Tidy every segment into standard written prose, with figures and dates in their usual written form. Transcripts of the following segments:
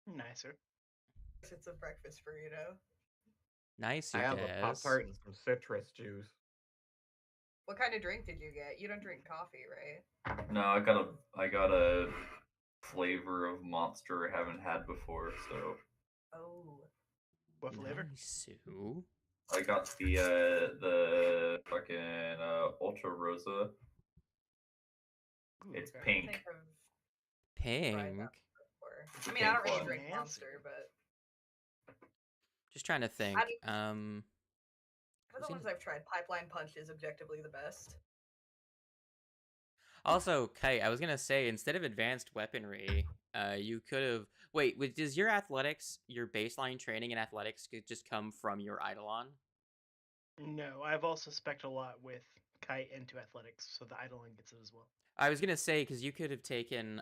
Nicer. It's a breakfast burrito. Nice, I you have a guys. Pop-Tart and some citrus juice. What kind of drink did you get? You don't drink coffee, right? No, I got a flavor of Monster I haven't had before, so Oh. What flavor? Nice. Ooh. I got the fucking Ultra Rosa. Ooh, It's okay. I think pink. I've tried Pink. that before. It's I a mean, I don't pink really one. drink Fancy. Monster, but Just trying to think. out of the ones I've tried, Pipeline Punch is objectively the best. Also, Kite, I was gonna say, instead of advanced weaponry, you could have. Wait, does your athletics, your baseline training in athletics, could just come from your Eidolon? No, I've also spec'd a lot with Kite into athletics, so the Eidolon gets it as well. I was gonna say because you could have taken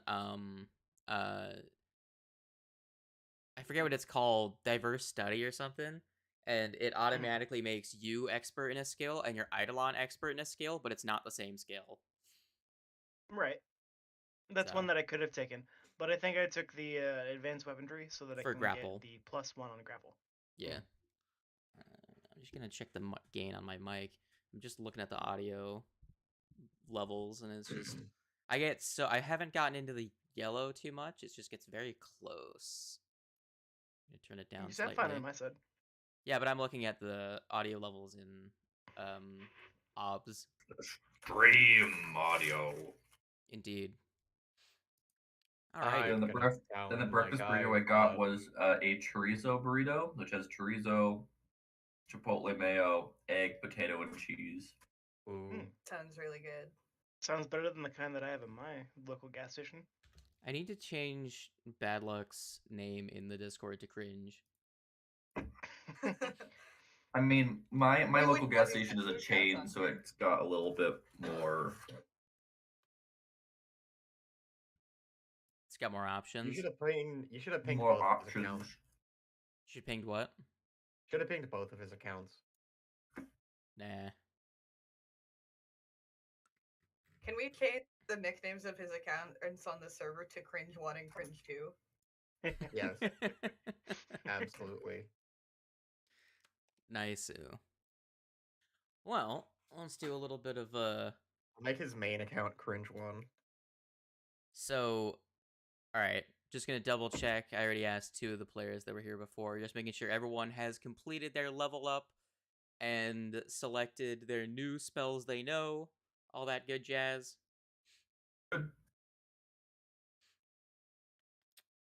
I forget what it's called, diverse study or something, and it automatically makes you expert in a skill and your Eidolon expert in a skill, but it's not the same skill. Right. That's So, one that I could have taken, but I think I took the advanced weaponry so that I For can grapple. get the +1 on grapple. yeah. I'm just gonna check the gain on my mic. I'm just looking at the audio levels, and it's just I haven't gotten into the yellow too much. It just gets very close. I'm gonna turn it down You sound slightly. fine on my side. Yeah, but I'm looking at the audio levels in OBS. Extreme audio. Indeed. I'm Alrighty. And the gonna breakfast burrito I got was a chorizo burrito, which has chorizo, chipotle mayo, egg, potato, and cheese. Ooh. Sounds really good. Sounds better than the kind that I have at my local gas station. I need to change Bad Luck's name in the Discord to Cringe. I mean, my We local would gas never station is a put chain, on so here. it's got a little bit more. It's got more You options. should have pinged More both of his options. accounts. She pinged what? Should have pinged both of his accounts. Nah. Can we change the nicknames of his accounts on the server to Cringe 1 and Cringe 2? Yes, absolutely. Nice. Well, let's do a little bit of I'll make his main account cringe one. So, alright. Just gonna double check. I already asked 2 of the players that were here before. Just making sure everyone has completed their level up and selected their new spells they know. All that good jazz.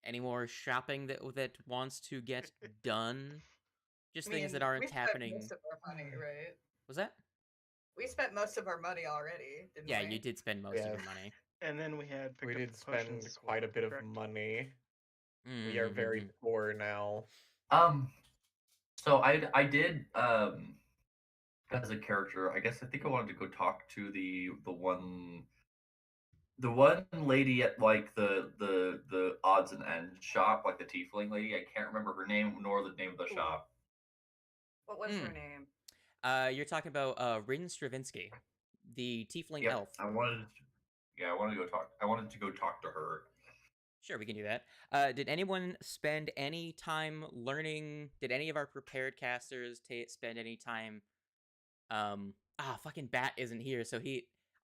Any more shopping that wants to get done? Just things that aren't we spent happening. most of our money, right? Was that? We spent most of our money already, didn't Yeah, we? you did spend most of your money. And then we had We picked did up the spend potions as quite a well, bit of correct? money. We are very poor now. So I did as a character, I guess I think I wanted to go talk to the one lady at like the odds and ends shop, like the tiefling lady. I can't remember her name nor the name of the shop. What was her name? You're talking about Rin Stravinsky, the tiefling elf. I wanted to go talk to her. Sure, we can do that. Did anyone spend any time learning? Did any of our prepared casters spend any time? Fucking Bat isn't here, so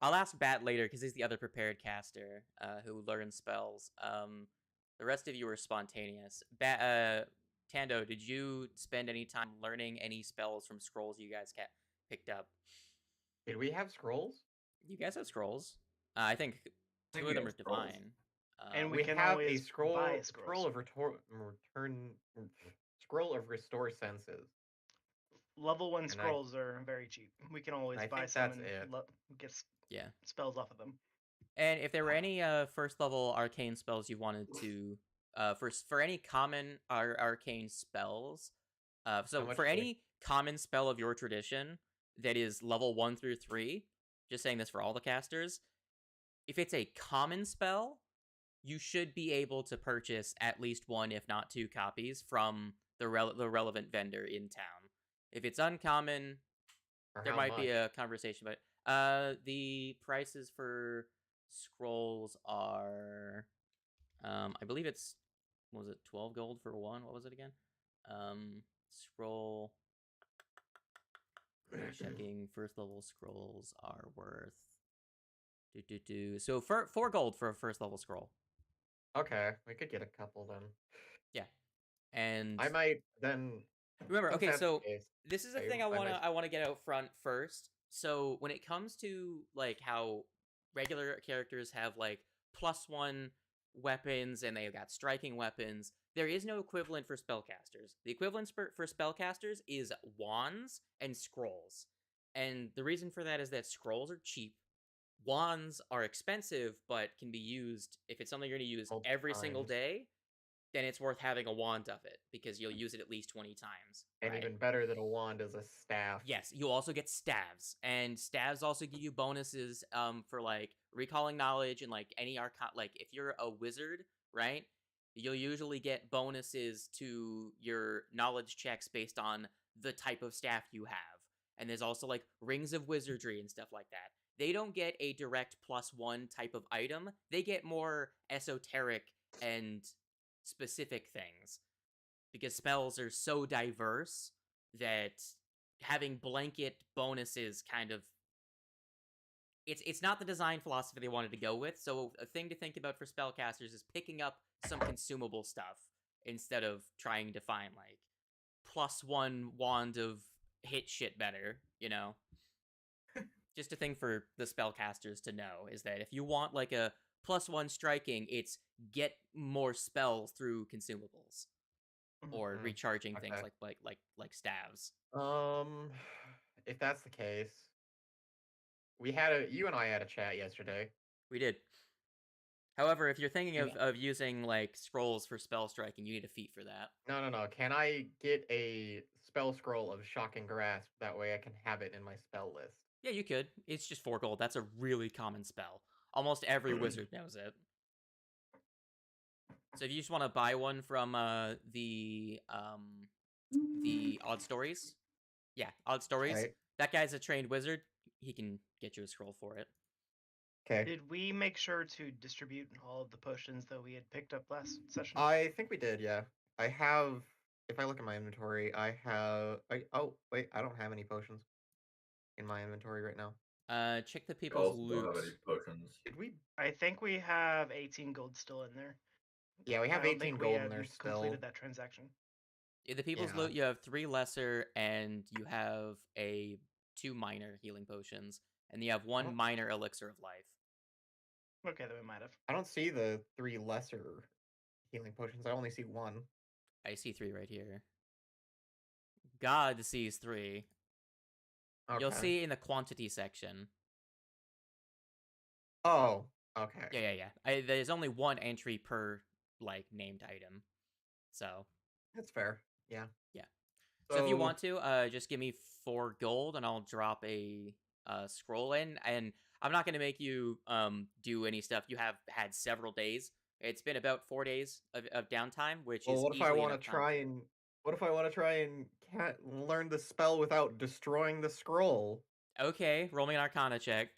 I'll ask Bat later because he's the other prepared caster who learns spells. The rest of you were spontaneous. Tando, did you spend any time learning any spells from scrolls you guys picked up? Did we have scrolls? You guys have scrolls. I think 2 of them are divine. And we can have a always buy scrolls. Scroll of restore senses. Level 1 scrolls are very cheap. We can always buy some and get spells off of them. And if there were any first level arcane spells you wanted to, for any common arcane spells, so for any common spell of your tradition that is level 1 through 3, just saying this for all the casters, if it's a common spell, you should be able to purchase at least 1, if not 2 copies from the relevant vendor in town. If it's uncommon, there might be a conversation, but the prices for scrolls are, I believe it's what was it, 12 gold for one? What was it again? Scroll. Checking first level scrolls are worth. So 4 gold for a first level scroll. Okay, we could get a couple then. Yeah, and I might then. Remember, okay, so this is a thing I might... wanna get out front first. So when it comes to like how regular characters have like +1 weapons and they've got striking weapons, there is no equivalent for spellcasters. The equivalent for spellcasters is wands and scrolls. And the reason for that is that scrolls are cheap. Wands are expensive, but can be used if it's something you're going to use every single day. Then it's worth having a wand of it because you'll use it at least 20 times. And even better than a wand is a staff. Yes, you'll also get staves, and staves also give you bonuses for like recalling knowledge and like any arcana. Like if you're a wizard, right, you'll usually get bonuses to your knowledge checks based on the type of staff you have. And there's also like rings of wizardry and stuff like that. They don't get a direct +1 type of item. They get more esoteric and specific things because spells are so diverse that having blanket bonuses kind of it's not the design philosophy they wanted to go with. So a thing to think about for spellcasters is picking up some consumable stuff instead of trying to find like +1 wand of hit shit better, you know. Just a thing for the spellcasters to know is that if you want like a +1 striking, it's get more spells through consumables or recharging things like staves. If that's the case, you and I had a chat yesterday. We did. However, if you're thinking of using like scrolls for spell striking, you need a feat for that. No. Can I get a spell scroll of Shocking Grasp? That way I can have it in my spell list. Yeah, you could. It's just 4 gold. That's a really common spell. Almost every wizard knows it. So if you just want to buy one from the Odd Stories, yeah, Odd Stories. Right. That guy's a trained wizard. He can get you a scroll for it. Okay. Did we make sure to distribute all of the potions that we had picked up last session? I think we did, yeah. I have, if I look at my inventory, I have, oh, wait, I don't have any potions in my inventory right now. Check the people's loot. Don't have any potions. Did we? I think we have 18 gold still in there. Yeah, we have 18 gold in there still. Completed that transaction. Yeah, the people's loot, you have 3 lesser, and you have 2 minor healing potions, and you have 1 minor elixir of life. Okay, then we might have. I don't see the 3 lesser healing potions. I only see 1. I see 3 right here. God sees 3. Okay. You'll see in the quantity section. Oh, okay. Yeah. There's only 1 entry per like named item, so that's fair. Yeah. So if you want to, just give me 4 gold, and I'll drop a scroll in. And I'm not going to make you do any stuff. You have had several days. It's been about 4 days of downtime, which is. What if I want to try and? What if I want to try and learn the spell without destroying the scroll? Okay, roll me an Arcana check.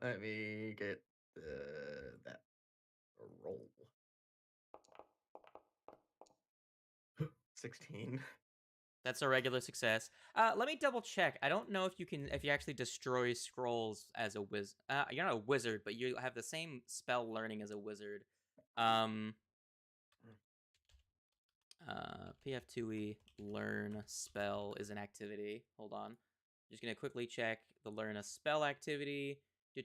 Let me get that roll. 16. That's a regular success. Let me double check. I don't know if you actually destroy scrolls as a wizard. You're not a wizard, but you have the same spell learning as a wizard. PF2E learn spell is an activity. Hold on. Just gonna quickly check the learn a spell activity. The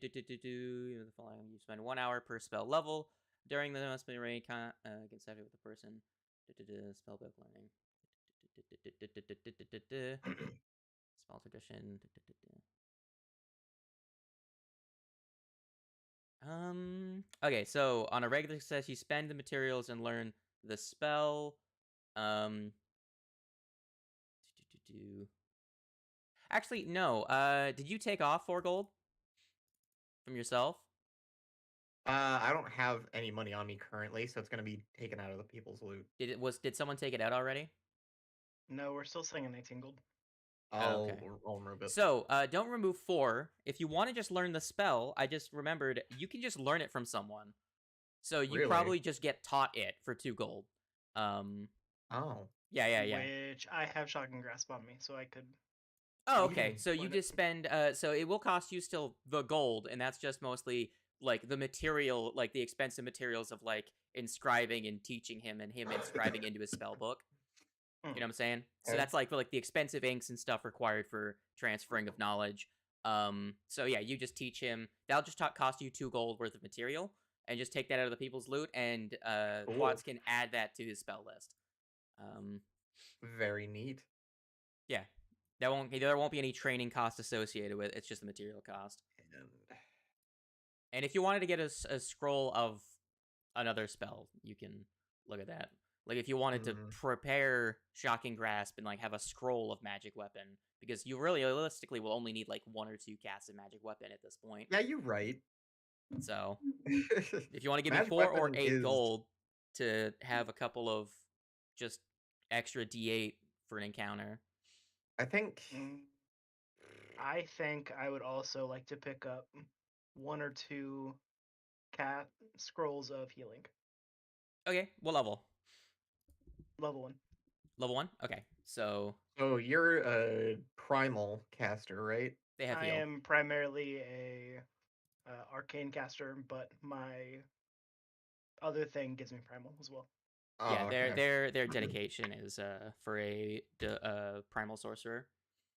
following, you spend 1 hour per spell level. During the must be raid gets active with the person. Spellbook learning. Spell tradition. Okay, so on a regular success, you spend the materials and learn the spell. Actually, no. Did you take off 4 gold from yourself? I don't have any money on me currently, so it's gonna be taken out of the people's loot. Did someone take it out already? No, we're still sitting at 19 gold. I'll remove it. So, don't remove 4. If you want to just learn the spell, I just remembered, you can just learn it from someone. So you probably just get taught it for 2 gold. Oh. Yeah. Which I have Shocking Grasp on me, so I could... Oh, okay. So you just spend, so it will cost you still the gold, and that's just mostly, like, the material, like, the expensive materials of, like, inscribing and teaching him, and him inscribing into his spell book. You know what I'm saying? So that's like the expensive inks and stuff required for transferring of knowledge. So yeah, you just teach him. That'll just cost you 2 gold worth of material, and just take that out of the people's loot, and Quads can add that to his spell list. Very neat. Yeah, there won't be any training cost associated with it. It's just the material cost. And if you wanted to get a scroll of another spell, you can look at that. Like, if you wanted to prepare Shocking Grasp and, like, have a scroll of magic weapon, because you really realistically will only need, like, 1 or 2 casts of magic weapon at this point. Yeah, you're right. So, if you want to give me 4 or 8 gold to have a couple of just extra D8 for an encounter. I think I would also like to pick up 1 or 2 scrolls of healing. Okay, what level? Level 1. Level 1? Okay, so... So you're a primal caster, right? They have heal. I am primarily a arcane caster, but my other thing gives me primal as well. Yeah, their dedication is for a primal sorcerer.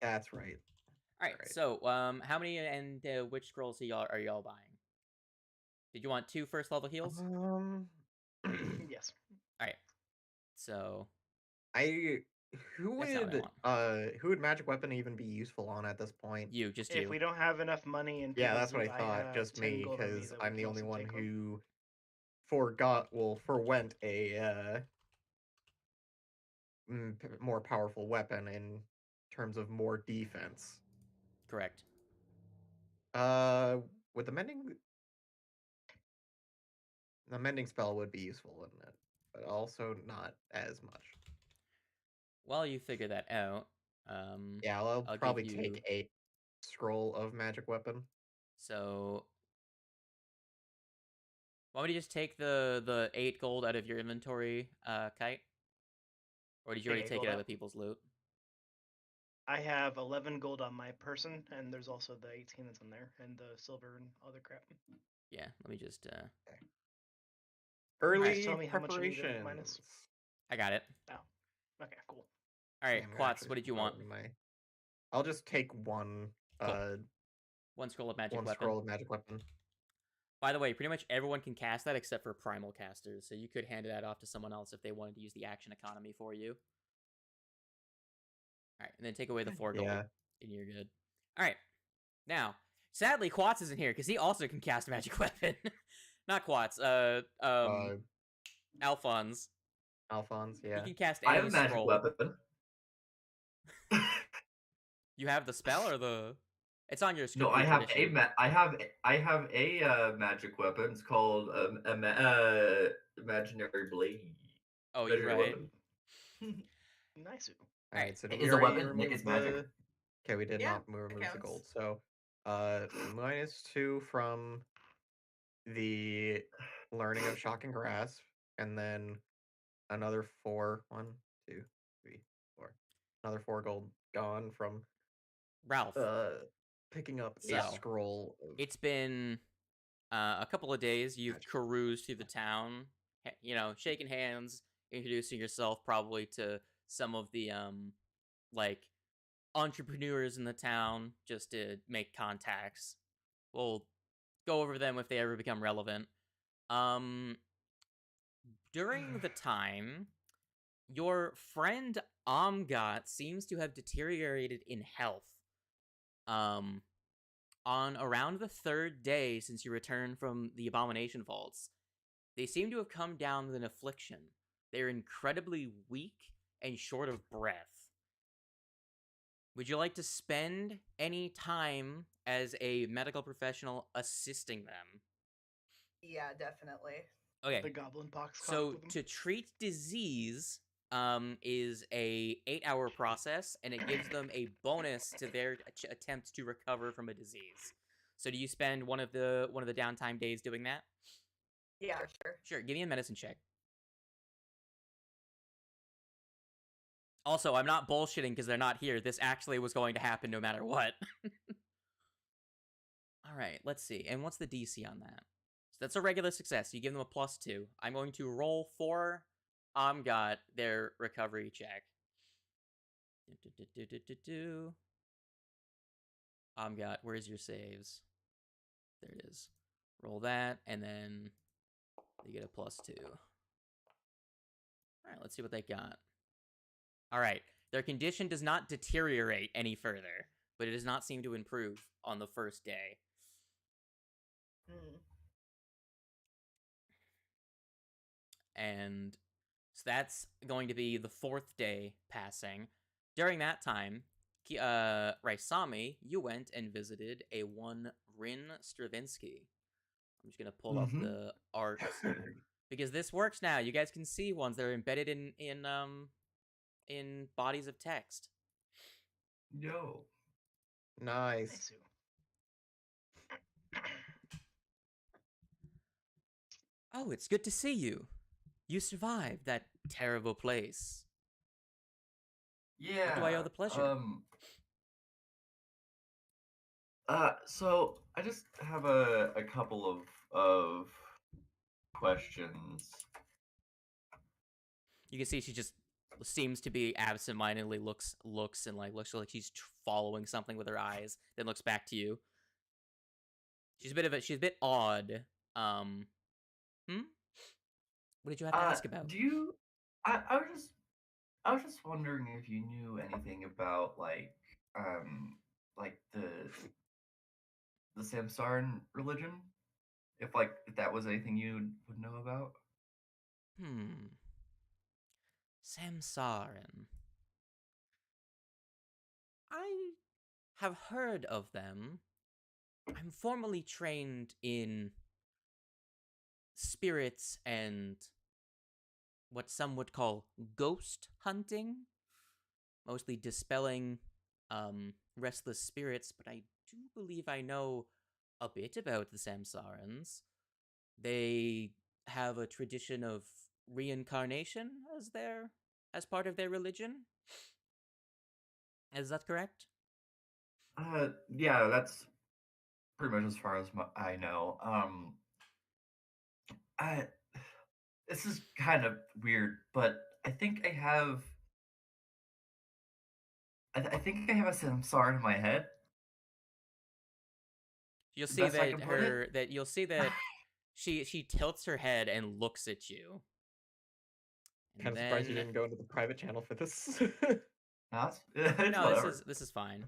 That's right. All right. So how many and which scrolls are y'all buying? Did you want 2 first level heals? Yes. All right. So who would magic weapon even be useful on at this point? You. If we don't have enough money and that's what I thought. Just me, because I'm the only one who forwent a more powerful weapon in terms of more defense. Correct. With the mending spell would be useful, wouldn't it? But also not as much. While you figure that out, yeah, I'll probably take a scroll of magic weapon. So, want me to just take the 8 gold out of your inventory, Kite? Or did you already take it out of people's loot? I have 11 gold on my person, and there's also the 18 that's in there, and the silver and other crap. Yeah, let me just... Early tell me how much you need to minus. I got it. Oh, okay, cool. All right, Quats, what did you want? I'll just take 1. Cool. 1 scroll of magic weapon. 1 scroll of magic weapon. By the way, pretty much everyone can cast that except for primal casters, so you could hand that off to someone else if they wanted to use the action economy for you. All right, and then take away the 4 gold, and you're good. All right, now, sadly, Quats isn't here because he also can cast magic weapon. Not Quats. Alphonse. Alphonse, yeah. You can cast any I have a magic scroll. weapon. You have the spell or the? It's on your screen. No, I have a magic weapon. It's called Imaginary Blade. Oh, you're right. Nice. All right, so is a weapon. It's magic. Okay, we did not remove the gold. So, -2 from the learning of Shocking Grasp, and then another 4. 1, 2, 3, 4. Another 4 gold gone from Ralph. Picking up a scroll. It's been a couple of days. You've caroused through the town, shaking hands, introducing yourself probably to some of the like entrepreneurs in the town, just to make contacts. We'll go over them if they ever become relevant. During the time, your friend Amgat seems to have deteriorated in health. On around the 3rd day since you returned from the Abomination Vaults, they seem to have come down with an affliction. They're incredibly weak and short of breath. Would you like to spend any time as a medical professional assisting them? Yeah, definitely. Okay. The goblin pox. So to treat disease, is a 8-hour process, and it gives them a bonus to their attempt to recover from a disease. So do you spend one of the downtime days doing that? Yeah, sure. Sure, give me a medicine check. Also, I'm not bullshitting because they're not here. This actually was going to happen no matter what. All right, let's see. And what's the DC on that? So that's a regular success. You give them a +2. I'm going to roll for Amgat their recovery check. Amgat, where's your saves? There it is. Roll that, and then they get a +2. All right, let's see what they got. All right, their condition does not deteriorate any further, but it does not seem to improve on the first day. And so that's going to be the 4th day passing. During that time, Raisami, you went and visited a one Rin Stravinsky. I'm just going to pull up the art because this works now. You guys can see ones that are embedded in bodies of text. Yo. Nice. Oh, it's good to see you. You survived that terrible place. Yeah. What do I owe the pleasure? So I just have a couple of questions. You can see she just seems to be absentmindedly looks like she's following something with her eyes, then looks back to you. She's a bit odd. What did you have to ask about? I was just wondering if you knew anything about like the Samsaran religion, if that was anything you would know about. Samsaran. I have heard of them. I'm formally trained in spirits and what some would call ghost hunting, mostly dispelling restless spirits, but I do believe I know a bit about the Samsarans. They have a tradition of reincarnation as part of their religion. Is that correct? Yeah, that's pretty much as far as I know. This is kind of weird, but I think I have. I think I have a Samsara in my head. You'll see that she tilts her head and looks at you. Kind of surprised you didn't go into the private channel for this. No, this is fine.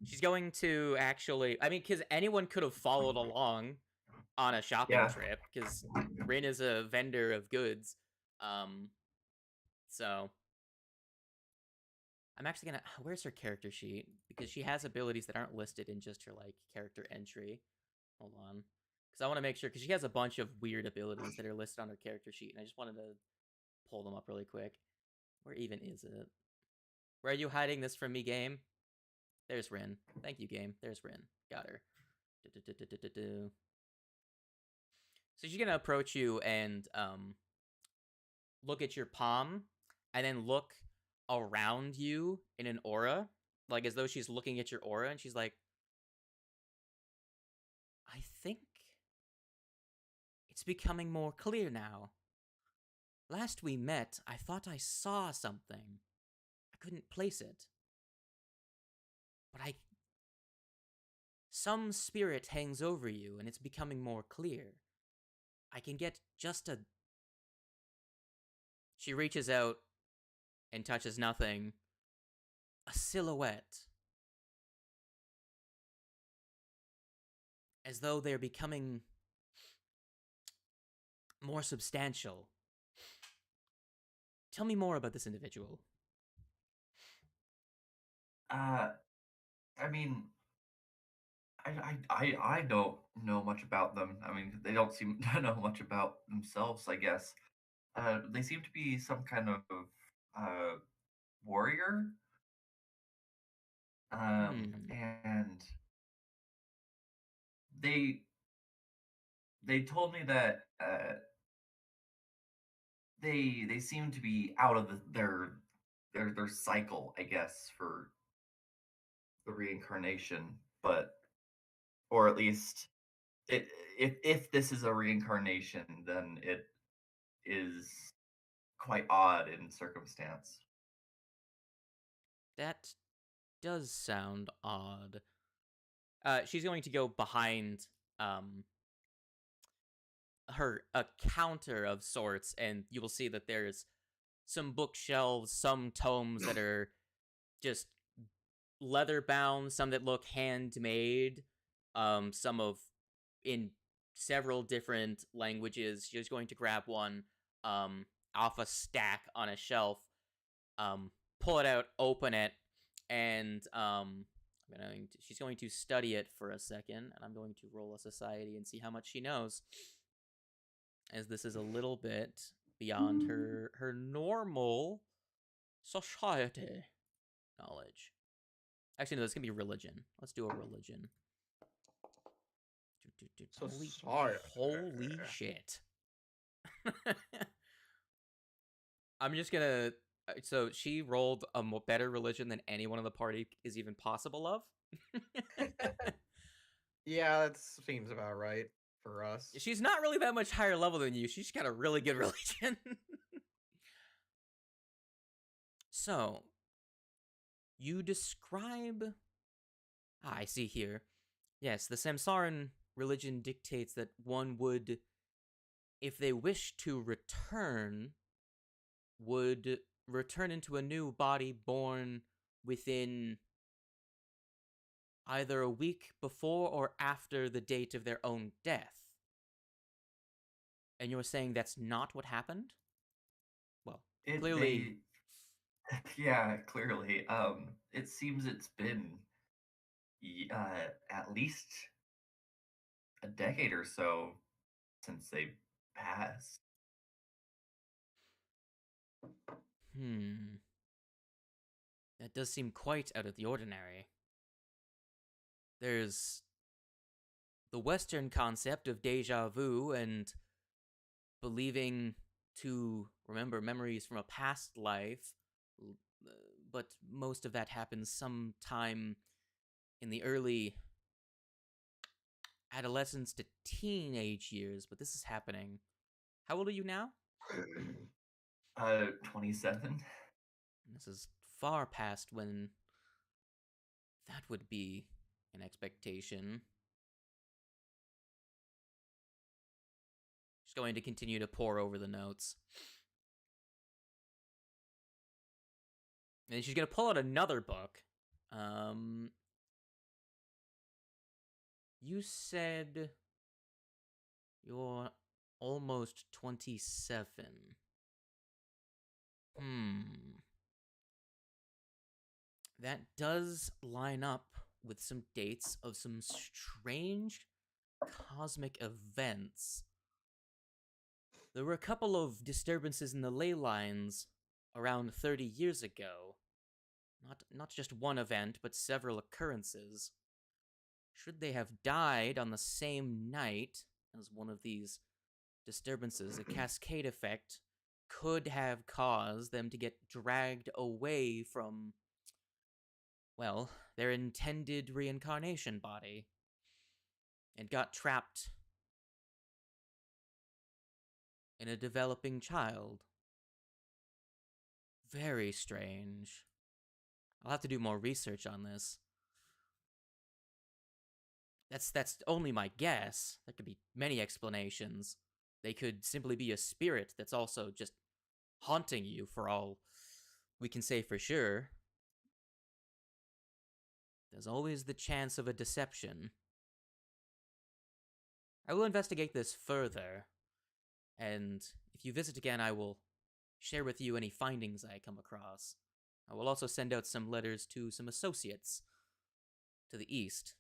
She's going to actually, I mean, because anyone could have followed along on a shopping trip, because Rin is a vendor of goods. So I'm actually gonna, where's her character sheet? Because she has abilities that aren't listed in just her like character entry. Hold on, because I want to make sure, because she has a bunch of weird abilities that are listed on her character sheet, and I just wanted to pull them up really quick. Where even is it? Where are you hiding this from me, game? There's Rin. Thank you, game. There's Rin. Got her. So she's gonna approach you and look at your palm, and then look around you in an aura, like as though she's looking at your aura, and she's like, I think it's becoming more clear now. Last we met, I thought I saw something. I couldn't place it. But some spirit hangs over you, and it's becoming more clear. I can get just a... She reaches out and touches nothing. A silhouette. As though they're becoming more substantial. Tell me more about this individual. I mean, I don't know much about them. I mean, they don't seem to know much about themselves, I guess. They seem to be some kind of warrior. And they told me that they seem to be out of their cycle, I guess, for the reincarnation, but or at least it, if this is a reincarnation, then it is quite odd in circumstance. That does sound odd. She's going to go behind her a counter of sorts, and you will see that there's some bookshelves, some tomes that are just leather bound, some that look handmade, some of in several different languages. She's going to grab one off a stack on a shelf, pull it out, open it, and she's going to study it for a second, and I'm going to roll a society and see how much she knows, as this is a little bit beyond her normal society knowledge. Actually, no, this can be religion. Let's do a religion. Holy shit. I'm just gonna... So she rolled a better religion than anyone in the party is even possible of. Yeah, that seems about right for us. She's not really that much higher level than you. She's got a really good religion. So, you describe... I see here. Yes, the Samsaran religion dictates that one would, if they wish to return, would return into a new body born within either a week before or after the date of their own death. And you're saying that's not what happened? Well, clearly... Yeah, clearly. It seems it's been at least a decade or so since they passed. That does seem quite out of the ordinary. There's the Western concept of déjà vu and believing to remember memories from a past life, but most of that happens sometime in the early adolescence to teenage years, but this is happening. How old are you now? 27. This is far past when that would be an expectation. She's going to continue to pore over the notes. And then she's going to pull out another book. You said you're almost 27. That does line up with some dates of some strange cosmic events. There were a couple of disturbances in the ley lines around 30 years ago. Not just one event, but several occurrences. Should they have died on the same night as one of these disturbances, a cascade effect could have caused them to get dragged away from, well, their intended reincarnation body and got trapped in a developing child. Very strange. I'll have to do more research on this. That's only my guess. There could be many explanations. They could simply be a spirit that's also just haunting you, for all we can say for sure. There's always the chance of a deception. I will investigate this further, and if you visit again, I will share with you any findings I come across. I will also send out some letters to some associates to the east.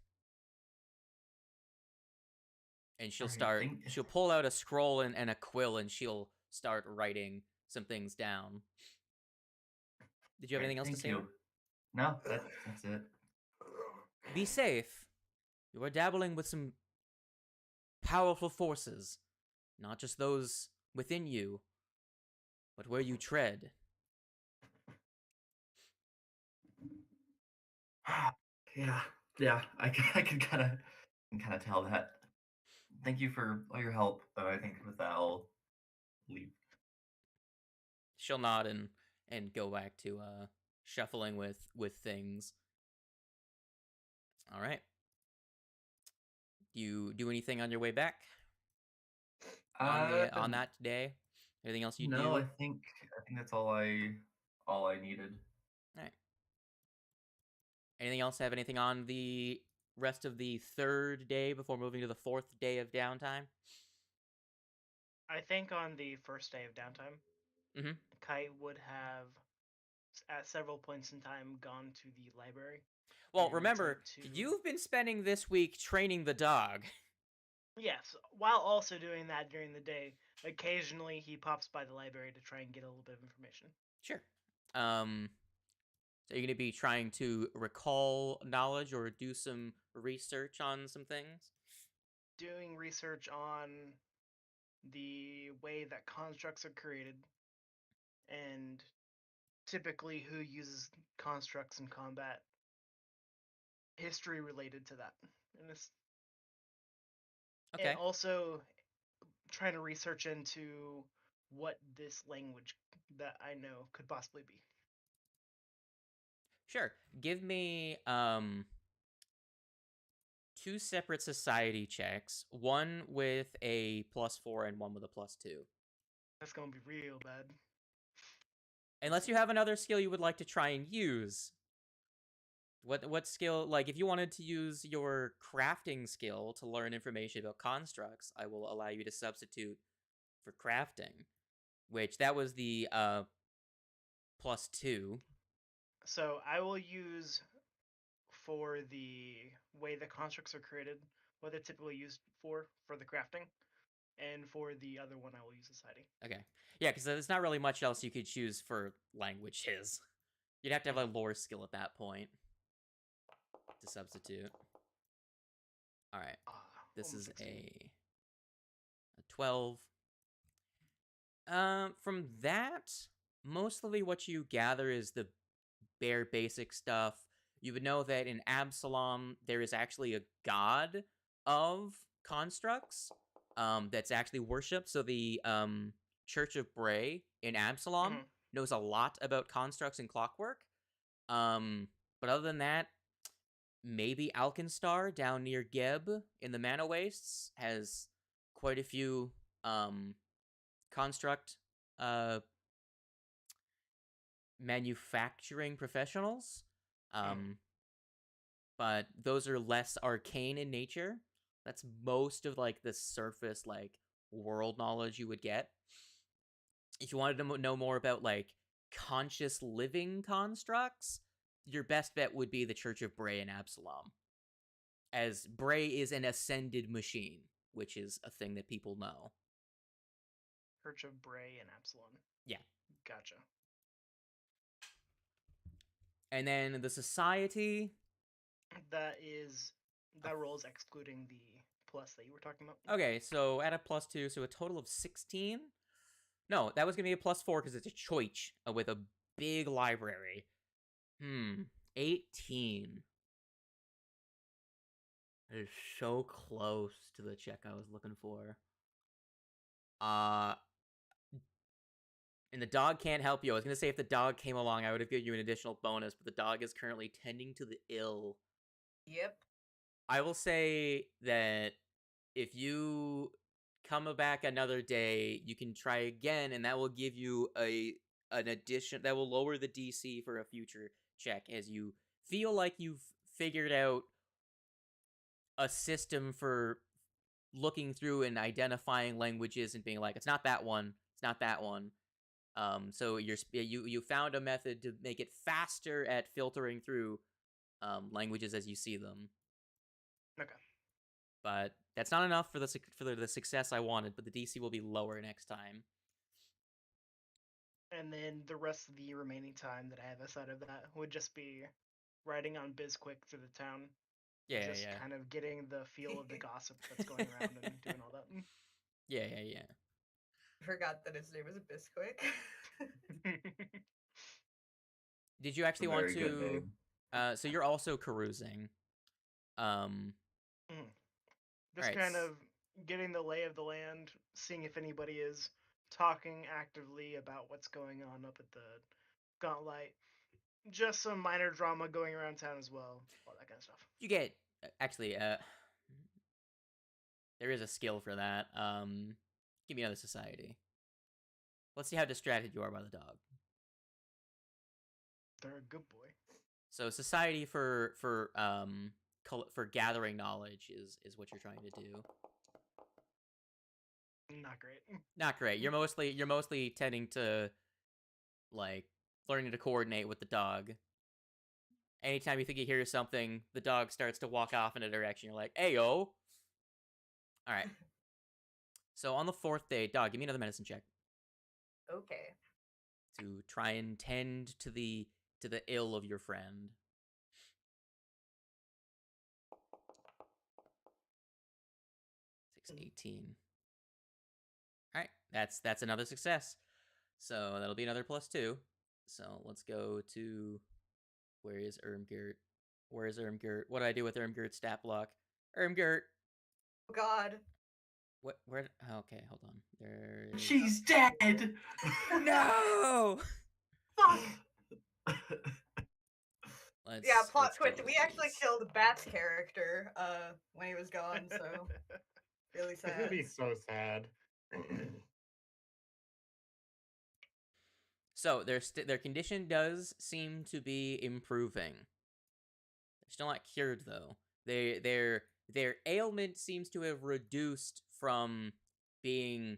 And she'll pull out a scroll and a quill, and she'll start writing some things down. Did you have anything else to say? Thank you. No, that's it. Be safe. You are dabbling with some powerful forces, not just those within you, but where you tread. Yeah. I can kind of tell that. Thank you for all your help. I think with that I'll leave. She'll nod and go back to shuffling with things. All right. Do you do anything on your way back on that day? Anything else you do? No, I think that's all I needed. All right. Anything else? Have anything on the rest of the third day before moving to the fourth day of downtime? I think on the first day of downtime, Kite would have, at several points in time, gone to the library. Well, remember, you've been spending this week training the dog. Yes, while also doing that during the day. Occasionally, he pops by the library to try and get a little bit of information. Sure. So you're going to be trying to recall knowledge or do some research on some things? Doing research on the way that constructs are created, and typically who uses constructs in combat. History related to that. Okay. And also trying to research into what this language that I know could possibly be. Sure. Give me 2 separate society checks, one with a +4 and one with a +2. That's gonna be real bad. Unless you have another skill you would like to try and use. What skill, like if you wanted to use your crafting skill to learn information about constructs, I will allow you to substitute for crafting, which that was the +2. So I will use for the way the constructs are created, what they're typically used for the crafting, and for the other one I will use society. Okay. Yeah, because there's not really much else you could choose for languages. You'd have to have a lore skill at that point to substitute. All right. This is a 12. From that, mostly what you gather is the bare basic stuff. You would know that in Absalom, there is actually a god of constructs that's actually worshipped. So the Church of Bray in Absalom knows a lot about constructs and clockwork. But other than that, maybe Alkenstar down near Geb in the Mana Wastes has quite a few construct manufacturing professionals. But those are less arcane in nature. That's most of like the surface like world knowledge you would get. If you wanted to know more about like conscious living constructs, your best bet would be the Church of Bray and Absalom, as Bray is an ascended machine, which is a thing that people know. Church of Bray and Absalom. Yeah. Gotcha. And then the society. That rolls excluding the plus that you were talking about. Okay, so add a +2, so a total of 16. No, that was gonna be a +4 because it's a choice with a big library. 18. That is so close to the check I was looking for. And the dog can't help you. I was gonna say if the dog came along, I would have given you an additional bonus, but the dog is currently tending to the ill. Yep. I will say that if you come back another day, you can try again, and that will give you an addition that will lower the DC for a future check as you feel like you've figured out a system for looking through and identifying languages and being like, it's not that one, it's not that one. So you found a method to make it faster at filtering through languages as you see them. Okay. But that's not enough for the success I wanted, but the DC will be lower next time. And then the rest of the remaining time that I have aside of that would just be riding on Bizquick through the town. Yeah, just yeah. kind of getting the feel of the gossip that's going around and doing all that. Yeah, yeah, yeah. Forgot that his name was Bisquick. Did you actually want Very good to? name. So you're also carousing. Just Right. kind of getting the lay of the land, seeing if anybody is talking actively about what's going on up at the Gauntlet. Just some minor drama going around town as well, all that kind of stuff. You get actually. There is a skill for that. Give me another society. Let's see how distracted you are by the dog. They're a good boy. So society for gathering knowledge is what you're trying to do. Not great. Not great. You're mostly tending to like learning to coordinate with the dog. Anytime you think you hear something, the dog starts to walk off in a direction. You're like, "Ayo!" All right. So on the 4th day, dog, give me another medicine check. Okay. To try and tend to the ill of your friend. 18. All right, that's another success. So that'll be another +2. So let's go to where is Irmgert? Where is Irmgert? What do I do with Irmgert's stat block? Irmgert. Oh God. What? Where? Oh, okay, hold on. There. She's dead. No. Fuck. Yeah, plot let's twist. kill We actually these. killed Bat's character when he was gone, so really It's gonna sad. be so sad. So their condition does seem to be improving. They're still not cured though. Their ailment seems to have reduced from being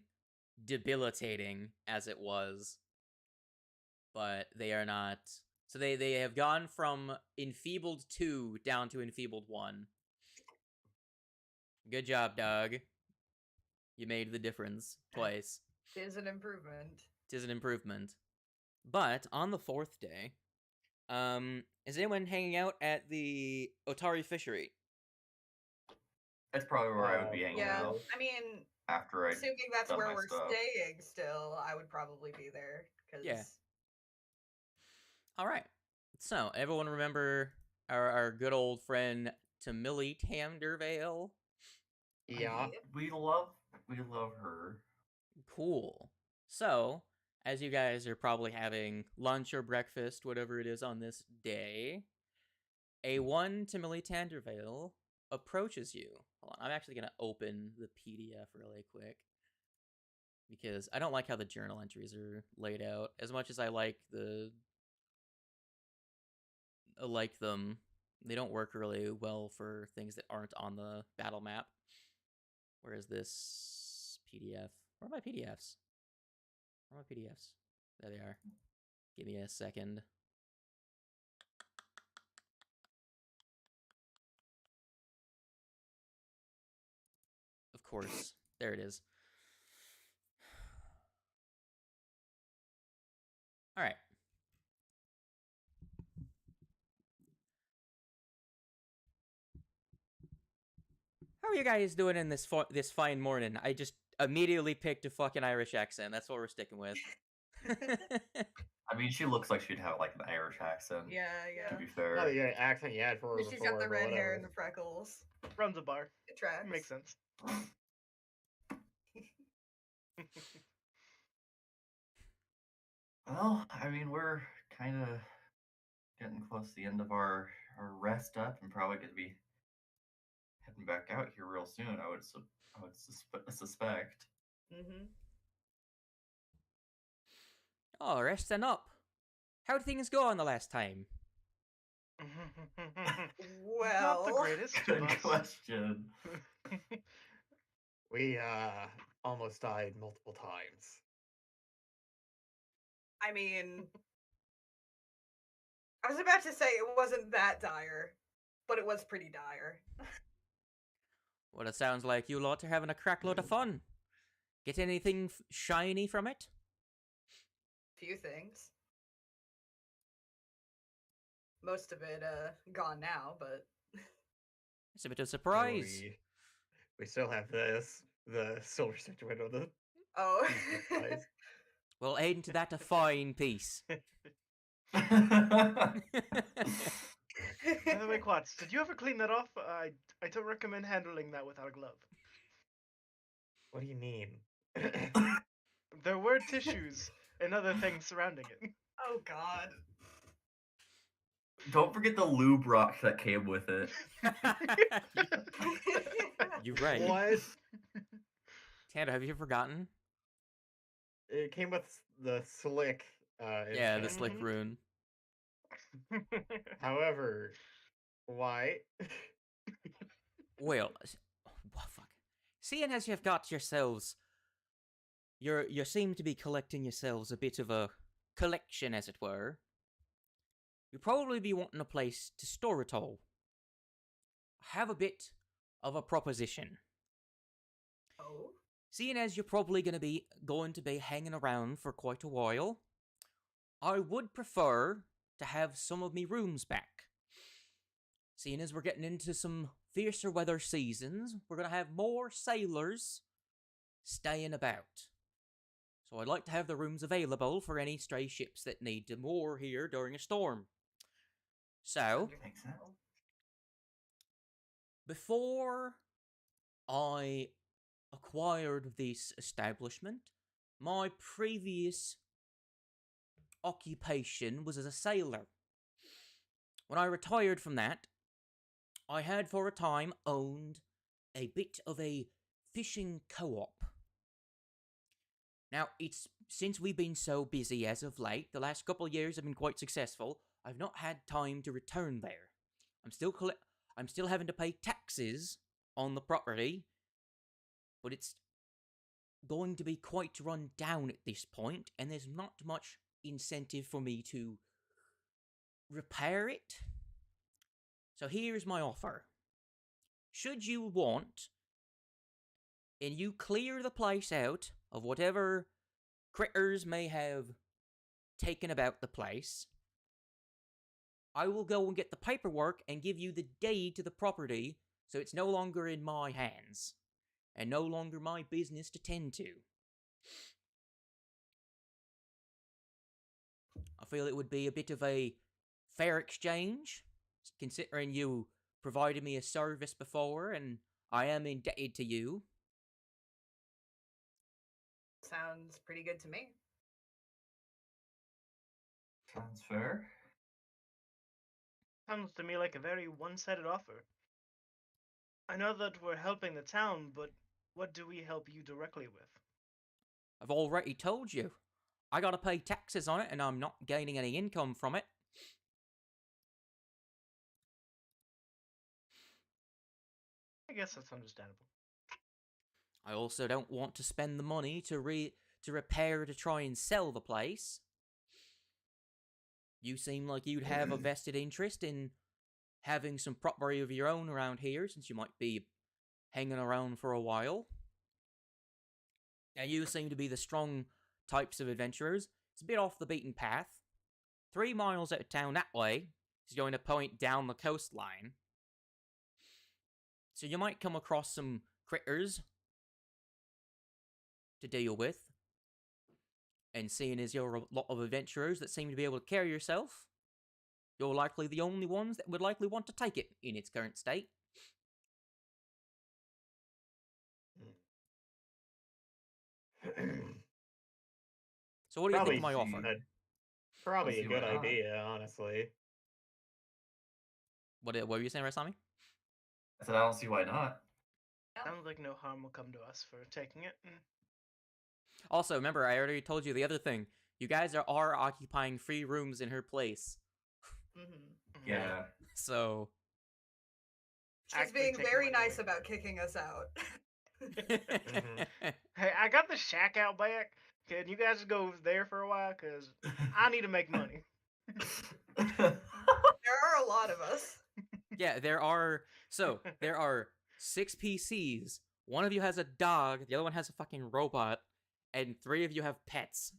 debilitating as it was, but they are not. So they have gone from enfeebled 2 down to enfeebled 1. Good job, dog. You made the difference twice. It is an improvement. It is an improvement. But on the 4th day, is anyone hanging out at the Otari Fishery? That's probably where I would be hanging Yeah, out I mean, after I. assuming that's done where my we're stuff. staying still, I would probably be there. Cause... Yeah. All right. So everyone remember our good old friend Tamili Tandervale? Yeah. We love her. Cool. So, as you guys are probably having lunch or breakfast, whatever it is on this day, a one Tamili Tandervale approaches you. Hold on, I'm actually going to open the PDF really quick. Because I don't like how the journal entries are laid out. As much as I like them, they don't work really well for things that aren't on the battle map. Where is this PDF? Where are my PDFs? Where are my PDFs? There they are. Give me a second. Of course. There it is. All right. How are you guys doing in this fine morning? I just immediately picked a fucking Irish accent. That's what we're sticking with. I mean, she looks like she'd have like an Irish accent. Yeah, To yeah. be fair. Not the accent you had for her She's before, got the but red hair whatever. and the freckles. Runs a bar. It tracks. Makes sense. Well, I mean, we're kind of getting close to the end of our rest up, and probably going to be heading back out here real soon. I would suspect. Mm-hmm. Oh, resting up. How'd things go on the last time? Not the Well, greatest of Good us. question. We almost died multiple times. I mean, I was about to say it wasn't that dire, but it was pretty dire. Well, it sounds like you lot are having a crackload of fun. Get anything shiny from it? few things. Most of it gone now, but It's a bit of a surprise. We still have the silver statuette of the oh. piece. Well, ain't that a fine piece? By the way, Quats, did you ever clean that off? I don't recommend handling that without a glove. What do you mean? There were tissues and other things surrounding it. Oh God. Don't forget the lube rock that came with it. You're right. What? Tanner, have you forgotten? It came with the slick. Yeah, the instead. slick rune. However, why? Well, fuck. Seeing as you've got yourselves, you seem to be collecting yourselves a bit of a collection, as it were. You'd probably be wanting a place to store it all. I have a bit of a proposition. Oh. Seeing as you're probably going to be hanging around for quite a while, I would prefer to have some of me rooms back. Seeing as we're getting into some fiercer weather seasons, we're going to have more sailors staying about. So I'd like to have the rooms available for any stray ships that need to moor here during a storm. So, Makes sense. before I acquired this establishment, my previous occupation was as a sailor. When I retired from that, I had for a time owned a bit of a fishing co-op. Now, it's since we've been so busy as of late, the last couple of years have been quite successful, I've not had time to return there. I'm still having to pay taxes on the property, but it's going to be quite run down at this point, and there's not much incentive for me to repair it. So here's my offer. Should you want, and you clear the place out of whatever critters may have taken about the place, I will go and get the paperwork and give you the deed to the property so it's no longer in my hands and no longer my business to tend to. I feel it would be a bit of a fair exchange, considering you provided me a service before and I am indebted to you. Sounds pretty good to me. Sounds fair. Sounds to me like a very one-sided offer. I know that we're helping the town, but what do we help you directly with? I've already told you. I gotta pay taxes on it and I'm not gaining any income from it. I guess that's understandable. I also don't want to spend the money to repair to try and sell the place. You seem like you'd have a vested interest in having some property of your own around here, since you might be hanging around for a while. And you seem to be the strong types of adventurers. It's a bit off the beaten path. 3 miles out of town that way is going to point down the coastline. So you might come across some critters to deal with. And seeing as you're a lot of adventurers that seem to be able to carry yourself, you're likely the only ones that would likely want to take it in its current state. So what do you think of my offer? Probably a see good why not. idea, honestly. What were you saying, Rasami? I said I don't see why not. Sounds like no harm will come to us for taking it. Also, remember, I already told you the other thing. You guys are occupying 3 rooms in her place. Mm-hmm. Yeah. So... She's Actually being take very the money nice away. about kicking us out. Hey, I got the shack out back. Can you guys go there for a while? Because I need to make money. There are a lot of us. Yeah, there are 6 PCs. One of you has a dog, the other one has a fucking robot, and 3 of you have pets.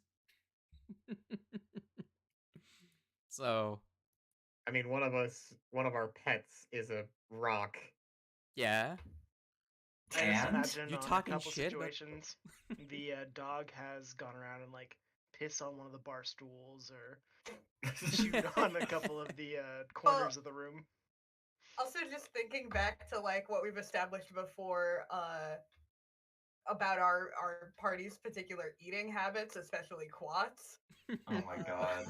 So, I mean, one of our pets is a rock. yeah. I just And imagine You on a talking couple shit, but- situations, the dog has gone around and like piss on one of the bar stools or chewed on a couple of the corners of the room. Also, just thinking back to like what we've established before about our party's particular eating habits, especially Quats. oh my god.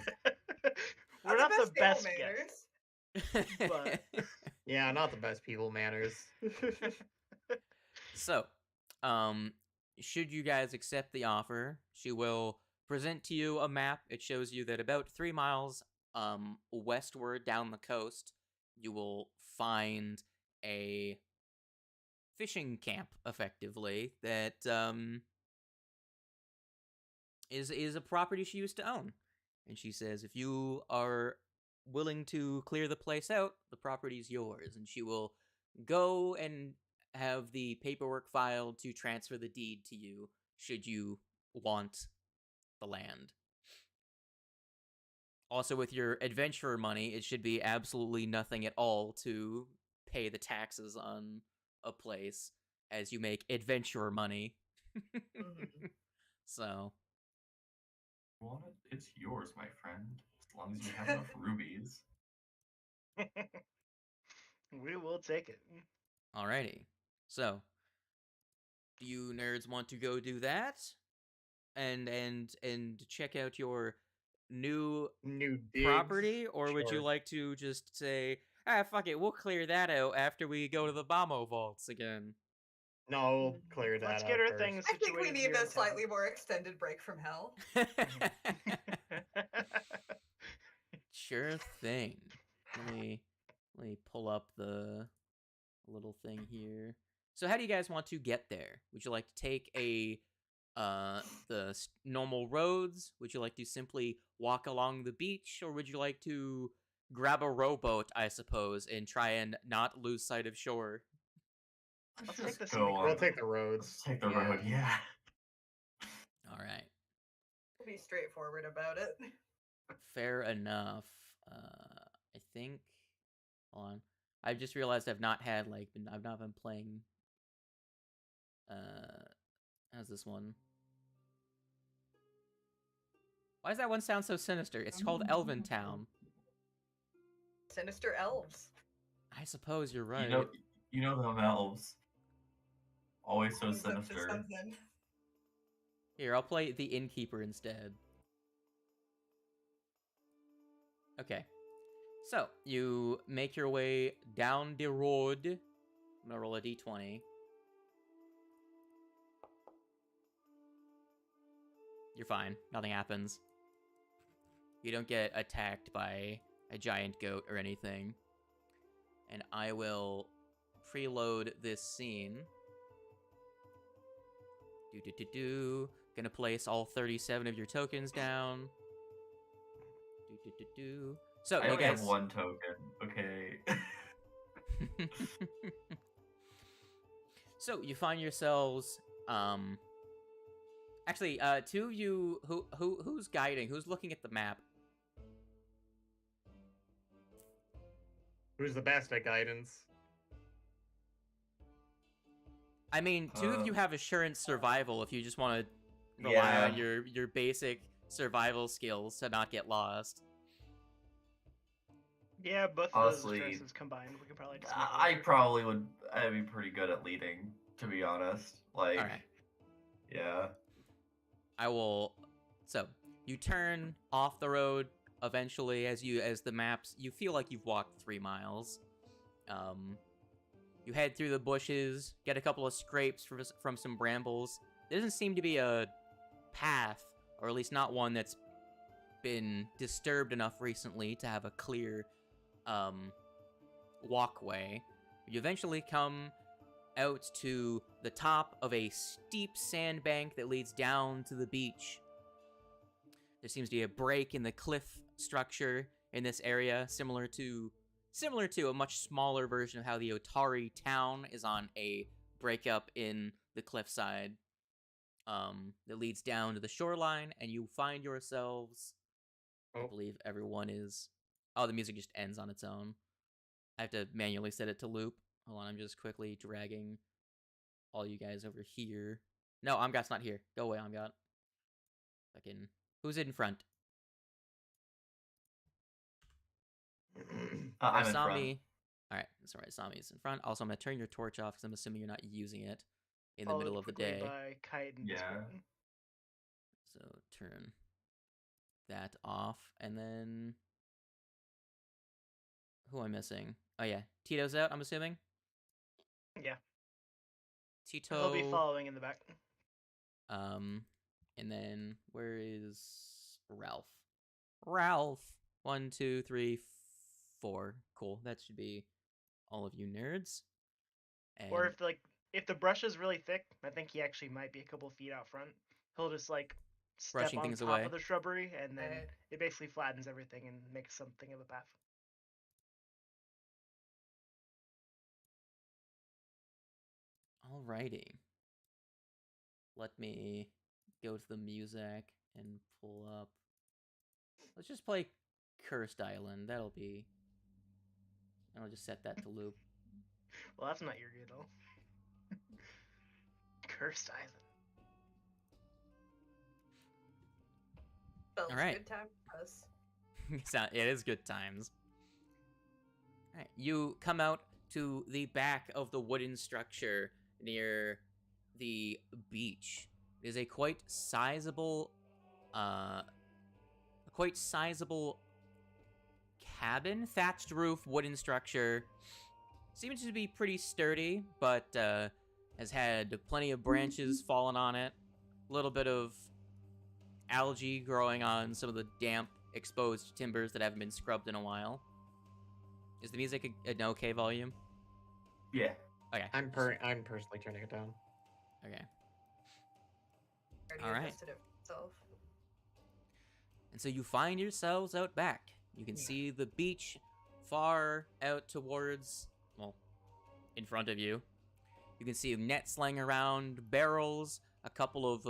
We're not the best table guests, but Yeah, not the best people manners. So, should you guys accept the offer, she will present to you a map. It shows you that about 3 miles westward down the coast, you will find a fishing camp, effectively, that is a property she used to own. And she says, if you are willing to clear the place out, the property's yours. And she will go and have the paperwork filed to transfer the deed to you, should you want the land. Also, with your adventurer money, it should be absolutely nothing at all to pay the taxes on a place, as you make adventurer money. Mhm. So, Want it? It's yours, my friend. As long as you have enough rubies. we will take it. alrighty. So, do you nerds want to go do that? And check out your new New digs. property, or would you Sure. like to just say, fuck it, we'll clear that out after we go to the Abomination Vaults again? No, we'll clear that Let's out get her first. things I think we situated need here in a town. slightly more extended break from hell. Sure thing. Let me pull up the little thing here. So how do you guys want to get there? Would you like to take normal roads? Would you like to simply walk along the beach, or would you like to grab a rowboat, I suppose, and try and not lose sight of shore? Let's Just take the go scenic on. We'll road. take the roads. Let's take the road, yeah. All right. We'll be straightforward about it. Fair enough. I think. Hold on. I just realized I've not been playing. How's this one? Why does that one sound so sinister? It's called Elven Town. Sinister elves. I suppose you're right. You know them elves. Always so Brings up to sinister. something. Here, I'll play the innkeeper instead. Okay. So, you make your way down the road. I'm gonna roll a d20. You're fine. Nothing happens. You don't get attacked by a giant goat or anything. And I will preload this scene. Gonna place all 37 of your tokens down. So, I you only guys... have one token. Okay. So, you find yourselves... Actually, two of you... Who's guiding? Who's looking at the map? Who's the best at guidance? I mean, two of you have assurance survival if you just want to rely on your basic survival skills to not get lost. Yeah, both of Honestly, those dresses combined, we could probably just I'd be pretty good at leading, to be honest. Like, Alright. yeah. I will... So, you turn off the road eventually as the maps... You feel like you've walked 3 miles. You head through the bushes, get a couple of scrapes from some brambles. There doesn't seem to be a path, or at least not one that's been disturbed enough recently to have a clear walkway. You eventually come out to the top of a steep sandbank that leads down to the beach. There seems to be a break in the cliff structure in this area, similar to a much smaller version of how the Otari town is on a breakup in the cliffside. that leads down to the shoreline, and you find yourselves. I Oh. believe everyone is. Oh, the music just ends on its own. I have to manually set it to loop. Hold on, I'm just quickly dragging all you guys over here. No, Amgat's not here. Go away, Amgat. Fucking. Who's in front? I'm in front. Sami. Alright, that's alright. Sami is in front. Also, I'm going to turn your torch off because I'm assuming you're not using it in the middle of the day. By Kite and Yeah. Spring. So, turn that off. And then. Who am I missing? Oh, yeah. Tito's out, I'm assuming? Yeah. Tito. He'll be following in the back. And then where is Ralph? Ralph. 1, 2, 3, 4. Cool. That should be all of you nerds. And Or if the brush is really thick, I think he actually might be a couple feet out front. He'll just step Brushing on things top away. of the shrubbery, and then Right. it basically flattens everything and makes something of a path. Alrighty. Let me go to the music and pull up. Let's just play Cursed Island. I'll just set that to loop. Well, that's not eerie at all. Cursed Island. Spells Alright. good time for us. It is good times. Alright, you come out to the back of the wooden structure near the beach. It is a quite sizable cabin, thatched roof, wooden structure. Seems to be pretty sturdy, but has had plenty of branches fallen on it. A little bit of algae growing on some of the damp, exposed timbers that haven't been scrubbed in a while. Is the music an okay volume? Yeah. Okay. I'm personally turning it down. Okay. Already Alright. adjusted it himself. And so you find yourselves out back. You can see the beach far out towards, well, in front of you. You can see nets laying around, barrels, a couple of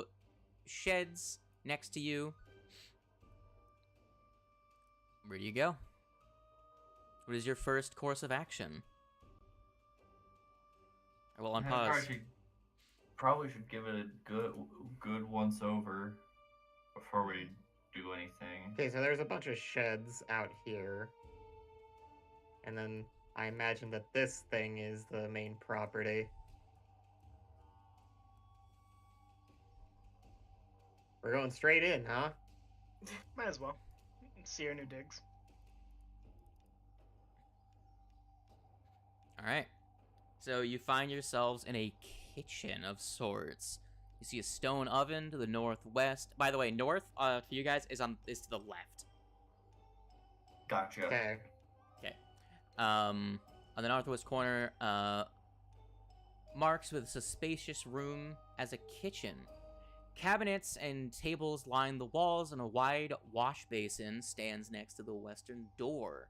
sheds next to you. Where do you go? What is your first course of action? Well, on pause. Probably should give it a good once over before we do anything. Okay, so there's a bunch of sheds out here. And then I imagine that this thing is the main property. We're going straight in, huh? Might as well. See our new digs. Alright. So you find yourselves in a kitchen of sorts. You see a stone oven to the northwest. By the way, north for you guys is to the left. Gotcha. Okay. On the northwest corner, marks with a spacious room as a kitchen. Cabinets and tables line the walls, and a wide wash basin stands next to the western door.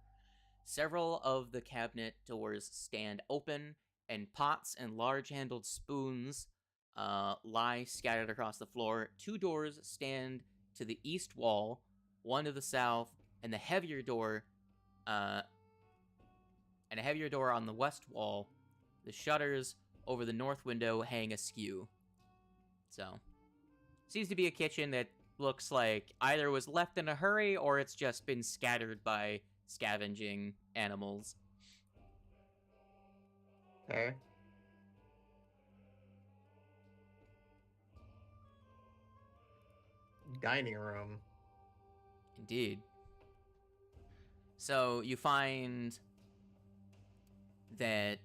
Several of the cabinet doors stand open, and pots and large-handled spoons lie scattered across the floor. 2 doors stand to the east wall, 1 to the south, and a heavier door on the west wall. The shutters over the north window hang askew. So, seems to be a kitchen that looks like either was left in a hurry or it's just been scattered by scavenging animals. Okay. Dining room. Indeed. So you find that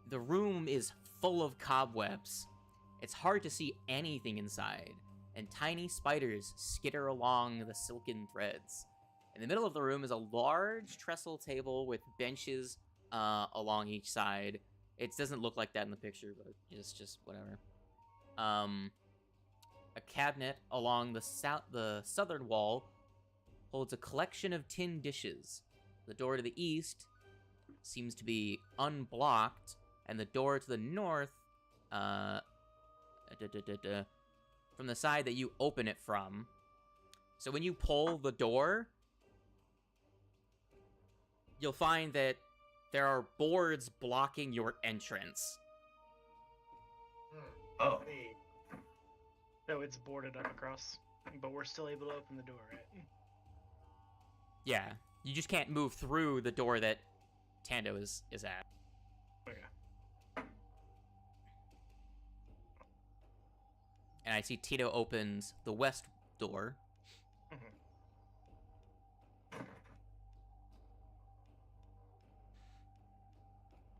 the room is full of cobwebs. It's hard to see anything inside, and tiny spiders skitter along the silken threads. In the middle of the room is a large trestle table with benches along each side. It doesn't look like that in the picture, but it's just whatever. A cabinet along the southern wall holds a collection of tin dishes. The door to the east seems to be unblocked, and the door to the north from the side that you open it from. So when you pull the door, you'll find that there are boards blocking your entrance. Oh. So it's boarded up across, but we're still able to open the door, right? Yeah, you just can't move through the door that Tando is at. Okay. And I see Tito opens the west door.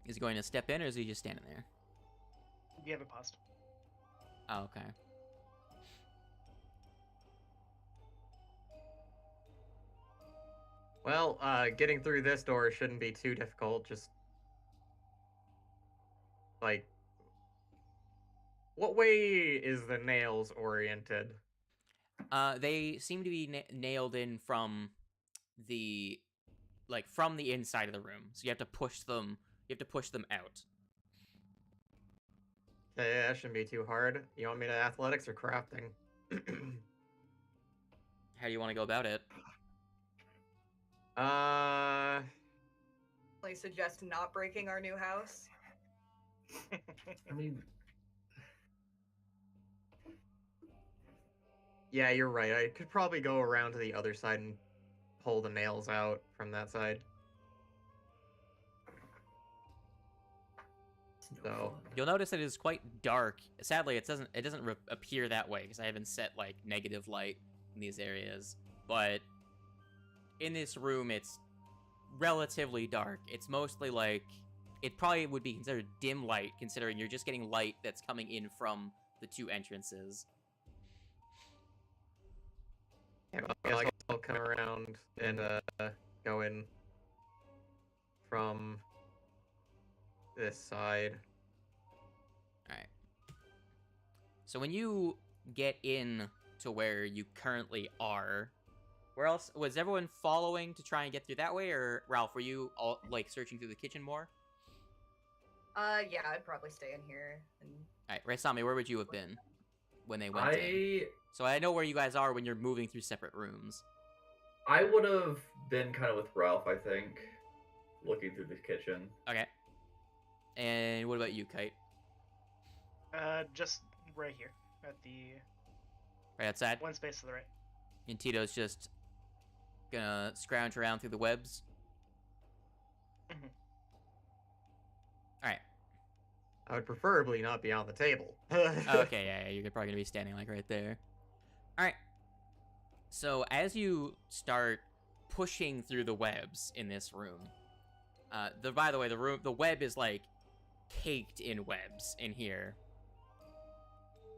Is he going to step in, or is he just standing there? You have it paused. Oh, okay. Well, getting through this door shouldn't be too difficult. Just like, what way is the nails oriented? They seem to be nailed in from the inside of the room. So you have to push them. You have to push them out. Okay, that shouldn't be too hard. You want me to athletics or crafting? How do you want to go about it? I suggest not breaking our new house. I mean, yeah, you're right. I could probably go around to the other side and pull the nails out from that side. So You'll notice that it is quite dark. Sadly, it doesn't appear that way because I haven't set like negative light in these areas. But in this room, it's relatively dark. It's mostly like it probably would be considered dim light, considering you're just getting light that's coming in from the two entrances. yeah, well, I guess I'll come around and go in from this side. Alright. So when you get in to where you currently are, where else was everyone following to try and get through that way, or Ralph, were you all like searching through the kitchen more? Yeah, I'd probably stay in here. And... Alright, Raisami, where would you have been when they went in? So I know where you guys are when you're moving through separate rooms. I would have been kind of with Ralph, I think, looking through the kitchen. Okay. And what about you, Kite? Just right here at the Right outside? one space to the right. And Tito's just gonna scrounge around through the webs. Mhm. Alright. I would preferably not be on the table. Okay, yeah, you're probably gonna be standing like right there. Alright. So as you start pushing through the webs in this room, by the way, the web is like caked in webs in here.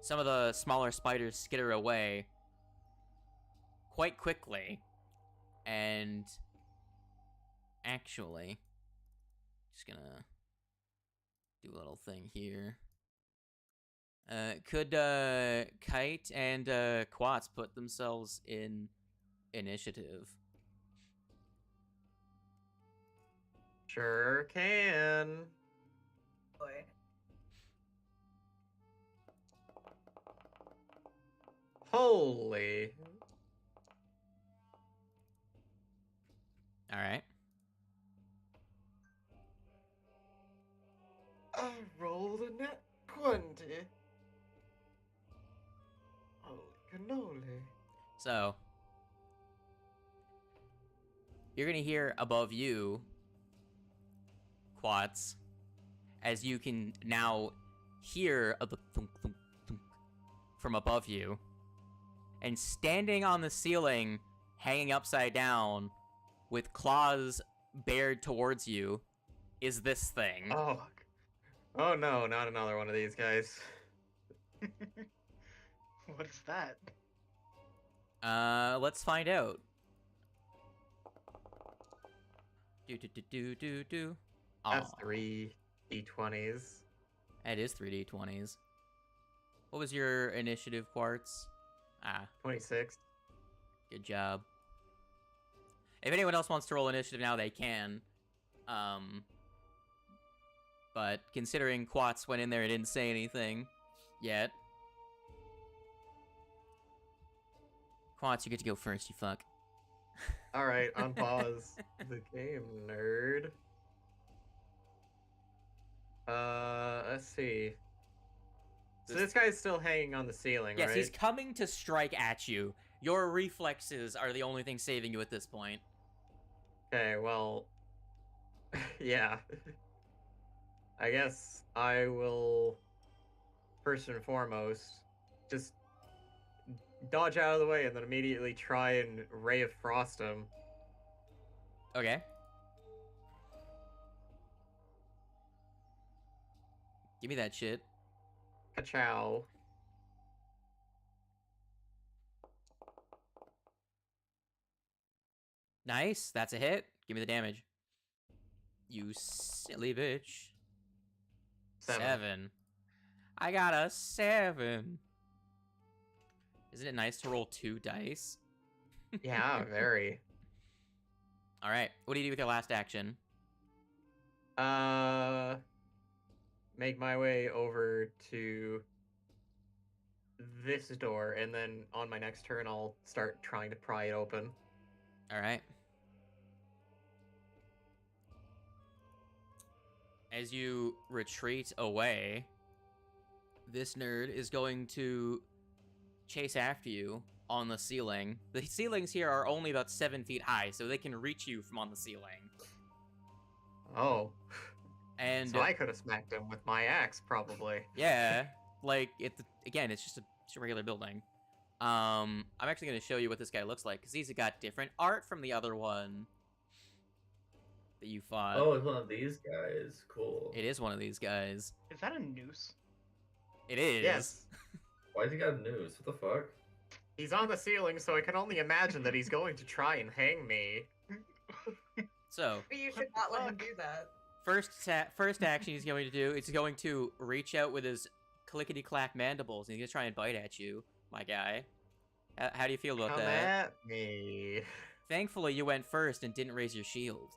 Some of the smaller spiders skitter away quite quickly, and actually, just gonna do a little thing here. Could Kite and Quats put themselves in initiative? Sure can. Boy. Holy. All right. I rolled a net 20. Holy cannoli. So, you're gonna hear above you, Quats, as you can now hear a thunk, thunk, thunk from above you. And standing on the ceiling, hanging upside down, with claws bared towards you, is this thing. Oh. Oh no, not another one of these guys. What is that? Let's find out. Do. That's Aw. 3 D20s. That is 3 D20s. What was your initiative, Quartz? 26. Good job. If anyone else wants to roll initiative now, they can. But considering Quats went in there and didn't say anything yet, Quants, you get to go first, you fuck. Alright, unpause the game, nerd. Let's see. So this guy's still hanging on the ceiling, yes, right? he's coming to strike at you. Your reflexes are the only thing saving you at this point. Okay, well... yeah. I guess I will, first and foremost, just dodge out of the way and then immediately try and Ray of Frost him. Okay. Give me that shit. Ka-chow. Nice, that's a hit. Give me the damage. You silly bitch. 7. I got a 7. Isn't it nice to roll 2 dice? Yeah, very. Alright, what do you do with your last action? Make my way over to this door, and then on my next turn, I'll start trying to pry it open. Alright. As you retreat away, this nerd is going to chase after you on the ceiling. The ceilings here are only about 7 feet high, so they can reach you from on the ceiling. Oh. And so I could have smacked him with my axe, probably. yeah, like, again, it's just a regular building. I'm actually going to show you what this guy looks like, because he's got different art from the other one that you fought. Oh, it's one of these guys. Cool. It is one of these guys. Is that a noose? It is. Yes. Why has he got a noose? What the fuck? He's on the ceiling, so I can only imagine that he's going to try and hang me. So, But you should not let him do that. first action he's going to do, it's going to reach out with his clickety-clack mandibles, and he's going to try and bite at you, my guy. How do you feel about Come that? at me. Thankfully, you went first and didn't raise your shield.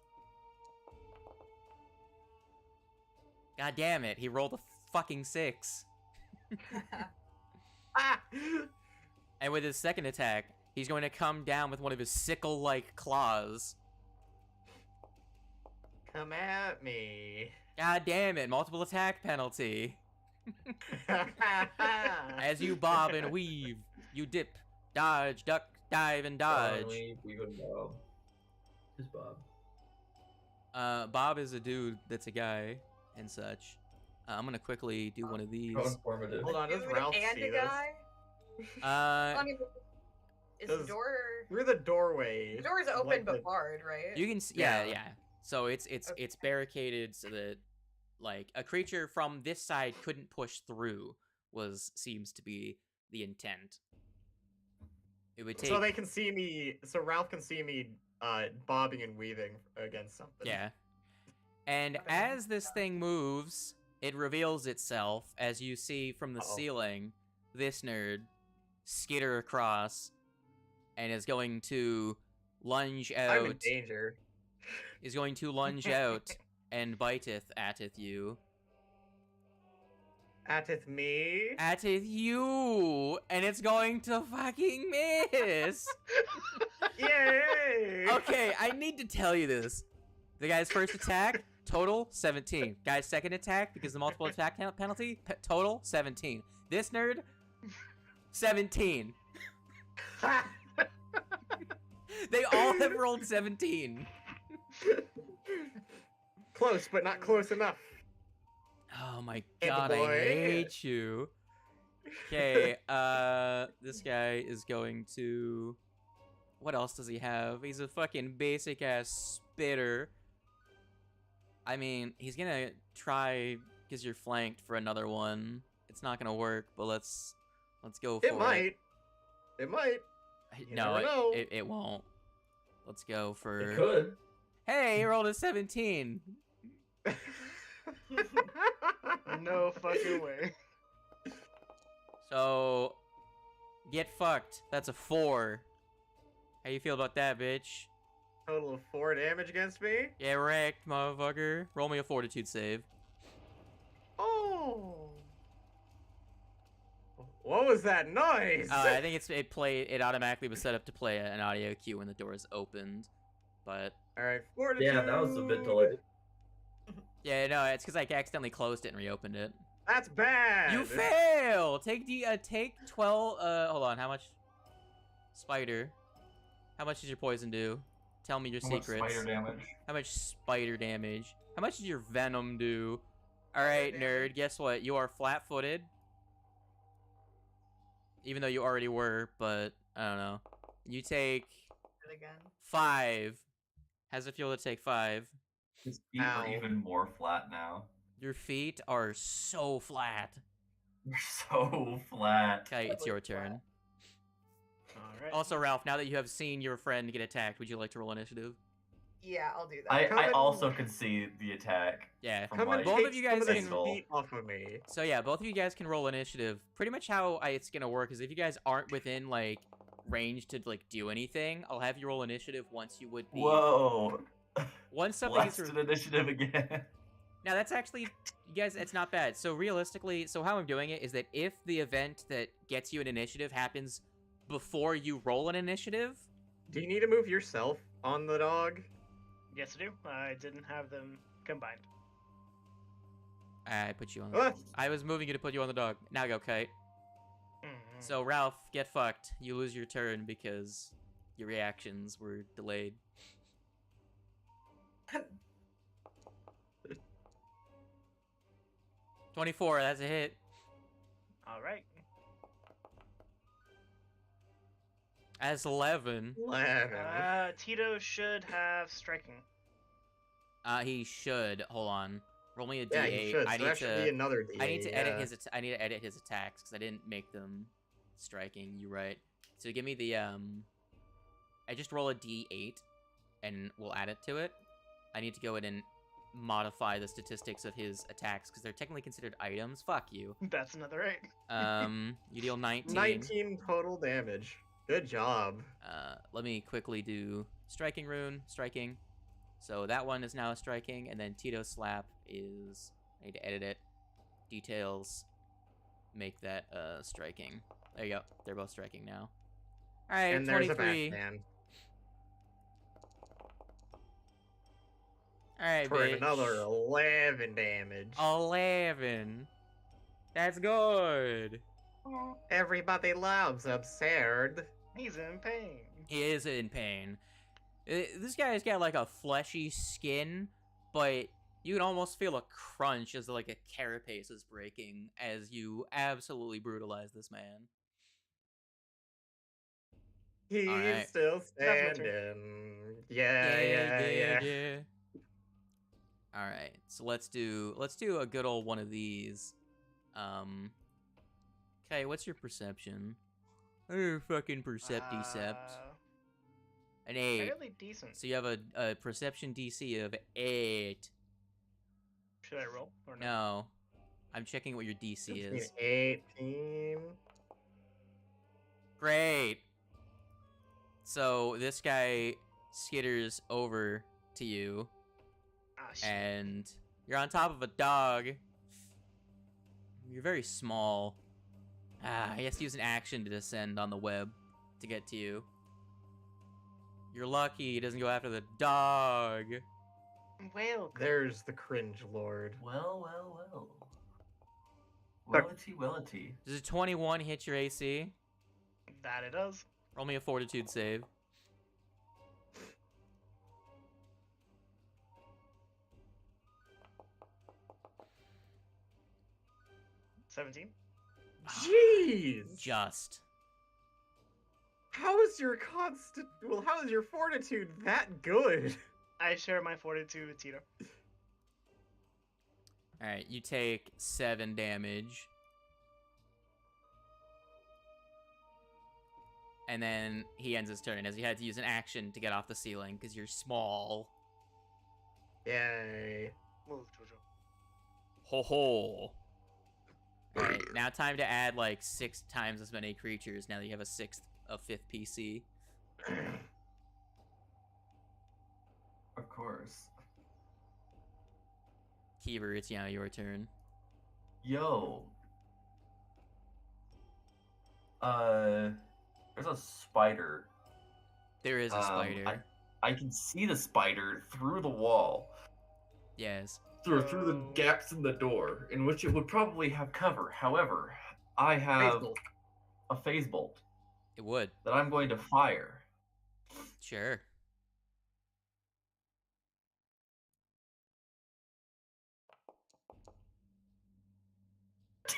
God damn it, he rolled a fucking 6. Ah! And with his second attack, he's going to come down with one of his sickle-like claws. Come at me. God damn it, multiple attack penalty. As you bob and weave, you dip, dodge, duck, dive, and dodge. We go to Bob. Who's Bob? Bob is a dude that's a guy and such. I'm gonna quickly do one of these. How informative. Hold on, does Dude Ralph and see a this? guy? I mean, is the Does- door... We're the doorway. The door is open like but barred, right? You can yeah, Yeah. yeah. So it's Okay. barricaded so that like a creature from this side couldn't push through seems to be the intent. It would take So they can see me. So Ralph can see me bobbing and weaving against something. yeah. And Okay. as this thing moves, it reveals itself as you see from the Uh-oh. ceiling this nerd skitter across and is going to lunge I'm in out. danger. Is going to lunge out and biteth ateth you. Ateth me. Ateth you! And it's going to fucking miss! Yay! Okay, I need to tell you this. The guy's first attack, total 17. Guy's second attack, because the multiple attack penalty, total 17. This nerd, 17. They all have rolled 17. Close, but not close enough. Oh my Hey, god, I boy. hate you. Okay, this guy is going to... What else does he have? He's a fucking basic-ass spitter. I mean, he's gonna try, because you're flanked, for another one. It's not gonna work, but let's go for it. It might. It might. You No, never know. it won't. Let's go for... It could. Hey, he rolled a 17. No fucking way. So, get fucked. That's a 4. How you feel about that, bitch? Total of 4 damage against me. Get wrecked, motherfucker. Roll me a fortitude save. Oh. What was that noise? I think it automatically was set up to play an audio cue when the doors opened, but All right, fortitude. Yeah, that was a bit delayed. yeah, no, it's because I accidentally closed it and reopened it. That's bad. You fail. Take 12. Hold on. How much? Spider. How much does your poison do? Tell me your How much secrets. spider damage? How much spider damage? How much does your venom do? All right, nerd. Guess what? You are flat-footed. Even though you already were, but I don't know. You take It again. 5. How's it feel to take 5? His feet are even more flat now. Your feet are so flat. They're so flat. Okay, it's your turn. All right. Also, Ralph, now that you have seen your friend get attacked, would you like to roll initiative? Yeah, I'll do that. I also could see the attack. Yeah. From Come and Both take of you some guys of the can- feet off of me. So yeah, both of you guys can roll initiative. Pretty much how it's gonna work is if you guys aren't within like range to like do anything, I'll have you roll initiative once you would be. Whoa. Once something is Blasted initiative again. now that's actually, you guys, it's not bad. So realistically, so how I'm doing it is that if the event that gets you an initiative happens before you roll an initiative, Do you need to move yourself on the dog? Yes, I do. I didn't have them combined. I put you on. Ah, I was moving you to put you on the dog. Now go, Kite. Mhm. So Ralph, get fucked. You lose your turn because your reactions were delayed. 24, that's a hit. All right. That's 11. 11. Tito should have striking. He should. Hold on. Roll me a Yeah, d8. you should. I So need that should to. be another D8. I need to edit yeah. his. I need to edit his attacks because I didn't make them striking. You're right. So give me the I just roll a d8, and we'll add it to it. I need to go in and modify the statistics of his attacks because they're technically considered items. Fuck you. That's another 8. You deal 19. 19 total damage. Good job. Let me quickly do striking rune, striking. So that one is now a striking, and then Tito's slap is, I need to edit it. Details, make that striking. There you go. They're both striking now. All right, And there's a 23. backstand. All right, For bitch. another 11 damage. 11. That's good. Everybody loves absurd. He's in pain. He is in pain. This guy's got like a fleshy skin, but you can almost feel a crunch as like a carapace is breaking as you absolutely brutalize this man. He's Alright. still That's my turn. standing. Yeah. All right, so let's do a good old one of these. Okay, what's your perception? Your fucking percepticept. An 8. Fairly decent. So you have a perception DC of 8. Should I roll or no? No, I'm checking what your DC is. 18. Great. So this guy skitters over to you, Ah, shit. and you're on top of a dog. You're very small. He has to use an action to descend on the web to get to you. You're lucky he doesn't go after the dog. Well, There's the cringe lord. Well, well, well. Look. Wellity, wellity. Does a 21 hit your AC? that it does. Roll me a fortitude save. $17. Jeez! Just. How is your how is your fortitude that good? I share my fortitude with Tito. Alright, you take 7 damage. And then he ends his turn as he had to use an action to get off the ceiling because you're small. Yay. Move, Jojo. Ho ho. Alright, now time to add like 6 times as many creatures now that you have a 5th PC. Of course. Keever, it's now your turn. Yo. there's a spider. There is a spider. I can see the spider through the wall. Yes. Through the gaps in the door, in which it would probably have cover. However, I have a phase bolt. It would. That I'm going to fire. Sure.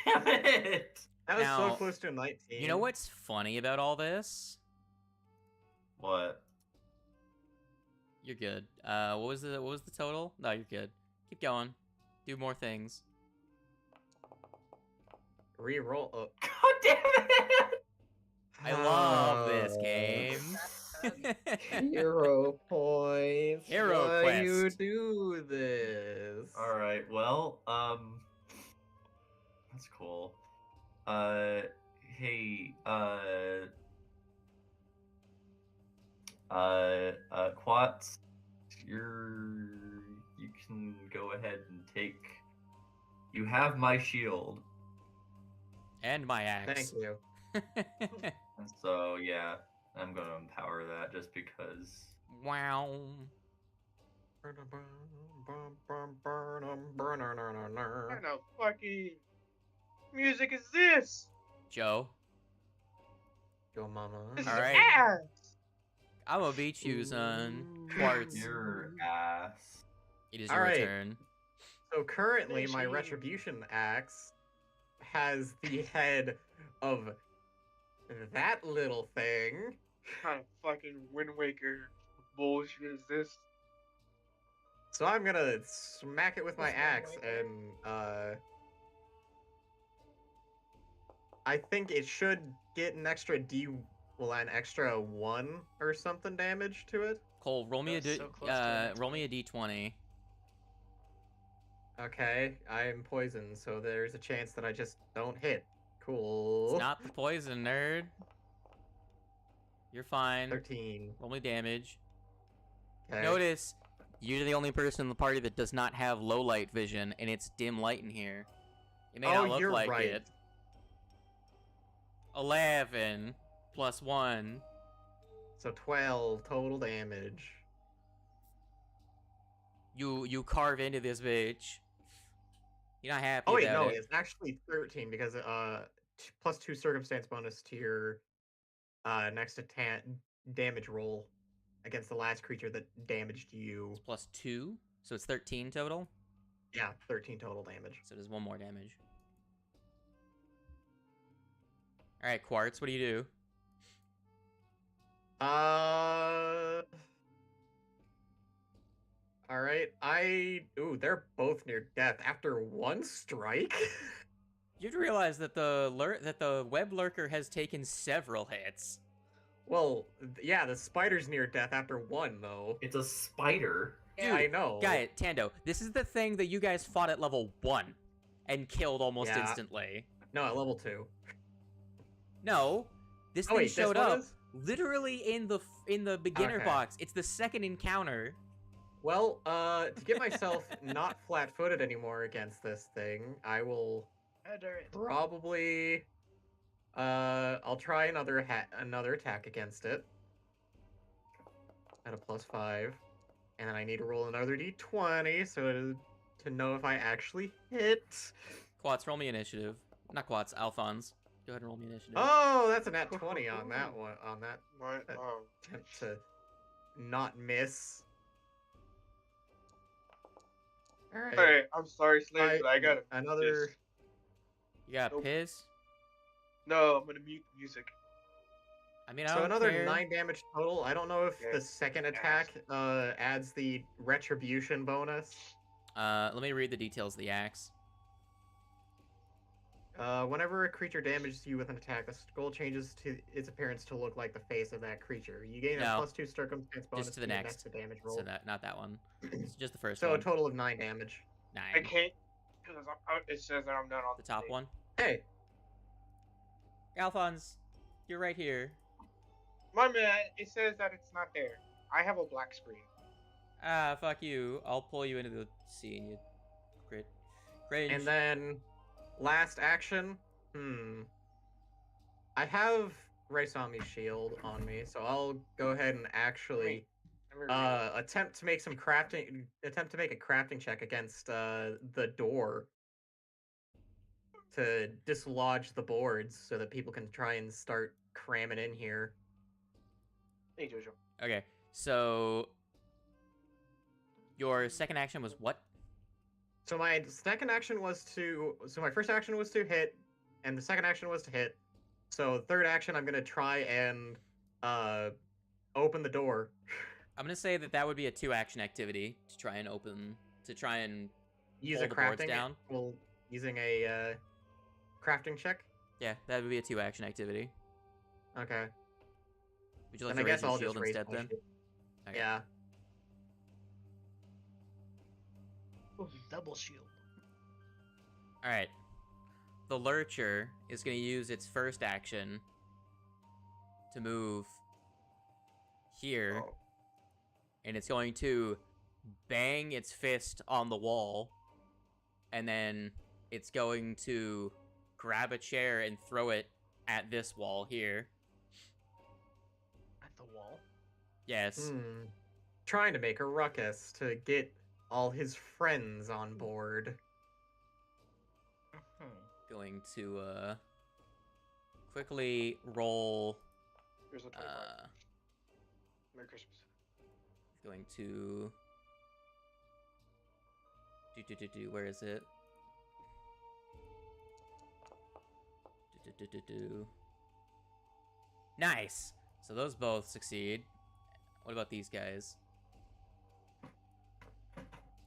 Damn it! That was Now, so close to a 19. You know what's funny about all this? What? You're good. What was the total? No, you're good. Keep going. Do more things. Reroll. Oh. God damn it! I love this game. Hero points. Hero Why quest. you do this? All right. Well, that's cool. Hey, Quats, you can go ahead and take. You have my shield. And my axe. Thank you. And so yeah, I'm gonna empower that just because. Wow. What kind of fucking music is this? Joe. Yo, mama. This All is right. ass. I'm gonna beat you, son. Quartz. Your ass. It is All your right. turn. So currently, my Fishy. retribution axe has the head of that little thing. What kind of fucking Wind Waker bullshit is this? So I'm gonna smack it with my This axe, Wind Waker. and I think it should get an extra an extra 1 or something damage to it. Cole, roll me a That's so close to a roll me a d20. Okay, I'm poisoned, so there's a chance that I just don't hit. Cool. It's not the poison, nerd. You're fine. 13. Roll me damage. Okay. Notice, you're the only person in the party that does not have low light vision, and it's dim light in here. It may not look you're like right. it. 11 plus 1. So 12 total damage. You carve into this bitch. You're not happy Oh wait, about no, it. it's actually 13 because plus 2 circumstance bonus to your next attack damage roll against the last creature that damaged you. It's plus 2, so it's 13 total. Yeah, 13 total damage. So there's 1 more damage. All right, Quartz, what do you do? All right. Ooh, they're both near death after 1 strike. You have to realize that the web lurker has taken several hits. Well, yeah, the spider's near death after 1 though. It's a spider. Dude, I know. Guy, Tando, this is the thing that you guys fought at level 1 and killed almost Yeah. instantly. No, at level 2. No, this Oh thing wait, showed this one up is? literally in the beginner Okay. box. It's the second encounter. Well, to get myself not flat-footed anymore against this thing, I will probably I'll try another attack against it at a +5, and then I need to roll another d20 to know if I actually hit. Quats, roll me initiative. Not Quats, Alphonse. Go ahead and roll me initiative. Oh, that's a nat 20 on that one. On that What? That- Oh. attempt to not miss. All right. Alright, I'm sorry, Slaves, but I gotta another. piss. You got Nope. piss? No, I'm gonna mute the music. I mean, I So don't another care. 9 damage total. I don't know if Yeah, the second attack adds the retribution bonus. Let me read the details of the axe. Whenever a creature damages you with an attack, the skull changes to its appearance to look like the face of that creature. You gain No. a +2 circumstance bonus Just to the your next. damage roll. So that, not that one. It's just the first So a one. total of 9 damage. 9. I can't because it says that I'm done on The top one. Hey, Alphonse, you're right here. My man, it says that it's not there. I have a black screen. Ah, fuck you. I'll pull you into the scene, you crit. Cringe. and then last action. I have Raisami's shield on me, so I'll go ahead and actually attempt to make a crafting check against the door to dislodge the boards so that people can try and start cramming in here. Hey, Jojo. Okay, so your second action was what? So my second action was to. So my first action was to hit, and the second action was to hit. So third action, I'm gonna try and open the door. I'm gonna say that would be a 2-action activity to try and use pull a the boards crafting. down. Well, using a crafting check. Yeah, that would be a 2-action activity. Okay. Would you like Then to I raise guess your I'll shield just raise instead my then? shield. Okay. Yeah. Ooh, double shield. All right. The Lurcher is going to use its first action to move here, Oh. and it's going to bang its fist on the wall, and then it's going to grab a chair and throw it at this wall here. At the wall. Yes. Trying to make a ruckus to get all his friends on board. Going to quickly roll. Here's a 25. Merry Christmas. Going to where is it? Nice. So those both succeed. What about these guys?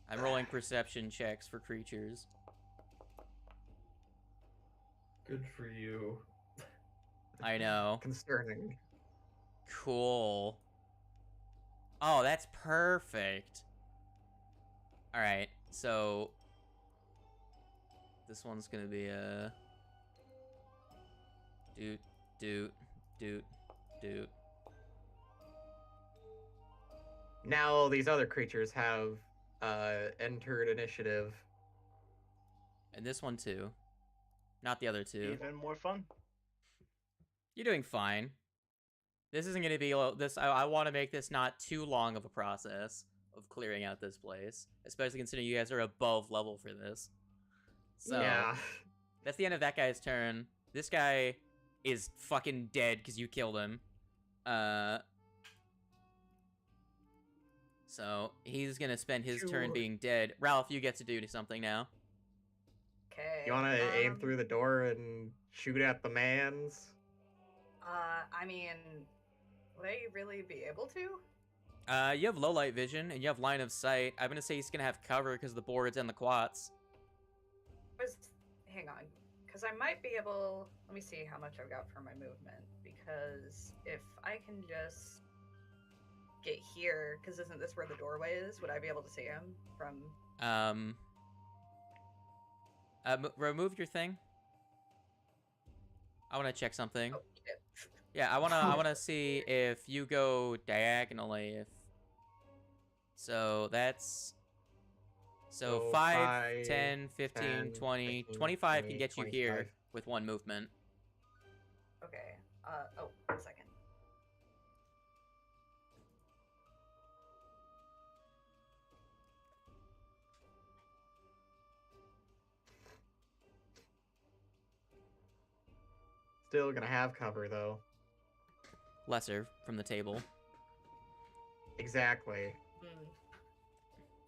I'm rolling perception checks for creatures. Good for you. I know. Concerning. Cool. Oh, that's perfect. All right, so this one's gonna be a doot. Now all these other creatures have entered initiative. And this one too. Not the other two. Even more fun. You're doing fine. This isn't going to be this. I want to make this not too long of a process of clearing out this place, especially considering you guys are above level for this. So Yeah. that's the end of that guy's turn. This guy is fucking dead because you killed him. So he's gonna spend his turn being dead. Ralph, you get to do something now. Okay. You want to aim through the door and shoot at the mans? I mean, would I really be able to? You have low light vision and you have line of sight. I'm gonna say he's gonna have cover because the boards and the quats. Hang on, because I might be able. Let me see how much I've got for my movement. Because if I can just get here, because isn't this where the doorway is? Would I be able to see him from? Remove your thing. I want to check something. Oh, shit. Yeah, I wanna see if you go diagonally. So that's. So 5, 10, 15, 10, 20, 15, 25 can 20, get you 25. here with one movement. Okay. Oh, 1 second. Still gonna have cover though. Lesser from the table. Exactly.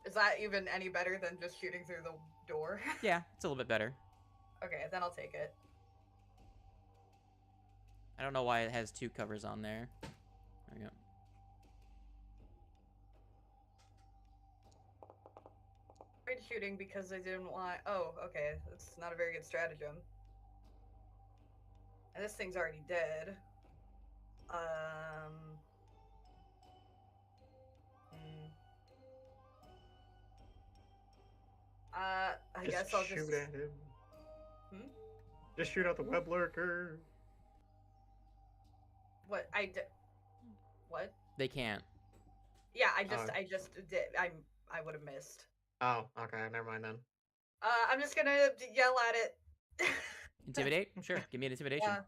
Is that even any better than just shooting through the door? Yeah, it's a little bit better. Okay, then I'll take it. I don't know why it has 2 covers on there. There we go. I tried shooting because I didn't want. Oh, okay. That's not a very good stratagem. And this thing's already dead. I guess I'll just shoot at him. Hmm? Just shoot out the web lurker. What What? They can't. Yeah, I just did. I would have missed. Oh, okay. Never mind then. I'm just gonna yell at it. Intimidate? Sure. Give me an intimidation. Yeah.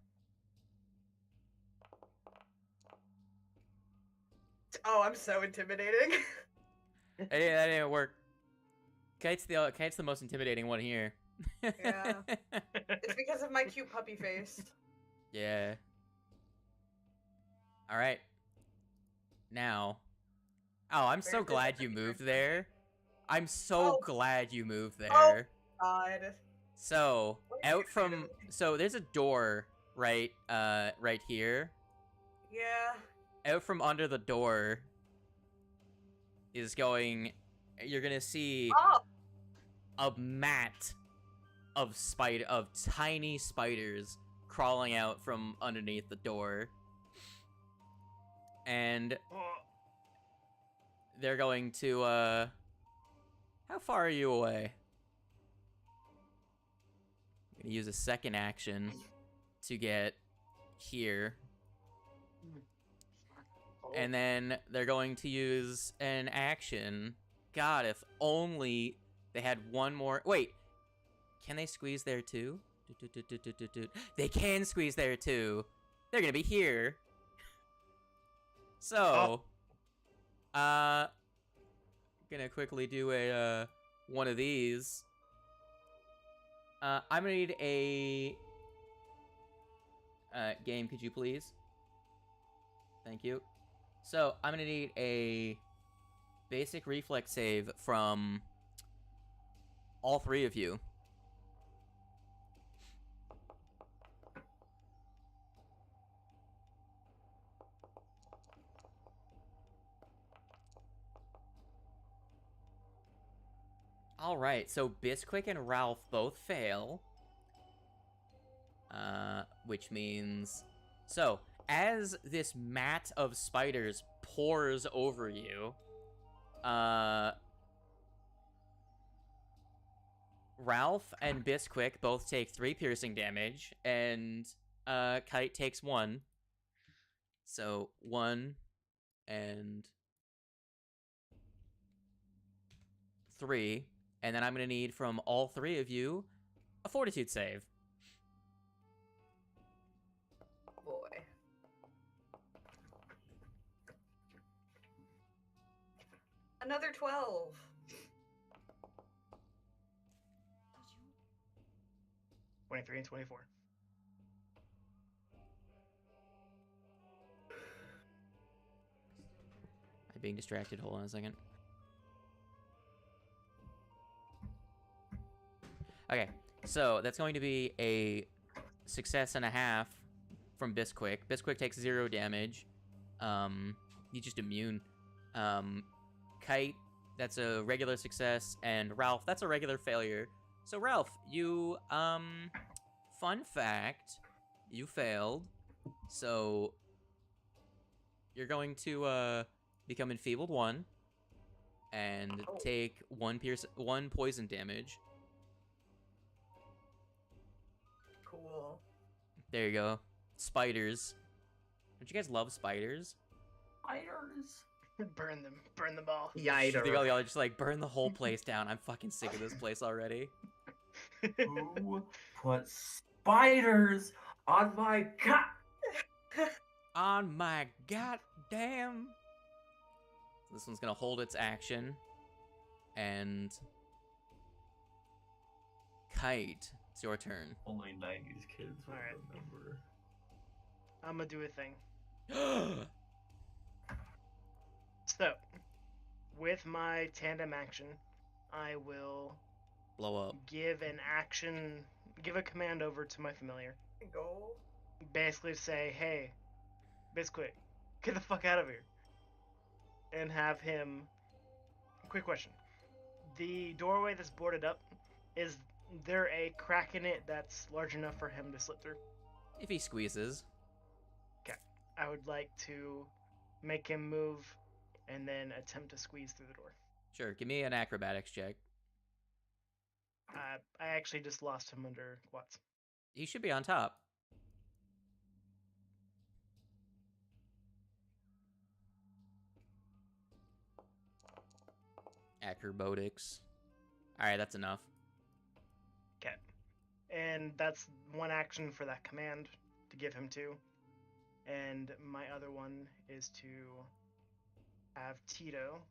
Oh, I'm so intimidating. That didn't work. Kite's the most intimidating one here. Yeah. It's because of my cute puppy face. Yeah. All right. Now. Oh, I'm so glad you moved there. I'm so glad you moved there. Oh, God. So, so there's a door right here. Yeah. Out from under the door is going, you're gonna see a mat of tiny spiders crawling out from underneath the door. And they're going to, how far are you away? I'm gonna use a second action to get here. And then they're going to use an action. God, if only they had one more. Wait, can they squeeze there too? They can squeeze there too. They're gonna be here. So, gonna quickly do a one of these. I'm gonna need a game. Could you please? Thank you. So, I'm gonna need a basic reflex save from all three of you. Alright, so Bisquick and Ralph both fail. Which means... So, as this mat of spiders pours over you, Ralph and Bisquick both take 3 piercing damage, and Kite takes 1. So 1 and 3, and then I'm gonna need from all 3 of you a Fortitude save. Boy. Another 12. 23 and 24. I'm being distracted. Hold on a second. Okay, so that's going to be a success and a half from Bisquick. Bisquick takes 0 damage. He's just immune. Kite, that's a regular success, and Ralph, that's a regular failure. So Ralph, you, fun fact, you failed. So you're going to, become enfeebled 1 and take 1 poison damage. Cool. There you go. Spiders. Don't you guys love spiders? Spiders. Burn them. Burn them all. Y'all just like burn the whole place down. I'm fucking sick of this place already. Who put spiders on my On my goddamn. This one's gonna hold its action. And Kite, it's your turn. Only 90s kids will Alright. remember. I'm gonna do a thing. So, with my tandem action, I will Blow up. give a command over to my familiar. Go. Basically say, hey, Bisquick, get the fuck out of here. And have him... Quick question. The doorway that's boarded up, is there a crack in it that's large enough for him to slip through? If he squeezes. Okay. I would like to make him move and then attempt to squeeze through the door. Sure, give me an acrobatics check. I actually just lost him under Quats. He should be on top. Acrobatics. Alright, that's enough. Okay. And that's one action for that command to give him 2. And my other one is to Have Tito.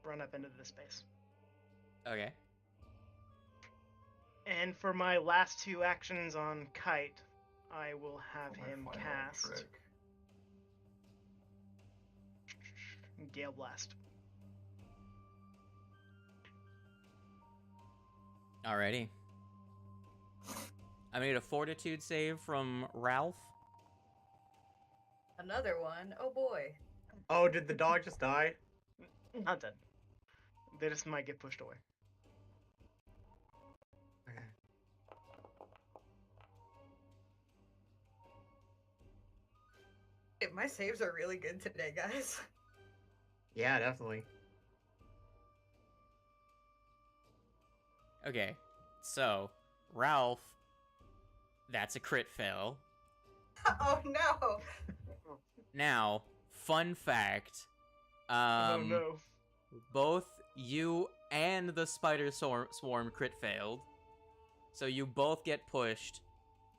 Run up into this space. Okay. And for my last 2 actions on Kite, I will have My him final cast trick. Gale Blast. Alrighty. I made a Fortitude save from Ralph. Another one. Oh boy. Oh, did the dog just die? Not dead. They just might get pushed away. Okay. My saves are really good today, guys. Yeah, definitely. Okay. So, Ralph, that's a crit fail. Oh no. Now, fun fact. Oh no. Both you and the spider swarm crit failed. So you both get pushed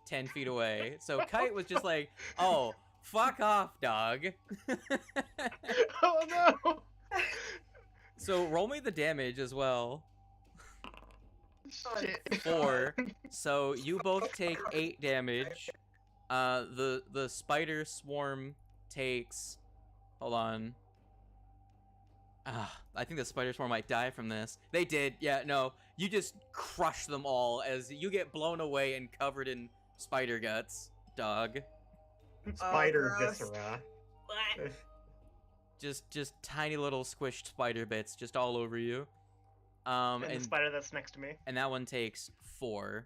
10 feet away. So Kite was just like, oh, fuck off, dog. Oh no! So roll me the damage as well. Shit. 4. So you both take 8 damage. The spider swarm takes... Hold on. I think the spider swarm might die from this. They did. Yeah, no. You just crush them all as you get blown away and covered in spider guts, dog. Spider gross. viscera. Just tiny little squished spider bits just all over you. And the spider that's next to me. And that one takes 4.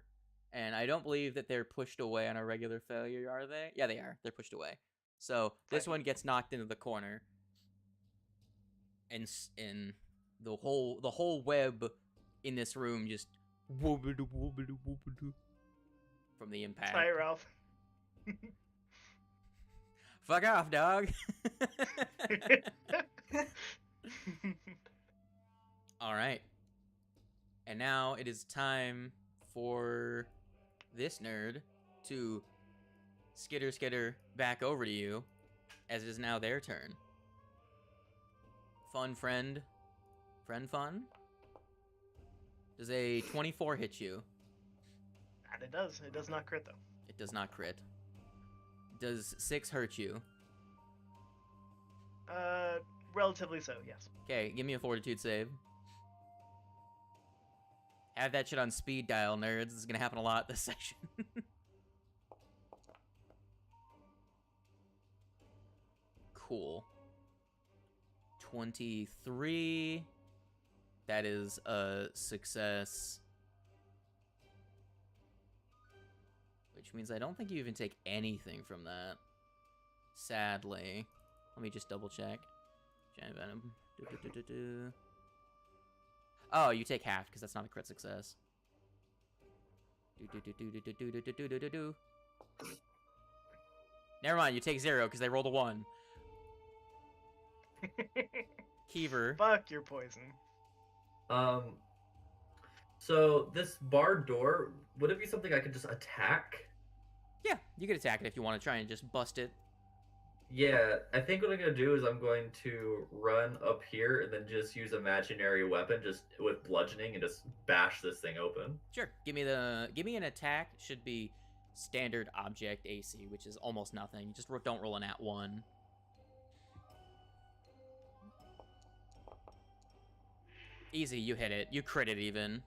And I don't believe that they're pushed away on a regular failure, are they? Yeah, they are. They're pushed away. So this one gets knocked into the corner. And the whole web in this room just whoobidoo whoobidoo whoobidoo from the impact. Sorry, Ralph. Fuck off, dog. All right. And now it is time for this nerd to skitter back over to you, as it is now their turn. Friend fun? Does a 24 hit you? And it does. It does not crit, though. It does not crit. Does 6 hurt you? Relatively so, yes. Okay, give me a fortitude save. Have that shit on speed dial, nerds. This is gonna happen a lot this session. Cool. 23. That is a success. Which means I don't think you even take anything from that. Sadly. Let me just double check. Giant Venom. Oh, you take half, because that's not a crit success. Never mind, you take 0, because they rolled a 1. Keever. Fuck your poison. So this barred door, would it be something I could just attack? Yeah, you could attack it if you want to try and just bust it. Yeah, I think what I'm gonna do is I'm going to run up here and then just use imaginary weapon, just with bludgeoning, and just bash this thing open. Sure. Give me an attack. Should be standard object AC, which is almost nothing. Just don't roll an @1. Easy, you hit it. You crit it even.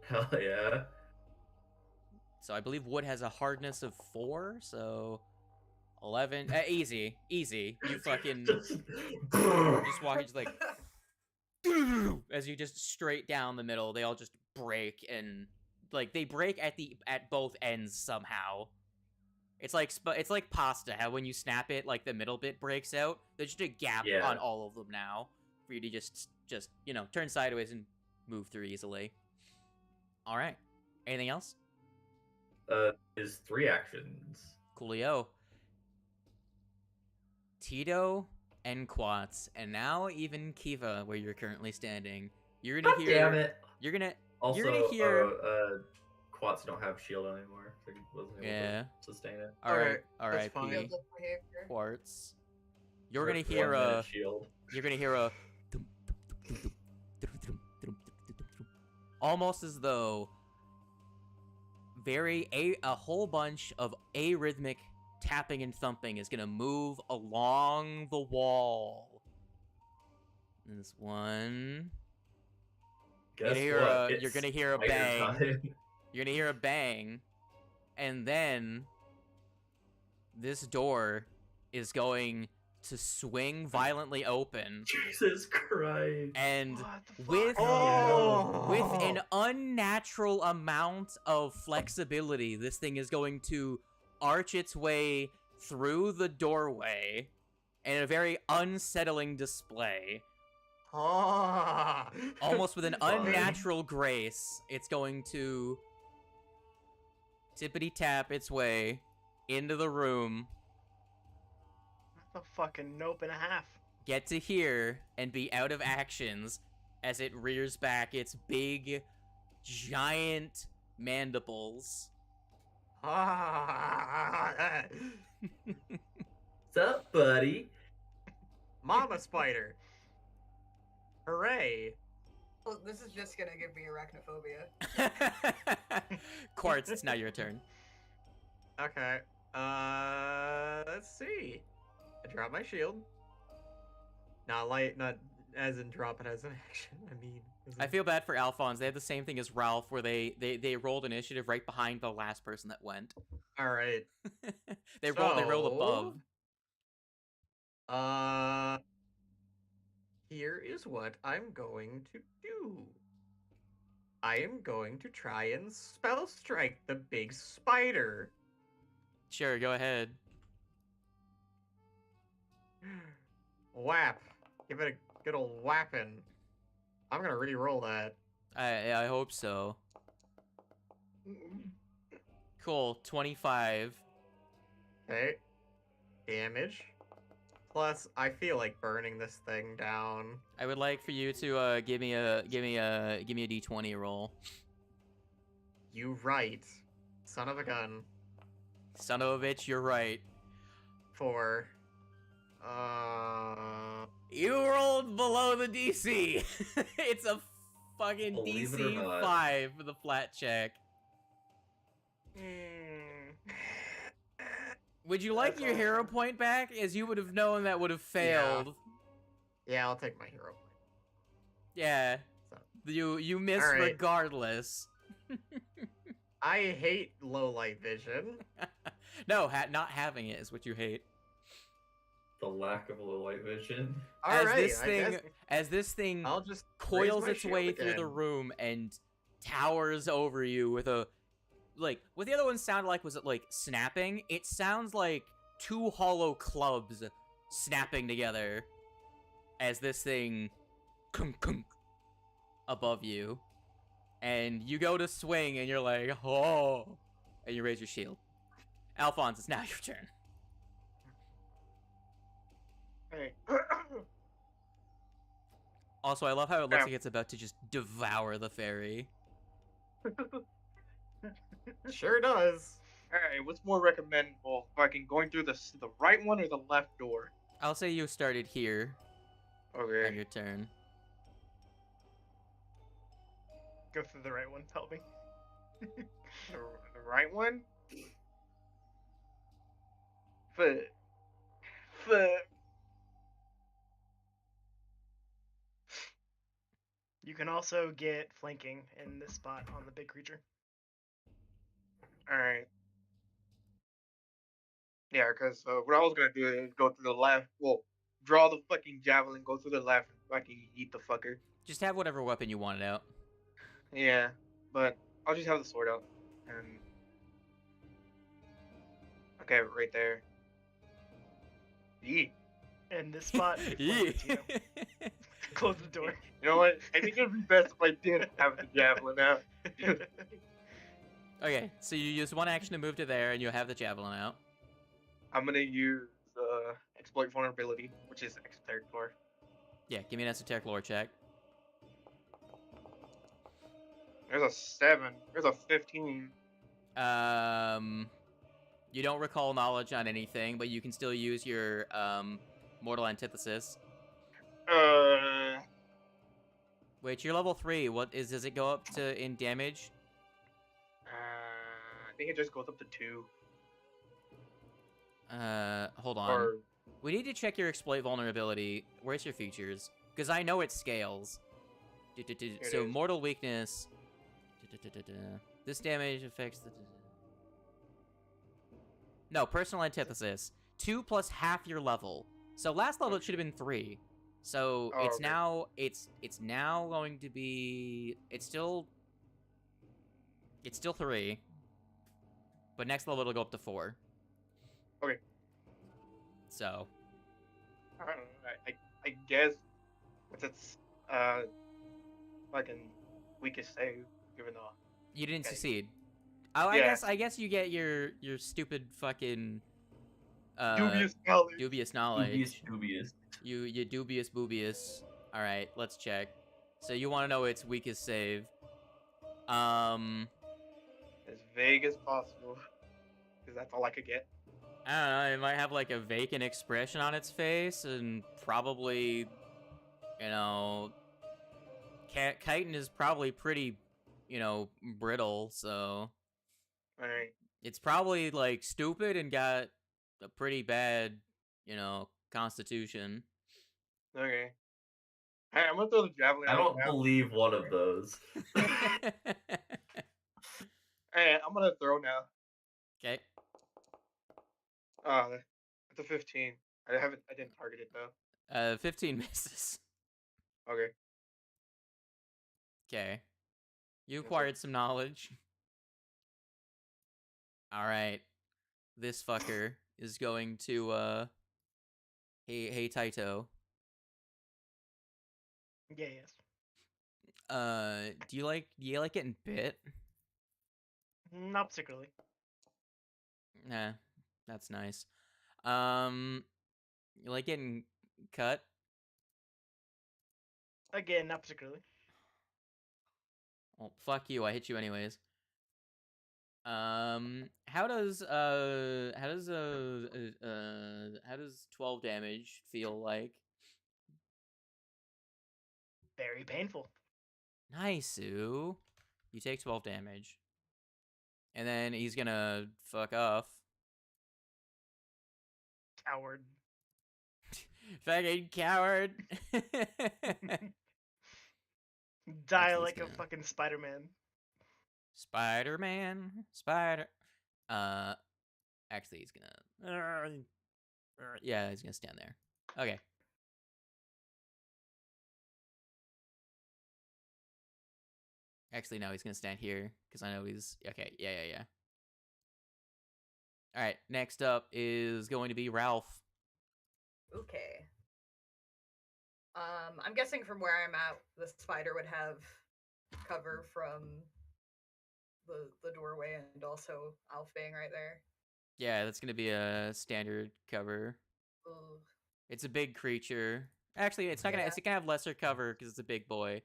Hell yeah. So I believe wood has a hardness of 4, so 11. Easy. You fucking just walk, just like as you just straight down the middle. They all just break, and like they break at both ends somehow. It's like pasta. How when you snap it, like the middle bit breaks out. There's just a gap on all of them now for you to just turn sideways and move through easily. All right. Anything else? Is 3 actions. Coolio. Tito and Quats, and now even Kiva, where you're currently standing. You're gonna hear. Damn it! You're gonna. Also, you're gonna hear. Quats don't have shield anymore, so he wasn't able to sustain it. Alright, that's fine. R.I.P. Quartz. You're gonna Or hear 1 minute a. shield. You're gonna hear a. Almost as though a whole bunch of arrhythmic tapping and thumping is gonna move along the wall. This one. Guess You're what? gonna hear a Spider bang. time. You're gonna hear a bang, and then this door is going to swing violently open. Jesus Christ! And What the fuck? with an unnatural amount of flexibility, this thing is going to arch its way through the doorway in a very unsettling display. Almost with an unnatural grace, it's going to tippity tap its way into the room, That's a fucking nope and a half. get to here, and be out of actions as it rears back its big, giant mandibles. What's up, buddy? Mama spider. Hooray. Well, this is just gonna give me arachnophobia. Quartz, it's now your turn. Okay. Let's see. I drop my shield. Not as in drop it as an action. I mean, I feel bad for Alphonse. They had the same thing as Ralph, where they rolled initiative right behind the last person that went. All right. They rolled above. Here is what I'm going to do. I am going to try and spell strike the big spider. Sure, go ahead. Whap. Give it a good old whapping. I'm gonna re-roll that. I hope so. Cool, 25. Okay. Damage. Plus, I feel like burning this thing down. I would like for you to give me a d20 roll. You right. Son of a gun. Son of a bitch, you're right. For You rolled below the DC. It's a fucking Believe it or DC not. 5 for the flat check. Would you like That's your awesome. hero point back? As you would have known that would have failed. Yeah, I'll take my hero point. Yeah. So. You miss All right. regardless. I hate low light vision. No, not having it is what you hate. The lack of low light vision. As Alright, this thing I'll just coils raise my its way shield through the again. room and towers over you with a what the other one sounded like. Was it like snapping? It sounds like two hollow clubs snapping together as this thing kunk above you, and you go to swing and you're like, oh, and you raise your shield. Alphonse, it's now your turn. Hey. Also, I love how it looks like it's about to just devour the fairy. Sure does. Alright, what's more recommendable? Fucking going through the right one or the left door? I'll say you started here on Okay. your turn. Go through the right one. Help me. The right one? But You can also get flanking in this spot on the big creature. alright. Yeah, because what I was gonna do is go to the left. Well, draw the fucking javelin, go to the left, fucking eat the fucker. Just have whatever weapon you wanted out. Yeah, but I'll just have the sword out. And okay, right there. Yeet. In this spot, you flank the Tino. Close the door. You know what? I think it'd be best if I didn't have the javelin out. Okay, so you use one action to move to there, and you have the javelin out. I'm gonna use exploit vulnerability, which is exoteric lore. Yeah, give me an esoteric lore check. There's a 7. There's a 15. You don't recall knowledge on anything, but you can still use your mortal antithesis. Wait, you're level 3. What is? Does it go up to in damage? I think it just goes up to 2. Hold on. Or We need to check your exploit vulnerability. Where's your features? Because I know it scales. So is. mortal weakness. This damage affects the. No, personal antithesis. 2 plus half your level. So last level it should have been 3. So it's okay. it's now going to be it's still 3. But next level it'll go up to 4. Okay. So I don't know. I guess it's fucking weakest save, even though you didn't okay. succeed. Oh, Yeah. I guess you get your stupid fucking dubious knowledge. Dubious knowledge. Dubious. You dubious boobious. All right, let's check. So you want to know its weakest save? As vague as possible, because that's all I could get. I don't know. It might have like a vacant expression on its face, and probably, you know, chitin is probably pretty, you know, brittle. So All right. it's probably like stupid and got a pretty bad, you know, constitution. Okay. Hey, I'm gonna throw the javelin. I don't believe one of those. Hey, I'm gonna throw now. Okay. It's a 15. I didn't target it though. 15 misses. Okay. Okay. You acquired some knowledge. Alright. This fucker is going to, Hey, Taito. Yeah, yes. Do you like getting bit? Not particularly. Nah, that's nice. You like getting cut? Again, not particularly. Well, fuck you. I hit you anyways. How does 12 damage feel like? Very painful. Nice, Ooh. You take 12 damage. And then he's gonna fuck off. Coward. Fucking coward. Die Actually, like a fucking Spider-Man. Spider-Man. Actually, he's gonna... yeah, he's gonna stand there. Okay. Actually, no, he's gonna stand here, because I know he's... Okay, yeah. Alright, next up is going to be Ralph. Okay. I'm guessing from where I'm at, the spider would have cover from the doorway and also Alf being right there. Yeah, that's gonna be a standard cover. Ooh. It's a big creature. Actually, it's not gonna. It's gonna have lesser cover because it's a big boy.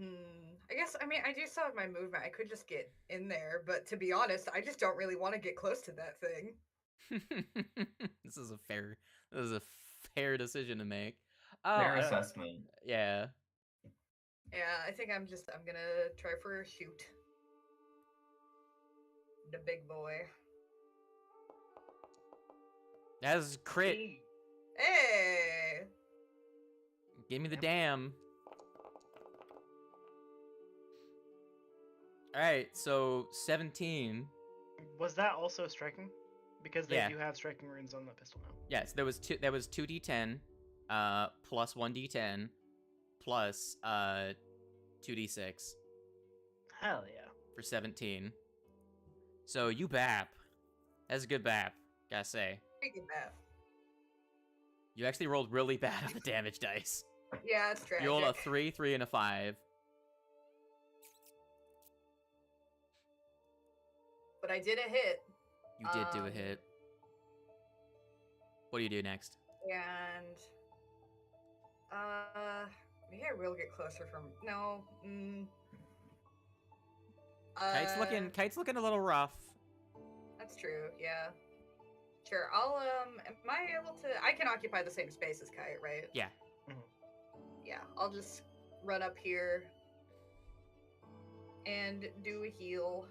I guess. I mean, I do still have my movement. I could just get in there, but to be honest, I just don't really want to get close to that thing. This is a fair decision to make. Fair assessment. Yeah. Yeah, I think I'm gonna try for a shoot. The big boy. That is crit. Hey! Give me the damn. Alright, so 17. Was that also striking? Because they do have striking runes on the pistol now. Yes, there was 2d10, plus 1d10, plus 2d6. Hell yeah. For 17. So you bap. That's a good bap, gotta say. Pretty good bap. You actually rolled really bad on the damage dice. Yeah, it's tragic. You rolled a 3, 3, and a 5. But I did a hit. You did do a hit. What do you do next? And Maybe I will get closer from. No. Kite's looking a little rough. That's true. Yeah. Sure. I'll Am I able to? I can occupy the same space as Kite, right? Yeah. Yeah. I'll just run up here and do a heal.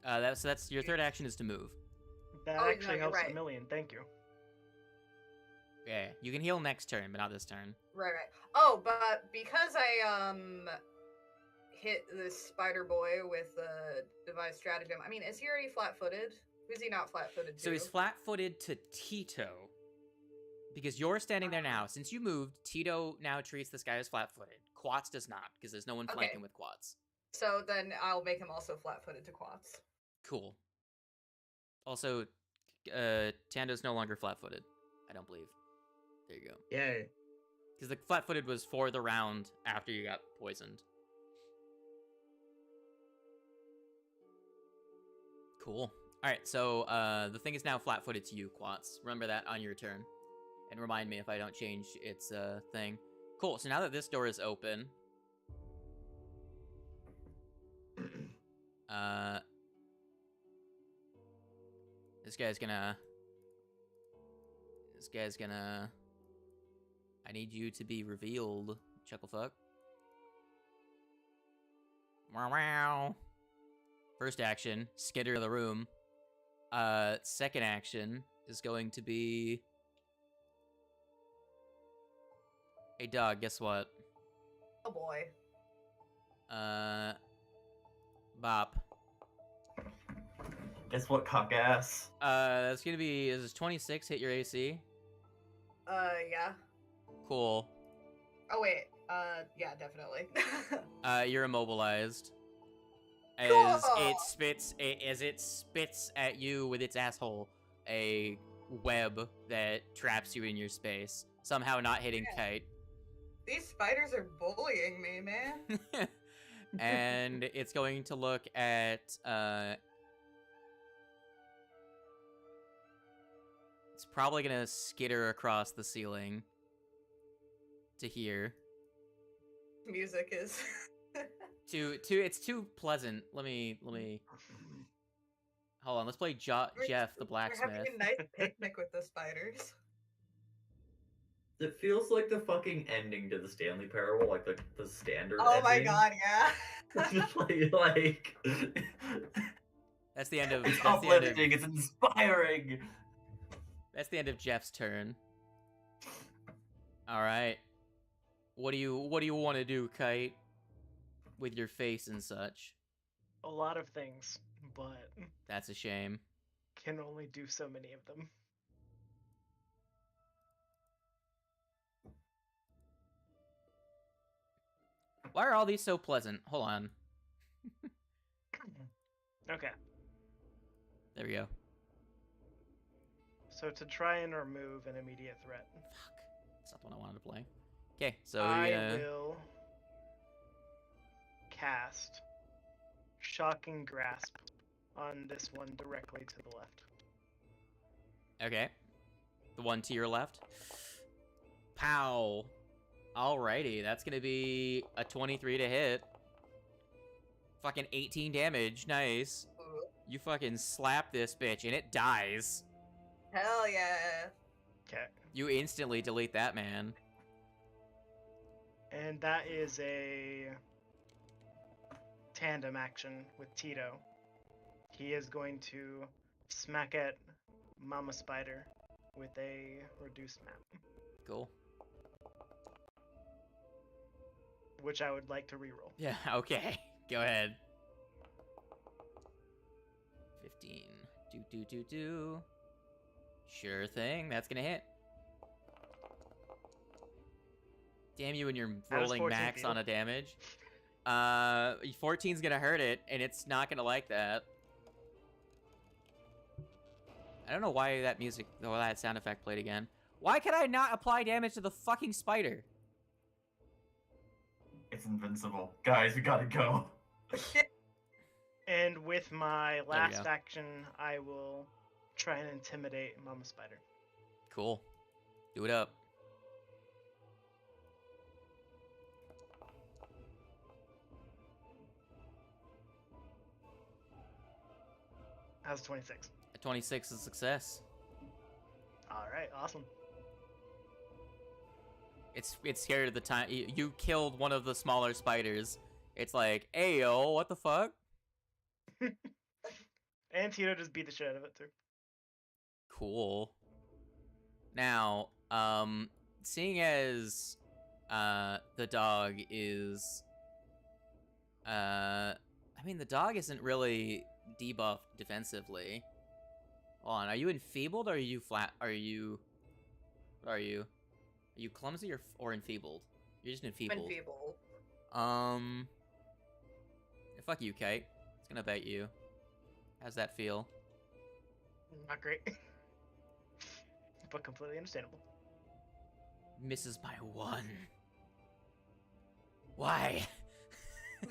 That's your third action is to move. That Oh, actually no, you're helps right. a million. Thank you. Yeah, you can heal next turn, but not this turn. Right. Oh, but because I hit this spider boy with the device stratagem. I mean, is he already flat-footed? Who's he not flat-footed to? So he's flat-footed to Tito. Because you're standing there now. Since you moved, Tito now treats this guy as flat-footed. Quats does not, because there's no one flanking with Quats. So then I'll make him also flat-footed to Quats. Cool. Also, Tando's no longer flat-footed. I don't believe. There you go. Yay. Because the flat-footed was for the round after you got poisoned. Cool. Alright, so the thing is now flat-footed to you, Quats. Remember that on your turn. And remind me if I don't change its thing. Cool, so now that this door is open... This guy's gonna... I need you to be revealed, Chucklefuck. Wow, wow. First action, skitter of the room. Second action is going to be... Hey, dog, guess what? Oh boy. Bop. Guess what, cock ass? That's gonna be... Is this 26 hit your AC? Yeah. Cool. Oh, wait. Yeah, definitely. You're immobilized. As Cool. it spits at you with its asshole a web that traps you in your space, somehow not hitting Kite. These spiders are bullying me, man. And it's going to look at it's probably gonna skitter across the ceiling to here. Music is It's too pleasant. Let me hold on. Let's play Jeff the blacksmith. We're having a nice picnic with the spiders. It feels like the fucking ending to the Stanley Parable, like the standard. Oh my ending. god, yeah. like That's the end of. It's That's the end of, uplifting. It's inspiring. that's the end of Jeff's turn. All right. What do you want to do, Kite? With your face and such. A lot of things, but That's a shame. can only do so many of them. Why are all these so pleasant? Hold on. Okay, There we go. so to try and remove an immediate threat, Fuck. That's not the one I wanted to play. Okay, so I will cast Shocking Grasp on this one directly to the left. Okay. The one to your left. Pow. Alrighty, that's gonna be a 23 to hit. Fucking 18 damage. Nice. You fucking slap this bitch and it dies. Hell yeah. Okay, You instantly delete that man. and that is a tandem action with Tito. He is going to smack at Mama Spider with a reduced map, Cool. which I would like to reroll. Yeah, okay. Go ahead. 15. Do. Sure thing. That's gonna hit. Damn you and your How does rolling 14 max feel? on a damage. 14's gonna hurt it, and it's not gonna like that. I don't know why that music, or that sound effect played again. Why can I not apply damage to the fucking spider? It's invincible. Guys, we gotta go. And with my we last go. action, I will try and intimidate Mama Spider. Cool. Do it up. How's 26? A 26 is a success. All right, awesome. It's scared of the time you killed one of the smaller spiders. It's like, ayo, what the fuck? And Tito just beat the shit out of it too. Cool. Now, seeing as the dog is I mean the dog isn't really debuffed defensively. Hold on, are you enfeebled or are you flat? Are you clumsy or enfeebled? You're just enfeebled. Enfeebled. Fuck you, Kate. It's gonna bite you. How's that feel? Not great. But completely understandable. Misses by 1. Why?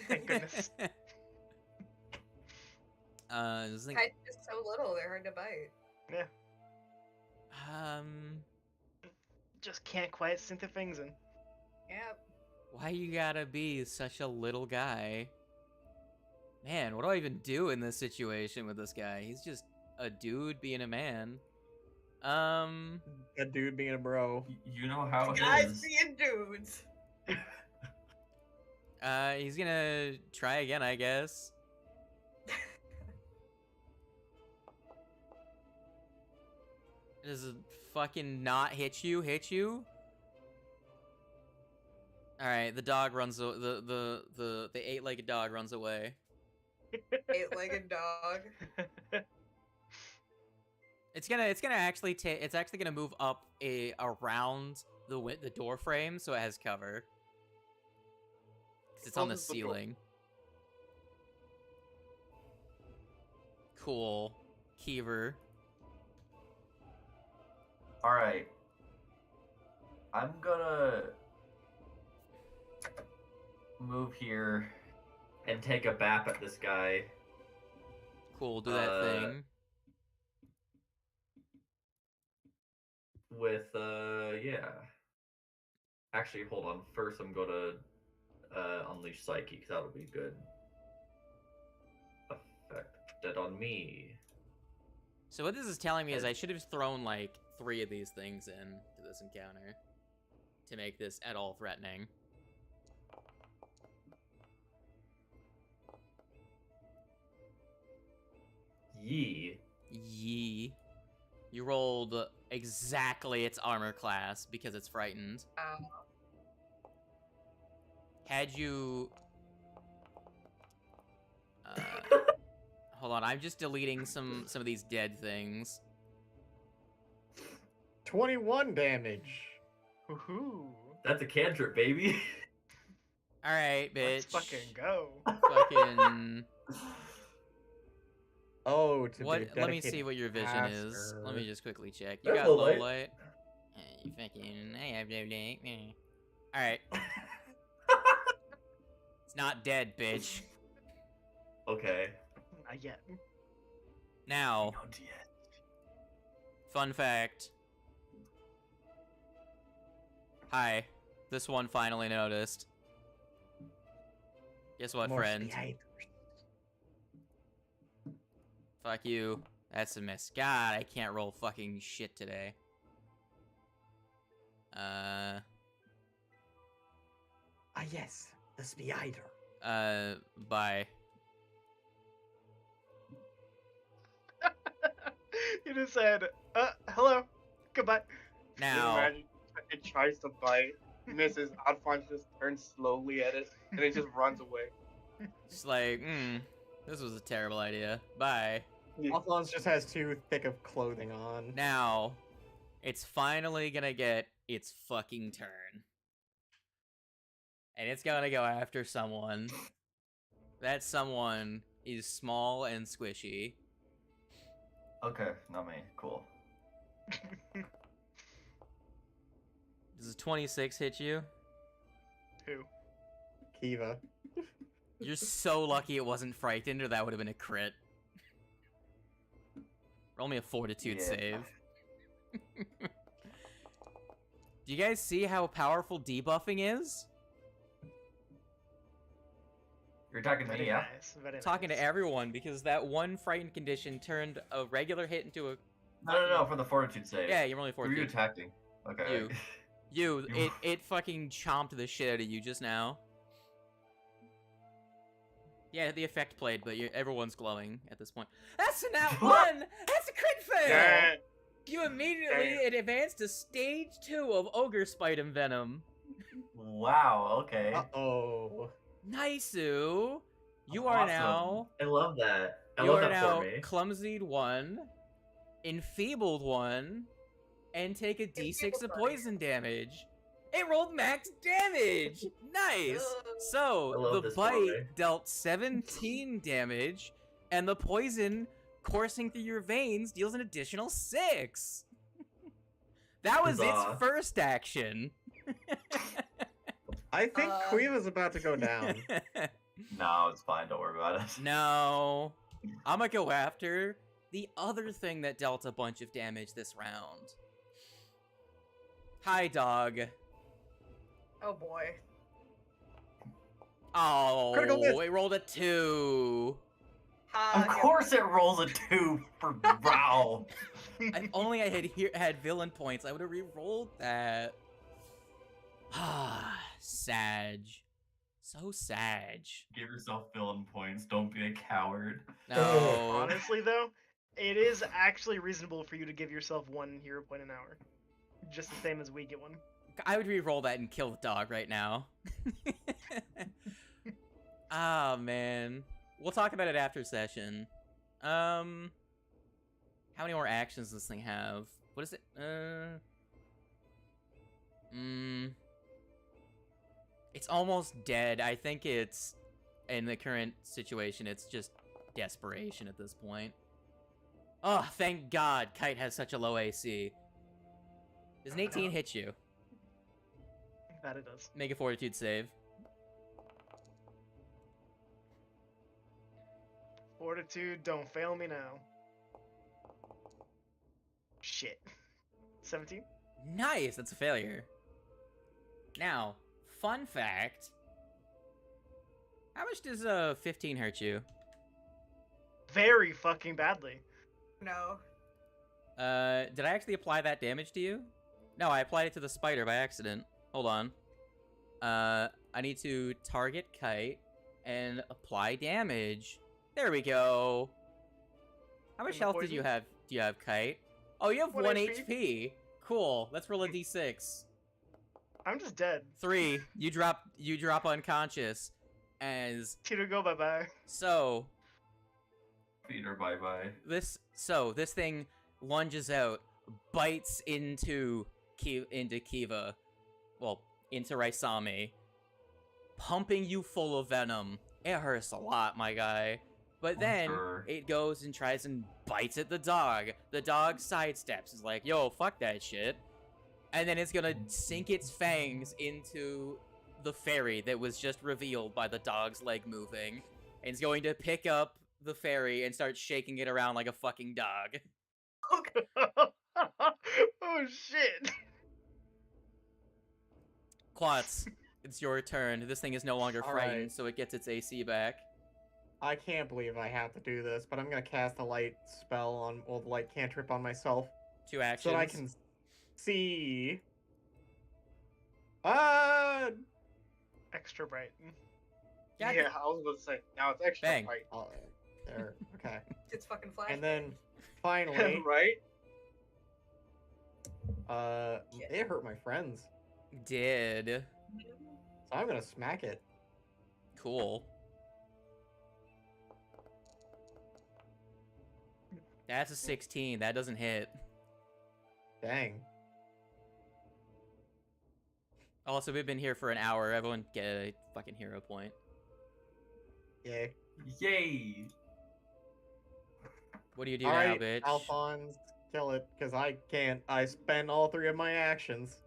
Thank goodness. This thing... Kites are so little, they're hard to bite. Yeah. Um... Just can't quite sink the things in. Yep. Why you gotta be such a little guy? Man, what do I even do in this situation with this guy? He's just a dude being a man. A dude being a bro. You know how it Guys is. being dudes. He's gonna try again, I guess. Does it fucking not hit you? Alright, the dog runs, the 8-legged dog runs away. 8-legged dog. It's gonna actually move up around the door frame so it has cover. 'Cause it's on the ceiling. Cool. Keever. Alright. I'm gonna move here And take a bap at this guy. Cool, do that thing. With, yeah. Actually, hold on. First, I'm gonna unleash Psyche, because that'll be good. Affected on me. So what this is telling me is I should have thrown like 3 of these things in to this encounter to make this at all threatening. Yee. You rolled exactly its armor class because it's frightened. Had you... hold on, I'm just deleting some of these dead things. 21 damage. Woohoo! That's a cantrip, baby. Alright, bitch. Let's fucking go. Fucking... Oh, to what? be a Let me see dedicated what your vision is. caster. Let me just quickly check. You That's got low low light. light. You fucking... I have low light. Alright. It's not dead, bitch. Okay. Not yet. Now, Not yet. fun fact. Hi. This one finally noticed. Guess what, More friend? spiders. Fuck you. That's a miss. God, I can't roll fucking shit today. Ah, yes, the spider. Bye. You just said, hello, goodbye. Now, Imagine it tries to bite, misses. Alphonse just turns slowly at it, and it just runs away. it's like, this was a terrible idea. Bye. Alphonse just has too thick of clothing on. Now, it's finally gonna get its fucking turn. And it's gonna go after someone. That someone is small and squishy. Okay, not me. Cool. Does a 26 hit you? Who? Kiva. You're so lucky it wasn't frightened, or that would have been a crit. Roll me a fortitude Yeah. save. Do you guys see how powerful debuffing is? You're talking to me, Very yeah? nice. Very Talking nice. to everyone because that one frightened condition turned a regular hit into a. No, for the fortitude save. Yeah, you're only Who are you 14. attacking? Okay. You. You- It fucking chomped the shit out of you just now. Yeah, the effect played, but everyone's glowing at this point. That's a nat 1! That's a crit fail! Damn. You immediately advance to stage 2 of Ogre Spite and Venom. Wow, okay. Uh-oh. Nice-oo. You are Awesome. now... I love that. I You love are that now for me. Clumsied 1, Enfeebled 1, and take a d6 of Enfeebled poison damage. It rolled max damage! Nice! I So, love the this for bite me. dealt 17 damage, and the poison coursing through your veins deals an additional 6! That was Huzzah. its first action. I think Quiva's about to go down. No, it's fine. Don't worry about it. No. I'm gonna go after the other thing that dealt a bunch of damage this round. Hi, dog. Oh boy. Oh, Critical miss. it rolled a 2. Of course it rolls a 2 for Brow. If only I had villain points, I would have re-rolled that. Ah, Sag. So Sag. Give yourself villain points. Don't be a coward. No. Honestly, though, it is actually reasonable for you to give yourself 1 hero point an hour. Just the same as we get one. I would re-roll that and kill the dog right now. Ah, man. We'll talk about it after session. How many more actions does this thing have? What is it? It's almost dead. I think it's, in the current situation, it's just desperation at this point. Oh, thank God Kite has such a low AC. Does an 18 hit you? That it does. Make a fortitude save. Fortitude, don't fail me now. Shit. 17? Nice, that's a failure. Now, fun fact. How much does 15 hurt you? Very fucking badly. No. Did I actually apply that damage to you? No, I applied it to the spider by accident. Hold on. I need to target Kite and apply damage. There we go. How much And the health did you poison? have? Do you have, Kite? Oh, you have 1 1 HP. Cool. Let's roll a d6. I'm just dead. 3. You drop unconscious. As Tito, go bye-bye. so, Peter, bye-bye. this thing lunges out, bites into Kiva, well, into Raisami, pumping you full of venom. It hurts a lot, my guy. But then Sure. it goes and tries and bites at the dog. The dog sidesteps. It's like, yo, fuck that shit. And then it's gonna sink its fangs into the fairy that was just revealed by the dog's leg moving. And it's going to pick up the fairy and start shaking it around like a fucking dog. Oh shit. Klotz, it's your turn. This thing is no longer All frightened, right. so it gets its AC back. I can't believe I have to do this, but I'm gonna cast a light spell on, well, the light cantrip on myself, 2 actions. so that I can see. Extra bright. God, Yeah, I was about to say. Now it's extra Bang. bright. Oh, there. Okay. It's fucking flash. And then finally, Right? it hurt my friends, did. so I'm gonna smack it. Cool. That's a 16. That doesn't hit. Dang. Also, we've been here for an hour. Everyone get a fucking hero point. Yay. Yay! What do you do All now, right, bitch? Alphonse, kill it, because I can't. I spend all 3 of my actions.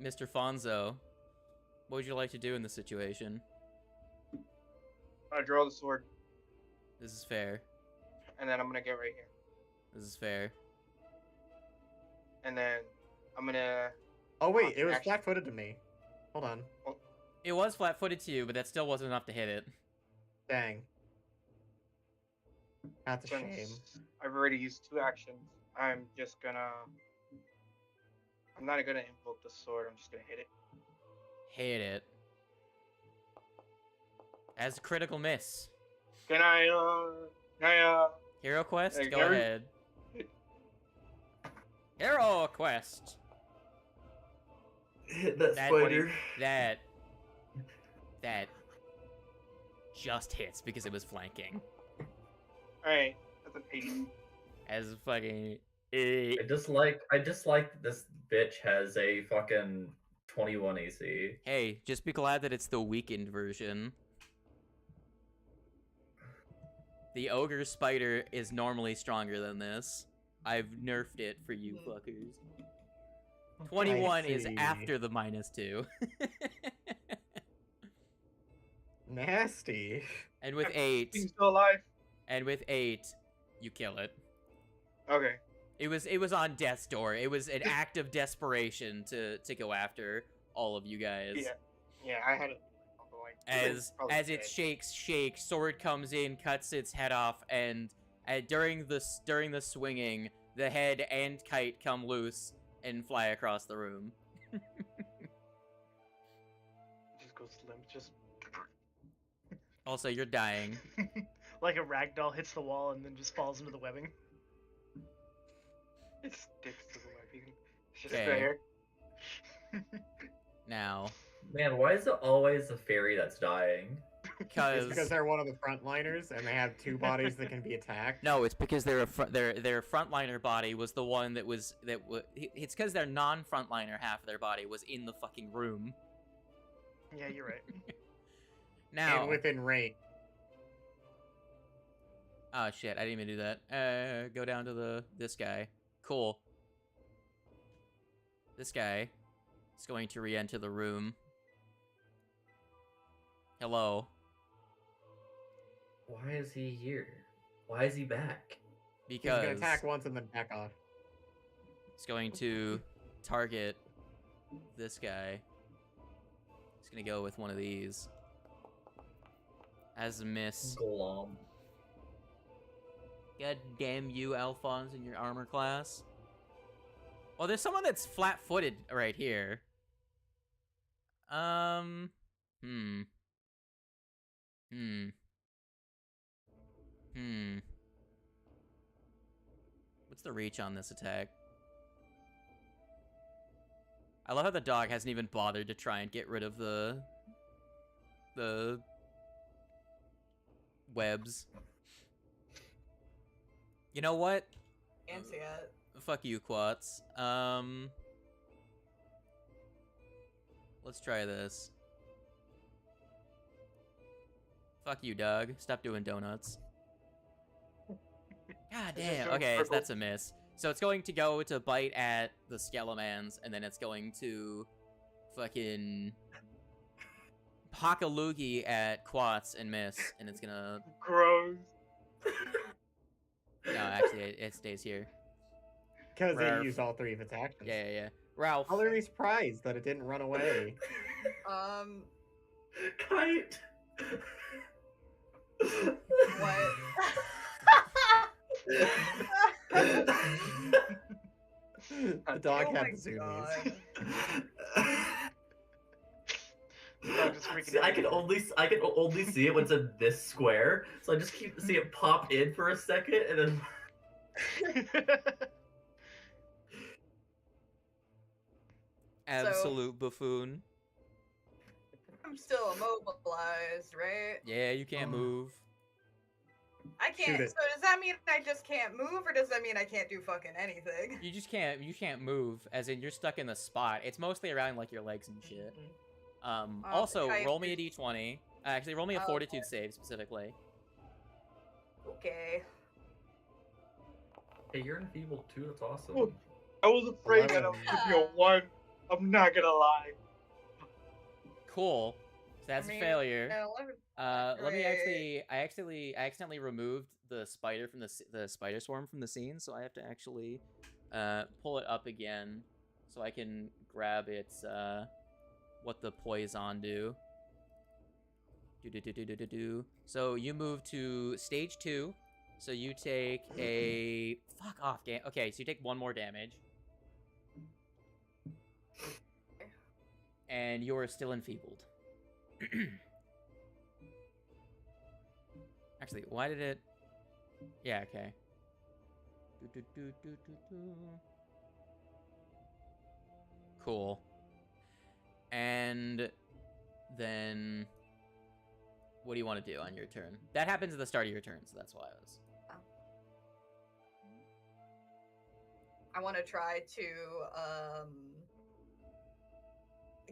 Mr. Fonzo, what would you like to do in this situation? I draw the sword, This is fair. and then I'm gonna get right here, This is fair. and then I'm gonna. Oh wait, it was Action. flat-footed to me. Hold on. It was flat-footed to you, but that still wasn't enough to hit it. Dang. That's a Since shame. I've already used 2 actions, I'm just gonna. I'm not gonna invoke the sword. I'm just gonna hit it. Hit it. As a critical miss. Can I? Can I? Hero quest? Go Gary? ahead. Hero quest. Hit that That- spider. That just hits because it was flanking. All right, that's an 8. As fucking. I just like this bitch has a fucking 21 AC. Hey, just be glad that it's the weakened version. The ogre spider is normally stronger than this. I've nerfed it for you fuckers. 21 is see. after the -2. Nasty. And with 8, He's still alive. you kill it. Okay. It was on death's door. It was an act of desperation to go after all of you guys. Yeah, I had it. As it shakes, sword comes in, cuts its head off, and during the swinging, the head and kite come loose and fly across the room. Just goes limp. Just Also, you're dying. Like a ragdoll hits the wall and then just falls into the webbing. it sticks to the webbing. It's just Okay. right here. Now, Man, why is it always the fairy that's dying? It's because because they're one of the frontliners and they have 2 bodies that can be attacked. no, it's because their frontliner body was the one it's because their non-frontliner half of their body was in the fucking room. Yeah, you're right. Now, And within range. oh shit, I didn't even do that. Go down to this guy. Cool. This guy is going to re-enter the room. Hello. Why is he here? Why is he back? He's Because gonna attack once and then back off. it's going to target this guy. He's gonna go with one of these. As a miss. Glom. God damn you, Alphonse, in your armor class. Well, there's someone that's flat-footed right here. What's the reach on this attack? I love how the dog hasn't even bothered to try and get rid of the webs. You know what? Can't see it. Fuck you, Quats. Let's try this. Fuck you, dog. Stop doing donuts. God damn. Okay, so that's a miss. So it's going to go to bite at the Skelemans, and then it's going to fucking hock a loogie at Quats and miss, and it's gonna... Gross. No, actually, it stays here. Because they Ralph. used all 3 of its actions. Yeah. Ralph. How are we surprised that it didn't run away? Kite. What? The dog Oh had my the zoomies. God. Dog just freaking See, out. I can only see it when it's in this square, so I just keep see it pop in for a second and then. Absolute buffoon. I'm still immobilized, right? Yeah, you can't move. I can't. Shoot it. So does that mean I just can't move, or does that mean I can't do fucking anything? You just can't. You can't move, as in you're stuck in the spot. It's mostly around like your legs and shit. Also, kite roll me a d20. Actually, roll me a Oh, fortitude save specifically. Okay. Hey, you're enfeebled too. That's awesome. Oh. I was afraid that I was gonna be a 1. I'm not gonna lie. Cool. So that's I mean, a failure. yeah, Let me great. I accidentally removed the spider from the spider swarm from the scene, so I have to actually pull it up again so I can grab its what the poison do. So you move to stage 2. So you take a... Fuck off, game. Okay, so you take 1 more damage. And you're still enfeebled. Actually, why did it... Yeah, okay. Cool. And then... What do you want to do on your turn? That happens at the start of your turn, so that's why I was... I want to try to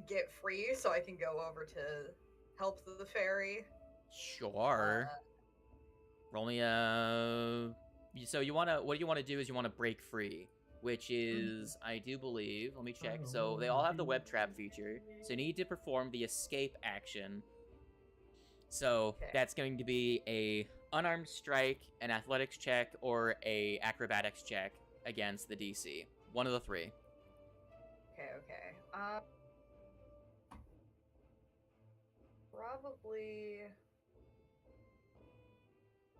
get free so I can go over to help the fairy. Sure. Roll me a... So you want to... What you want to do is you want to break free, which is, I do believe... Let me check. So they all have the web trap feature. So you need to perform the escape action. So that's going to be a unarmed strike, an athletics check, or a acrobatics check against the DC. One of the 3. Okay. Probably...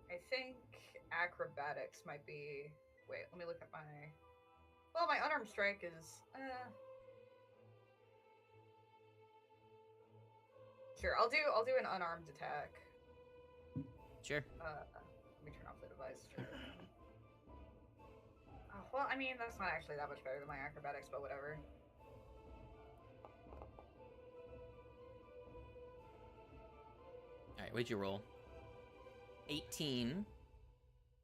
I think acrobatics might be... Wait, let me look at my... Well, my unarmed strike is... Sure, I'll do an unarmed attack. Sure. Let me turn off the device. Sure. Well, I mean, that's not actually that much better than my acrobatics, but whatever. Alright, what'd you roll? 18.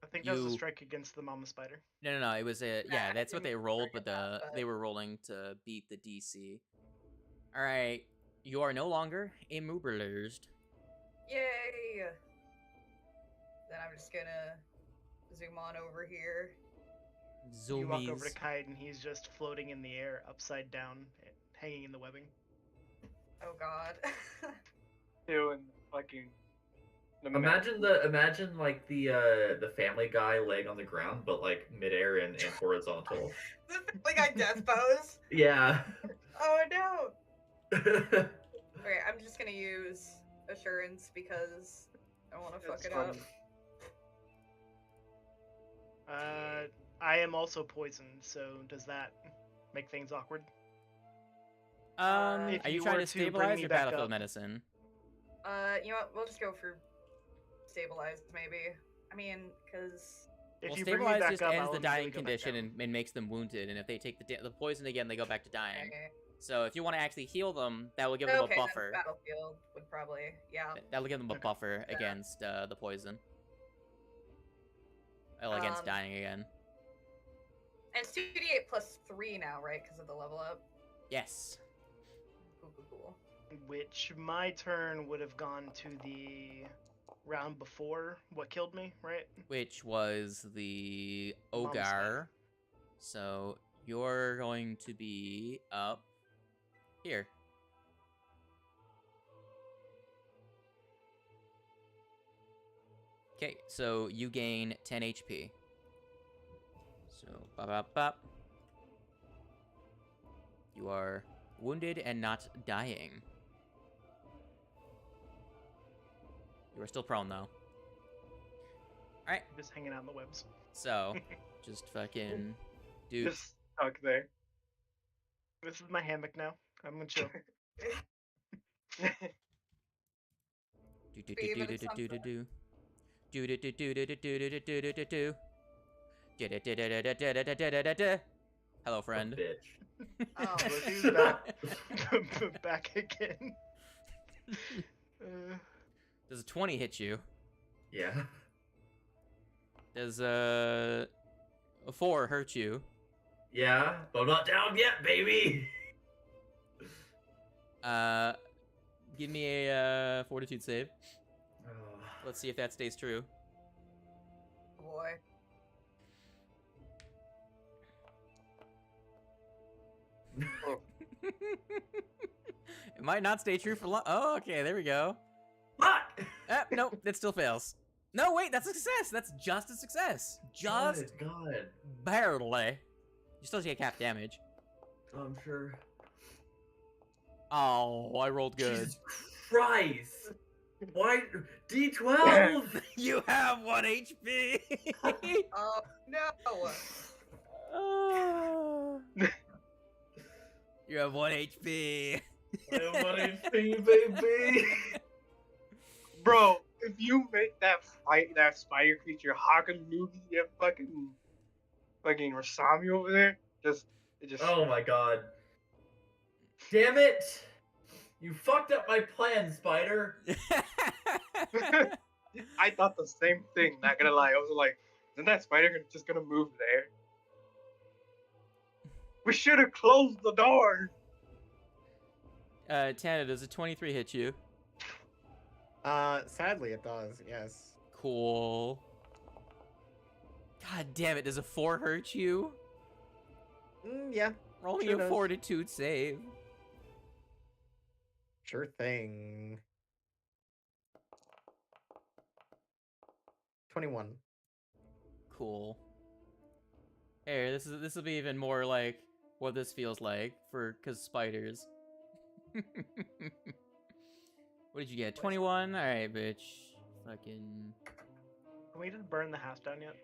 I think that was a strike against the mama spider. No, it was a... Yeah, that's what they rolled, but they were rolling to beat the DC. Alright, you are no longer immobilized. Yay! Then I'm just gonna zoom on over here. Zoomies. You walk over to Kite and he's just floating in the air, upside down, hanging in the webbing. Oh god. Doing fucking... Imagine like the Family Guy laying on the ground, but like midair and horizontal. The Family Guy death pose? Yeah. Oh no! Okay, I'm just gonna use Assurance because I want to fuck it up. I am also poisoned, so does that make things awkward? Are you trying to stabilize your battlefield medicine? You know what? We'll just go for stabilized, maybe. I mean, because... Well, stabilize just ends the dying condition and makes them wounded, and if they take the poison again, they go back to dying. Okay. So if you want to actually heal them, that will give them a buffer. Then battlefield would probably, yeah. That'll give them a buffer against the poison. Well, against dying again. And it's 2d8 plus 3 now, right? Because of the level up? Yes. Cool. Which my turn would have gone to the round before what killed me, right? Which was the Ogar. So you're going to be up here. Okay, so you gain 10 HP. So, bop. You are wounded and not dying. You are still prone, though. Alright. Just hanging out in the webs. So, just fucking do... Just stuck there. This is my hammock now. I'm gonna chill. Hello, friend. Bitch. Oh, she's back again. Does a 20 hit you? Yeah. Does a 4 hurt you? Yeah, but I'm not down yet, baby. Give me a fortitude save. Oh. Let's see if that stays true. Boy. It might not stay true for long. Oh, okay, there we go. Fuck! Nope, it still fails. No, wait, that's a success. That's just a success. Just God. barely. You still take half damage. I'm sure. Oh, I rolled good. Jesus Christ! Why D12? You have 1 HP. Oh no! Oh. You have 1 HP. I have 1 HP, baby. Bro, if you make that spider creature Hakanugi and fucking Rasami over there, it just Oh my god. Damn it! You fucked up my plan, Spider. I thought the same thing, not gonna lie. I was like, isn't that spider just gonna move there? We should have closed the door. Tana, does a 23 hit you? Sadly it does, yes. Cool. God damn it, does a 4 hurt you? Yeah. Roll me sure a does. fortitude save. Sure thing. 21. Cool. Here, this will be even more like what this feels like cause spiders. What did you get? 21? Alright, bitch. Fucking. Can we just burn the house down yet?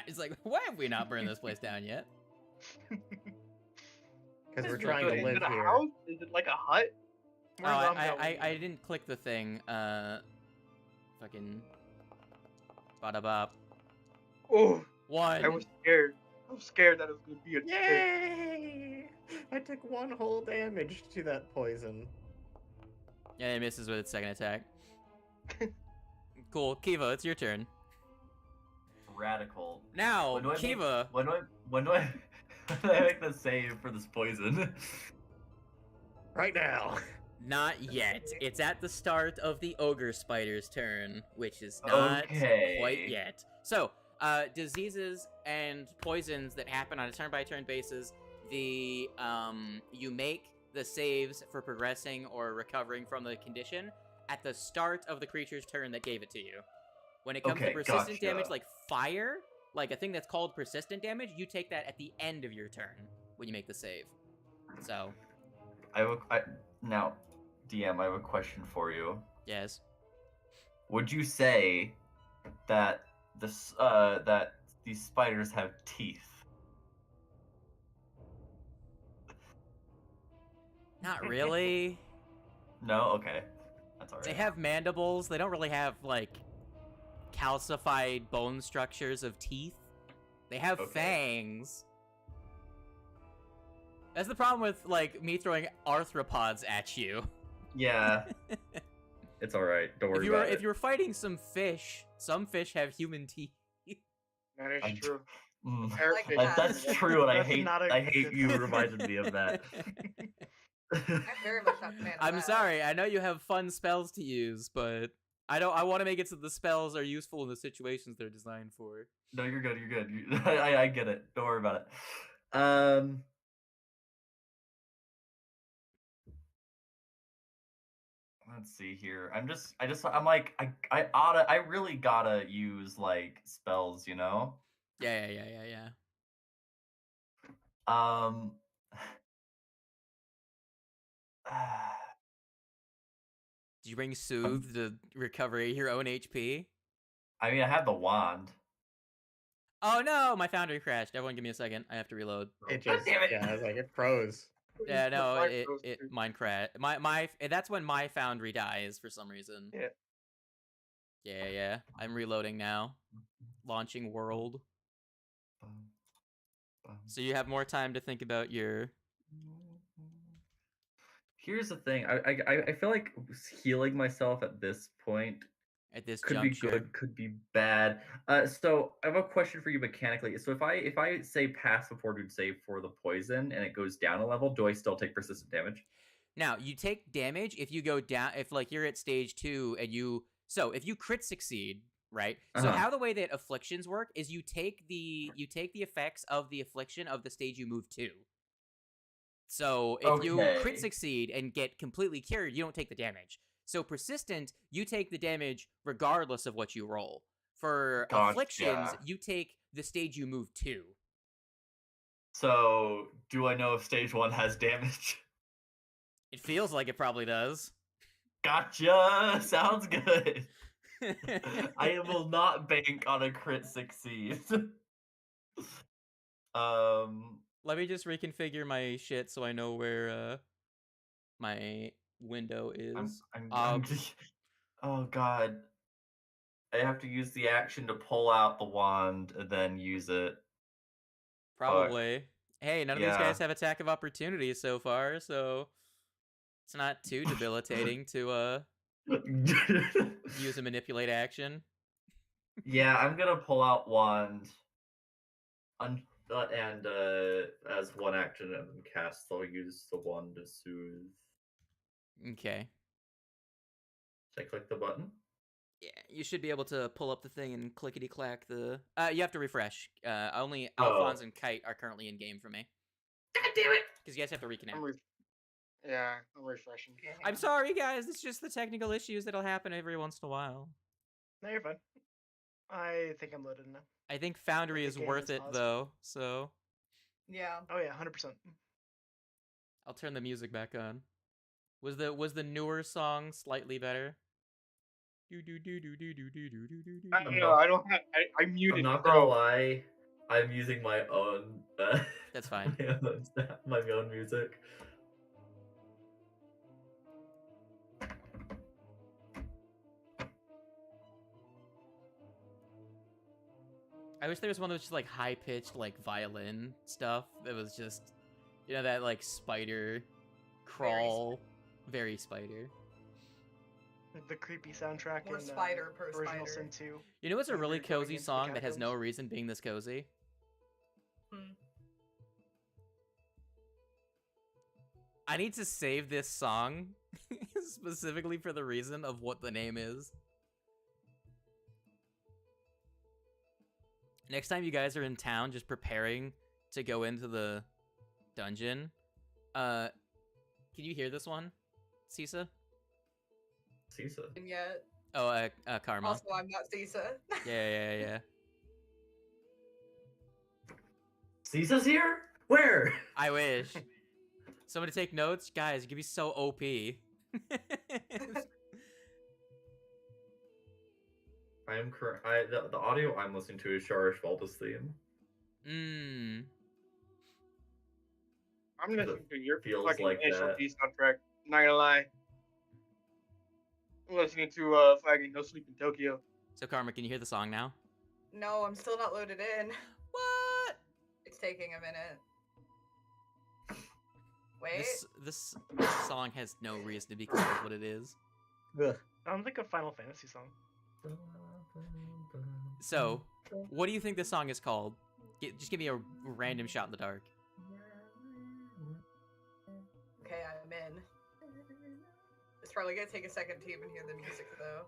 It's like, why have we not burned this place down yet? Because we're Is trying to Is live it a here. house? Is it like a hut? Oh, Where's Amgal? I didn't click the thing. Fucking. Bada bop. Oh, 1. I was scared. I was scared that it was gonna be a thing. Yay! I took 1 whole damage to that poison. Yeah, it misses with its second attack. Cool. Kiva, it's your turn. Radical. Now, When do I make- Kiva. When do I make the save for this poison? Right now. Not yet. It's at the start of the ogre spider's turn, which is not Okay. quite yet. So, diseases and poisons that happen on a turn-by-turn basis, you make the saves for progressing or recovering from the condition at the start of the creature's turn that gave it to you. When it comes to Okay, persistent gotcha. damage like fire, like a thing that's called persistent damage, you take that at the end of your turn when you make the save. So, Now, DM, I have a question for you. yes. Would you say that that these spiders have teeth? Not really. No? Okay. That's alright. They have mandibles. They don't really have, like, calcified bone structures of teeth. They have Okay. fangs. That's the problem with, like, me throwing arthropods at you. Yeah. It's alright. Don't worry about it. If you're fighting some fish have human teeth. That is I- true. Mm. Like Parrotfish. that. That's true, and I That's hate not a good you one. reminded me of that. I'm very much not a fan of I'm that. sorry. I know you have fun spells to use, but I want to make it so the spells are useful in the situations they're designed for. No, you're good. You're good. I get it. Don't worry about it. Let's see here. I'm like, I really gotta use like spells, you know. Yeah. Um. Did you bring Soothe to recover your own HP? I mean, I have the wand. Oh no, my foundry crashed. Everyone give me a second. I have to reload. It God just, damn it. yeah, I was like, it froze. Yeah, no, Mine it froze too. mine crashed. That's when my foundry dies for some reason. Yeah. Yeah. I'm reloading now. Launching world. So you have more time to think about your. Here's the thing. I feel like healing myself at this point At this could juncture. be good, could be bad. So I have a question for you mechanically. So if I say pass the fortitude save for the poison and it goes down a level, do I still take persistent damage? Now, you take damage if you go down, if like you're at stage 2 and if you crit succeed, right? So how the way that afflictions work is you take the effects of the affliction of the stage you move to. So if you crit Okay. succeed and get completely cured, you don't take the damage. So persistent, you take the damage regardless of what you roll. For afflictions, Gotcha. you take the stage you move to. So, do I know if stage 1 has damage? It feels like it probably does. Gotcha. Sounds good. I will not bank on a crit succeed. Let me just reconfigure my shit so I know where my window is. Oh god. I have to use the action to pull out the wand and then use it. Probably. Hey, none of these guys Yeah. have attack of opportunity so far, so it's not too debilitating to use a manipulate action. Yeah, I'm gonna pull out wand. And as one action and then cast, I'll use the wand to soothe. Okay. Should I click the button? Yeah, you should be able to pull up the thing and clickety clack the. You have to refresh. Only Alphonse and Kite are currently in game for me. God damn it! Because you guys have to reconnect. I'm refreshing. I'm sorry, guys. It's just the technical issues that'll happen every once in a while. No, you're fine. I think I'm loaded now. I think Foundry is worth it, though, so. Yeah. Oh, yeah, 100%. I'll turn the music back on. Was the newer song slightly better? I don't know. I don't have. I muted. I'm not gonna lie. I'm using my own. That's fine. My own music. I wish there was one that was just like high pitched like violin stuff. That was just, you know, that like spider crawl, very spider. The creepy soundtrack More in spider per original spider. Sin 2. You know what's a When really you're going cozy into the song that has no catacombs. reason being this cozy? I need to save this song specifically for the reason of what the name is. Next time you guys are in town just preparing to go into the dungeon, can you hear this one, Sisa? Sisa. And yet. Oh, Karma. Also, I'm not Sisa. Yeah. Sisa's here? Where? I wish. Somebody take notes? Guys, you could be so OP. The audio I'm listening to is Sharish Valda's theme. I'm listening to your feels fucking like HLP soundtrack. Not gonna lie. I'm listening to fucking No Sleep in Tokyo. So Karma, can you hear the song now? No, I'm still not loaded in. What? It's taking a minute. Wait. This song has no reason to be called what it is. Sounds like a Final Fantasy song. So, what do you think this song is called? Just give me a random shot in the dark. Okay, I'm in. It's probably gonna take a second to even hear the music, though.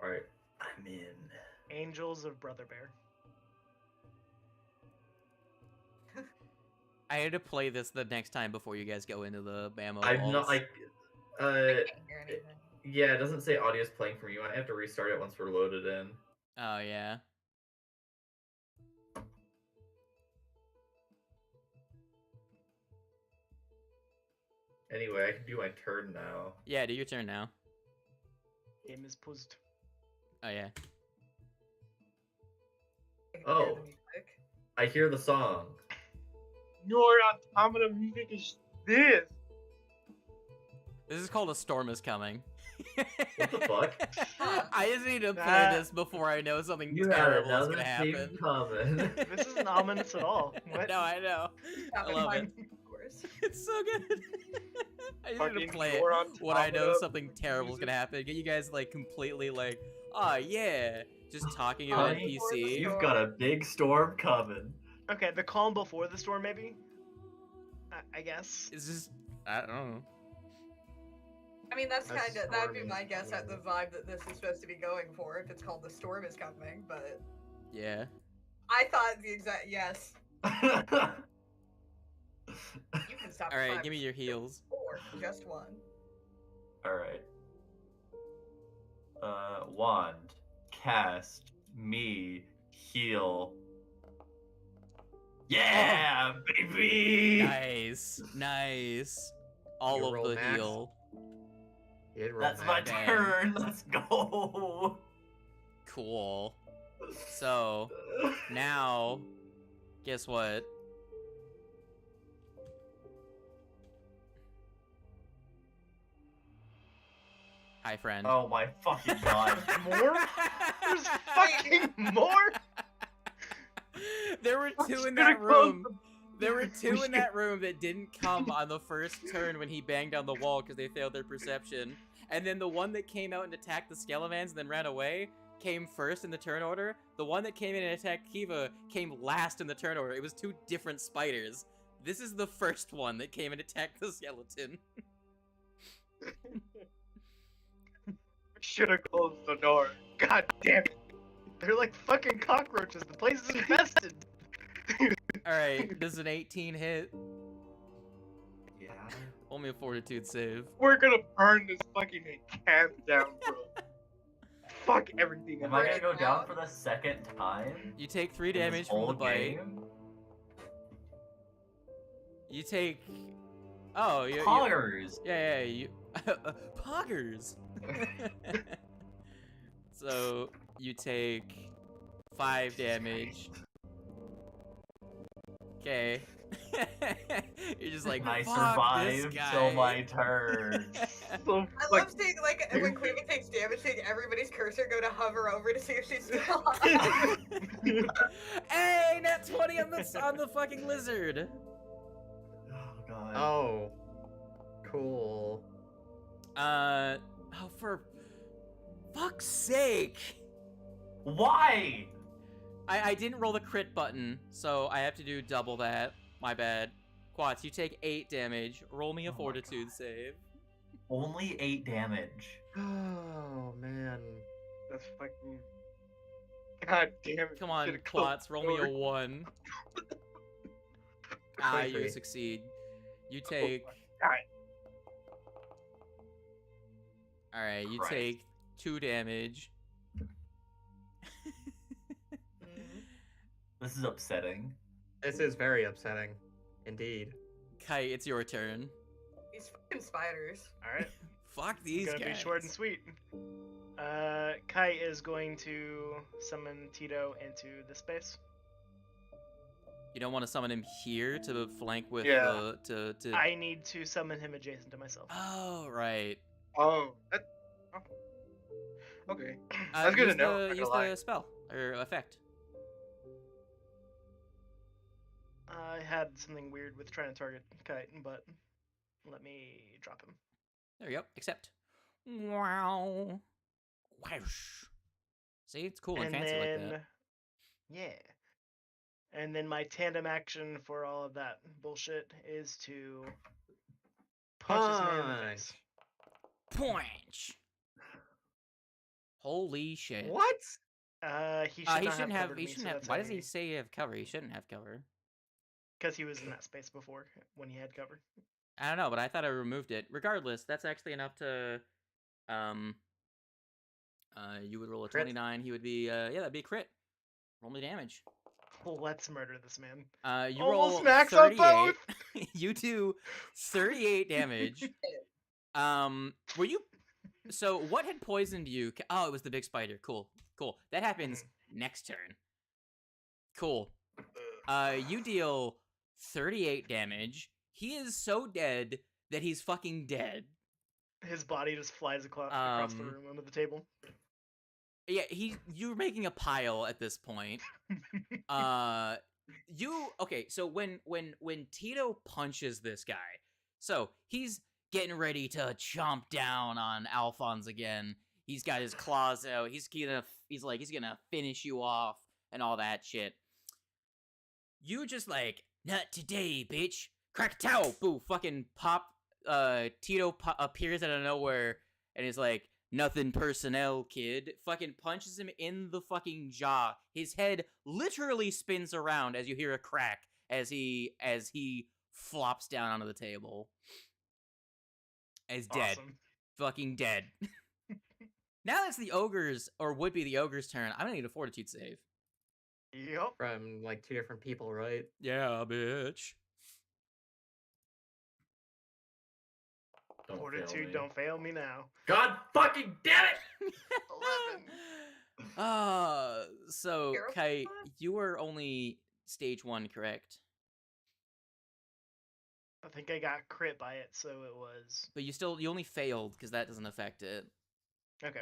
Alright, I'm in. Angels of Brother Bear. I had to play this the next time before you guys go into the Bamo I'm Vaults. not like. I can't hear anything. Yeah, it doesn't say audio's playing from you. I have to restart it once we're loaded in. Oh, yeah. Anyway, I can do my turn now. Yeah, do your turn now. Game is paused. Oh, yeah. I can hear Oh. the music. I hear the song. Your automata music is this. This is called A Storm is Coming. What the fuck? I just need to play That- this before I know something You had terrible is another gonna thing happen. coming. This isn't ominous at all. What? No, I know. I love it. Of course. It's so good. I just need Fucking to play your it when I know automata something terrible is gonna happen. Get you guys like completely like, oh yeah, just talking Honey, about NPC. You've got a big storm coming. Okay, the calm before the storm, maybe? I guess. It's just, I don't know. I mean, that's That's kind of that'd be stormy. my guess at the vibe that this is supposed to be going for if it's called The Storm is Coming, but Yeah. I thought the exact yes. You can stop. All right, at give me 5 your heals. or just one. Alright. Wand. Cast. Me. Heal. Yeah, baby. Nice. All You of roll the max? heal. You'd roll That's my max. turn. Let's go. Cool. So now, guess what? Hi, friend. Oh my fucking god. More? There's fucking more? There were two in Gonna that close room. There were two in that room that didn't come on the first turn when he banged down the wall because they failed their perception. And then the one that came out and attacked the Skelemans and then ran away came first in the turn order. The one that came in and attacked Kiva came last in the turn order. It was two different spiders. This is the first one that came and attacked the skeleton. Should have closed the door. God damn it. They're like fucking cockroaches. The place is infested. Alright, does an 18 hit? Yeah. Only a fortitude save. We're gonna burn this fucking camp down, bro. Fuck everything. Am I gonna go down for the second time? You take 3 in this damage from whole the bite. game? You take... Oh, you... Poggers. Yeah, you... Poggers! So, you take 5 damage. Okay. You're just like, I fuck this survived guy. till my turn. So I love seeing, like, when Queenie takes damage, seeing everybody's cursor go to hover over to see if she's still alive. Hey, nat 20 on the fucking lizard. Oh god. Oh. Cool. Oh, for fuck's sake. Why? I didn't roll the crit button, so I have to do double that. My bad. Quats, you take 8 damage. Roll me a Oh my fortitude save. Only 8 damage. Oh, man. that's fucking. God damn it. Come on, Should've closed Quats, roll me the a door. 1. Ah, you 23. succeed. You take... God. Alright, you Christ. take 2 damage. This is upsetting. This is very upsetting. Indeed. Kite, it's your turn. These fucking spiders. Alright. Fuck these Gonna guys. be short and sweet. Kai is going to summon Tito into the space. You don't want to summon him here to flank with Yeah. to I need to summon him adjacent to myself. Oh, right. Oh. Okay. That's good to use know. The, not use gonna lie. the spell or effect. I had something weird with trying to target Kite, but let me drop him. There you go. Accept. Wow. Whoosh. See, it's cool and fancy like that. Yeah. And then my tandem action for all of that bullshit is to punch this man in the face. Punch. Holy shit. What? He He should shouldn't not have. have. He shouldn't have. Why does he say you have cover? He shouldn't have cover. Because he was in that space before when he had cover. I don't know, but I thought I removed it. Regardless, that's actually enough to. You would roll a Crit. 29. He would be. Yeah, that'd be a crit. Roll me damage. Let's murder this man. You Almost roll max on 38. both! You do 38 damage. Were you? So what had poisoned you? Oh, it was the big spider. Cool. That happens next turn. Cool. You deal 38 damage. He is so dead that he's fucking dead. His body just flies across the room onto the table. Yeah, you're making a pile at this point. Okay, so when Tito punches this guy, so he's getting ready to chomp down on Alphonse again. He's got his claws out. He's gonna finish you off and all that shit. You just like, not today, bitch. Crack-tow! Boo! Fucking pop. Tito appears out of nowhere and is like, nothing personnel, kid. Fucking punches him in the fucking jaw. His head literally spins around as you hear a crack as he flops down onto the table. As dead. Awesome. Fucking dead. Now it's the ogre's, or would be the ogre's turn. I'm gonna need a fortitude save. Yep. From like 2 different people, right? Yeah, bitch. Don't fail Fortitude, me. don't fail me now. God fucking damn it! 11. So Hero Kite, spot? you were only stage 1, correct? I think I got crit by it, so it was. But you only failed because that doesn't affect it. Okay.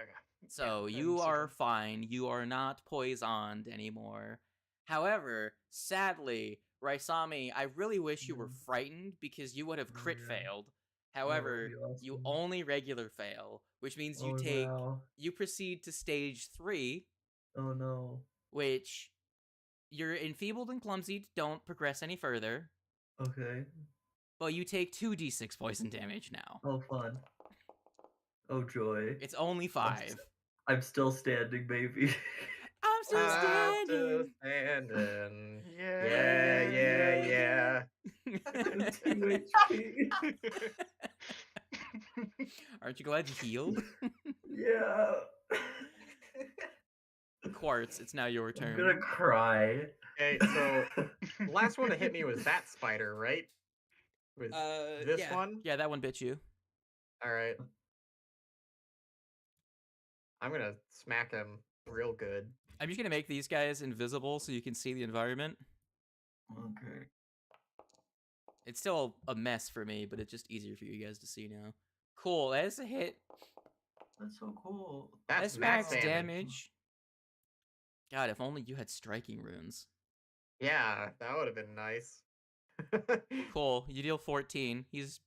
So Yeah, you then are super. fine. You are not poisoned anymore. However, sadly, Raisami, I really wish you were frightened because you would have crit failed. However, you only regular fail, which means you proceed to stage 3. Oh no. Which you're enfeebled and clumsy, don't progress any further. Okay. But you take 2d6 poison damage now. Oh fun. Oh joy. It's only 5. I'm still standing, baby. I'm still standing. Yeah. 2 HP. Aren't you glad you healed? Yeah. Quartz, it's now your I'm turn. gonna cry. Okay, so the last one to hit me was that spider, right? Was this one? Yeah, that one bit you. All right. I'm gonna smack him real good. I'm just gonna make these guys invisible so you can see the environment. Okay. It's still a mess for me, but it's just easier for you guys to see now. Cool, that is a hit. That's so cool. That's max damage. God, if only you had striking runes. Yeah, that would have been nice. Cool, you deal 14. He's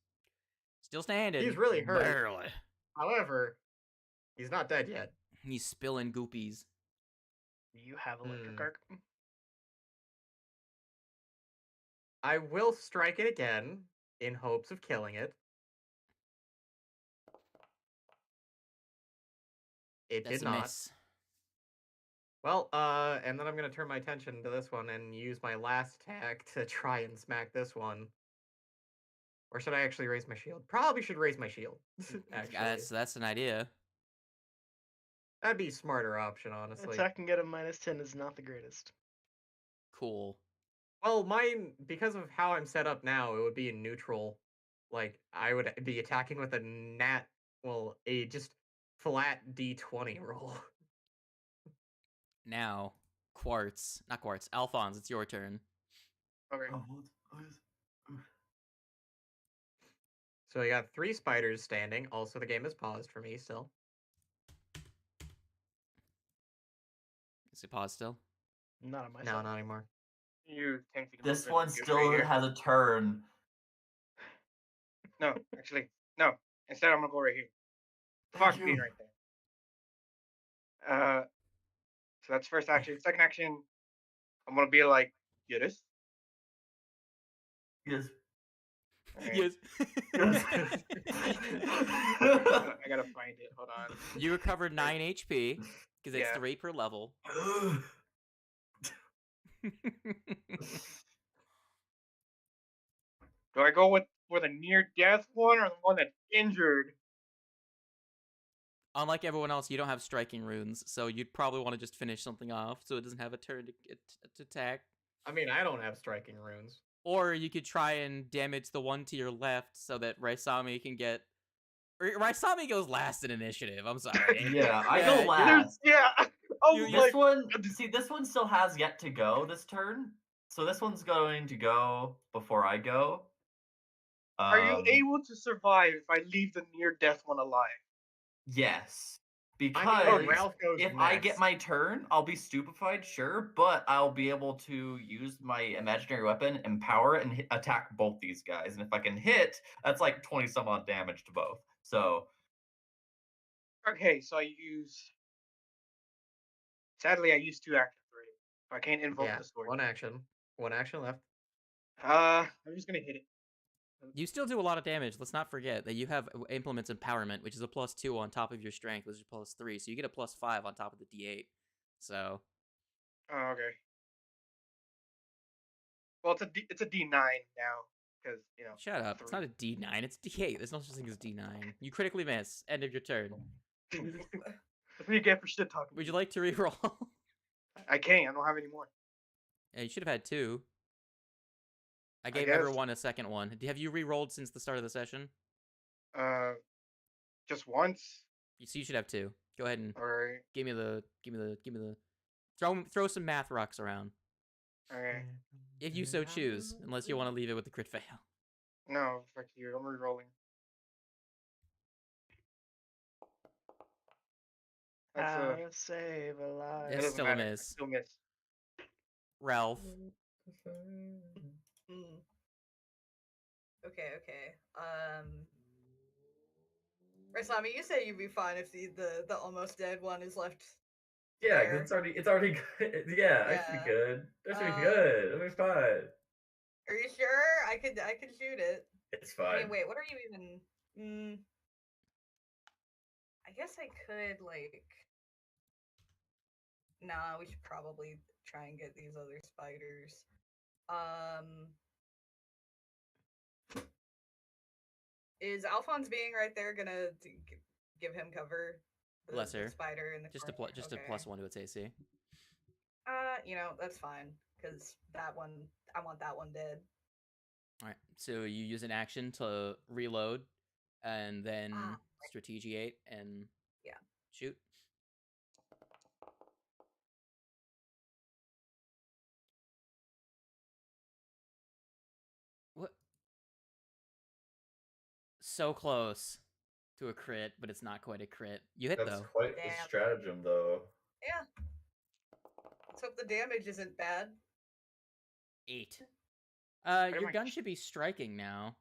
still standing. He's really hurt. Barely. However, he's not dead yet. He's spilling goopies. You have electric arc. I will strike it again in hopes of killing it. It That's did a not. miss. Well, and then I'm gonna turn my attention to this one and use my last attack to try and smack this one. Or should I actually raise my shield? Probably should raise my shield. Actually, That's an idea. that'd be a smarter option, honestly. Attacking at a -10 is not the greatest. Cool. Well, mine, because of how I'm set up now, it would be in neutral. Like, I would be attacking with a just flat D20 roll. Now, not Quartz, Alphonse, it's your turn. Okay. Oh, So I got 3 spiders standing. Also, the game is paused for me still. Is it paused still? Not on my No, side. not anymore. You 10 feet. this above one it. You're still right here. has a turn. No, actually, no. Instead, I'm gonna go right here. Fuck being right there. So that's first action. Second action, I'm gonna be like, get this. Yes. Okay. Yes. I gotta find it. Hold on. You recovered 9 HP, because it's Yeah. 3 per level. Do I go for the near death one or the one that's injured? Unlike everyone else, you don't have striking runes, so you'd probably want to just finish something off so it doesn't have a turn to attack. I mean, I don't have striking runes. Or you could try and damage the one to your left so that Raisami can get... Raisami goes last in initiative, I'm sorry. Yeah, I go last. Yeah. Oh, This one, see, this one still has yet to go this turn. So this one's going to go before I go. Are you able to survive if I leave the near death one alive? Yes. I Because mean, Ralph goes if I next. get my turn, I'll be stupefied, sure, but I'll be able to use my imaginary weapon, empower it, and attack both these guys. And if I can hit, that's like 20 some odd damage to both. So. Okay, so I use. Sadly, I used 2 actions already. So I can't invoke the sword. One action left. I'm just gonna hit it. You still do a lot of damage. Let's not forget that you have Implement's Empowerment, which is a +2 on top of your Strength, which is +3. So you get a +5 on top of the D8. So. Oh, okay. Well, it's a D9 now because Shut up! 3. It's not a D9. It's D8. There's no such thing as D9. You critically miss. End of your turn. That's what you get for shit talking. Would you like to reroll? I can't. I don't have any more. Yeah, you should have had 2. I gave everyone a second one. Have you re-rolled since the start of the session? Just once. So you should have 2. Go ahead and Alright. give me the. Throw some math rocks around. Alright. If you so choose, unless you want to leave it with the crit fail. No, fuck you. I'm re-rolling. That's How to save a life. It's still a miss. Still miss. Ralph. Okay. Raisami, you say you'd be fine if the almost dead one is left. Yeah, because it's already good. Yeah, I should be good. That should be good. It'll be fine. Are you sure? I could shoot it. It's fine. I mean, wait, what are you even? I guess I could like. Nah, we should probably try and get these other spiders. Is Alphonse being right there gonna give him cover? The spider in the just a +1 to its AC. That's fine because that one, I want that one dead. All right, so you use an action to reload, and then strategiate and shoot. What? So close to a crit, but it's not quite a crit. You hit though. That's quite the stratagem, though. Yeah. Let's hope the damage isn't bad. 8. Your gun should be striking now.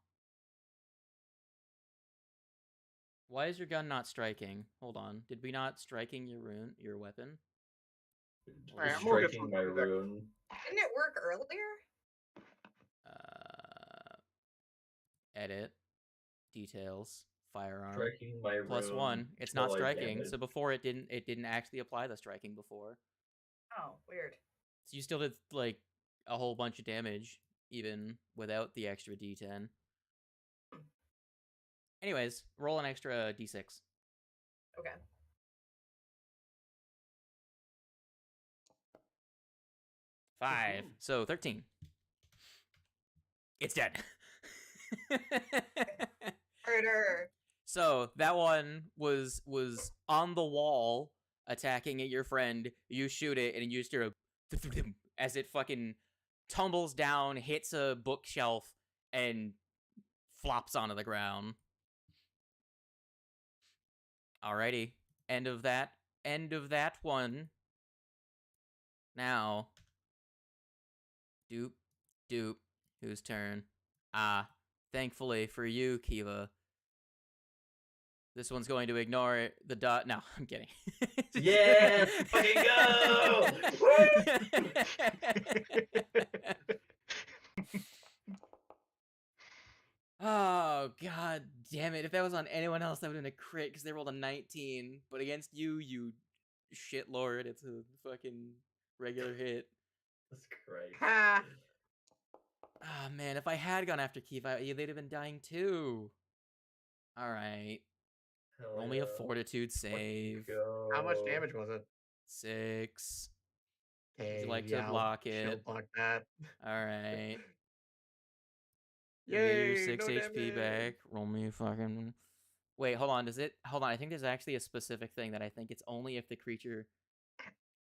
Why is your gun not striking? Hold on. Did we not striking your weapon? Striking my rune. Didn't it work earlier? Edit. Details. Firearm. Striking my +1. rune. It's not striking. So before it didn't actually apply the striking before. Oh, weird. So you still did like a whole bunch of damage even without the extra D10. Anyways, roll an extra D6. Okay. Five. So 13. It's dead. Murder. So that one was on the wall attacking at your friend. You shoot it and you just hear a as it fucking tumbles down, hits a bookshelf, and flops onto the ground. Alrighty. End of that one. Now. Doop. Whose turn? Thankfully for you, Kiva. This one's going to ignore the dot. No, I'm kidding. Yes! Fucking go! Oh, god damn it. If that was on anyone else, that would have been a crit because they rolled a 19. But against you, you shit lord, it's a fucking regular hit. That's great. Ah, man, if I had gone after Kiva, they'd have been dying too. Alright. Roll me a fortitude save. How much damage was it? 6. Okay, Would you like to block it? She'll block that. Alright. Yay, your 6 no HP damage. back. Roll me a fucking... Wait, hold on. Hold on, I think there's actually a specific thing that I think it's only if the creature...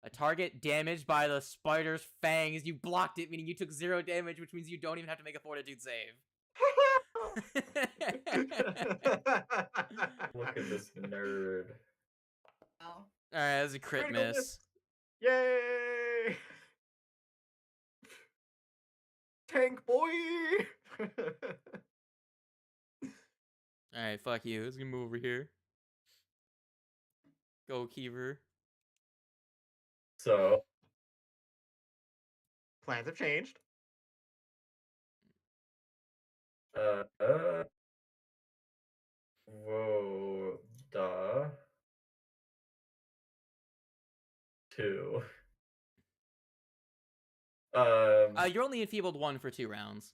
A target damaged by the spider's fangs. You blocked it, meaning you took 0 damage, which means you don't even have to make a fortitude save. Look at this nerd. Oh. Alright, that's a crit miss. Yay! Tank boy! Alright, fuck you. Let's move over here. Go, Keever. So. Plans have changed. Whoa. 2. You're only enfeebled 1 for 2 rounds.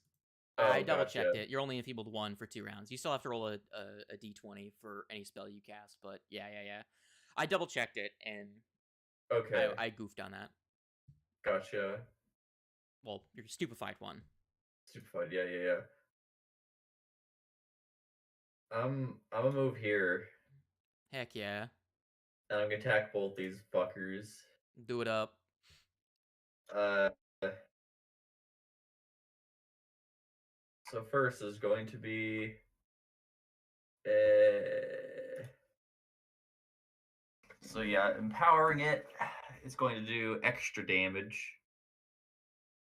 Oh, I double checked it. You're only enfeebled 1 for 2 rounds. You still have to roll a d20 for any spell you cast, but yeah. I double checked it and okay. I goofed on that. Gotcha. Well, your stupefied one. Stupefied, yeah. I'm gonna move here. Heck yeah. And I'm gonna attack both these fuckers. Do it up. So first is going to be So yeah, empowering it is going to do extra damage.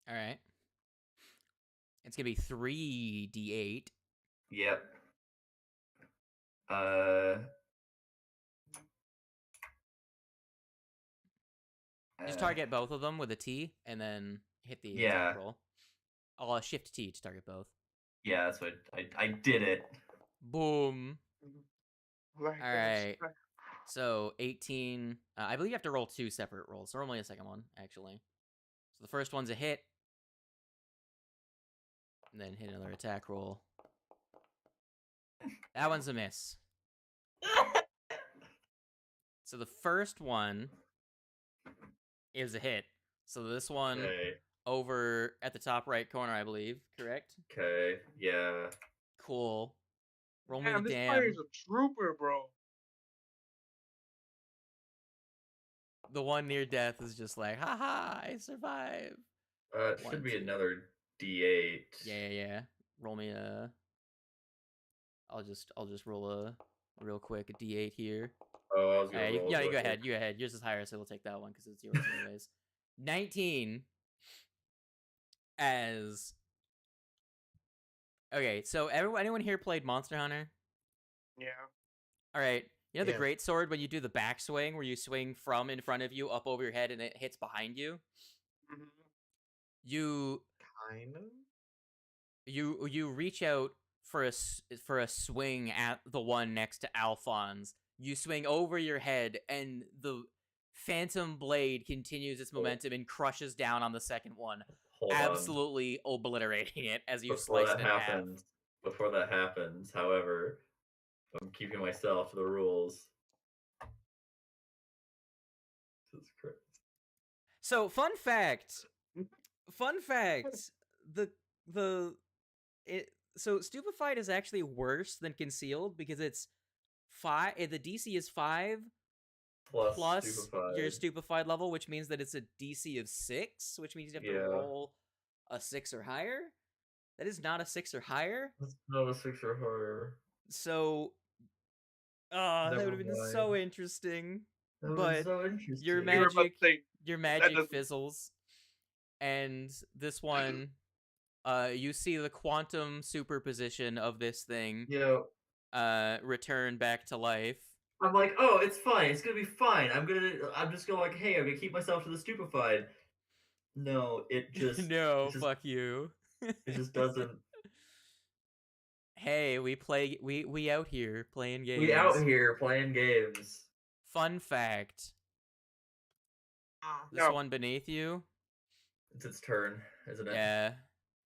All right. It's gonna be 3d8. Yep. Just target both of them with a T, and then hit the Yeah. attack roll. I'll shift T to target both. Yeah, that's what I did it. Boom. Like All right. So 18. I believe you have to roll 2 separate rolls. So roll me a second one, actually. So the first one's a hit. And then hit another attack roll. That one's a miss. So the first one is a hit. So this one over at the top right corner, I believe. Correct? Okay, yeah. Cool. Roll me Damn, the this damn. player's a trooper, bro. The one near death is just like, haha, I survived. It should be another D8. Yeah. Roll me a. I'll just roll a real quick a D8 here. Oh, I was gonna roll. Yeah, you go ahead. You go ahead. Yours is higher, so we'll take that one because it's yours anyways. 19 as. Okay, so anyone here played Monster Hunter? Yeah. All right. You know the Yeah. great sword when you do the back swing where you swing from in front of you up over your head and it hits behind you? Mm-hmm. You Kind of. you reach out for a swing at the one next to Alphonse. You swing over your head and the phantom blade continues its momentum and crushes down on the second one, absolutely obliterating it as you slice it in half. Before that happens, however, I'm keeping myself to the rules. Jesus Christ. So, fun fact, so stupefied is actually worse than concealed because it's 5. The DC is 5 plus your stupefied level, which means that it's a DC of 6, which means you have to roll a 6 or higher. That is not a 6 or higher. That's not a 6 or higher. So, that would have been so interesting. But your magic fizzles, and this one, you see the quantum superposition of this thing, return back to life. I'm like, oh, it's fine. It's gonna be fine. I'm just gonna hey, I'm gonna keep myself to the stupefied. No, it just fuck you. It just doesn't. Hey, we out here playing games. We out here playing games. Fun fact. This one beneath you. It's its turn, isn't it? Yeah.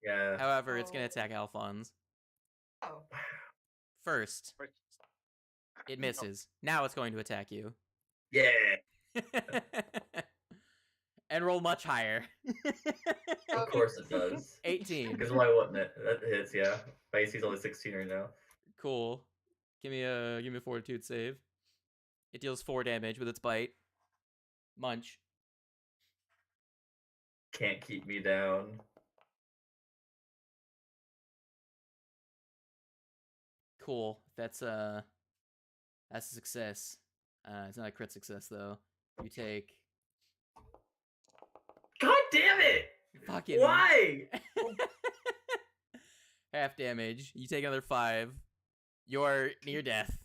Yeah. However, it's gonna attack Alphonse. Oh. First. It misses. Now it's going to attack you. Yeah. And roll much higher. Of course it does. 18. Because why wouldn't it? That hits, yeah. My AC's only 16 right now. Cool. Give me a fortitude save. It deals 4 damage with its bite. Munch. Can't keep me down. Cool. That's a success. It's not a crit success though. You take. God damn it! Fucking. Why? Half damage. You take another 5. You're near death.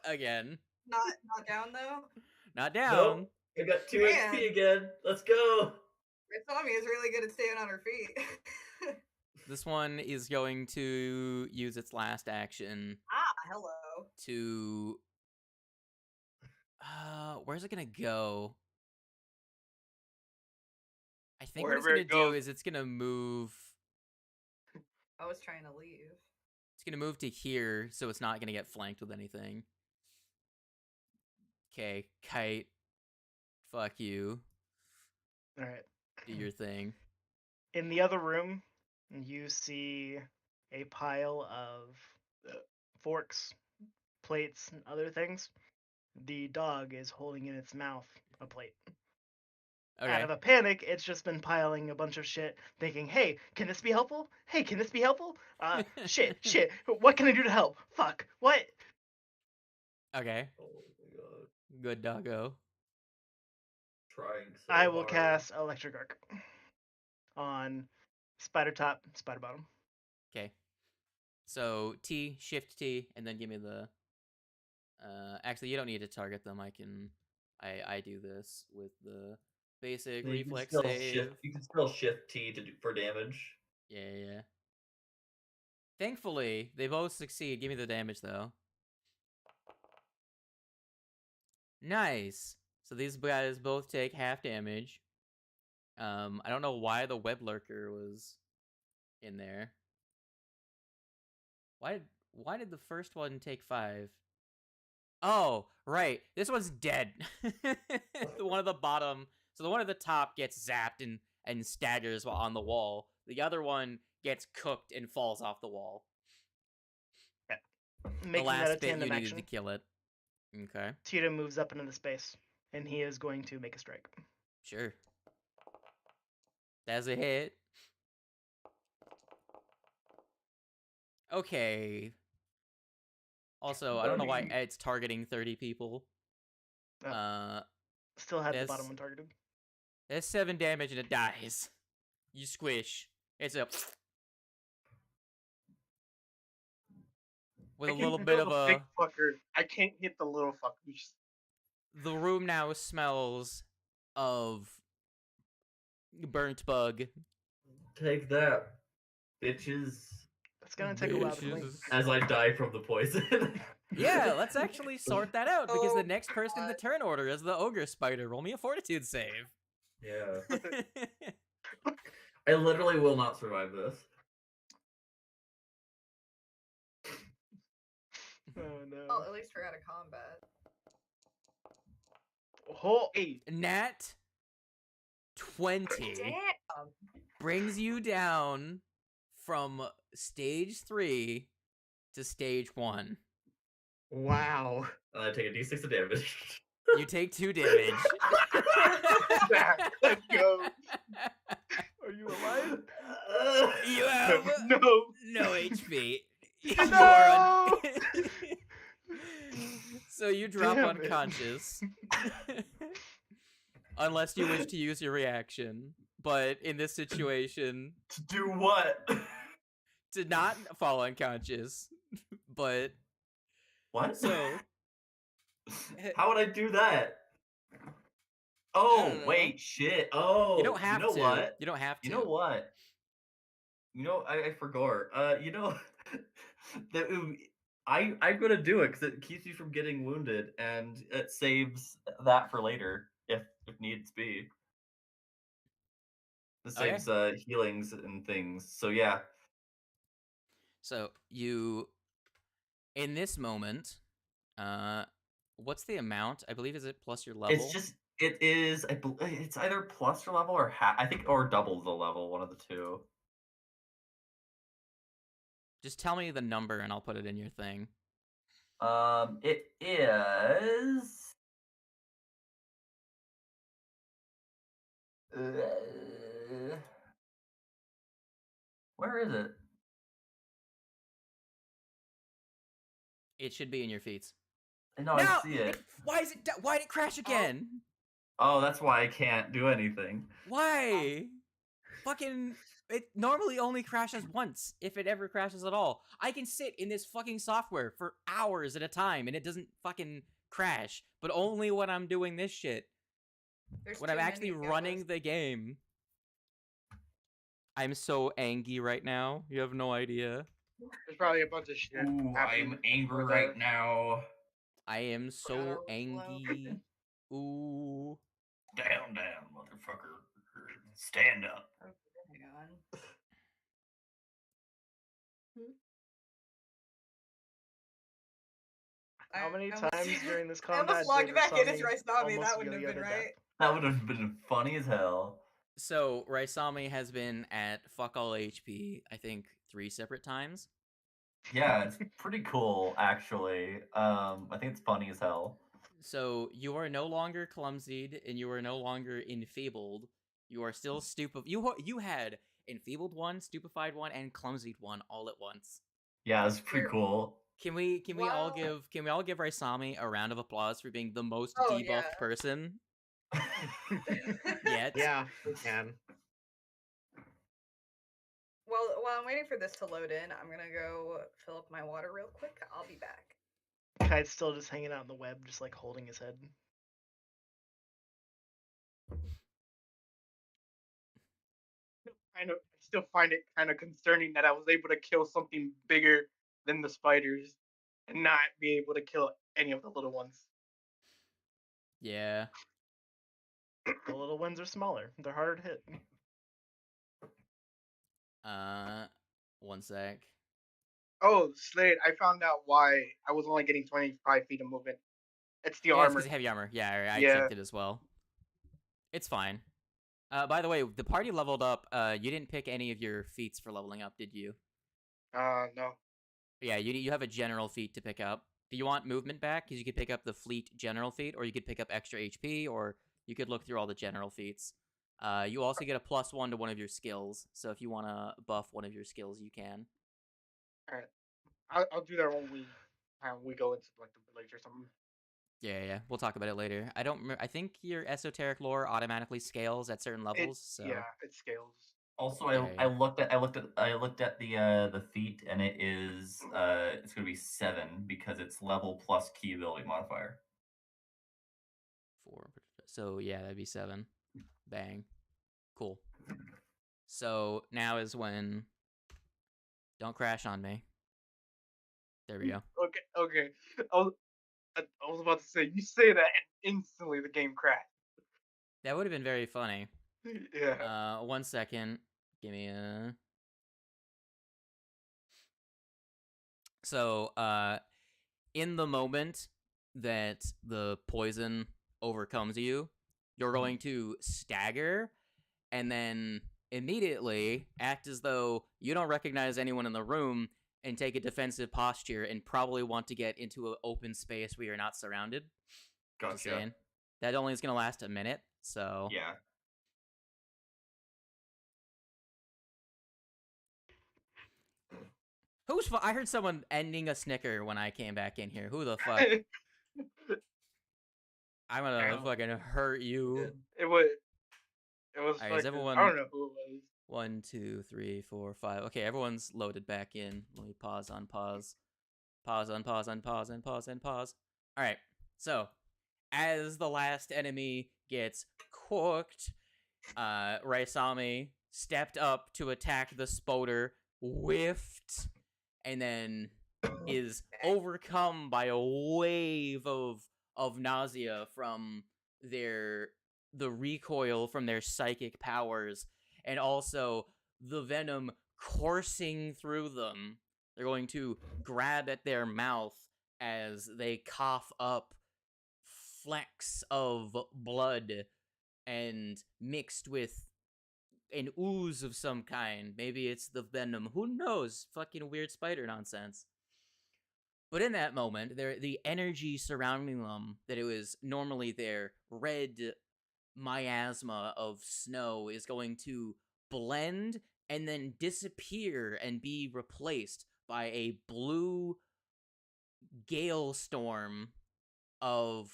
Again. Not down though. Not down. Nope. I got 2 HP again. Let's go. Tommy is really good at staying on her feet. This one is going to use its last action. Hello. To where's it gonna go? I think what it's gonna do is it's gonna move. I was trying to leave. It's gonna move to here, so it's not gonna get flanked with anything. Okay, Kite. Fuck you. All right. Do your thing. In the other room, you see a pile of forks, plates, and other things. The dog is holding in its mouth a plate. Okay. Out of a panic, it's just been piling a bunch of shit, thinking, hey, can this be helpful? Hey, can this be helpful? Shit, what can I do to help? Fuck, what? Okay. Oh my god. Good doggo. Trying so I will hard. cast Electric Arc on Spider Top, Spider Bottom. Okay. So T, Shift T, and then give me the. Actually, you don't need to target them. I do this with the basic You can reflex still save. You can still shift T for damage. Yeah. Thankfully, they both succeed. Give me the damage though. Nice. So these guys both take half damage. I don't know why the web lurker was in there. Why did the first one take 5? Oh, right. This one's dead. The one at the bottom. So the one at the top gets zapped and staggers while on the wall. The other one gets cooked and falls off the wall. Making the last that a bit tandem you needed action. to kill it. Okay. Tita moves up into the space, and he is going to make a strike. Sure. That's a hit. Okay. Also, I don't know why it's targeting 30 people. Still had the that's- bottom one targeted. That's 7 damage and it dies. You squish. It's a with a little bit of a big fucker. I can't hit the little fuckers. The room now smells of burnt bug. Take that, bitches. It's gonna take a while to clean. As I die from the poison. Yeah, let's actually sort that out because Oh the next person in the turn order is the ogre spider. Roll me a fortitude save. Yeah. I literally will not survive this. Oh no. Well, at least we're out of combat. Oh, 8. Nat 20 Damn. brings you down from stage 3 to stage 1. Wow. And I take a d6 of damage. You take 2 damage. Let's go. Are you alive? You have No. HP. No! So you drop Damn it. unconscious. Unless you wish to use your reaction. But in this situation, To do what? to not fall unconscious. But What? so How would I do that? I Oh, don't know. wait, shit. Oh, you don't have you know to. what? You don't have to. You know what? You know, I forgot. You know, that I'm gonna do it because it keeps you from getting wounded, and it saves that for later if needs be. It Okay. saves healings and things. So yeah. So you in this moment, what's the amount? I believe is it plus your level? It is. It's either plus your level or I think or double the level. One of the two. Just tell me the number and I'll put it in your thing. It is. Where is it? It should be in your feats. No, I see it. Why did it crash again? Oh, that's why I can't do anything. Why? Fucking it normally only crashes once, if it ever crashes at all. I can sit in this fucking software for hours at a time and it doesn't fucking crash, but only when I'm doing this shit. When I'm actually running the game. I'm so angry right now. You have no idea. There's probably a bunch of shit. Ooh, happening I'm angry over there. right now. I am so angry. Ooh. Down, motherfucker. Stand up. Hang on. How many I almost- times during this I combat almost logged did back in as Rasami Raisami. almost That wouldn't have yo-yo been to right. That would have been funny as hell. So Raisami has been at fuck all HP, I think 3 separate times. Yeah, it's pretty cool actually. I think it's funny as hell. So you are no longer clumsied and you are no longer enfeebled. You are still stupid. You had enfeebled one, stupefied one, and clumsied one all at once. Yeah, it's pretty cool. Can we all give Raisami a round of applause for being the most Oh, debuffed yeah. person yet? Yeah, we can. Well, while I'm waiting for this to load in, I'm gonna go fill up my water real quick. I'll be back. Kite's still just hanging out in the web, just like holding his head. I still find it kind of concerning that I was able to kill something bigger than the spiders and not be able to kill any of the little ones. Yeah. The little ones are smaller. They're harder to hit. One sec. Oh, Slade, I found out why I was only getting 25 feet of movement. It's the Yeah, it's armor. because of heavy armor. Yeah, I Yeah. checked it as well. It's fine. By the way, the party leveled up. You didn't pick any of your feats for leveling up, did you? No. Yeah, you have a general feat to pick up. Do you want movement back? Because you could pick up the fleet general feat, or you could pick up extra HP, or you could look through all the general feats. You also get a +1 to one of your skills, so if you want to buff one of your skills, you can. All right. I'll do that when we go into like the village or something. Yeah, we'll talk about it later. I don't. I think your esoteric lore automatically scales at certain levels. So Yeah, it scales. Also, Yeah. I looked at the feat, and it is it's gonna be 7 because it's level plus key ability modifier. 4. So yeah, that'd be 7. Bang. Cool. So now is when. Don't crash on me. There we go. Okay. I was about to say, you say that and instantly the game crashed. That would have been very funny. Yeah. 1 second. Give me a. So, in the moment that the poison overcomes you, you're going to stagger and then immediately act as though you don't recognize anyone in the room and take a defensive posture and probably want to get into an open space where you're not surrounded. Gotcha. Just saying. That only is going to last a minute, so. Yeah. I heard someone ending a snicker when I came back in here. Who the fuck? I'm gonna fucking hurt you. It was Alright, is everyone... I don't know who it was. 1, 2, 3, 4, 5. Okay, everyone's loaded back in. Let me pause on pause. Pause on pause on pause and pause and pause. Alright, so as the last enemy gets cooked, Raisami stepped up to attack the spoder, whiffed, and then is overcome by a wave of nausea from the recoil from their psychic powers, and also the venom coursing through them. They're going to grab at their mouth as they cough up flecks of blood and mixed with an ooze of some kind. Maybe it's the venom. Who knows? Fucking weird spider nonsense. But in that moment, the energy surrounding them, that it was normally their red miasma of snow, is going to blend and then disappear and be replaced by a blue gale storm of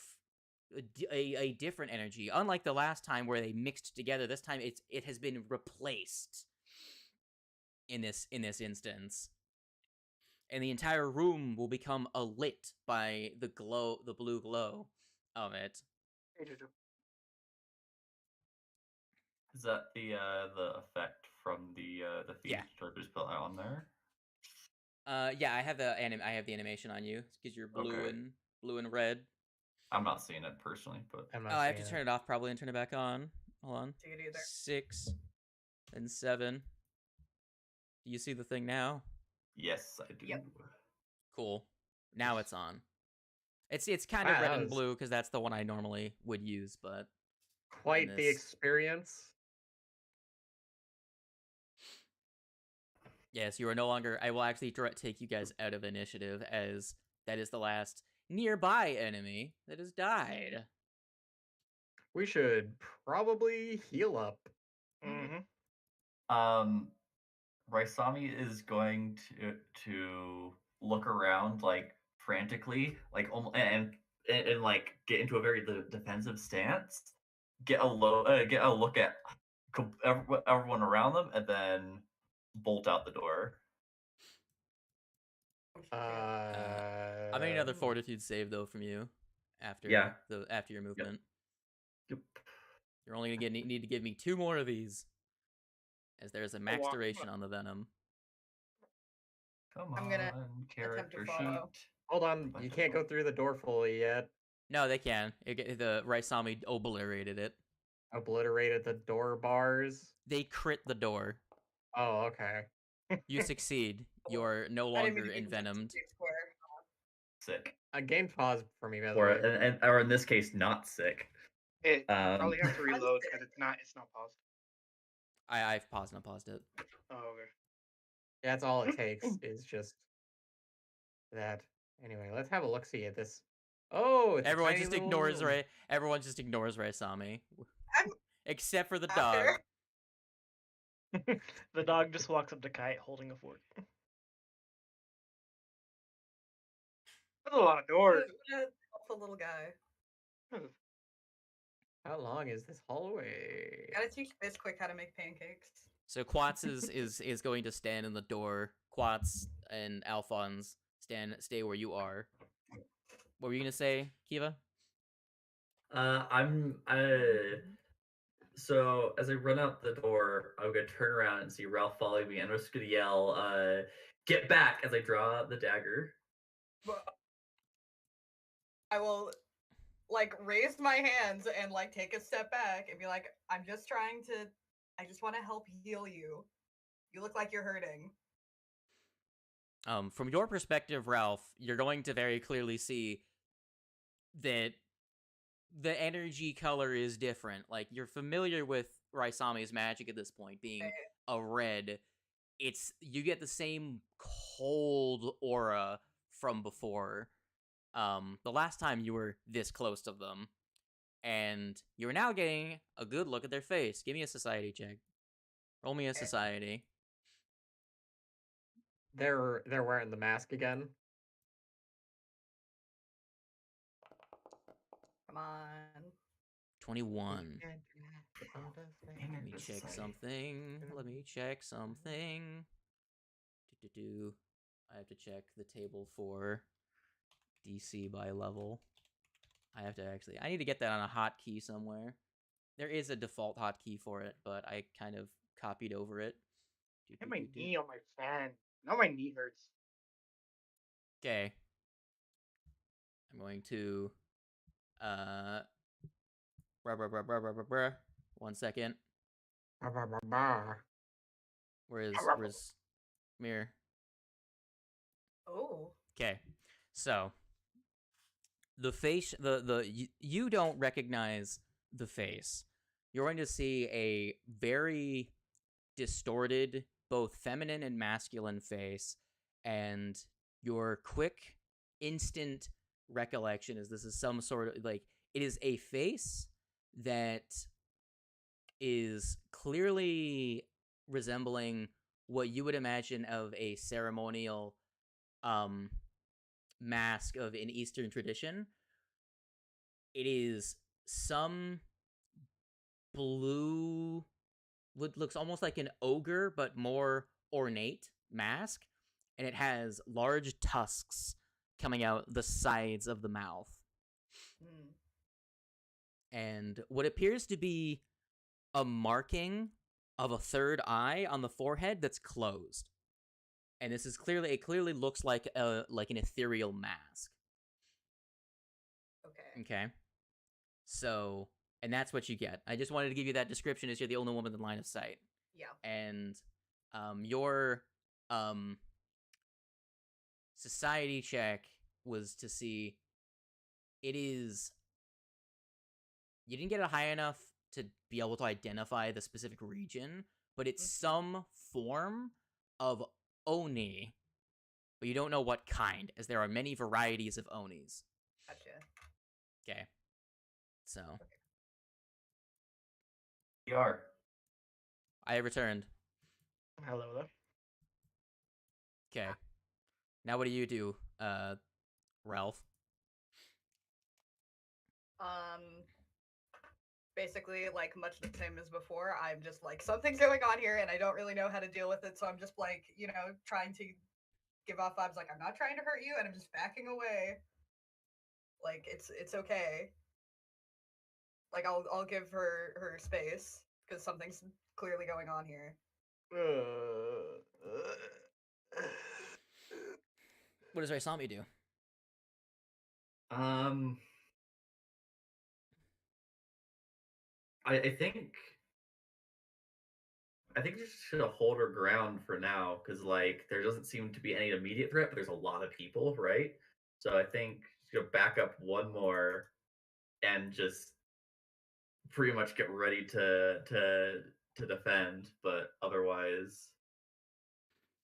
a different energy. Unlike the last time where they mixed together, this time it has been replaced in this instance. And the entire room will become alit by the blue glow of it. Is that the effect from the feat? Yeah. Should I just put that on there? Yeah, I have the animation on you because you're blue and red. I'm not seeing it personally, but I have to turn it off probably and turn it back on. Hold on. 6 and 7. Do you see the thing now? Yes, I do. Yep. Cool. Now it's on. It's kind of red and blue because that's the one I normally would use, but quite the experience. Yes, you are no longer. I will actually take you guys out of initiative, as that is the last nearby enemy that has died. We should probably heal up. Raisami is going to look around like frantically, like and like get into a very defensive stance. Get a look at everyone around them, and then bolt out the door. I'm gonna need another fortitude save though from you after your movement. Yep. You're only gonna need to give me 2 more of these, as there's a max duration on the venom. Come on, I'm gonna character attempt to follow. sheet. Hold on, you can't go through the door fully yet. No, they can. The Raisami obliterated it. Obliterated the door bars. They crit the door. Oh, okay. You succeed. You're no longer envenomed. Sick. A game pause for me, by the way. Or in this case, not sick. It probably have to reload because it's not paused. I've paused and unpaused it. Oh, okay. Yeah, that's all it takes is just that. Anyway, let's have a look-see at this. Oh, it's everyone just ignores Ray. Everyone just ignores Raisami, except for the dog. The dog just walks up to Kite holding a fork. That's a lot of doors. Awful little guy. How long is this hallway? Gotta teach Bisquick how to make pancakes. So Quats is going to stand in the door. Quats and Alphonse stay where you are. What were you gonna say, Kiva? So as I run out the door, I'm gonna turn around and see Ralph following me, and I'm just gonna yell, "Get back!" as I draw the dagger. I will like raise my hands and like take a step back and be like, I just want to help heal you. You look like you're hurting. From your perspective, Ralph, you're going to very clearly see that the energy color is different. Like, you're familiar with Raisami's magic at this point, being a red. You get the same cold aura from before. The last time you were this close to them, and you're now getting a good look at their face. Give me a society check. Roll me a society. They're wearing the mask again. Come on. 21. Let me check something. I have to check the table for DC by level. I need to get that on a hotkey somewhere. There is a default hotkey for it, but I kind of copied over it. I hit my knee on my fan. Now my knee hurts. Okay. I'm going to 1 second. Where's Mirror? Oh. Okay. So the face, you don't recognize the face. You're going to see a very distorted, both feminine and masculine face, and your quick, instant recollection is this is some sort of, like, it is a face that is clearly resembling what you would imagine of a ceremonial mask of an Eastern tradition. It is some blue, what looks almost like an ogre, but more ornate mask, and it has large tusks coming out the sides of the mouth. And what appears to be a marking of a third eye on the forehead that's closed. And this is clearly looks like an ethereal mask. Okay. So, and that's what you get. I just wanted to give you that description as you're the only woman in line of sight. Yeah. And your society check was to see it is, you didn't get it high enough to be able to identify the specific region, but it's some form of oni, but you don't know what kind, as there are many varieties of onis. Gotcha. Okay. So. We are. I have returned. Hello there. Okay. Now what do you do, Ralph? Basically, like, much the same as before. I'm just like, something's going on here, and I don't really know how to deal with it, so I'm just like, trying to give off vibes like I'm not trying to hurt you, and I'm just backing away. Like, it's okay. Like, I'll give her space because something's clearly going on here. What does Raisami do? I think she's just gonna hold her ground for now, because like there doesn't seem to be any immediate threat, but there's a lot of people, right? So I think she's gonna back up one more and just pretty much get ready to defend, but otherwise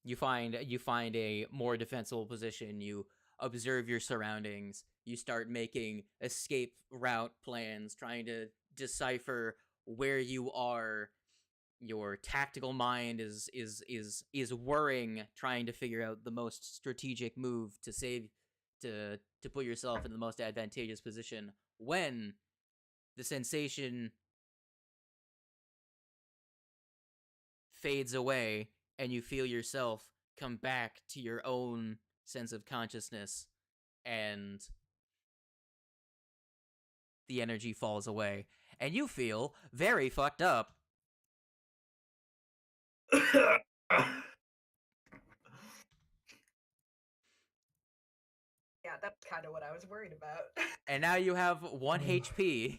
You find a more defensible position. You observe your surroundings. You start making escape route plans, trying to decipher where you are. Your tactical mind is whirring, trying to figure out the most strategic move to put yourself in the most advantageous position when the sensation fades away and you feel yourself come back to your own sense of consciousness, and the energy falls away, and you feel very fucked up. Yeah, that's kind of what I was worried about. And now you have 1 HP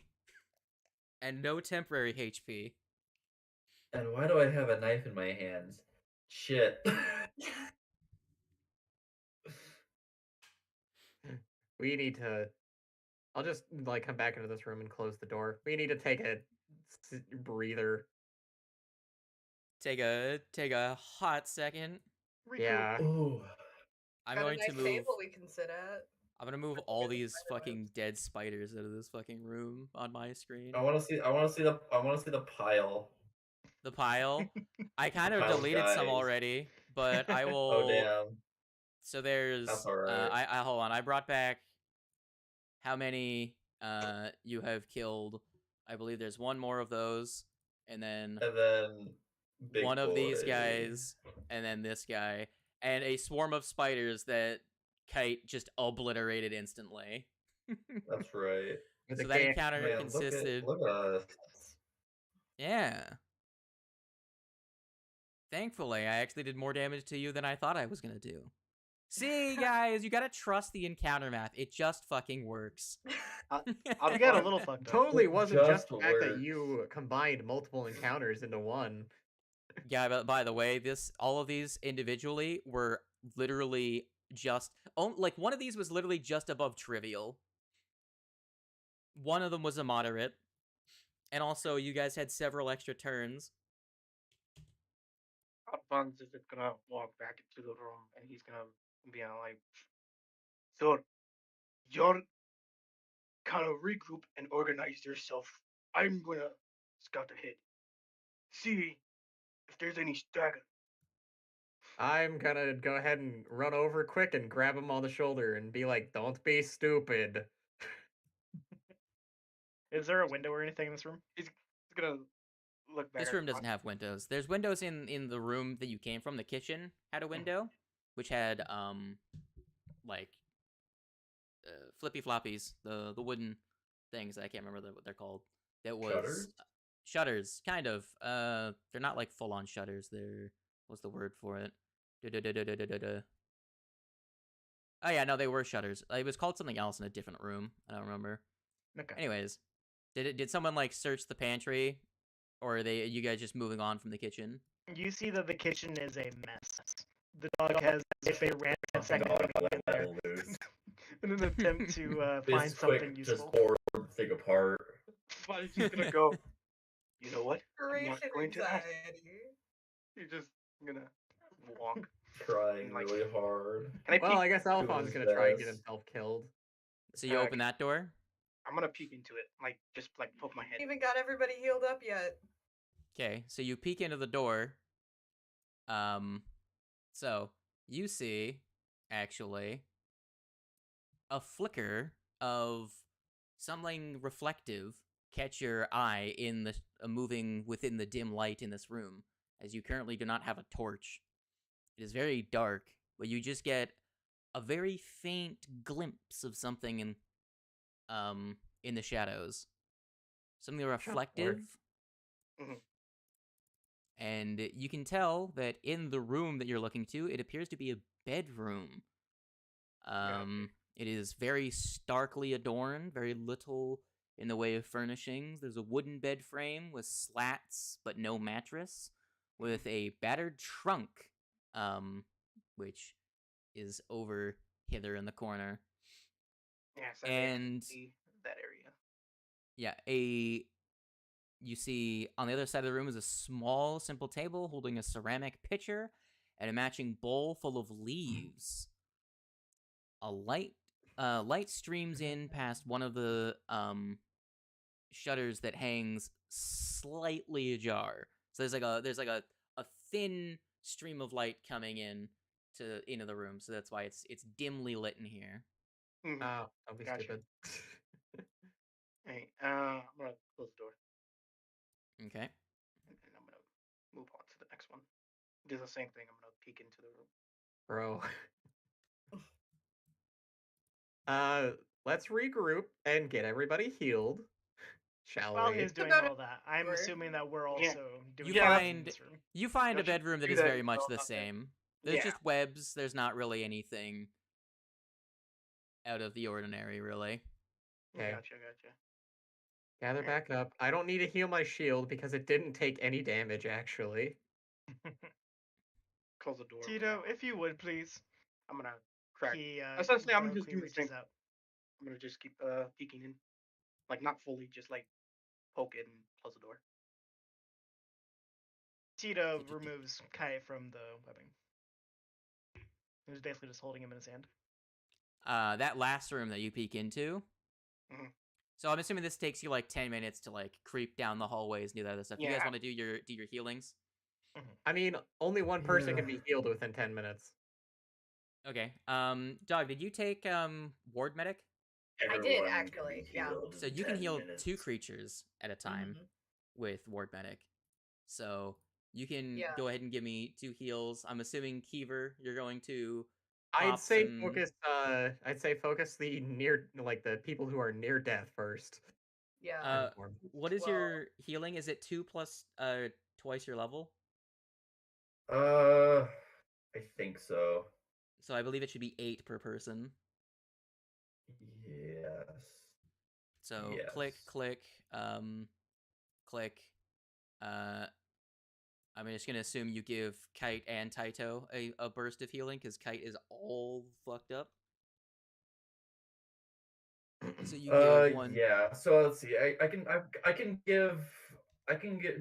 and no temporary HP. And why do I have a knife in my hands? Shit. We need to. I'll just like come back into this room and close the door. We need to take a breather. Take a hot second. Yeah. Ooh. I'm Got going a nice to move. table we can sit at. I'm gonna move all these fucking dead spiders out of this fucking room on my screen. I want to see the pile. The pile. I kind of Pile of deleted some guys. already, but I will. Oh damn. So there's. That's alright. I hold on. I brought back how many you have killed. I believe there's one more of those, and then Big one of these boy. guys, and then this guy, and a swarm of spiders that Kite just obliterated instantly. That's right. So that encounter Man, consisted. Look at us. Yeah. Thankfully, I actually did more damage to you than I thought I was gonna do. See, guys, you gotta trust the encounter math. It just fucking works. I got a little fucked up. Totally wasn't just the fact that works. you combined multiple encounters into one. Yeah, but by the way, all of these individually were literally just like one of these was literally just above trivial. One of them was a moderate, and also you guys had several extra turns. Alphonse is gonna walk back into the room and he's gonna be like, "So, you're kind of regroup and organize yourself. I'm gonna scout ahead, see if there's any stagger." I'm gonna go ahead and run over quick and grab him on the shoulder and be like, "Don't be stupid." Is there a window or anything in this room? He's gonna look back. This room doesn't have windows. There's windows in the room that you came from. The kitchen had a window, which had like flippy floppies, the wooden things. I can't remember what they're called. That was Shutters? Shutters, kind of. They're not like full on shutters. They're, what's the word for it? Oh yeah, no, they were shutters. It was called something else in a different room. I don't remember. Okay. Anyways, did someone like search the pantry, or are you guys just moving on from the kitchen? You see that the kitchen is a mess. The dog has a random second in there in an attempt to find something useful. Just tore the thing apart. But he's gonna go, "You know what? I'm not Creation going to ask." anxiety. He's just gonna walk. Trying Like, really hard. Can I Well, peek? I guess Alphon's gonna try and get himself killed. So you open that door? I'm gonna peek into it, like just like poke my head. Even got everybody healed up yet? Okay, so you peek into the door. So you see, actually, a flicker of something reflective catch your eye in the moving within the dim light in this room, as you currently do not have a torch. It is very dark, but you just get a very faint glimpse of something in the shadows. Something reflective. Mhm. And you can tell that in the room that you're looking to, it appears to be a bedroom. Gotcha. It is very starkly adorned, very little in the way of furnishings. There's a wooden bed frame with slats but no mattress, with a battered trunk, which is over hither in the corner. Yeah, so And that area. yeah, you see on the other side of the room is a small, simple table holding a ceramic pitcher and a matching bowl full of leaves. A light streams in past one of the shutters that hangs slightly ajar. So there's like a thin stream of light coming into the room. So that's why it's dimly lit in here. Oh, don't be stupid. Hey, I'm gonna close the door. Okay. And I'm gonna move on to the next one. Do the same thing. I'm gonna peek into the room. Bro. Let's regroup and get everybody healed. Shall While we? he's doing all that, I'm assuming that we're also doing You this room. You find a bedroom that is very much the same. There's Yeah. just webs. There's not really anything out of the ordinary, really. Okay. Gotcha. Gather back up. I don't need to heal my shield because it didn't take any damage, actually. Close the door. Tito, if you would, please. I'm gonna crack. He, Essentially, I'm just heroically doing the same. reaches out. I'm gonna just keep peeking in, like not fully, just like poke it and close the door. Tito removes Kai from the webbing. He's basically just holding him in his hand. That last room that you peek into. Mhm. So I'm assuming this takes you like 10 minutes to like creep down the hallways and do that other stuff. You guys want to do your healings? I mean, only one person can be healed within 10 minutes. Okay. Dog, did you take ward medic? I did actually. Yeah. So you can heal 2 creatures at a time with ward medic. So you can go ahead and give me 2 heals. I'm assuming Keever, you're going to. I'd say focus the the people who are near death first. Yeah. What is your healing? Is it 2 plus twice your level? I think so. So I believe it should be 8 per person. Yes. So yes. click. I'm just gonna assume you give Kite and Taito a burst of healing because Kite is all fucked up. So you give one. Yeah. So let's see. I can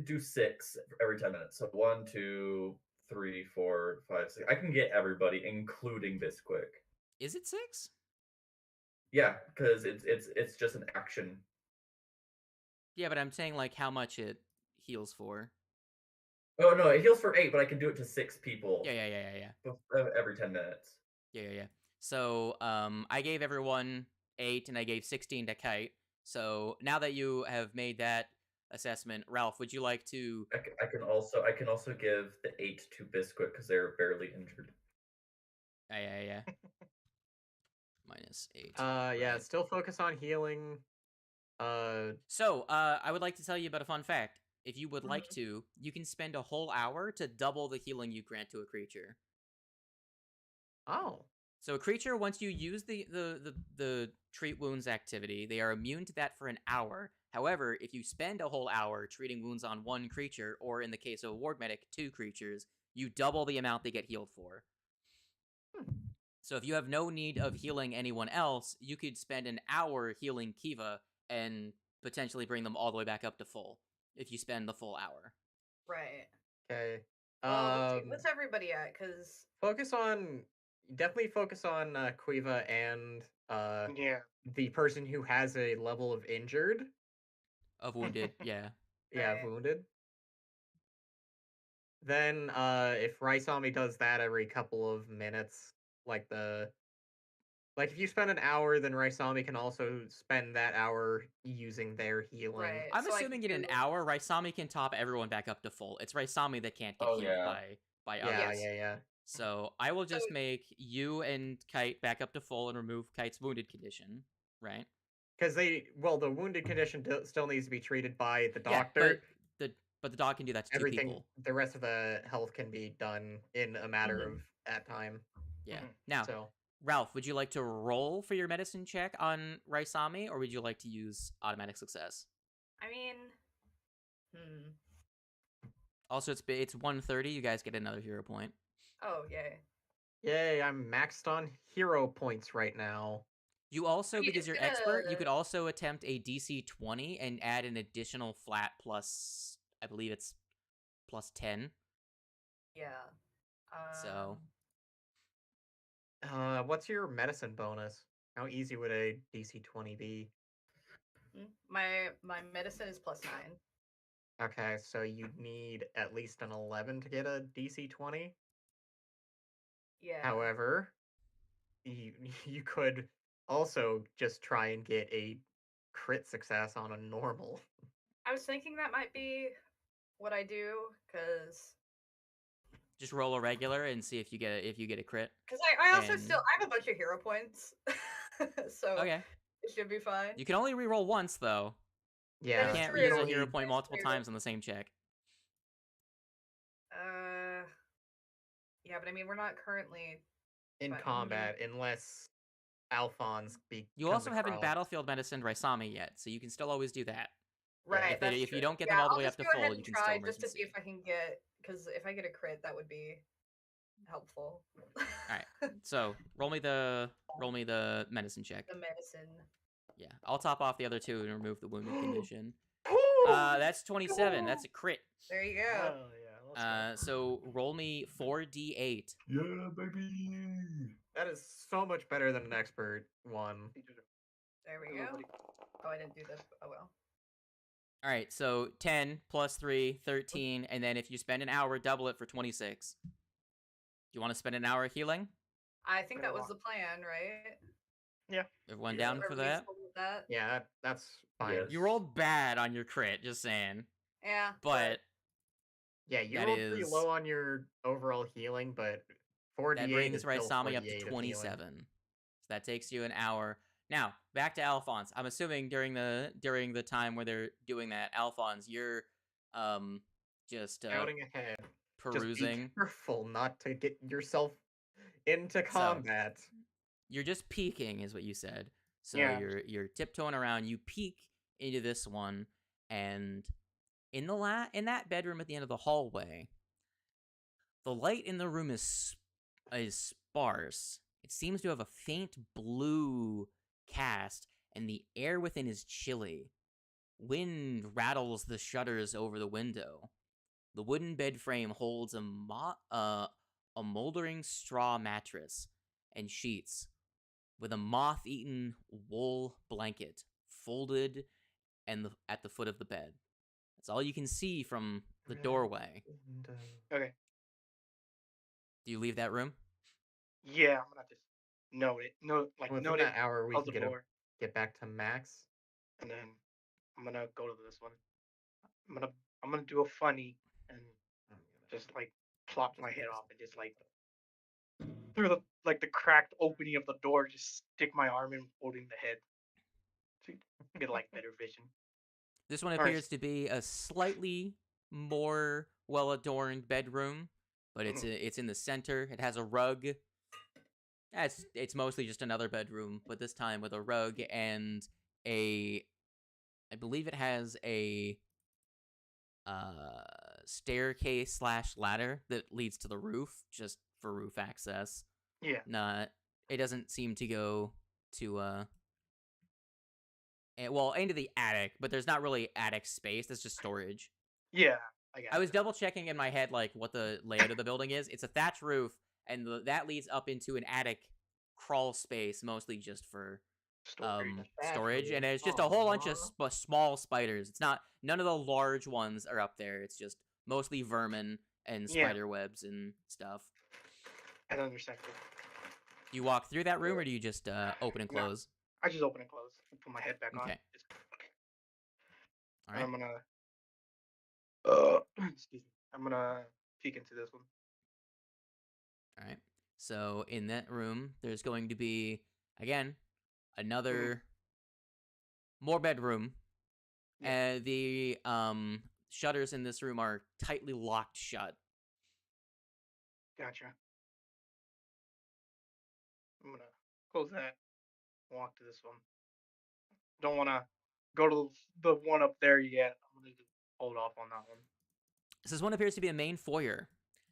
do 6 every 10 minutes. So 1, 2, 3, 4, 5, 6. I can get everybody, including Bisquick. Is it 6? Yeah, because it's just an action. Yeah, but I'm saying like how much it heals for. Oh no, it heals for 8, but I can do it to 6 people. Yeah. Every 10 minutes. Yeah. So I gave everyone 8 and I gave 16 to Kite. So now that you have made that assessment, Ralph, would you like to? I can also give the 8 to Bisquick because they're barely injured. Yeah. -8. Yeah. Right. Still focus on healing. So I would like to tell you about a fun fact. If you would like to, you can spend a whole hour to double the healing you grant to a creature. Oh. So a creature, once you use the treat wounds activity, they are immune to that for an hour. However, if you spend a whole hour treating wounds on one creature, or in the case of a ward medic, 2 creatures, you double the amount they get healed for. So if you have no need of healing anyone else, you could spend an hour healing Kiva and potentially bring them all the way back up to full if you spend the full hour. Right. Okay. Well, what's everybody at? Because definitely focus on Quiva and the person who has a level of injured. Of wounded, yeah. Yeah, Right. wounded. Then if Raisami does that every couple of minutes, like if you spend an hour, then Raisami can also spend that hour using their healing. Right. I'm so assuming in an hour, Raisami can top everyone back up to full. It's Raisami that can't get healed by others. Yeah. So I will just make you and Kite back up to full and remove Kite's wounded condition, right? Because the wounded condition still needs to be treated by the doctor. Yeah, but the dog can do that to two people. The rest of the health can be done in a matter of that time. Yeah. Now, Ralph, would you like to roll for your medicine check on Raisami, or would you like to use automatic success? I mean, Also, it's 130. You guys get another hero point. Oh, yay. Yay, I'm maxed on hero points right now. You also, because you're expert, you could also attempt a DC 20 and add an additional flat plus, I believe it's plus 10. Yeah. So. What's your medicine bonus? How easy would a DC 20 be? My medicine is +9. Okay, so you'd need at least an 11 to get a DC 20? Yeah. However, you could also just try and get a crit success on a normal. I was thinking that might be what I do, because just roll a regular and see if you get a crit. Because I also I have a bunch of hero points, so okay, it should be fine. You can only reroll once though. Yeah, you can't use a hero point multiple times on the same check. Yeah, but I mean we're not currently in combat unless Alphonse becomes. You also haven't battlefield medicined Raisami yet, so you can still always do that. Right. If you don't get them all the way up to full, you can still emergency. Just to see if I can get, because if I get a crit, that would be helpful. All right. So roll me the medicine check. The medicine. Yeah, I'll top off the other two and remove the wounded condition. That's 27. That's a crit. There you go. Oh yeah. So roll me 4d8. Yeah, baby. That is so much better than an expert one. There we go. Oh, I didn't do this. Oh well. All right, so 10 plus 3, 13, and then if you spend an hour, double it for 26. Do you want to spend an hour healing? I think that was the plan, right? Yeah. Everyone down for that? Yeah, that's fine. Yes. You rolled bad on your crit, just saying. Yeah. But yeah, you rolled pretty low on your overall healing, but 4d8 that brings Raisami up to 27. So that takes you an hour. Now, back to Alphonse. I'm assuming during the time where they're doing that, Alphonse, you're just scouting ahead, perusing. Just be careful not to get yourself into combat. So, you're just peeking, is what you said. So yeah. you're tiptoeing around. You peek into this one, and in that bedroom at the end of the hallway, the light in the room is sparse. It seems to have a faint blue cast, and the air within is chilly. Wind rattles the shutters over the window. The wooden bed frame holds a moldering straw mattress and sheets with a moth-eaten wool blanket folded and at the foot of the bed. That's all you can see from the doorway. Okay. Do you leave that room? Yeah, I'm gonna just note it. Note that hour we can get back to Max, and then I'm gonna go to this one. I'm gonna do a funny and just plop my head off and just through the cracked opening of the door, just stick my arm in, holding the head to get better vision. This one appears to be a slightly more well-adorned bedroom, but it's in the center. It has a rug. It's mostly just another bedroom, but this time with a rug and I believe it has a staircase / ladder that leads to the roof, just for roof access. Yeah. It doesn't seem to go to into the attic, but there's not really attic space. That's just storage. Yeah, I was double checking in my head like what the layout of the building is. It's a thatch roof, and that leads up into an attic crawl space, mostly just for storage, and it's just a whole bunch of small spiders. It's not none of the large ones are up there. It's just mostly vermin and spider webs and stuff. I don't understand. Do you walk through that room, or do you just open and close? I just open and close and put my head back on. Okay. All right. I'm gonna excuse me. I'm gonna peek into this one. All right. So in that room, there's going to be again another more bedroom, and the shutters in this room are tightly locked shut. Gotcha. I'm gonna close that. Walk to this one. Don't want to go to the one up there yet. I'm gonna hold off on that one. This one appears to be a main foyer.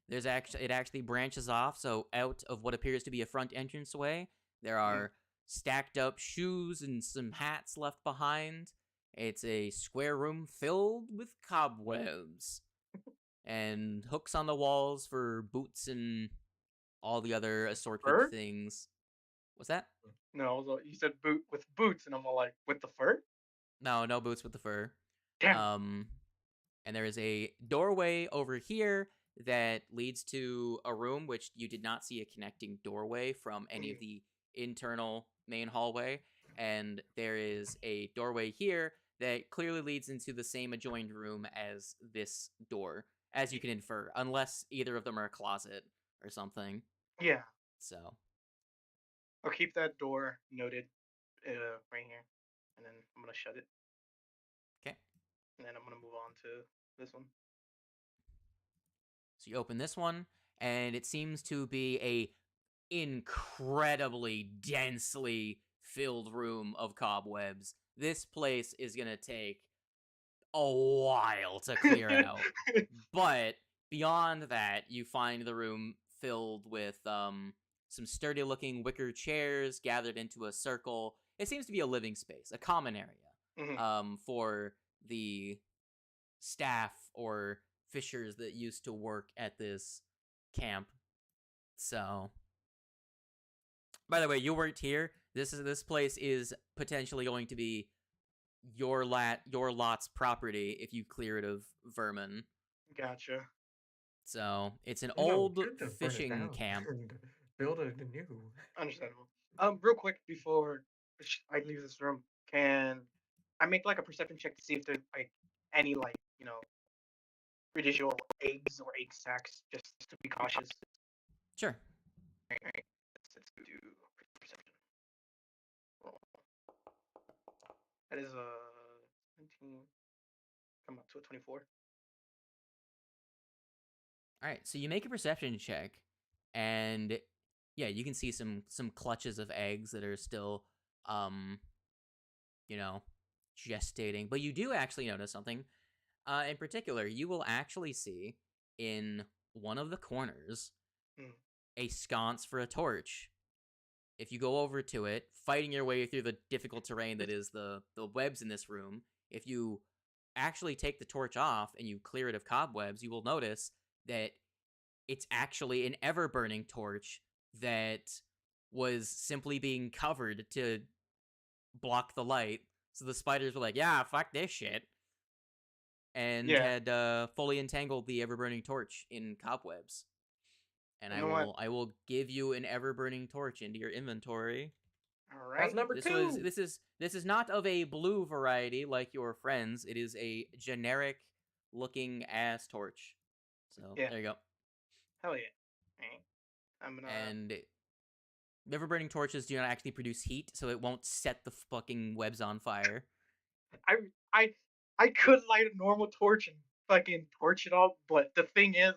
It actually branches off, so out of what appears to be a front entranceway, there are stacked up shoes and some hats left behind. It's a square room filled with cobwebs and hooks on the walls for boots and all the other assorted things. What's that? No, you said boot with boots, and I'm all like, with the fur? No boots with the fur. Damn. And there is a doorway over here that leads to a room which you did not see a connecting doorway from any of the internal main hallway. And there is a doorway here that clearly leads into the same adjoined room as this door, as you can infer, unless either of them are a closet or something. Yeah. So I'll keep that door noted right here, and then I'm gonna shut it. Okay. And then I'm gonna move on to this one. So you open this one, and it seems to be a incredibly densely filled room of cobwebs. This place is gonna take a while to clear out. But beyond that, you find the room filled with some sturdy looking wicker chairs gathered into a circle. It seems to be a living space, a common area for the staff or fishers that used to work at this camp. So, by the way, you weren't here. This place is potentially going to be your lot's property if you clear it of vermin. Gotcha. So it's an old fishing camp. Build a new. Understandable. Real quick before I leave this room, can I make like a perception check to see if there's like any residual eggs or egg sacs, just to be cautious? Sure. Alright. Let's do perception. Roll. That is a 17. Come up to a 24. All right, so you make a perception check, and yeah, you can see some clutches of eggs that are still, gestating. But you do actually notice something. In particular, you will actually see in one of the corners a sconce for a torch. If you go over to it, fighting your way through the difficult terrain that is the webs in this room, if you actually take the torch off and you clear it of cobwebs, you will notice that it's actually an ever-burning torch that was simply being covered to block the light. So the spiders were like, yeah, fuck this shit. And had fully entangled the ever-burning torch in cobwebs. And I will give you an ever-burning torch into your inventory. All right. That's number 2. This is not of a blue variety like your friends. It is a generic looking ass torch. So there you go. Hell yeah. Right. I'm gonna. And ever-burning torches do not actually produce heat, so it won't set the fucking webs on fire. I could light a normal torch and fucking torch it all, but the thing is,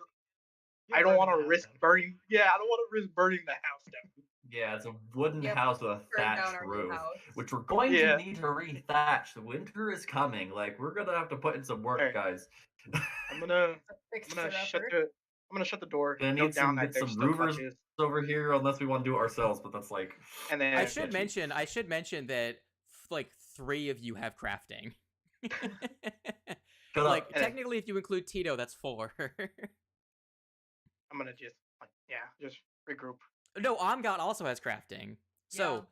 I don't want to risk burning. Yeah, I don't want to risk burning the house down. Yeah, it's a wooden house with a thatched roof, which we're going to need to rethatch. The winter is coming. Like, we're gonna have to put in some work, guys. I'm gonna shut the door. Gonna need some roofers over here, unless we want to do it ourselves. But that's like. And then I should mention that like 3 of you have crafting. Like, technically, if you include Tito, that's 4. I'm gonna just just regroup. No, Amgat also has crafting. So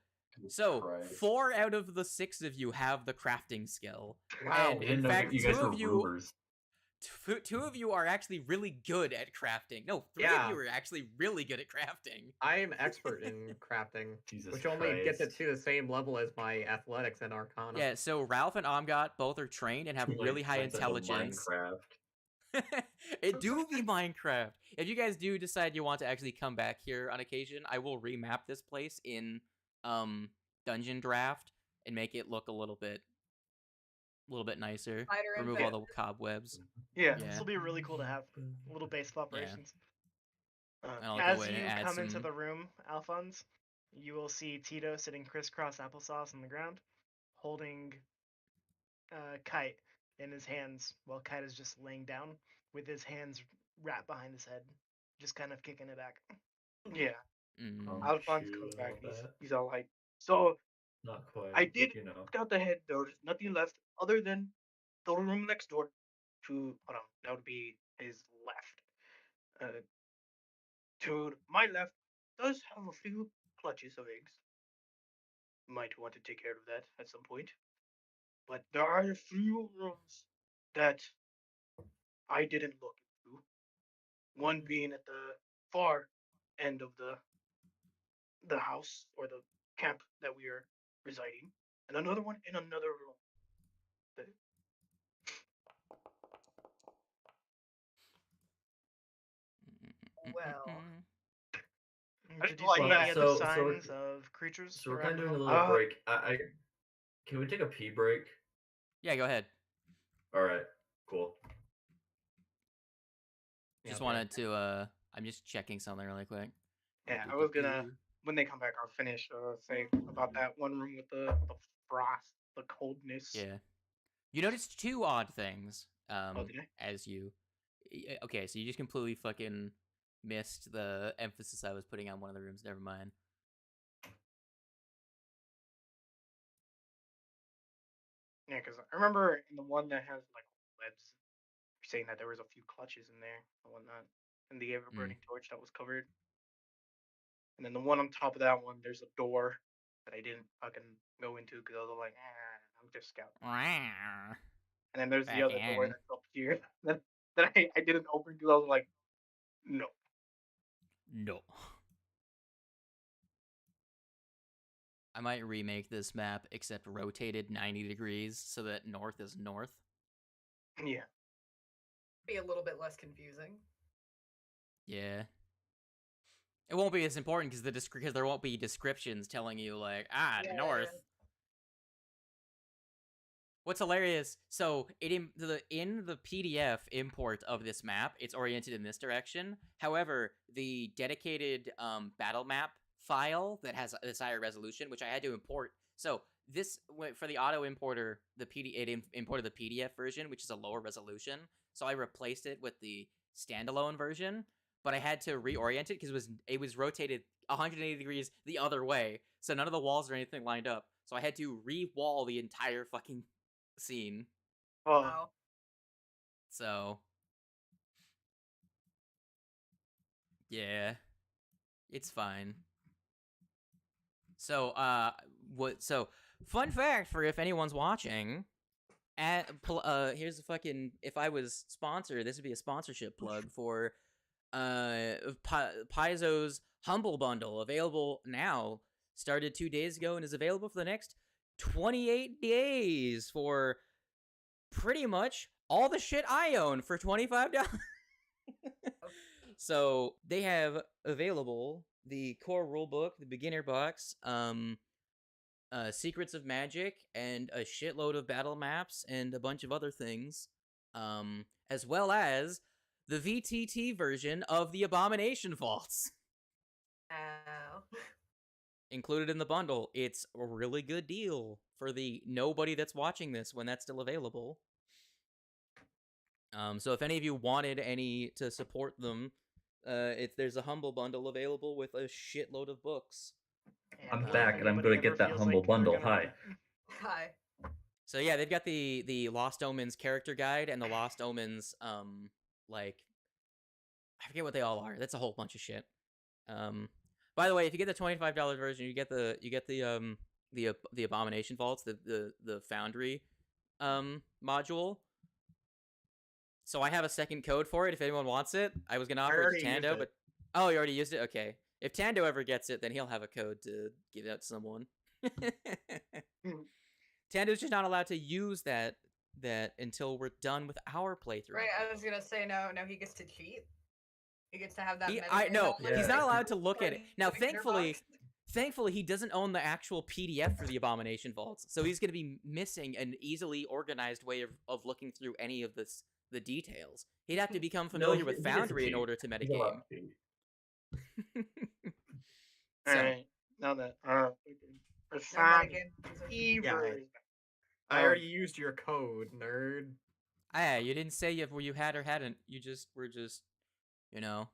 4 out of the 6 of you have the crafting skill. Wow. And in fact, you guys 2 of you are actually really good at crafting. No, 3 of you are actually really good at crafting. I am expert in crafting, which only gets it to the same level as my athletics and arcana. Yeah, so Ralph and Amgat both are trained and have really high intelligence. Minecraft. It do be Minecraft. If you guys do decide you want to actually come back here on occasion, I will remap this place in Dungeon Draft and make it look a little bit nicer. Remove all the cobwebs. Yeah, this will be really cool to have. A little base of operations. As you come into the room, Alphonse, you will see Tito sitting crisscross applesauce on the ground, holding Kite in his hands, while Kite is just laying down with his hands wrapped behind his head, just kind of kicking it back. Yeah. Alphonse comes back. He's all like, so not quite. I did scout the head. There's nothing left other than the room next door to, that would be his left. To my left does have a few clutches of eggs. Might want to take care of that at some point. But there are a few rooms that I didn't look into. One being at the far end of the house or the camp that we are residing, and another one in another room. Well, did you see any other signs of creatures? So we're kind of doing a little break. Can we take a pee break? Yeah, go ahead. All right, cool. Just wanted to. I'm just checking something really quick. Yeah, I was gonna. When they come back, I'll finish. Say about that one room with the frost, the coldness. Yeah. You noticed 2 odd things. Did I? As you. Okay, so you just completely fucking missed the emphasis I was putting on one of the rooms. Never mind. Yeah, because I remember in the one that has like webs, saying that there was a few clutches in there and whatnot, and the ever burning torch that was covered. And then the one on top of that one, there's a door that I didn't fucking go into because I was like, I'm just scouting. And then there's the other door that's up here that I didn't open because I was like, no. I might remake this map, except rotated 90 degrees so that north is north. Yeah. Be a little bit less confusing. Yeah. It won't be as important because there won't be descriptions telling you like north. Yeah. What's hilarious? So in the PDF import of this map, it's oriented in this direction. However, the dedicated battle map file that has this higher resolution, which I had to import. So this for the auto importer, it imported the PDF version, which is a lower resolution. So I replaced it with the standalone version. But I had to reorient it because it was rotated 180 degrees the other way. So none of the walls or anything lined up. So I had to re-wall the entire fucking scene. Oh. Wow. So yeah. It's fine. So fun fact for if anyone's watching, here's a fucking, if I was sponsored, this would be a sponsorship plug for Paizo's Humble Bundle, available now, started 2 days ago and is available for the next 28 days for pretty much all the shit I own for $25. So they have available the core rulebook, the beginner box, Secrets of Magic, and a shitload of battle maps and a bunch of other things, as well as the VTT version of the Abomination Vaults. Included in the bundle. It's a really good deal for the nobody that's watching this when that's still available. So if any of you wanted any to support them, there's a Humble Bundle available with a shitload of books. I'm back and I'm going to get that Humble Bundle. Hi. So yeah, they've got the Lost Omens character guide and the Lost Omens like I forget what they all are. That's a whole bunch of shit. By the way, if you get the $25 version, you get the Abomination Vaults, the Foundry module. So I have a second code for it if anyone wants it. I was gonna offer it to Tando, but oh, you already used it. Okay. If Tando ever gets it, then he'll have a code to give out to someone. Tando's just not allowed to use that until we're done with our playthrough. Right, I was gonna say no. He gets to cheat. He gets to have that. He's not allowed to look at it. Now, thankfully, he doesn't own the actual PDF for the Abomination Vaults, so he's going to be missing an easily organized way of looking through any of the details. He'd have to become familiar with Foundry in order to metagame. Alright, now that I already used your code, nerd. You didn't say if you had or hadn't. You just were just, you know.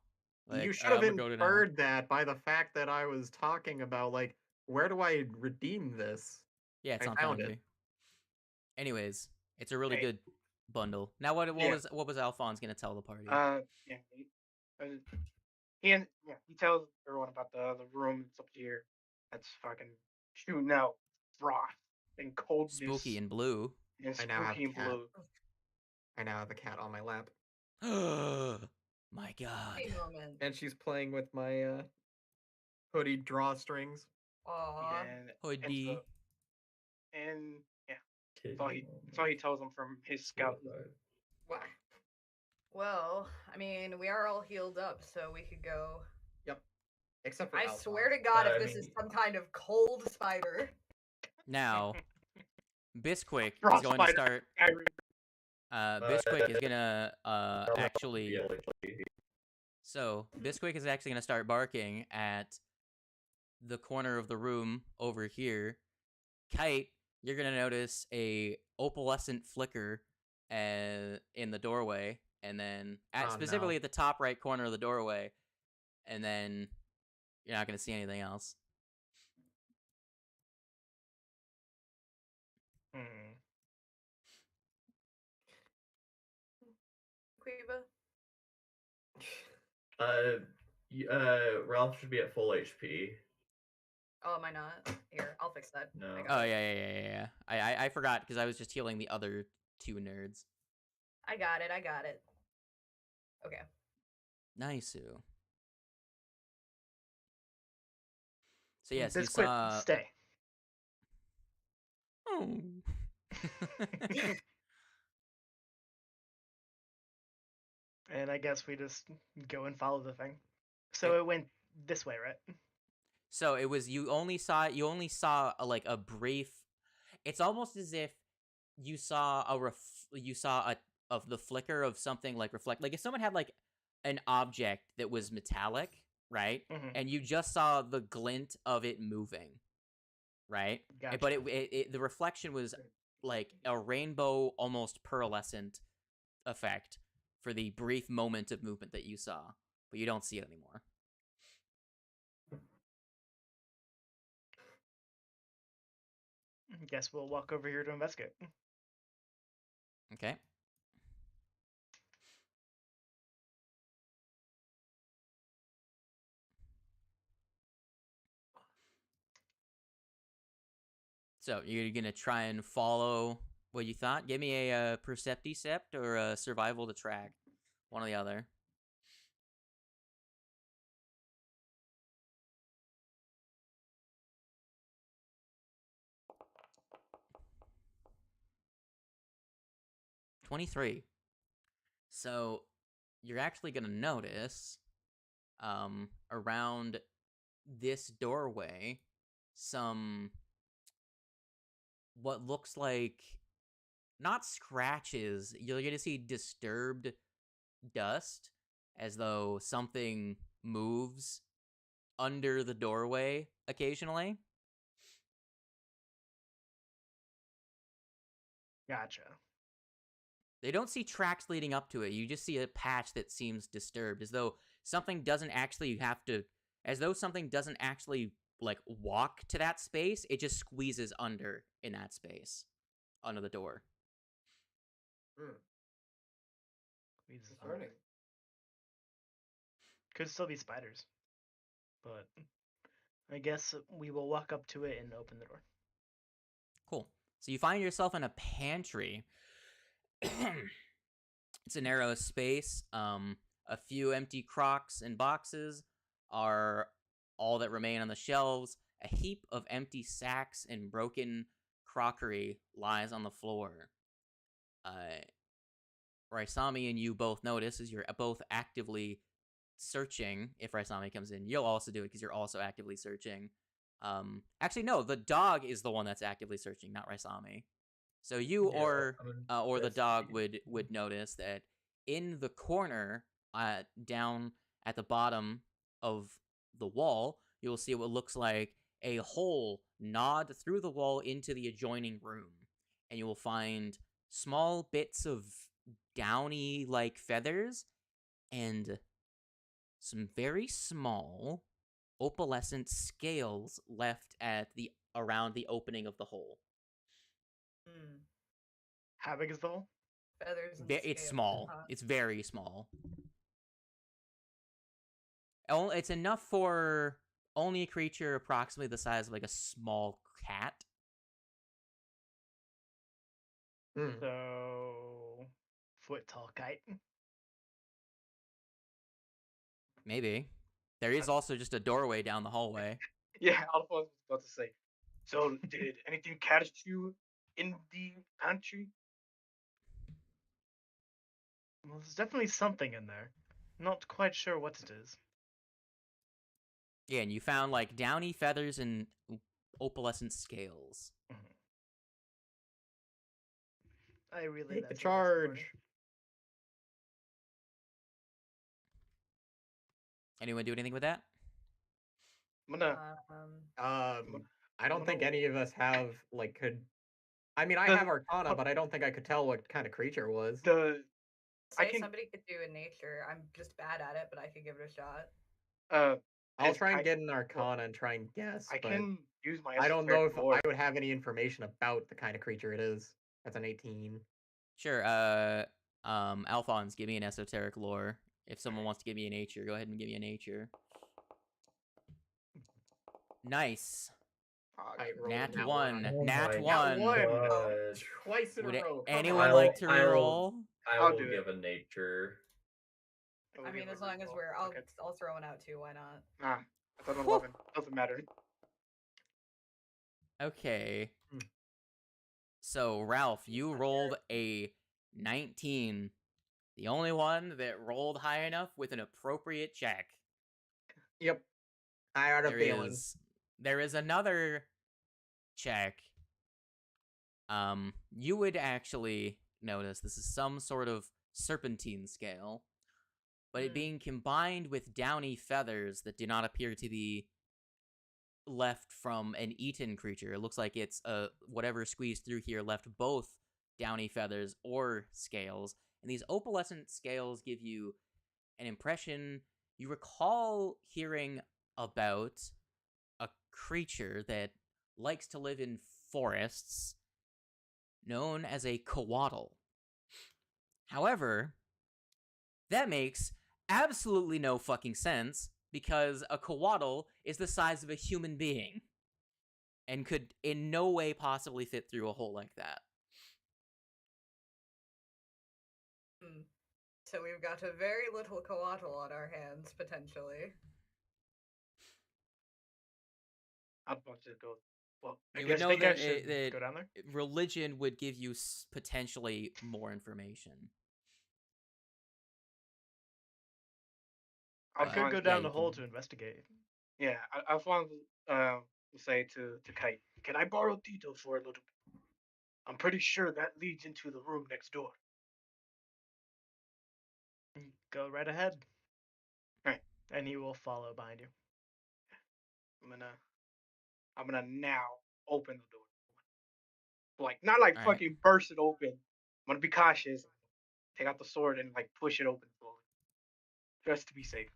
Like, you should have inferred that by the fact that I was talking about, like, where do I redeem this? Yeah, it's on Foundry. Anyways, it's a really good bundle. Now, what was Alphonse gonna tell the party? He tells everyone about the room that's up here that's fucking shooting out froth and coldness. Spooky and blue. And spooky and blue. I now have a cat on my lap. My God. And she's playing with my hoodie drawstrings. Aww. Hoodie. And that's all he tells them from his scout. Wow. Well, I mean, we are all healed up, so we could go. Yep. Except for I Alphonse. swear to God, if this is some kind of cold spider. Now, Bisquick is going to start. Bisquick is gonna actually. So Bisquick is actually gonna start barking at the corner of the room over here. Kite, you're gonna notice a opalescent flicker in the doorway, and then specifically at the top right corner of the doorway, and then you're not gonna see anything else. Ralph should be at full HP. Oh, am I not? Here, I'll fix that. No. Oh yeah. I forgot because I was just healing the other two nerds. I got it. Okay. Nice. So yes, you saw. Stay. Oh. And I guess we just go and follow the thing. So it went this way, right? So it was you only saw like a brief. It's almost as if you saw of the flicker of something like reflect. Like if someone had like an object that was metallic, right? Mm-hmm. And you just saw the glint of it moving, right? Gotcha. But the reflection was like a rainbow, almost pearlescent effect for the brief moment of movement that you saw, but you don't see it anymore. Guess we'll walk over here to investigate. Okay. So you're gonna try and follow what you thought? Give me a Percepticept or a Survival to track. One or the other. $23. So you're actually gonna notice around this doorway some what looks like not scratches. You're gonna see disturbed dust as though something moves under the doorway occasionally. Gotcha. They don't see tracks leading up to it. You just see a patch that seems disturbed, as though something doesn't actually like walk to that space. It just squeezes under in that space. under the door. Concerning. Could still be spiders, but I guess we will walk up to it and open the door. Cool. So you find yourself in a pantry. It's a narrow space. A few empty crocks and boxes are all that remain on the shelves. A heap of empty sacks and broken crockery lies on the floor. Raisami and you both notice as you're both actively searching. If Raisami comes in, you'll also do it because you're also actively searching. Actually, no, the dog is the one that's actively searching, not Raisami. So you or the dog would notice that in the corner, down at the bottom of the wall, you'll see what looks like a hole gnawed through the wall into the adjoining room, and you will find small bits of downy-like feathers and some very small opalescent scales left at around the opening of the hole. How big is the hole? Feathers and It's small. It's very small. It's enough for only a creature approximately the size of like a small cat. So, foot tall kite. Maybe. There is also just a doorway down the hallway. Yeah, Alphonse was about to say. So, did anything catch you in the pantry? Well, there's definitely something in there. Not quite sure what it is. Yeah, and you found like downy feathers and opalescent scales. I really Take the charge. Anyone do anything with that? I'm gonna. I don't think any of us have I mean, I have Arcana, but I don't think I could tell what kind of creature it was. Somebody could do in nature. I'm just bad at it, but I could give it a shot. I'll try and get an Arcana and try and guess. I can use my. I don't know if I would have any information about the kind of creature it is. That's an 18. Sure. Alphonse, give me an esoteric lore. If someone wants to give me a nature, go ahead and give me a nature. Nice. Nat 1. Nat 1. Twice in a row. Anyone like to reroll? I will give a nature. I mean, as long as I'll throw one out too. Why not? I thought 11. Doesn't matter. Okay. So, Ralph, you rolled a 19. The only one that rolled high enough with an appropriate check. Yep. I had a feeling. There is another check. You would actually notice this is some sort of serpentine scale, but it being combined with downy feathers that do not appear to be left from an eaten creature. It looks like it's whatever squeezed through here left both downy feathers or scales, and these opalescent scales give you an impression. You recall hearing about a creature that likes to live in forests known as a coatl. However, that makes absolutely no fucking sense because a coatl is the size of a human being and could in no way possibly fit through a hole like that. So we've got a very little coatl on our hands, potentially. I'd want to go. Well, I guess think I should go down there. Religion would give you potentially more information. I could go down the hole to investigate. Yeah, Alphonse will say to Kite, "Can I borrow Tito for a little bit? I'm pretty sure that leads into the room next door." Go right ahead. Right. And he will follow behind you. I'm gonna now open the door. Not All fucking burst it open. I'm gonna be cautious. Take out the sword and push it open slowly. Just to be safe.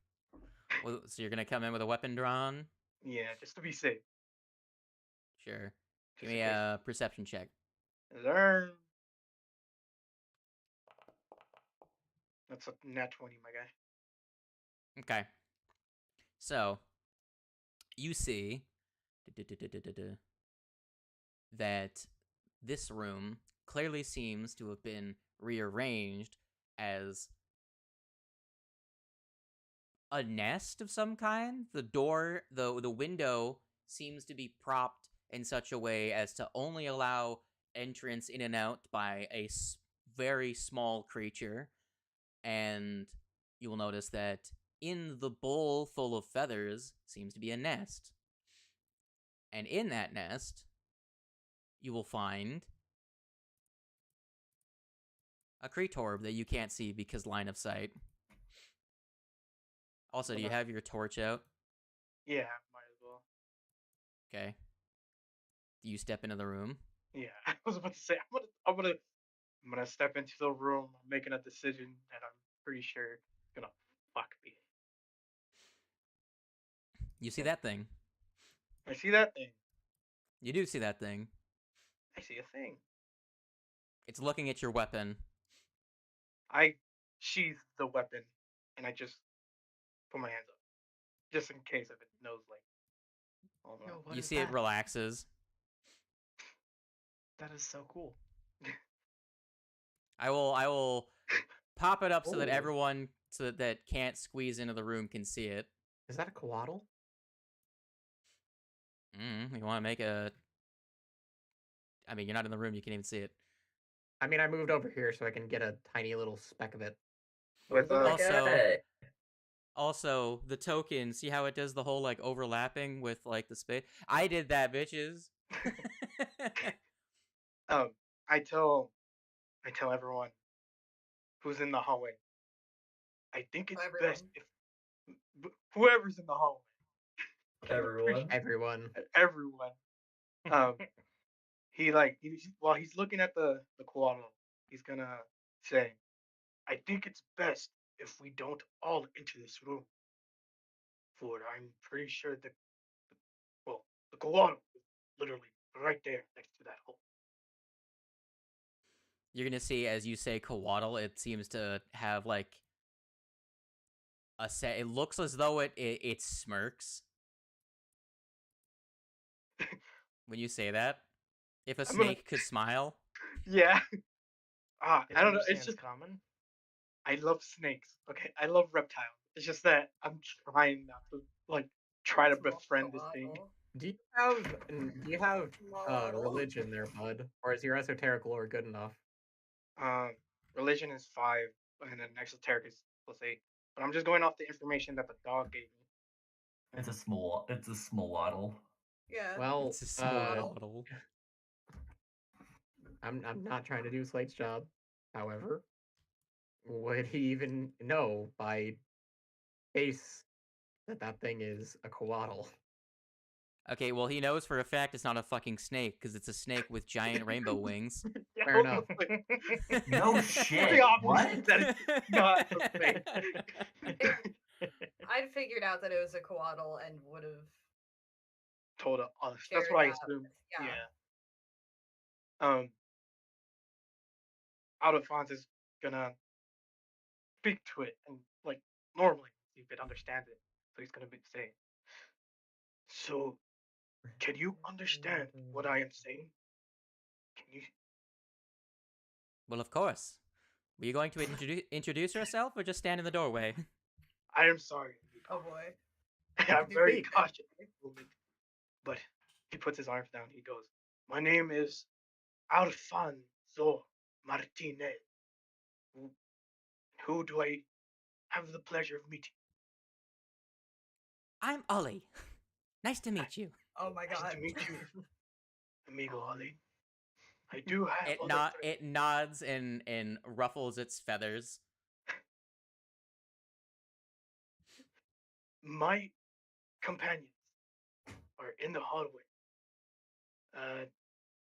Well, so you're gonna come in with a weapon drawn? Yeah, just to be safe. Sure. Give me a perception check. Learn. That's a nat 20, my guy. Okay. So, you see that this room clearly seems to have been rearranged as a nest of some kind. The window seems to be propped in such a way as to only allow entrance in and out by a very small creature. And you will notice that in the bowl full of feathers seems to be a nest. And in that nest, you will find a Creatorb that you can't see because line of sight. Also, do you have your torch out? Yeah, might as well. Okay. Do you step into the room? Yeah, I was about to say I'm gonna step into the room. I'm making a decision, and I'm pretty sure it's gonna fuck me. You see that thing. I see that thing. You do see that thing. I see a thing. It's looking at your weapon. I sheath the weapon, and I just put my hands up, just in case if it knows like. Oh no. Yo, what You is see that? it relaxes. That is so cool. I will pop it up so that Oh. everyone that can't squeeze into the room can see it. Is that a coatl? You want to make a? I mean, you're not in the room. You can't even see it. I mean, I moved over here so I can get a tiny little speck of it. With Also, the token. See how it does the whole like overlapping with like the space. I did that, bitches. I tell everyone who's in the hallway. I think it's best if whoever's in the hallway. Everyone. Everyone. While he's looking at the koala, he's gonna say, I think it's best if we don't all enter this room. For I'm pretty sure the koala is literally right there next to that hole. You're gonna see as you say coatl, it seems to have like a set. It looks as though it smirks when you say that. If a snake could smile. Yeah. I don't know. It's understands just common. I love snakes. Okay, I love reptiles. It's just that I'm trying not to like try to befriend this thing. Do you have religion there, bud, or is your esoteric lore good enough? Religion is 5, and then exoteric is +8. But I'm just going off the information that the dog gave me. It's a small waddle. Yeah. Well, It's a small waddle. I'm not trying to do Slate's job. However, would he even know by face that thing is a coatl? Okay, well, he knows for a fact it's not a fucking snake because it's a snake with giant rainbow wings. Fair enough. No shit. Pretty obvious What? that it's not a snake. I'd figured out that it was a coatl and would have Told us. That's shared what I that assumed. with- Yeah. Alphonse is gonna speak to it and like normally see if it understands it. So he's gonna be saying, so can you understand what I am saying? Can you? Well, of course. Were you going to introduce yourself or just stand in the doorway? I am sorry. Oh boy. I'm very cautious at the moment. But he puts his arms down. He goes, my name is Alfonso Martinez. Who do I have the pleasure of meeting? I'm Ollie. Nice to meet you. Oh my god. Nice to meet you, amigo Ollie. I do have It nods and ruffles its feathers. My companions are in the hallway.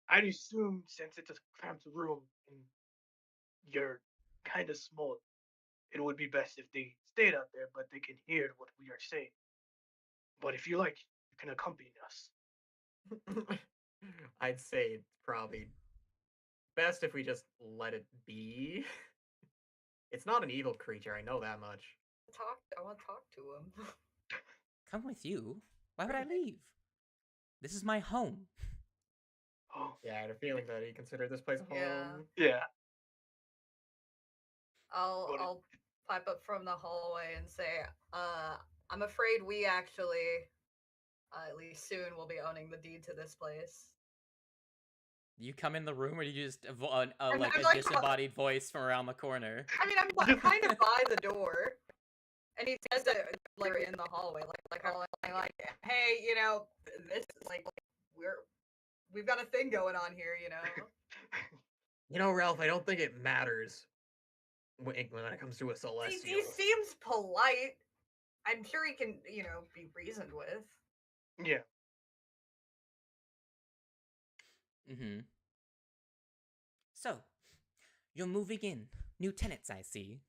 I'd assume since it's a cramped room and you're kind of small, it would be best if they stayed out there, but they can hear what we are saying. But if you like, you can accompany us. I'd say it's probably best if we just let it be. It's not an evil creature, I know that much. I want to talk to him. Come with you? Why would I leave? This is my home. Oh, Yeah, I had a feeling that he considered this place a Yeah. home. yeah. I'll pipe up from the hallway and say, I'm afraid we actually, at least soon, will be owning the deed to this place. You come in the room, or you just I'm like a like- disembodied voice from around the corner? I mean, I'm kind of by the door, and he says that like we're in the hallway, like, hey, you know, this is like we've got a thing going on here, you know. You know, Ralph, I don't think it matters when it comes to a celestial. He seems polite. I'm sure he can, you know, be reasoned with. Yeah. Mm-hmm. So, you're moving in. New tenants, I see.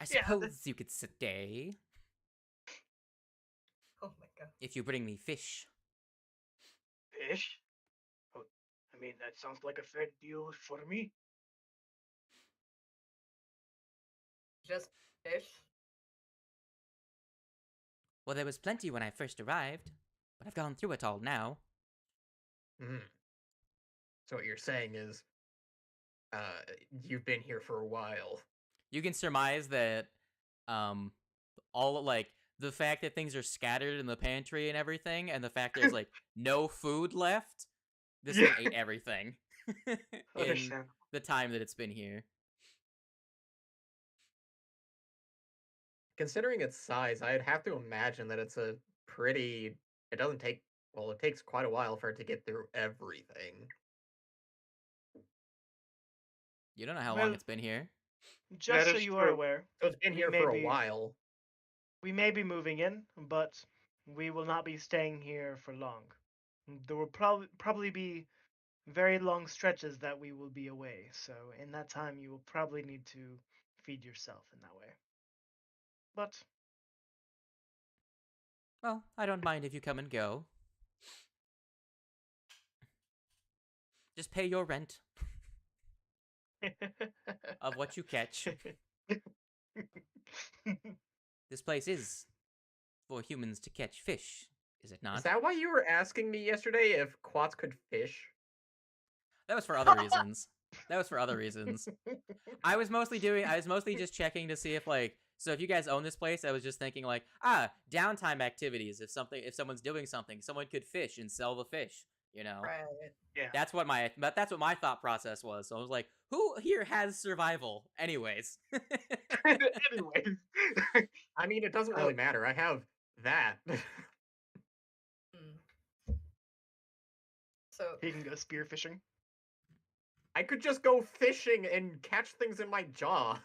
I suppose you could stay. Oh my god. If you bring me fish. Fish? Oh, I mean, that sounds like a fair deal for me. Just fish. Well, there was plenty when I first arrived, but I've gone through it all now. Hmm. So what you're saying is, you've been here for a while. You can surmise that, all, like, the fact that things are scattered in the pantry and everything, and the fact there's, like, no food left, this thing ate everything. in Understand. the time that it's been here. Considering its size, I'd have to imagine that it's a pretty... It doesn't take... Well, it takes quite a while for it to get through everything. You don't know how long it's been here. Just That so is you are true. aware, So it's been we here may for a be- while. we may be moving in, but we will not be staying here for long. There will probably be very long stretches that we will be away, so in that time you will probably need to feed yourself in that way. But Well, I don't mind if you come and go. Just pay your rent of what you catch. This place is for humans to catch fish, is it not? Is that why you were asking me yesterday if Quats could fish? That was for other reasons. That was for other reasons. I was mostly just checking to see if, like, so if you guys own this place, I was just thinking, like, downtime activities. If someone's doing something, someone could fish and sell the fish, you know? Right. Yeah. That's what my thought process was. So I was like, who here has survival? Anyways. Anyways. I mean, it doesn't really matter. I have that. So he can go spearfishing. I could just go fishing and catch things in my jaw.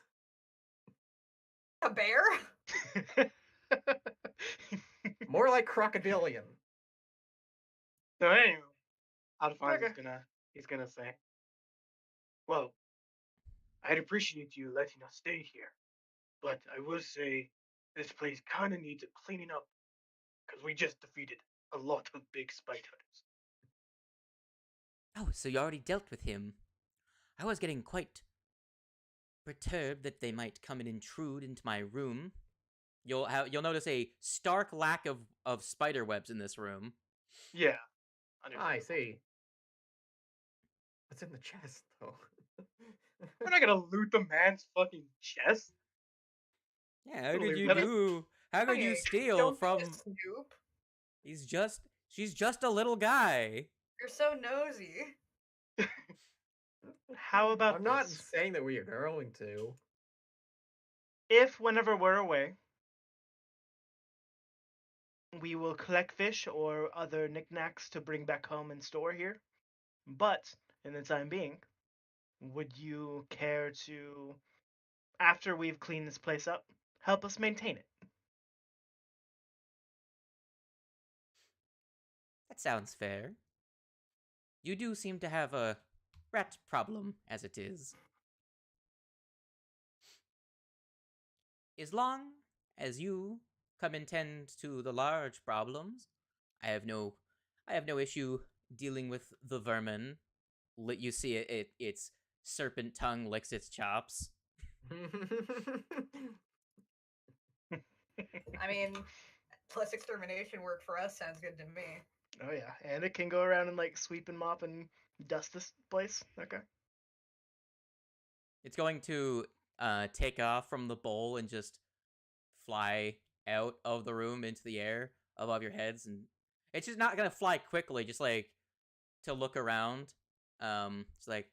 a bear? More like crocodilian. So anyway, Alphonse Okay. he's gonna say, well, I'd appreciate you letting us stay here, but I will say this place kind of needs a cleaning up because we just defeated a lot of big spiders. Oh, so you already dealt with him. I was getting quite perturbed that they might come and intrude into my room. You'll notice a stark lack of spider webs in this room. Yeah. I see. What's in the chest, though? We're not gonna loot the man's fucking chest. Yeah, how could Totally you better. do? How could you Hey, steal don't be from? a Snoop. She's just a little guy. You're so nosy. How about I'm not this? saying that we are going to. If whenever we're away, we will collect fish or other knickknacks to bring back home and store here. But in the time being, would you care to, after we've cleaned this place up, help us maintain it? That sounds fair. You do seem to have a rat problem, as it is. As long as you come and tend to the large problems, I have no I have no issue dealing with the vermin. You see its serpent tongue licks its chops. I mean, plus extermination work for us sounds good to me. Oh yeah, and it can go around and like sweep and mop and dust this place. Okay. It's going to take off from the bowl and just fly out of the room into the air above your heads, and it's just not gonna fly quickly, just like to look around. It's like,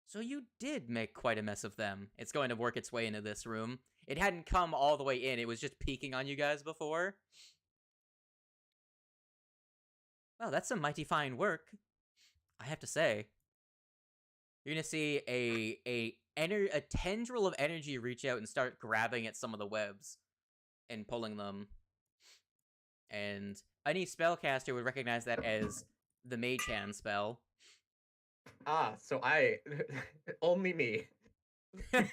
so you did make quite a mess of them. It's going to work its way into this room. It hadn't come all the way in, it was just peeking on you guys before. Well, that's some mighty fine work, I have to say. You're gonna see a tendril of energy reach out and start grabbing at some of the webs and pulling them. And any spellcaster would recognize that as the Mage Hand spell. Ah, so only me. I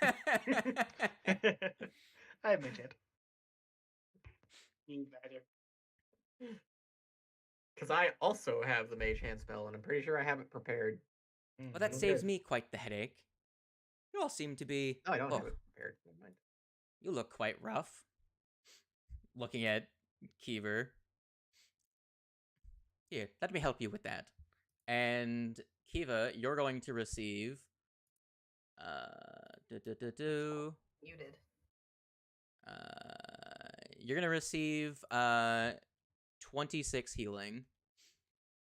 have Mage Hand. Because I also have the Mage Hand spell, and I'm pretty sure I have it prepared. Well, that saves me quite the headache. You all seem to be... No, I don't have it prepared. Never mind. You look quite rough. Looking at Kiever. Here, let me help you with that. And Kiva, you're going to receive... Muted. You're going to receive 26 healing.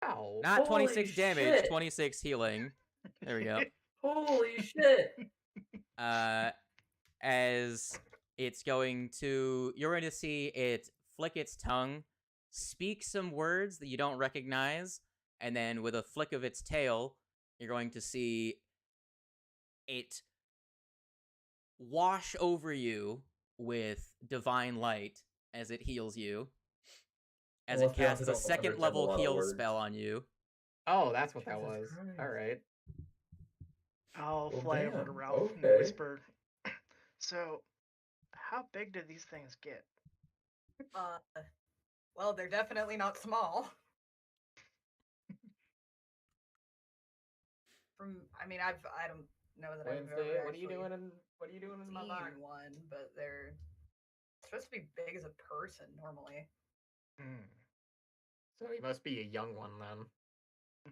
Ow. Not 26 Holy damage, shit. 26 healing. There we go. Holy shit! As it's going to... You're going to see it flick its tongue, speak some words that you don't recognize, and then with a flick of its tail, you're going to see it wash over you with divine light as it heals you. As it casts a second level heal spell on you. Oh, that's what that Jesus was. Christ. Alright. I'll Well, fly over to damn, Ralph and okay. whisper. So, how big do these things get? Well, they're definitely not small. I don't know that I've ever Wednesday, what are you doing in my box? seen one, but they're supposed to be big as a person normally. So he must be a young one then.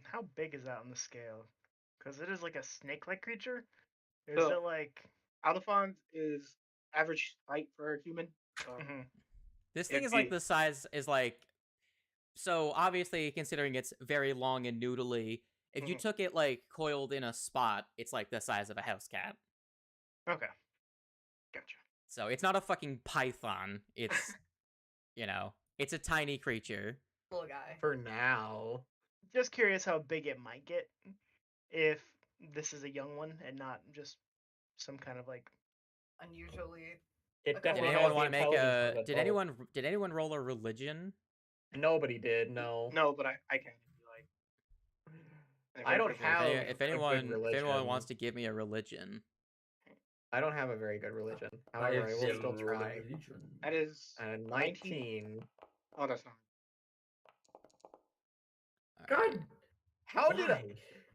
How big is that on the scale? Because it is like a snake-like creature. Or So- is it like? Alphonse is average height for a human. This thing is like the size is like... So obviously, considering it's very long and noodly, if you took it like coiled in a spot, it's like the size of a house cat. Okay. Gotcha. So it's not a fucking python. It's, you know, it's a tiny creature. Little guy. For now. Just curious how big it might get if this is a young one and not just some kind of like... Unusually. It Okay. Did definitely anyone has the want to make intelligence a... of an Did adult. anyone roll a religion? Nobody did, no. No, but I can be like. I don't have If a good anyone religion. wants to give me a religion. I don't have a very good religion. However, I will still try. That is 19. Oh, that's not. God, How did I?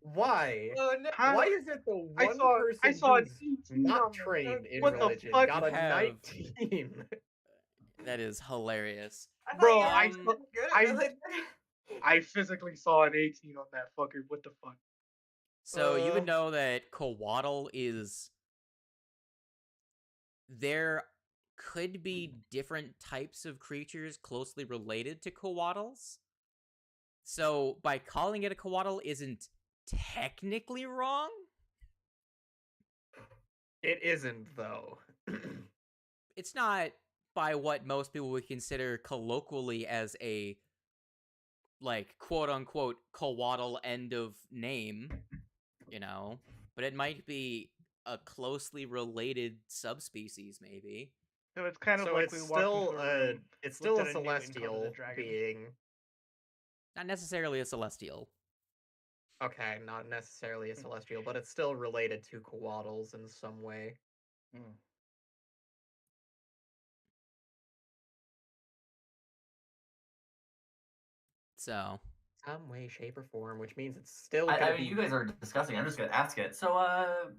Why? Oh no! Why is it the one person I saw an who's 18 not on there. trained in What the religion fuck? got a Have- 19? That is hilarious. I thought Bro, you were I good at I- religion. I physically saw an 18 on that fucker. What the fuck? So you would know that Coatl is... There could be different types of creatures closely related to Coatls. So by calling it a Coatl isn't technically wrong. It isn't, though. It's not by what most people would consider colloquially as a, like, quote-unquote Coatl end of name, you know? But it might be a closely related subspecies, maybe. So it's kind of So like it's we still walked into a room, it's still a looked at a newt and called it a celestial dragon. being. Not necessarily a celestial. Okay, not necessarily a celestial, but it's still related to Coatls in some way. So, some way, shape, or form, which means it's still. I mean, you guys are discussing. I'm just gonna ask it. So,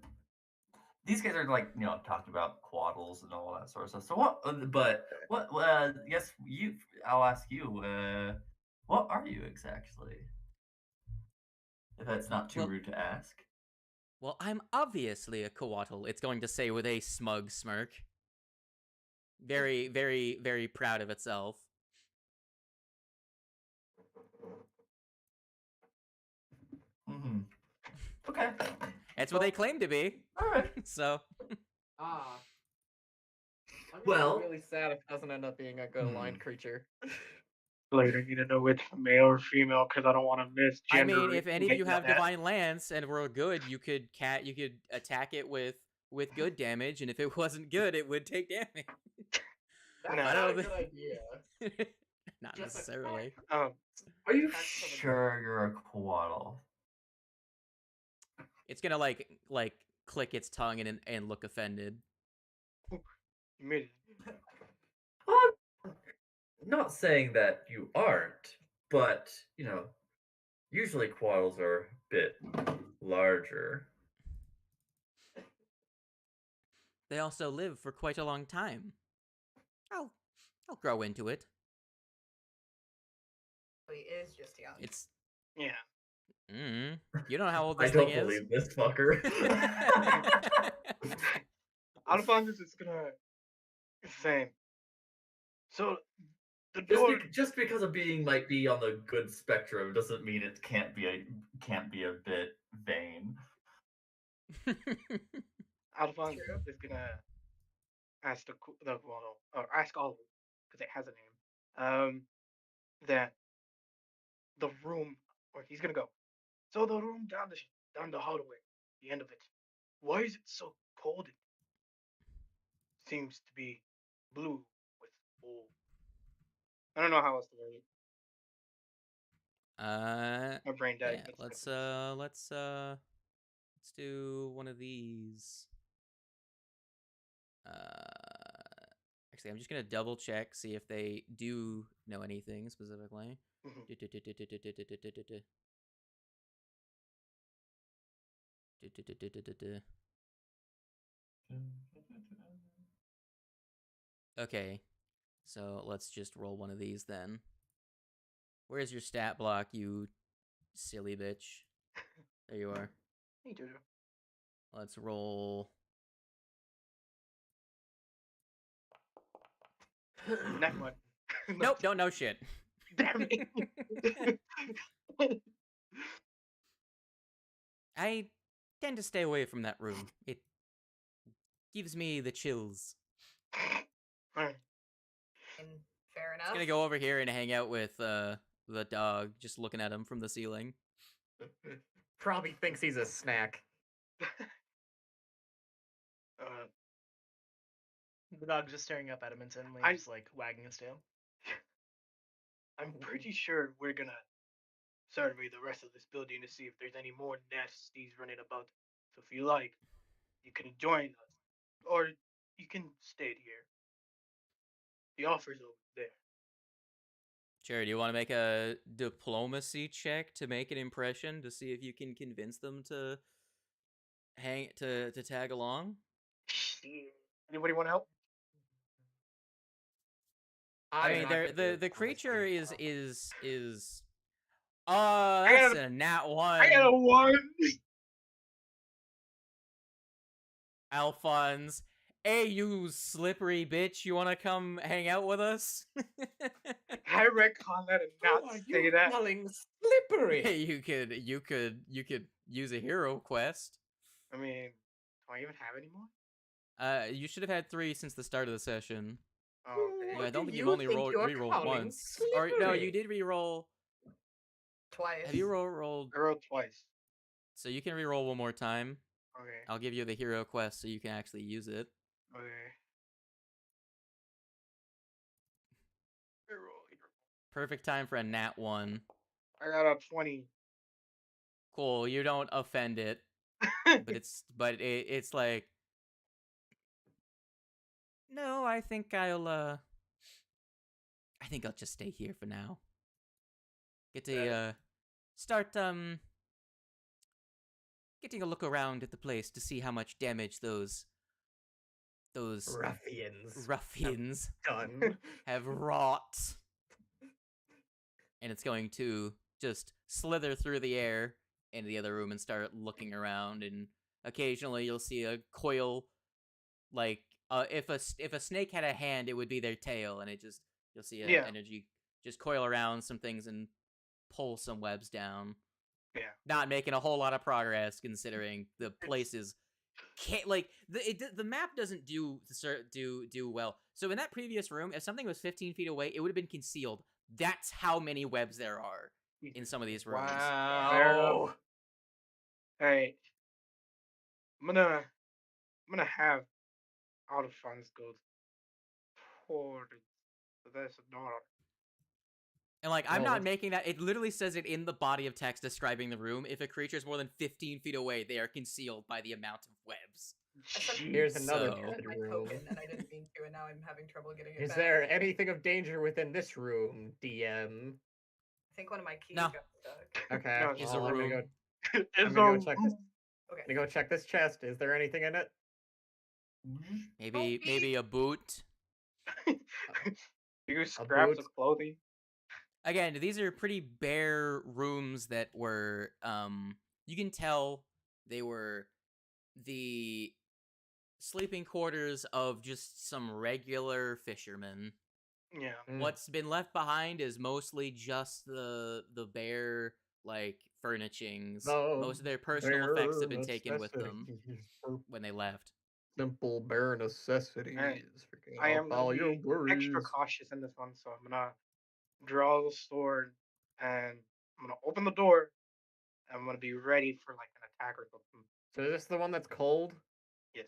these guys are like, talking about quaddles and all that sort of stuff. So what? But what? Yes, you. I'll ask you. What are you exactly? If that's not too rude to ask. Well, I'm obviously a coatl. It's going to say with a smug smirk. Very, very, very proud of itself. Mm-hmm. Okay. That's what they claim to be. All right. So. I'm Well, really sad if it doesn't end up being a good aligned creature. Later, I need to know it's male or female because I don't want to miss gender. I mean, if any of you have divine lance and were good, you could attack it with good damage, and if it wasn't good, it would take damage. That's not a good idea. Not necessarily. Are you sure you're a quaddle? It's gonna like click its tongue and look offended. I'm not saying that you aren't, but usually quaddles are a bit larger. They also live for quite a long time. I'll grow into it. He is just young. It's yeah. You don't know how old this I thing don't is. believe this fucker. Alphonse is gonna say. So the door. Just because a being might be on the good spectrum doesn't mean it can't be a bit vain. Alphonse is gonna ask the quaddle, or ask all of them, because it has a name. That the room, or he's gonna go. So the room down the hallway, the end of it. Why is it so cold? It seems to be blue with wool. I don't know how else to word it. My brain died. Yeah, let's do one of these. Actually, I'm just gonna double check, see if they do know anything specifically. Okay, so let's just roll one of these then. Where's your stat block, you silly bitch? There you are. Hey, Jojo. Let's roll. Next one. Nope, don't know shit. Damn it. I tend to stay away from that room. It gives me the chills. Fair enough. I'm gonna go over here and hang out with the dog, just looking at him from the ceiling. Probably thinks he's a snack. The dog's just staring up at him intently, just like wagging his tail. I'm pretty sure we're gonna survey the rest of this building to see if there's any more nasties running about. So if you like, you can join us, or you can stay here. The offer's over there. Sure, do you want to make a diplomacy check to make an impression to see if you can convince them to tag along? Anybody want to help? I mean, the creature is that's a nat 1. I got a 1. Alphonse, hey, you slippery bitch, you want to come hang out with us? I retcon that and not say that. Calling slippery. Hey, you could use a hero quest. I mean, do I even have any more? You should have had 3 since the start of the session. Oh, okay. I don't think you've only re-rolled once. Or no, you did re-roll twice. Have you rolled? I rolled twice. So you can re-roll one more time. Okay. I'll give you the hero quest so you can actually use it. Okay. Perfect time for a nat 1. I got a 20. Cool. You don't offend it, but it's like, no, I think I'll just stay here for now. Get a start getting a look around at the place to see how much damage those ruffians done. have wrought. And it's going to just slither through the air into the other room and start looking around, and occasionally you'll see a coil, like if a snake had a hand, it would be their tail, and you'll see energy just coil around some things and pull some webs down. Yeah. Not making a whole lot of progress considering the place is the map doesn't do well. So in that previous room, if something was 15 feet away, it would have been concealed. That's how many webs there are in some of these rooms. Wow. Hey, I'm gonna have all the funds go towards this daughter. And I'm not making that. It literally says it in the body of text describing the room. If a creature is more than 15 feet away, they are concealed by the amount of webs. Here's another my room. token, and I didn't mean to, and now I'm having trouble getting it back. Is there anything of danger within this room, DM? I think one of my keys No. got stuck. Okay, No, It's a room. I'm gonna go check this. Okay. I'm gonna go check this chest. Is there anything in it? Maybe a boot. You scraps of clothing. Again, these are pretty bare rooms that were you can tell they were the sleeping quarters of just some regular fishermen. Yeah. What's been left behind is mostly just the bare furnishings. Most of their personal effects have been taken with them when they left. Simple bare necessities. I am gonna be extra cautious in this one, so I'm gonna draw the sword and I'm gonna open the door. And I'm gonna be ready for an attack or something. So is this the one that's cold? Yes.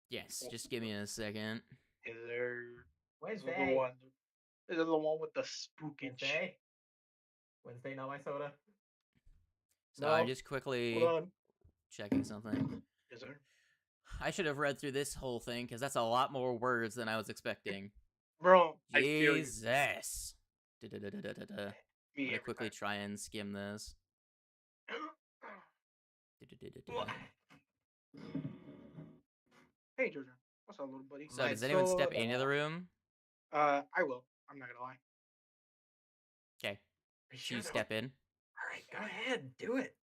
Yes. Just give me a second. Is there? Wednesday. Is it the one with the spooky? Wednesday, not my soda. So I'm just quickly checking something. Is there? I should have read through this whole thing because that's a lot more words than I was expecting. Bro, Jesus. I'm Me gonna quickly try and skim this. Hey, Georgia. What's up, little buddy? So does anyone step into the room? I will. I'm not gonna lie. Okay. So you step in. All right, go ahead, do it.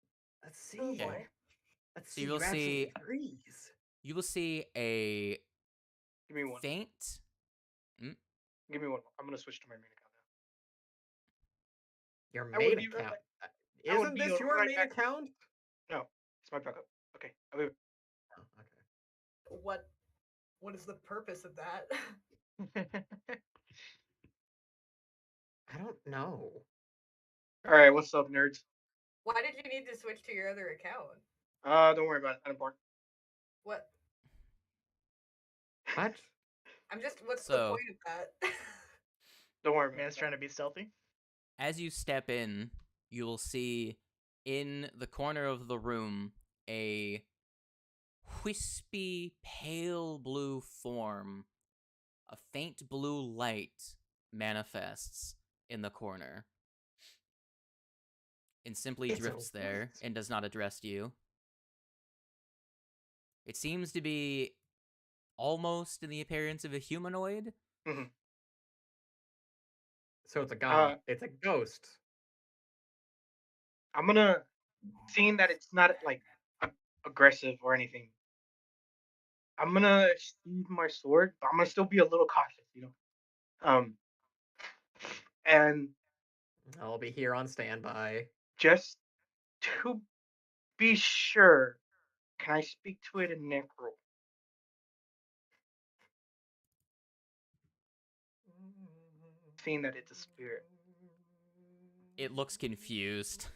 Let's see. Okay. Let's So see. you will see a Give me one. faint. Give me one. I'm gonna switch to my main account now. Your main account? Isn't this your main account? No, it's my backup. Okay, I'll be. Oh, okay. What is the purpose of that? I don't know. All right, what's up, nerds? Why did you need to switch to your other account? Don't worry about it. Not important. What? What? What's the point of that? Don't worry, Man's trying to be stealthy. As you step in, you will see in the corner of the room a wispy, pale blue form. A faint blue light manifests in the corner and simply drifts there and does not address you. It seems to be almost in the appearance of a humanoid. Mm-hmm. So it's a god. It's a ghost. I'm gonna, seeing that it's not aggressive or anything, I'm gonna sheathe my sword, but I'm gonna still be a little cautious, and I'll be here on standby. Just to be sure, can I speak to it in Necro? Seeing that it's a spirit. It looks confused.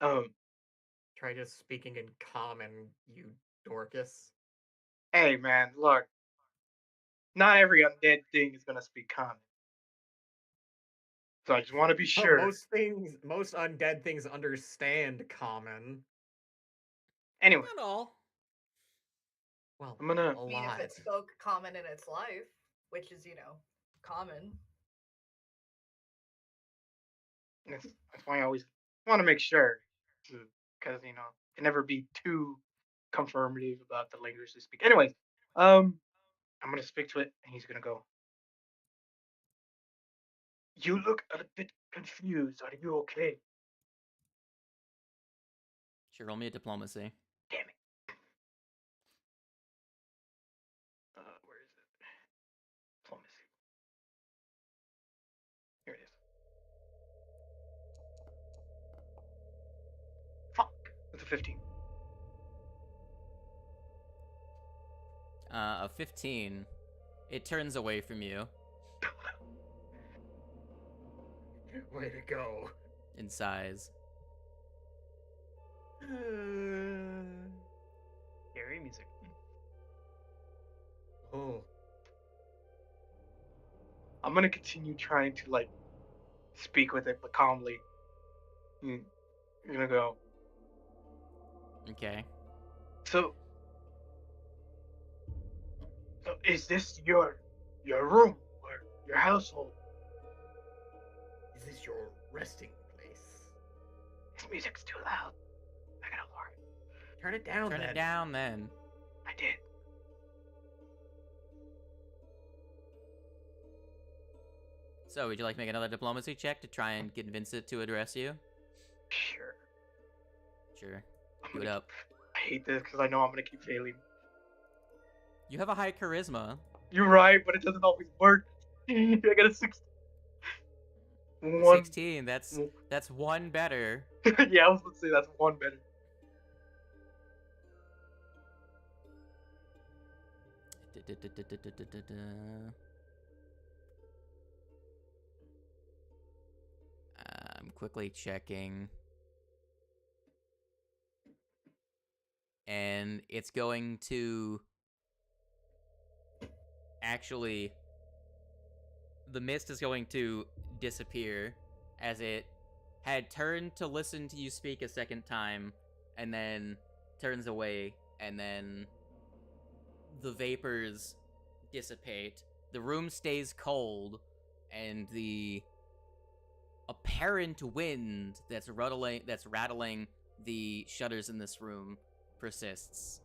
Try just speaking in common, you Dorcas. Hey man, look. Not every undead thing is gonna speak common. So I just want to be sure. Most undead things understand common. Anyway. Not all. Well, I'm gonna. If it spoke common in its life, which is, common. That's why I always want to make sure, because can never be too confirmative about the language they speak. Anyways, I'm gonna speak to it, and he's gonna go. You look a bit confused. Are you okay? Sure, roll me a diplomacy. Damn it. Where is it? Diplomacy. Here it is. Fuck. It's a 15. A 15. It turns away from you. Way to go. In size. Scary music. Oh. I'm gonna continue trying to speak with it, but calmly. You're gonna go. Okay. So is this your room or your household? Is this your resting place? This music's too loud. I gotta lower it. Turn it down. Turn it down then. I did. So, would you like to make another diplomacy check to try and convince it to address you? Sure. Sure. Do it up. I hate this because I know I'm gonna keep failing. You have a high charisma. You're right, but it doesn't always work. I got a 16. 16. That's one better. Yeah, I was gonna say that's one better. I'm quickly checking. And it's going to actually, the mist is going to disappear as it had turned to listen to you speak a second time and then turns away, and then the vapors dissipate. The room stays cold, and the apparent wind that's rattling the shutters in this room persists.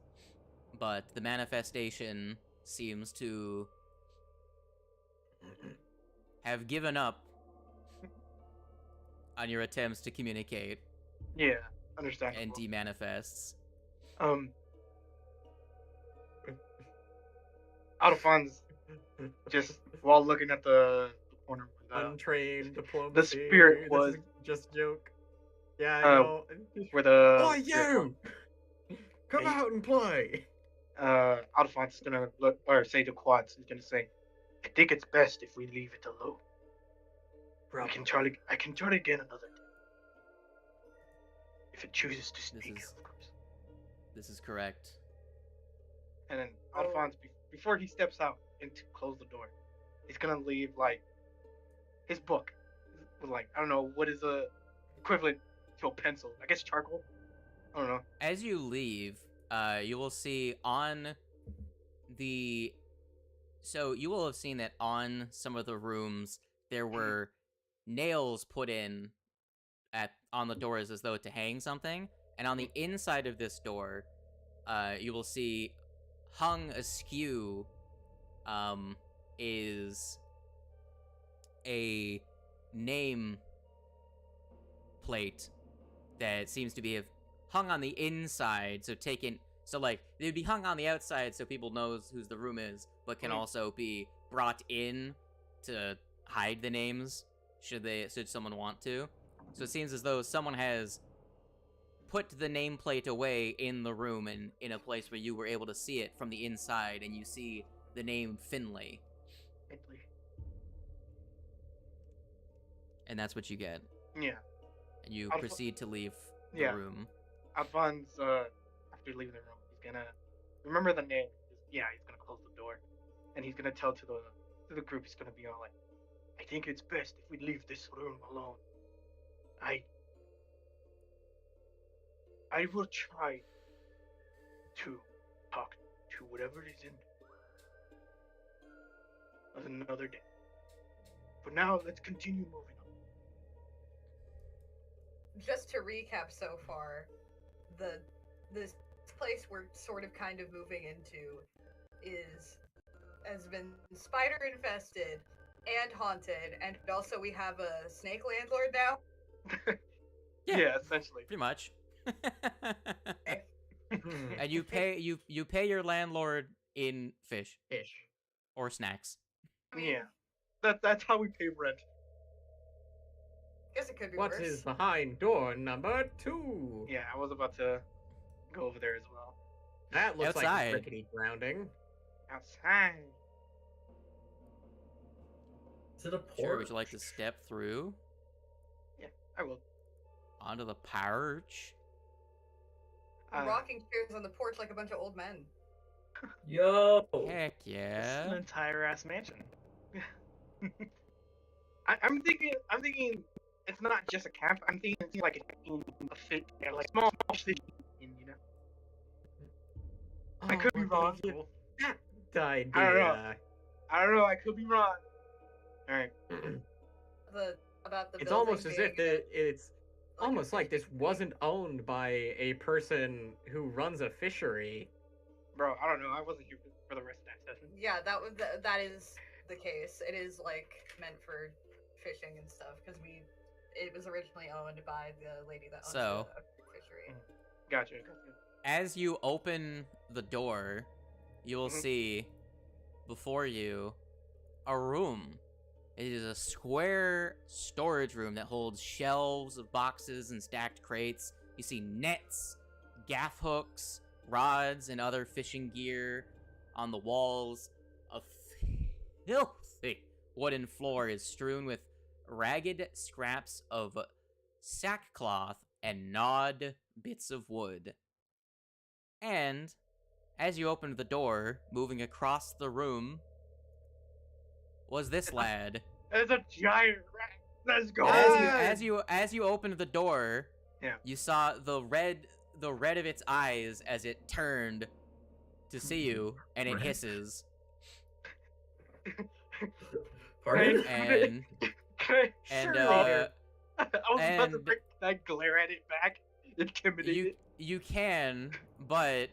But the manifestation seems to have given up on your attempts to communicate. Yeah, understandable. And demanifests. Alphonse, just while looking at the corner where untrained diplomacy. The spirit was just a joke. Yeah, I know. Where the oh, you! Come out and play. Alphonse is gonna look or say to Quads. He's gonna say, "I think it's best if we leave it alone. I can try again another day. If it chooses to speak, of course." This is correct. And then Alphonse, before he steps out and to close the door, he's gonna leave his book with I don't know what is the equivalent to a pencil. I guess charcoal. I don't know. As you leave, you will see on the. So you will have seen that on some of the rooms there were nails put in on the doors as though to hang something, and on the inside of this door, you will see hung askew is a name plate that seems to be hung on the inside, they'd be hung on the outside so people knows whose the room is, but can also be brought in to hide the names should someone want to. So it seems as though someone has put the nameplate away in the room and in a place where you were able to see it from the inside, and you see the name Finley. And that's what you get. Yeah. And you proceed to leave the room. Alphonse, after leaving the room, he's gonna remember the name. He's gonna close the door, and he's gonna tell to the group. He's gonna be all like, "I think it's best if we leave this room alone. I will try to talk to whatever is in there another day. For now, let's continue moving on." just to recap so far, this place we're sort of kind of moving into has been spider infested and haunted, and also we have a snake landlord now. Yeah, essentially. Pretty much. Okay. And you pay your landlord in fish or snacks. I mean, Yeah, that's how we pay rent. guess it could be What worse. is behind door number 2? Yeah, I was about to go over there as well. That looks Outside. like rickety grounding. Outside. Is it a porch? Sure, would you like to step through Yeah, I will. onto the porch? We're rocking chairs on the porch like a bunch of old men. Yo! Heck It's an yeah. entire ass mansion. I'm thinking it's not just a camp. I'm thinking like a fit, like small city, you know. I could be wrong. Cool. That idea. I don't know. I could be wrong. All right. About the It's building almost as if being it's like a almost like this fishing wasn't owned by a person who runs a fishery. Bro, I don't know. I wasn't here for the rest of that session. Yeah, that is the case. It is like meant for fishing and stuff because it was originally owned by the lady that owns So- the fishery. Gotcha. As you open the door, you will Mhm. see before you a room. It is a square storage room that holds shelves of boxes and stacked crates. You see nets, gaff hooks, rods, and other fishing gear on the walls. A filthy wooden floor is strewn with ragged scraps of sackcloth and gnawed bits of wood. And as you opened the door, moving across the room, was this lad. There's a giant rat. Let's go. As you opened the door, Yeah. you saw the red of its eyes as it turned to see you, and it Red? hisses. Pardon? And Okay, and sure, uh, I was about to and- bring that glare at it back. Intimidated. you can, but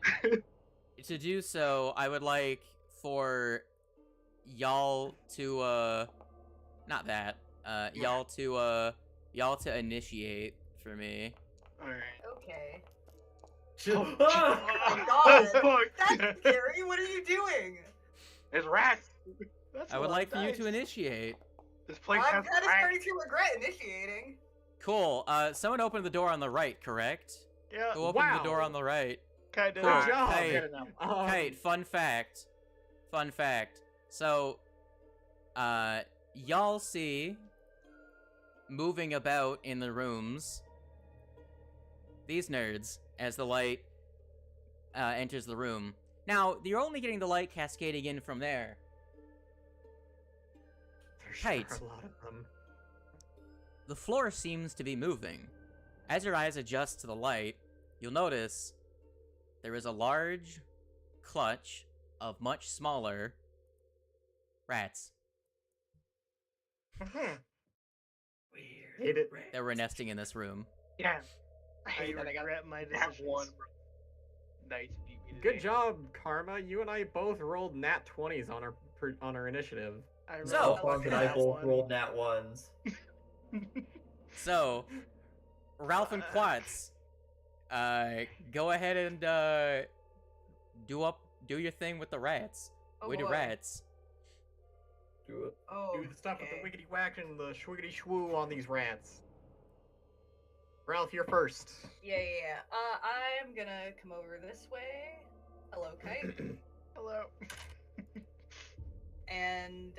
to do so, I would like for y'all to not that y'all to initiate for me. All right. Okay. Oh, God. oh, fuck. That's scary. What are you doing? There's rats. That's I a would lot like of for you to dice. initiate. This place I'm has kind of rats. starting to regret initiating. Cool. Someone opened the door on the right, correct? Yeah, Who opened the door Wow. on the right? kind of. Cool. Good job. Hey, Get it now. Kate, fun fact. So, y'all see moving about in the rooms these nerds as the light enters the room. Now, you're only getting the light cascading in from there. There's Kate. sure a lot of them. The floor seems to be moving. As your eyes adjust to the light, you'll notice there is a large clutch of much smaller rats Weird. Hate it. that were nesting in this room. Yeah. I I hate that I got regret my that decisions. one. Nice. beat me Good today. job, Karma. You and I both rolled nat 20s on our initiative. I So- rolled Alphonse and I that both one. rolled nat ones. So, Ralph and Quats, go ahead and do your thing with the rats. Oh, With the boy. rats. Do it. Oh, Do the stuff with the okay. wiggity whack and the schwiggity shwoo on these rats. Ralph, you're first. Yeah. I'm gonna come over this way. Hello, Kite. Hello. And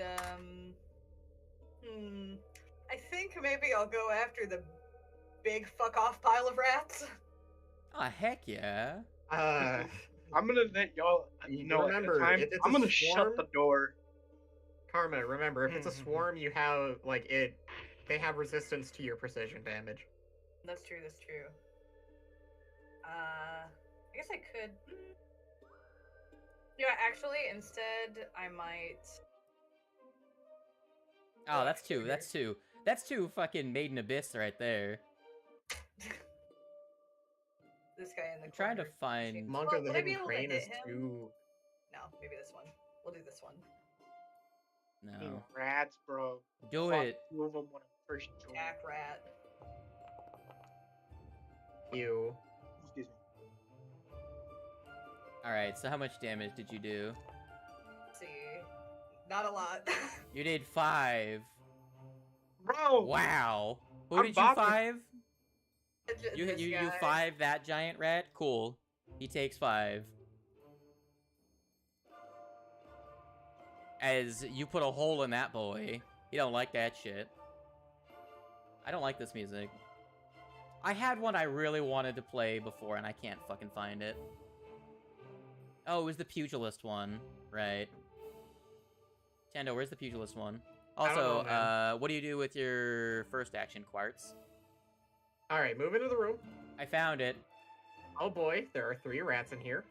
I think maybe I'll go after the big fuck off pile of rats. Oh, heck yeah. I'm gonna let y'all You know remember, ahead of time. if it's I'm a gonna shut swarm- the door. Karma, remember, if it's a Mhm. swarm, you have, they have resistance to your precision damage. That's true. I guess I could. Yeah, actually, instead I might. Oh, that's two. That's two fucking Maiden Abyss right there. This guy in the I'm trying to corner. find. Monk of the would I be Hidden able to Crane hit is him? too. No, maybe this one. We'll do this one. You No. rats, bro. Do Fuck, it. 2 of them when I first joined. Jack rat. You. Excuse me. Alright, so how much damage did you do? Let's see. Not a lot. You did 5. Bro! Wow. Who I'm did you bopping. 5? You This you guy. 5 that giant rat? Cool. He takes 5. As you put a hole in that boy. He don't like that shit. I don't like this music. I had one I really wanted to play before and I can't fucking find it. Oh, it was the Pugilist one. Right. Tando, where's the Pugilist one? Also, what do you do with your first action, Quartz? Alright, move into the room. I found it. Oh boy, there are 3 rats in here.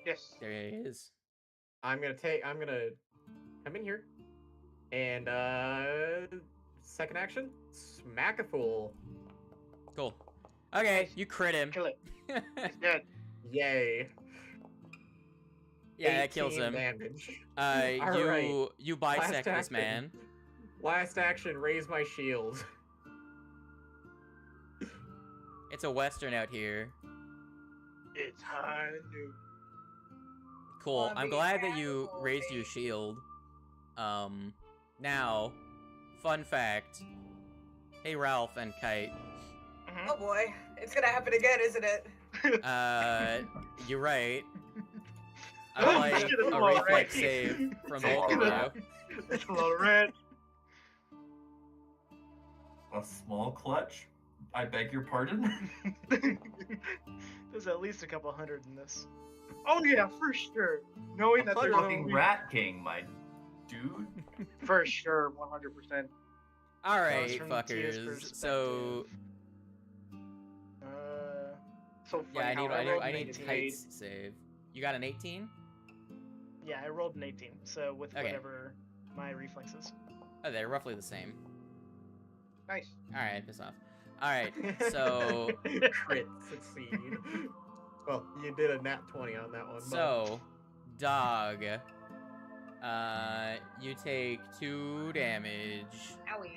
Yes. There he is. I'm gonna come in here. And second action, smack a fool. Cool. Okay, you crit him. Kill it. He's dead. Yay. Yeah, that kills 18 him. damage. You Last bisect this action. man. Last action, raise my shield. It's a western out here. It's high noon. Cool. I'm glad that you Wonderful. raised your shield. Now, fun fact. Hey, Ralph and Kite. Oh boy. It's gonna happen again, isn't it? You're right. I Oh, like shit, it's a a lot of reflex red. save from It's a both of lot of you. It's a lot of red. A small clutch? I beg your pardon? There's at least a couple hundred in this. Oh yeah, for sure. Knowing that there's Fucking Rat King, my dude. for sure, 100%. Alright, from Tia's fuckers. So, So funny yeah, how I rolled need an 18. Kite's save. You got an 18? Yeah, I rolled an 18, so with Okay. whatever my reflexes. Oh, they're roughly the same. Nice. Alright, piss off. Alright, so... Crit succeed. Well, you did a nat 20 on that one. So, dog. You take 2 damage. Owie.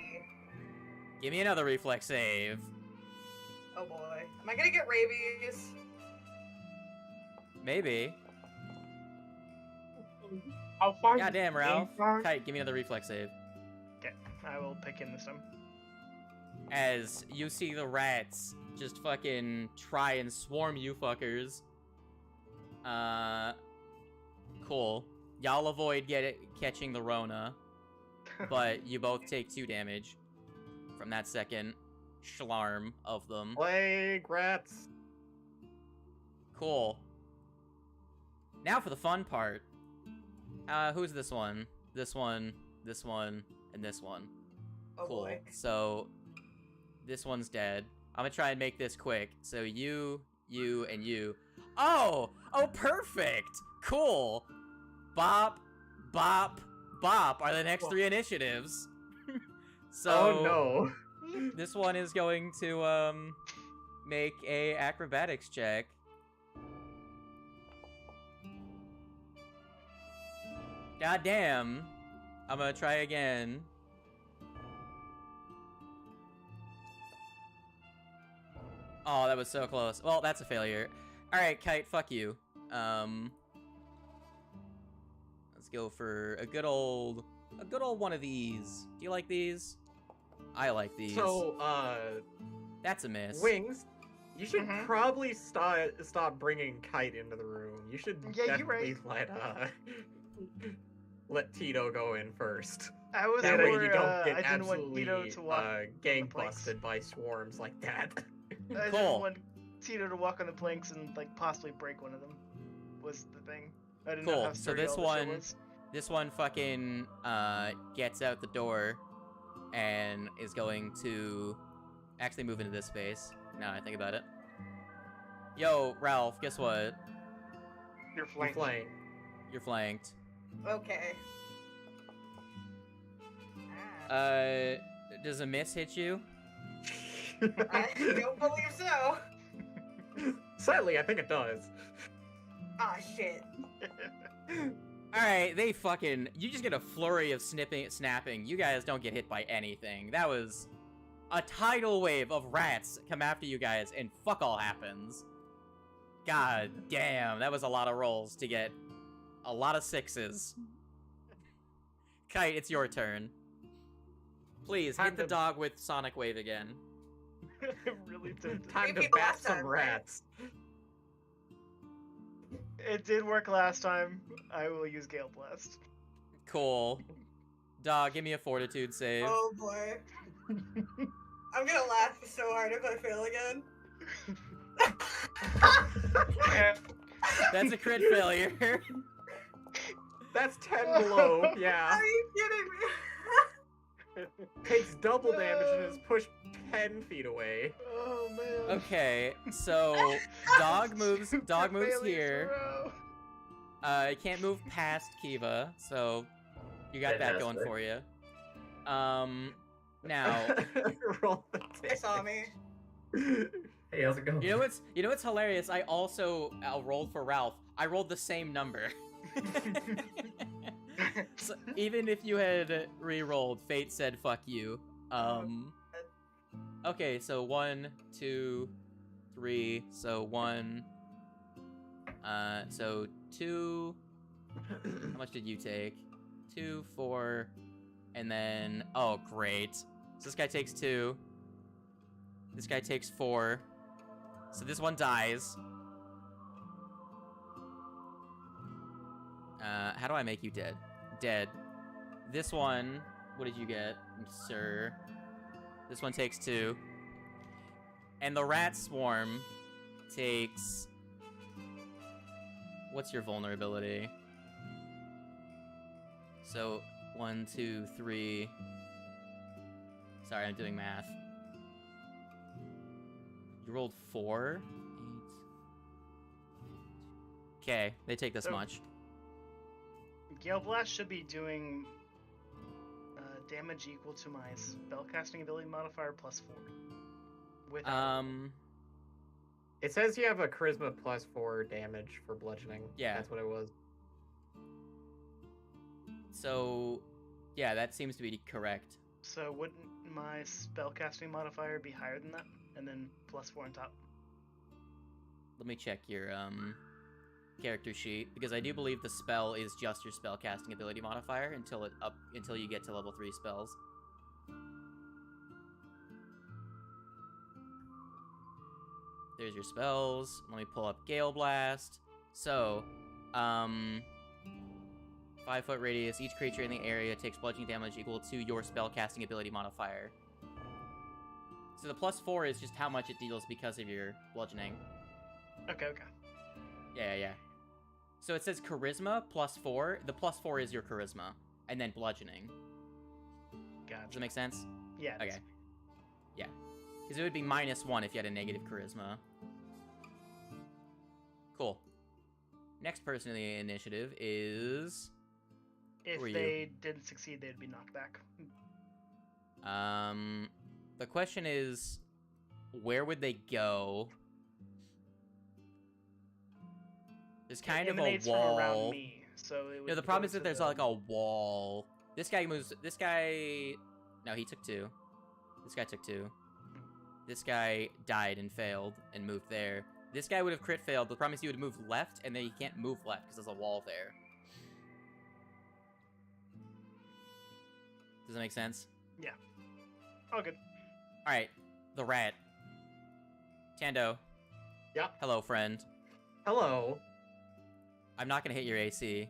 Give me another reflex save. Oh boy. Am I gonna get rabies? Maybe. How far? Goddamn, Ralph. Far? Kite, give me another reflex save. Okay, I will pick him this time. As you see the rats just fucking try and swarm you fuckers. Cool. Y'all avoid catching the Rona, but you both take 2 damage from that second schlarm of them. Plague rats. Cool. Now for the fun part. Who's this one? This one, this one, and this one. Oh Cool. boy. So, this one's dead. I'm gonna try and make this quick. So you, and you. Oh! Oh, perfect! Cool! Bop, bop, bop are the next 3 initiatives. So, Oh no. this one is going to, make a acrobatics check. God damn. I'm gonna try again. Oh, that was so close. Well, that's a failure. Alright, Kite, fuck you. Let's go for a good old one of these. Do you like these? I like these. So, That's a miss. Wings, you should Mhm. probably stop bringing Kite into the room. You should Yeah, you're definitely right. let Tito go in first. I was That way more, you don't I get didn't want absolutely Tito to walk gang planks. busted by swarms like that. I Cool. didn't want Tito to walk on the planks and like possibly break one of them. Was the thing. I didn't know Cool. how So sturdy this all the shit one- was. This one fucking gets out the door and is going to actually move into this space. Now I think about it. Yo, Ralph, guess what? You're You flanked. flank. You're flanked. Okay. Does a miss hit you? I don't believe so. Sadly, I think it does. Ah, shit. Alright, they fucking... You just get a flurry of snapping. You guys don't get hit by anything. That was a tidal wave of rats come after you guys, and fuck all happens. God damn, that was a lot of rolls to get a lot of 6s. Kite, it's your turn. Please, hit the dog with Sonic Wave again. Really tempted. Time to Maybe bat last some time, right? rats. It did work last time. I will use Gale Blast. Cool. Dog, give me a Fortitude save. Oh boy. I'm gonna laugh so hard if I fail again. That's a crit failure. That's 10 below, yeah. Are you kidding me? Takes double damage and is pushed 10 feet away. Oh man. Okay, so dog moves here. It can't move past Kiva, so you got that going for you. Now Roll the They saw me. Hey, how's it going? you know what's hilarious? I also rolled for Ralph. I rolled the same number. So even if you had re-rolled, fate said fuck you. Okay, so 1, 2, 3, so 1, so 2, how much did you take? 2, 4, and then, oh great. So this guy takes 2, this guy takes 4, so this one dies. How do I make you dead? Dead. This one, what did you get, sir? This one takes 2. And the rat swarm takes... What's your vulnerability? So, 1, 2, 3... Sorry, I'm doing math. You rolled 4? 8... Okay, they take this much. Gale Blast should be doing damage equal to my spellcasting ability modifier plus 4. Without It says you have a charisma plus 4 damage for bludgeoning. Yeah. That's what it was. So, yeah, that seems to be correct. So wouldn't my spellcasting modifier be higher than that? And then plus 4 on top? Let me check your character sheet, because I do believe the spell is just your spellcasting ability modifier until you get to level 3 spells. There's your spells. Let me pull up Gale Blast. So, 5-foot radius. Each creature in the area takes bludgeoning damage equal to your spellcasting ability modifier. So the plus 4 is just how much it deals because of your bludgeoning. Okay. Yeah. So it says charisma plus 4. The plus 4 is your charisma, and then bludgeoning. Gotcha. Does that make sense? Yeah. Okay. Yeah. Because it would be -1 if you had a negative charisma. Cool. Next person in the initiative is... If they didn't succeed, they'd be knocked back. The question is, where would they go? There's kind of a wall. From around me, so it would The problem is that there's like a wall. This guy moves. This guy. No, he took 2. This guy took 2. This guy died and failed and moved there. This guy would have crit failed. The problem is he would move left, and then he can't move left because there's a wall there. Does that make sense? Yeah. All good. All right, the rat. Tando. Yeah. Hello, friend. Hello. I'm not gonna hit your AC.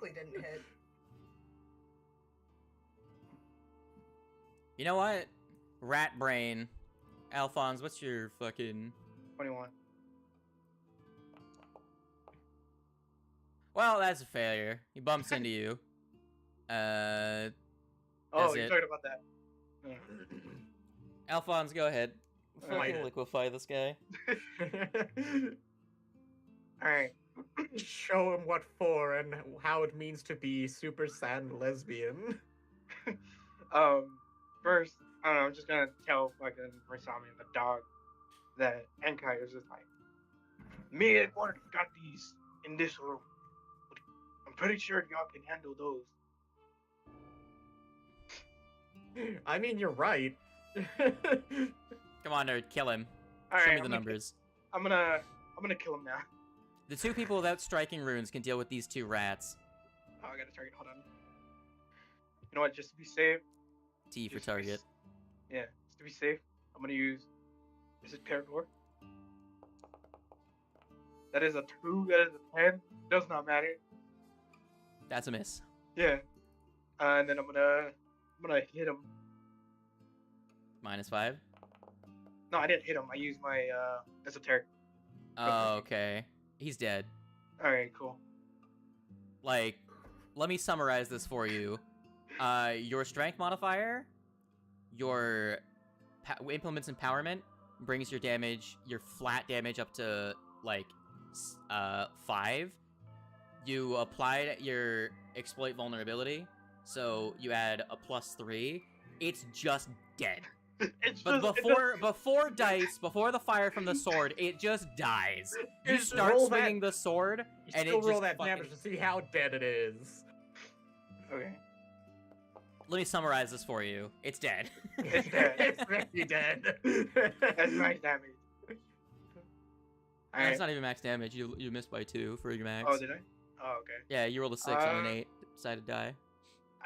We didn't hit. You know what? Rat brain. Alphonse, what's your fucking... 21. Well, that's a failure. He bumps into you. Oh, you're it. talking about that. Yeah. Alphonse, go ahead. Alright. Fucking liquefy this guy. Alright. Show him what for and how it means to be Super Saiyan lesbian. First, I don't know. I'm just gonna tell fucking Raisami and the dog that Enkai is just like, me and Eduardo got these in this room. I'm pretty sure y'all can handle those. I mean, you're right. Come on, nerd, kill him. All Show right, me the numbers. I'm gonna kill him now. The 2 people without striking runes can deal with these 2 rats. Oh, I gotta target. Hold on. You know what? Just to be safe. T for just to be target. yeah, just to be safe, I'm gonna use. Is it Parador? That is a 2. That is a 10. Does not matter. That's a miss. Yeah. And then I'm gonna hit him. -5. No, I didn't hit him. I used my esoteric. Oh, okay. He's dead. All right, cool. Like, let me summarize this for you. Your strength modifier, your implement's empowerment brings your damage, your flat damage up to, like, 5. You applied your exploit vulnerability, so you add a +3. It's just dead. But before the fire from the sword, it just dies. You start swinging the sword, and it just roll that damage to see how dead it is. Okay. Let me summarize this for you. It's dead. It's dead. It's really dead. That's nice damage. No, it's not even max damage. You missed by 2 for your max. Oh, did I? Oh, okay. Yeah, you rolled a 6 on an 8-sided die.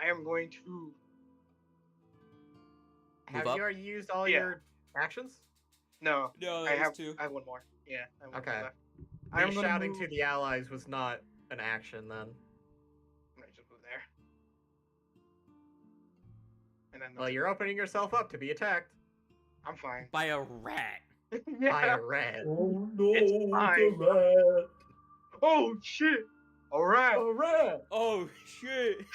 I am going to. Have up? you already used all your actions? No. No, I have 2. I have one more. Yeah. I have one Okay. more left. I'm shouting to the allies was not an action then. I'm gonna just move there. And then. Well, you're opening yourself up to be attacked I'm fine. By a rat. Yeah. by a rat. Oh no, It's fine. a rat. Oh shit! All right. A rat. Oh, shit.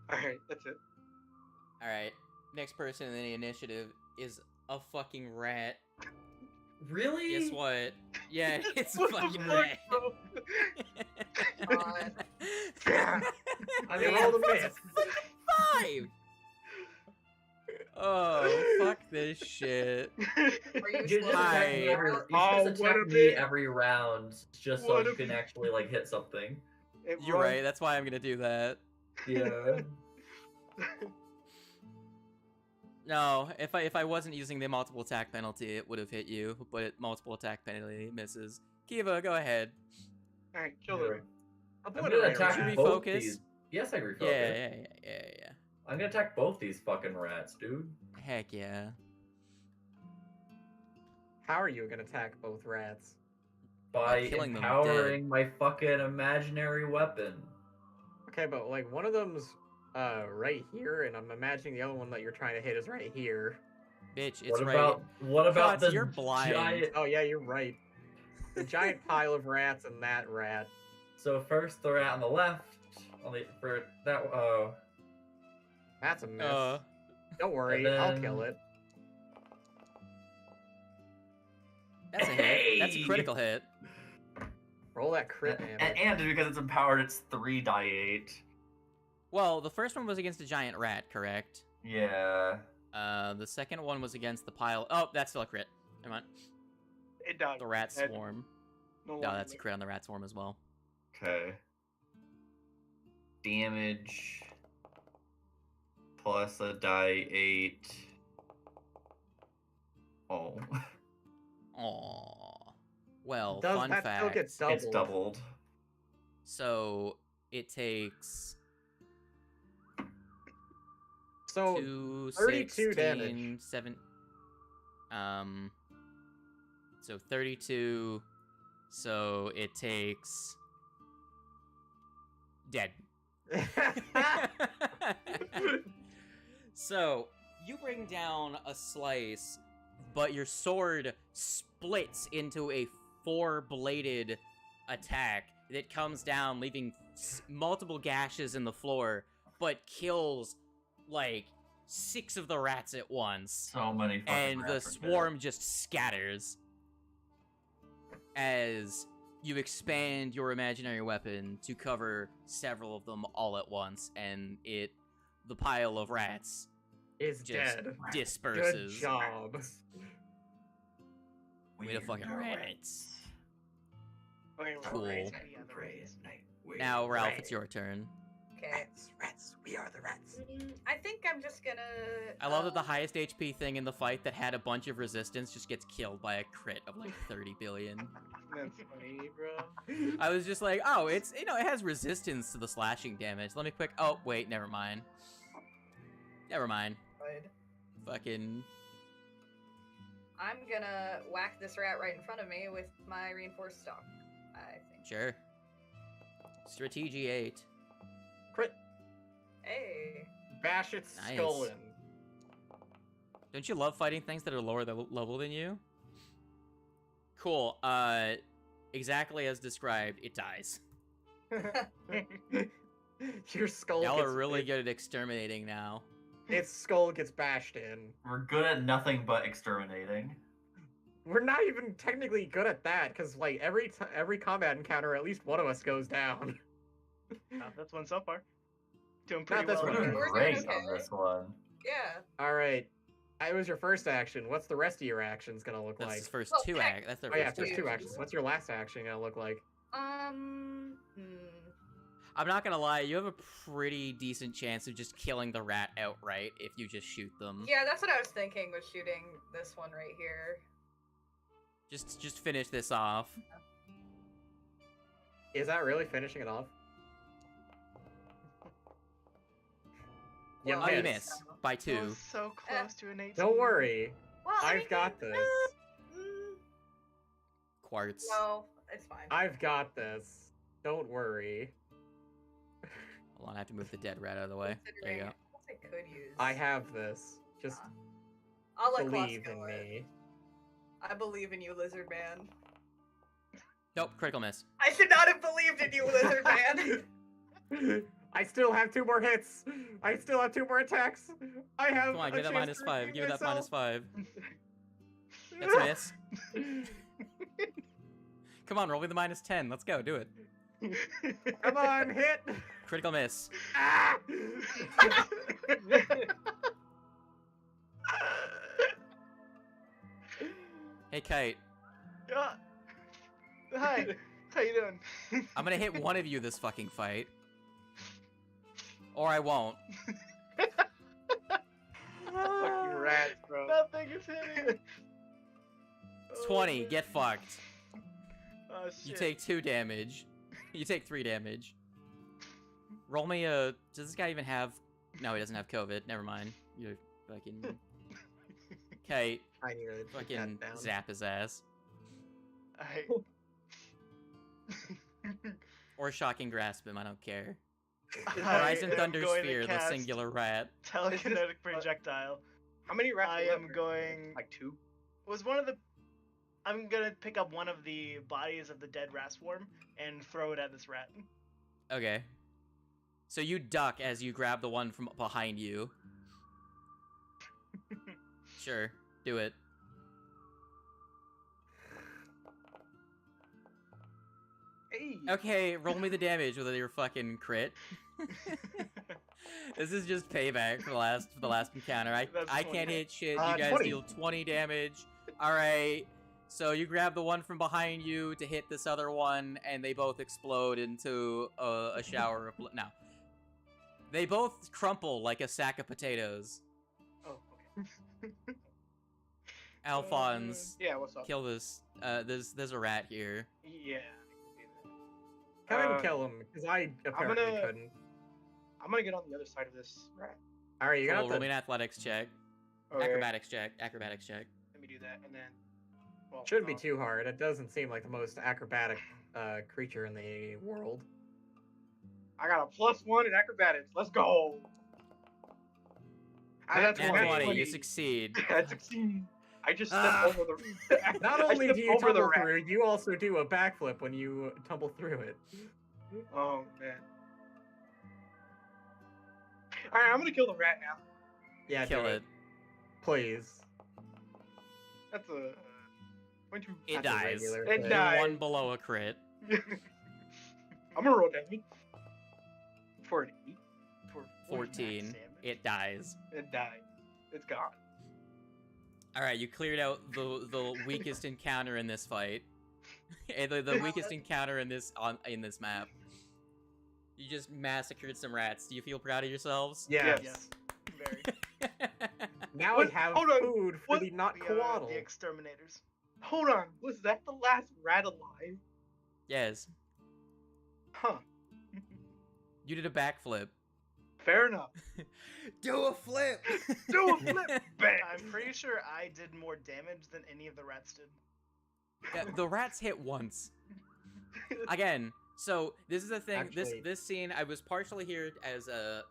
All right. That's it. Alright, next person in the initiative is a fucking rat. Really? Guess what? Yeah, it's a What the fucking fuck, rat. bro? God. I mean, roll the miss. 5! Oh, fuck this shit. Are you You just slowing attack me down? every, you Oh, just what attack a me bit. every round, just so What you a can bit. actually like hit something. It You're runs- right, that's why I'm gonna do that. Yeah. No, if I wasn't using the multiple attack penalty, it would have hit you, but multiple attack penalty misses. Kiva, go ahead. All right, kill the rat. I'm gonna attack Should we both refocus? these. Yes, I refocus. Yeah. I'm gonna attack both these fucking rats, dude. Heck yeah. How are you gonna attack both rats? By killing them empowering my fucking imaginary weapon. Okay, but like one of them's right here, and I'm imagining the other one that you're trying to hit is right here. Bitch, it's What right. about Klotz, the you're blind. giant? Oh yeah, you're right. The giant pile of rats and that rat. So first the rat on the left, for that. That's a miss. Don't worry, and I'll then- kill it. That's a hit. That's a critical hit. Roll that crit damage. And because it's empowered, it's 3 die 8. Well, the first one was against a giant rat, correct? Yeah. The second one was against the pile. Oh, that's still a crit. Come on. It died. The rat Dead. swarm. No No, longer that's a live. crit on the rat swarm as well. Okay. Damage plus a die 8. Oh. Aww. Well, Does fun that still fact. get doubled? It's doubled. So it takes So 2, 32 16, damage. 7. So 32. So it takes dead. So you bring down a slice, but your sword splits into a 4-bladed attack that comes down, leaving multiple gashes in the floor, but kills like 6 of the rats at once. So many fucking And the rats are dead. swarm just scatters as you expand your imaginary weapon to cover several of them all at once, and it the pile of rats Is just dead. disperses. Good job. We the fucking rats. Okay, Cool. right. Pray at night. Wait, Now, Ralph, Right. it's your turn. Okay. Rats. We are the rats. I think I'm just gonna. I love that the highest HP thing in the fight that had a bunch of resistance just gets killed by a crit of like 30 billion. That's funny, bro. I was just like, oh, it's, it has resistance to the slashing damage. Let me quick. Oh, wait, never mind. Never mind. Fucking. I'm gonna whack this rat right in front of me with my reinforced stock. I think. Sure. Strategy 8. Crit. Hey. Bash its Nice. skull in. Don't you love fighting things that are lower level than you? Cool. Exactly as described, it dies. Your skull. Y'all gets, are really good at exterminating now. Its skull gets bashed in. We're good at nothing but exterminating. We're not even technically good at that, because like every combat encounter, at least one of us goes down. That's one so far. Doing Not pretty this well. one. We're doing We're great doing on okay. this one. Yeah. All right, it was your first action. What's the rest of your actions gonna look That's like? his first Well, two heck- That's their Oh yeah, first first two two actions. actions. What's your last action gonna look like? Hmm. I'm not gonna lie, you have a pretty decent chance of just killing the rat outright if you just shoot them. Yeah, that's what I was thinking. Was shooting this one right here. Just finish this off. Is that really finishing it off? Well, Oh, you miss. miss by That 2. was so close to an 18. Don't worry, Well, I I've mean, got this. Quartz. No, it's fine. I've got this. Don't worry. Hold on, I have to move the dead rat out of the way. There you go. I could use. I have this. Just I'll let Kloss believe go in it. me. I believe in you, Lizard Man. Nope, critical miss. I should not have believed in you, Lizard Man. I still have 2 more hits. I still have 2 more attacks. I have. Come on, a give me that chance minus to 5. redeem Give me that minus myself. 5. That's a miss. Come on, roll me the minus 10. Let's go, do it. Come on, hit. Critical miss. Ah! Hey, Kite. Hi. How you doing? I'm gonna hit one of you this fucking fight. Or I won't. Fucking rats, bro. Nothing is hitting. 20, get fucked. Oh, shit. You take 2 damage. You take 3 damage. Roll me a... Does this guy even have... No, he doesn't have COVID. Never mind. You're fucking... Kite, I need to put fucking that down. zap his ass. I... Or shocking grasp him, I don't care. I Horizon am Thunder going to Sphere, the cast singular rat. Telekinetic projectile. How many rats? I are am left? going... Like 2. Was one of the... I'm gonna pick up one of the bodies of the dead rat swarm and throw it at this rat. Okay. So you duck as you grab the one from behind you. Sure, do it. Hey. Okay, roll me the damage with your fucking crit. This is just payback for the last encounter. That's I 20. can't hit shit. You guys 20. deal 20 damage. All right. So you grab the one from behind you to hit this other one, and they both explode into a shower of now. They both crumple like a sack of potatoes. Oh, okay. Alphonse, Yeah, what's up? kill this. There's a rat here. Yeah. Come and Uh, kill him, because I apparently gonna- couldn't. I'm gonna get on the other side of this rat. Alright, you're Cool, gonna roll me have an athletics check. Okay, Acrobatics check. Acrobatics check. Let me do that, and then. Well, to... Shouldn't be too hard. It doesn't seem like the most acrobatic creature in the world. I got a +1 in acrobatics. Let's go. That's Nat 20. 20, you succeed. I succeed. I just stepped over the. Not I only stepped do you over the tumble rat. through, you also do a backflip when you tumble through it. Oh man. All right, I'm gonna kill the rat now. Yeah, Kill do it. Please. That's a. Going to. It That's a dies. regular It thing. dies. One below a crit. I'm gonna roll damage. For an 8. For 14. Max damage. it dies. It died. It's gone. All right, you cleared out the weakest encounter in this fight. the weakest encounter in this map. You just massacred some rats. Do you feel proud of yourselves? Yes. Yes. Very. Now What? we have Hold on. food for What? the not We are coatl. the exterminators. Hold on. Was that the last rat alive? Yes. Huh. You did a backflip. Fair enough. Do a flip! Do a flip. Bam. I'm pretty sure I did more damage than any of the rats did. Yeah, the rats hit once. Again, so this is the thing. Actually- This scene, I was partially here as a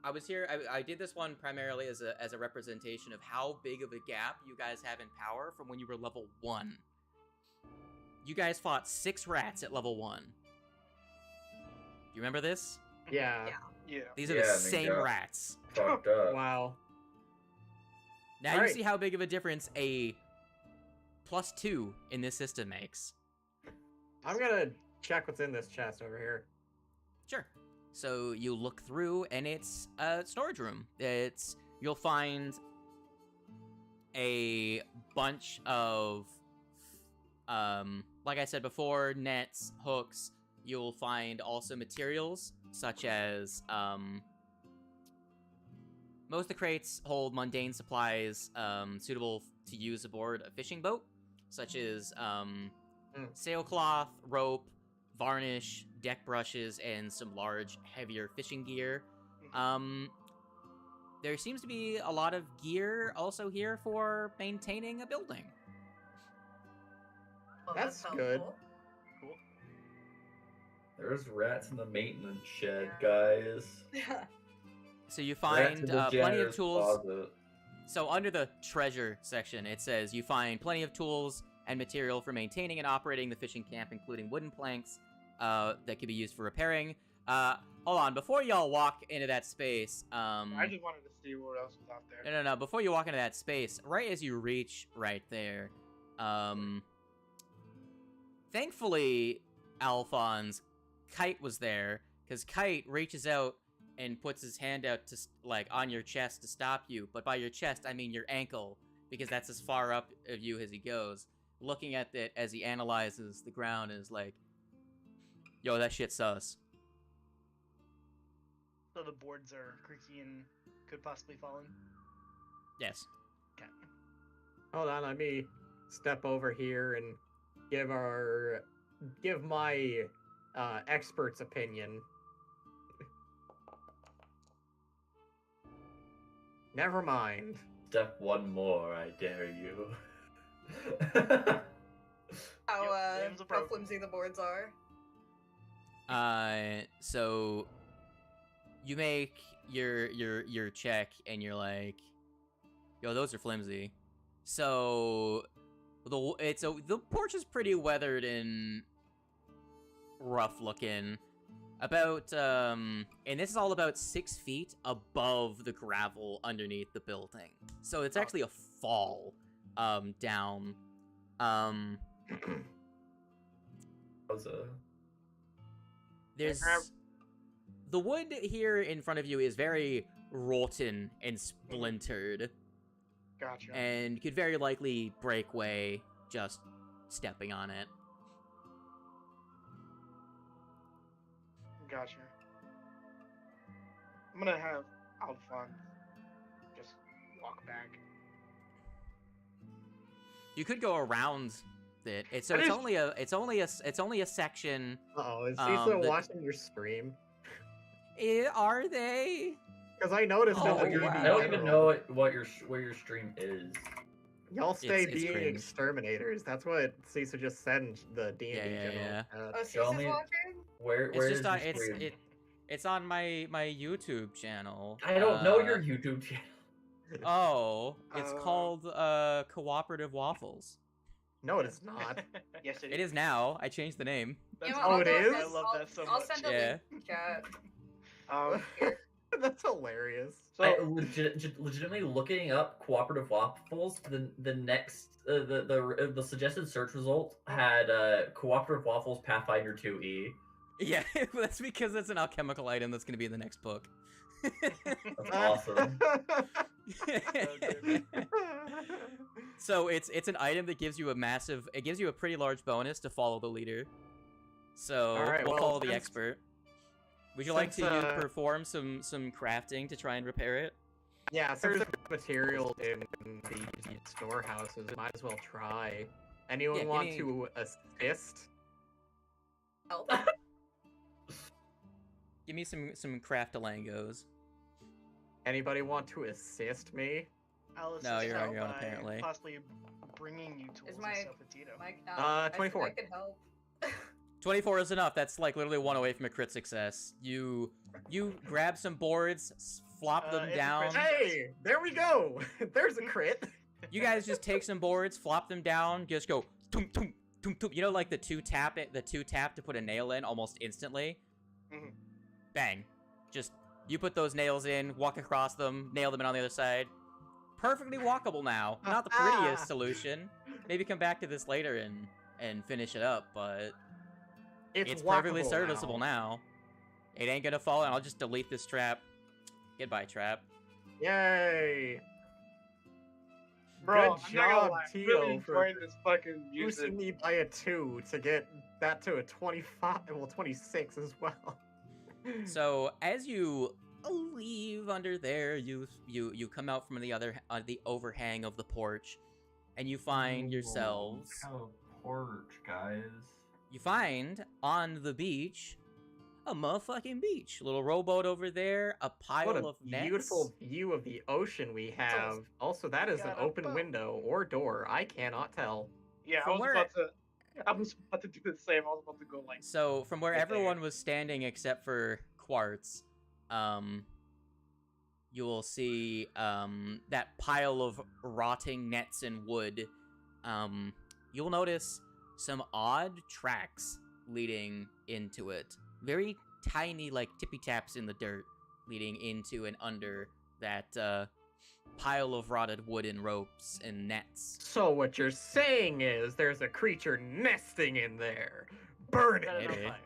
I was here. I did this one primarily as a representation of how big of a gap you guys have in power from when you were level 1. You guys fought 6 rats at level 1. You remember this? Yeah. Yeah. These are Yeah, the I mean, same yeah. rats. Fucked up. Wow. Now you Alright. see how big of a difference a +2 in this system makes. I'm gonna check what's in this chest over here. Sure. So you look through, and it's a storage room. You'll find a bunch of, like I said before, nets, hooks. You'll find also materials such as most of the crates hold mundane supplies suitable to use aboard a fishing boat, such as sailcloth, rope, varnish, deck brushes, and some large, heavier fishing gear. There seems to be a lot of gear also here for maintaining a building. Well, That's good. helpful. Cool. There's rats in the maintenance shed, Yeah. guys. So you Rats find in the plenty of janitor's tools. closet. So under the treasure section, it says you find plenty of tools and material for maintaining and operating the fishing camp, including wooden planks that can be used for repairing. Hold on, before y'all walk into that space, I just wanted to see what else was out there. no, before you walk into that space, right as you reach right there, thankfully, Alphonse, Kite was there, because Kite reaches out and puts his hand out to, like, on your chest to stop you, but by your chest, I mean your ankle, because that's as far up of you as he goes. Looking at it as he analyzes the ground is like, yo, that shit's sus. So the boards are creaky and could possibly fall in. Yes. Okay. Hold on, let me step over here and give my expert's opinion. Never mind. Step one more, I dare you. How name's appropriate. flimsy the boards are. So you make your check and you're like, yo, those are flimsy. So the porch is pretty weathered and rough looking. About and this is all about 6 feet above the gravel underneath the building. So it's actually a fall down. There's the wood here in front of you is very rotten and splintered, Gotcha. and could very likely break way just stepping on it. Gotcha. I'm gonna have Alphonse just walk back. You could go around it. It's That is- only a section. Uh-oh, is Um, Cecil the- watching your stream? Are they? Because I noticed Oh, that wow. I don't even know where your stream is. Y'all stay It's being cringe. exterminators. That's what Cecil just said in the D&D Yeah. general. Oh, Show Cease's me- watching? Where It's is just on your stream? it's on my YouTube channel. I don't know your YouTube channel. Oh, it's Uh, called Cooperative Waffles. No, it is not. Yes, It is now. I changed the name. That's You know, Oh, I'll it go is? with I this. love I'll- that so I'll much. send a Yeah. link in chat. Um, That's hilarious. so I legitimately looking up cooperative waffles. The next the suggested search result had cooperative waffles Pathfinder 2E. Yeah, that's because it's an alchemical item that's going to be in the next book. That's awesome. So it's an item that gives you a pretty large bonus to follow the leader. So Alright, we'll well, follow the since- expert. Would you like since, to perform some crafting to try and repair it? Yeah, since there's materials in these storehouses, might as well try. Anyone Yeah, give want me- to assist? Help. Give me some craftalangos. Anybody want to assist me? Alice No, is you're on out your own, by apparently. Possibly bringing you tools my- and stuff with Tito. Mike, 24. I could help. 24 is enough. That's like literally one away from a crit success. You grab some boards, flop them it's a down. crit. Hey, there we go. There's a crit. You guys just take some boards, flop them down, just go tum tum tum tum. You know, like the two tap to put a nail in almost instantly. Mhm. Bang! Just you put those nails in, walk across them, nail them in on the other side. Perfectly walkable now. Not the prettiest solution. Maybe come back to this later and finish it up, but it's perfectly walkable serviceable now. It ain't gonna fall, and I'll just delete this trap. Goodbye, trap. Yay! Bro, Good I'm not gonna job, lie. I'm Tio, really for enjoying this fucking music. boosting me by a 2 to get that to a 25, well, 26 as well. So as you leave under there, you come out from the overhang of the porch, and you find yourselves. Kind of porch, guys. You find on the beach a motherfucking beach. A little rowboat over there, a pile What a of nets. beautiful view of the ocean we have. Also, that is an Got a open boat. window or door. I cannot tell. Yeah, From where- I was about to do the same. I was about to go like. So from where Right there. everyone was standing except for Quartz, you will see that pile of rotting nets and wood. You'll notice some odd tracks leading into it. Very tiny, like tippy taps in the dirt leading into and under that pile of rotted wooden ropes and nets. So what you're saying is there's a creature nesting in there. Burn Set it! it on Maybe. fire.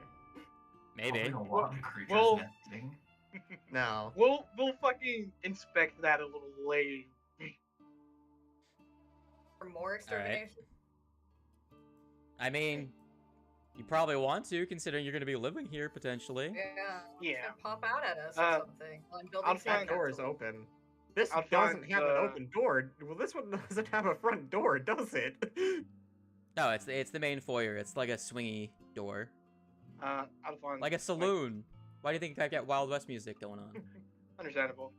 Maybe. A lot of creatures well- nesting. No. We'll fucking inspect that a little later. For more extermination. I mean, you probably want to, considering you're going to be living here potentially. Yeah. Yeah. It's gonna pop out at us or something. While I'm building I'll find- That door is sandcastles. open. This I'll doesn't find, have an open door. Well, this one doesn't have a front door, does it? No, it's the main foyer. It's like a swingy door, I'll find. like a saloon. Why do you think I've got Wild West music going on? Understandable.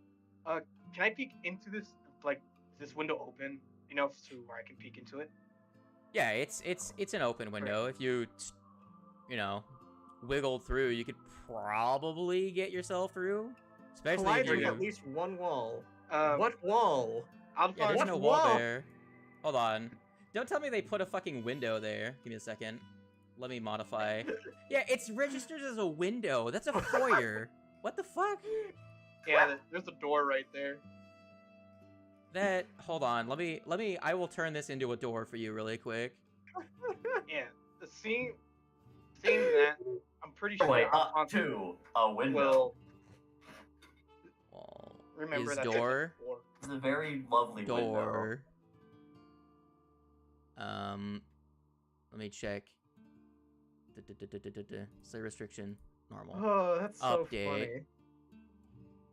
Can I peek into this? Like, is this window open enough to where I can peek into it? Yeah, it's an open window. If you wiggled through, you could probably get yourself through. Especially if Collides with you. at least one wall. Um, What wall? I'll Yeah, find. there's What no wall wall? there. Hold on. Don't tell me they put a fucking window there. Give me a second. Let me modify. Yeah, it's registered as a window. That's a foyer. What the fuck? Yeah, there's a door right there. That. Hold on. Let me. I will turn this into a door for you really quick. Yeah, seeing that, I'm pretty sure Wait, Alphonse up to a window. will Well, remember is that door. there's a door. It's a very lovely window. Door. Let me check. Say restriction. Normal. Oh, that's so Update. funny.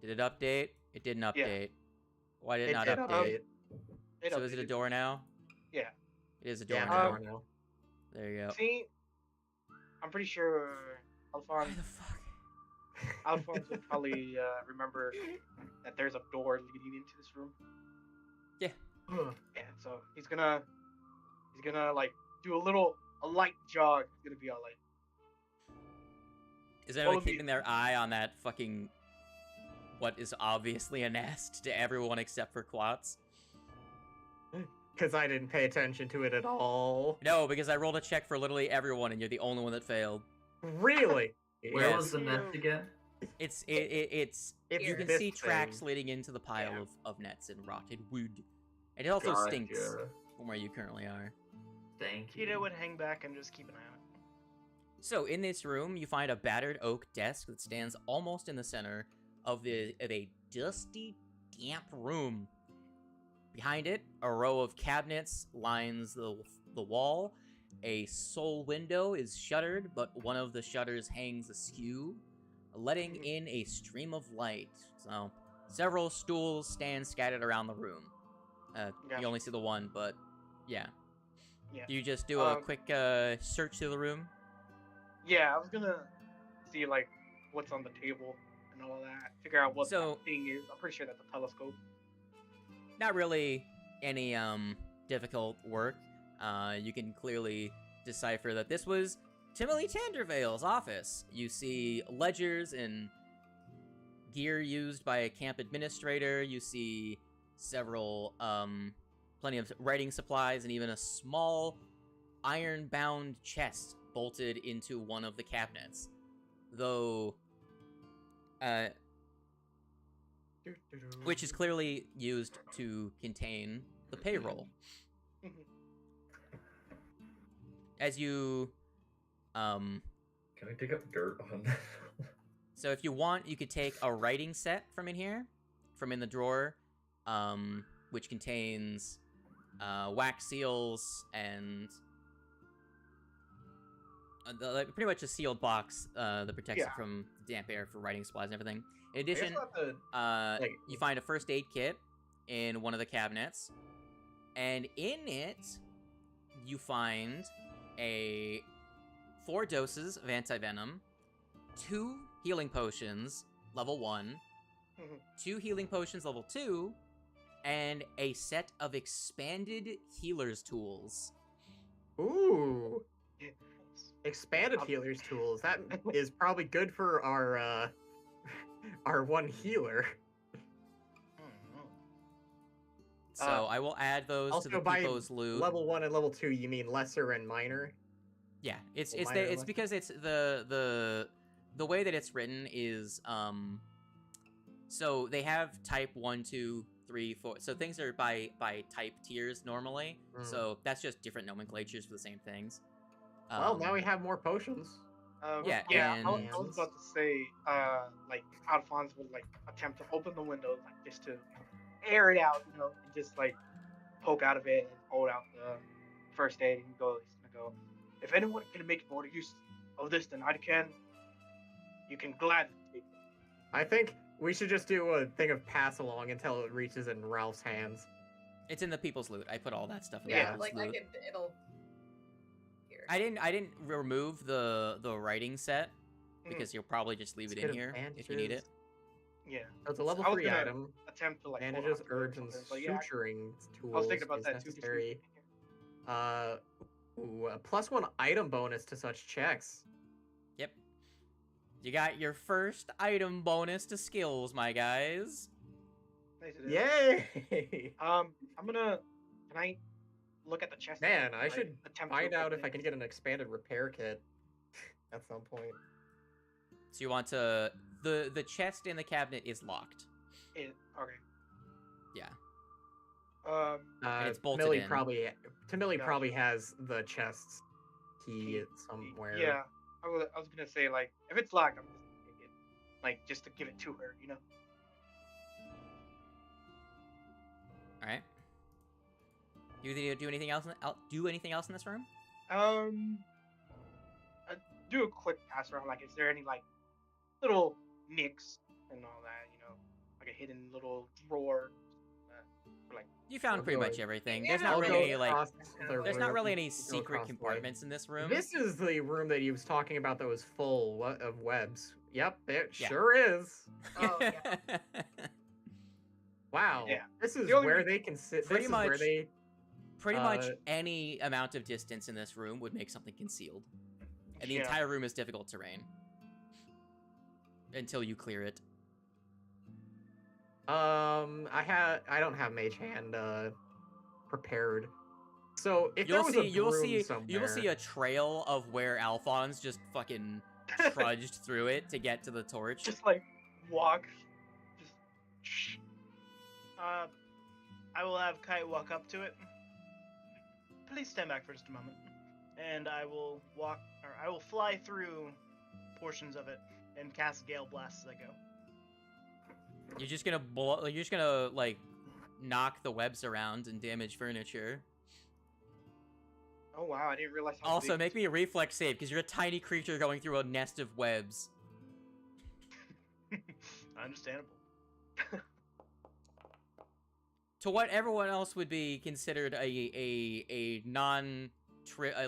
Did it update? It didn't update. Why did it not did update? It So is it a updated. door now? Yeah. It is a door Yeah, now. door now. There you go. See, I'm pretty sure Why Alphonse the fuck? will probably remember that there's a door leading into this room. Yeah. Yeah, so he's gonna like do a light jog. He's gonna be all like, Is anyone would be- keeping their eye on that fucking what is obviously a nest to everyone except for Quats? Because I didn't pay attention to it at all. No, because I rolled a check for literally everyone and you're the only one that failed. Really? Where Yes. was the nest again? It's It's you can this see tracks thing. leading into the pile Yeah. of nets and rotted wood. And it also stinks Gotcha. from where you currently are. Thank you. Tito would hang back and just keep an eye on it. So in this room, you find a battered oak desk that stands almost in the center of a dusty, damp room. Behind it, a row of cabinets lines the wall. A sole window is shuttered, but one of the shutters hangs askew, letting in a stream of light. So, several stools stand scattered around the room. You only see the one, but yeah. Do you just do a quick search through the room? Yeah, I was gonna see like what's on the table and all that. Figure out what that thing is. I'm pretty sure that's a telescope. Not really any difficult work. You can clearly decipher that this was Timothy Tandervale's office. You see ledgers and gear used by a camp administrator. You see several, plenty of writing supplies, and even a small iron-bound chest bolted into one of the cabinets. Though, which is clearly used to contain the payroll. As you, Can I dig up dirt on that? So if you want, you could take a writing set from in here, from in the drawer, which contains wax seals and pretty much a sealed box that protects it from damp air for writing supplies and everything. In addition, you find a first aid kit in one of the cabinets, and in it, you find 4 doses of antivenom, 2 healing potions, level 1, 2 healing potions, level 2, and a set of expanded healer's tools. Ooh. Expanded healer's tools. That is probably good for our one healer. So I will add those to the People's loot. Level 1 and level 2, you mean lesser and minor? Yeah, it's because it's the way that it's written is so they have type 1, 2, 3, 4. So things are by type tiers normally. So that's just different nomenclatures for the same things. Well, now we have more potions. Yeah. I was about to say, like Alphonse would like attempt to open the window, like just to air it out, and just like poke out of it and hold out the first aid, and he's gonna go. If anyone can make more use of this than I can, you can gladly take it. I think we should just do a thing of pass along until it reaches in Ralph's hands. It's in the People's loot. I put all that stuff in the People's loot. It'll. Here. I didn't remove the writing set because you'll probably just leave it in here if you need it. Yeah. So it's a level 3 item. Attempt to like bandages, herbs, and suturing tools. I was thinking about that necessary. A +1 item bonus to such checks. Yep. You got your first item bonus to skills, my guys. Yay! Can I look at the chest? Man, I should find out if I can get an expanded repair kit at some point. So you want to... The chest in the cabinet is locked. Okay. Yeah. And it's bolted Millie in. probably has the chest's key somewhere. Yeah, I was gonna say, like, if it's locked, I'm just gonna take it, like, just to give it to her, All right. You do anything else? Do anything else in this room? I do a quick pass around. Like, is there any like little nicks and all that? Like a hidden little drawer. Like you found pretty much everything. There's not really any there's not really any secret compartments in this room. This is the room that he was talking about that was full of webs. Yep, it sure is. Oh yeah. Wow. Yeah. This is where they can sit. Pretty much any amount of distance in this room would make something concealed. And the entire room is difficult terrain. Until you clear it. I don't have Mage Hand prepared. So if you'll there was you'll see a trail of where Alphonse just fucking trudged through it to get to the torch. Just like walk. I will have Kite walk up to it. Please stand back for just a moment. And I will walk Or I will fly through portions of it and cast Gale Blast as I go. You're just gonna blow. You're just gonna like knock the webs around and damage furniture. Oh wow, I didn't realize how Also, big make me a reflex save because you're a tiny creature going through a nest of webs. Understandable. To what everyone else would be considered a non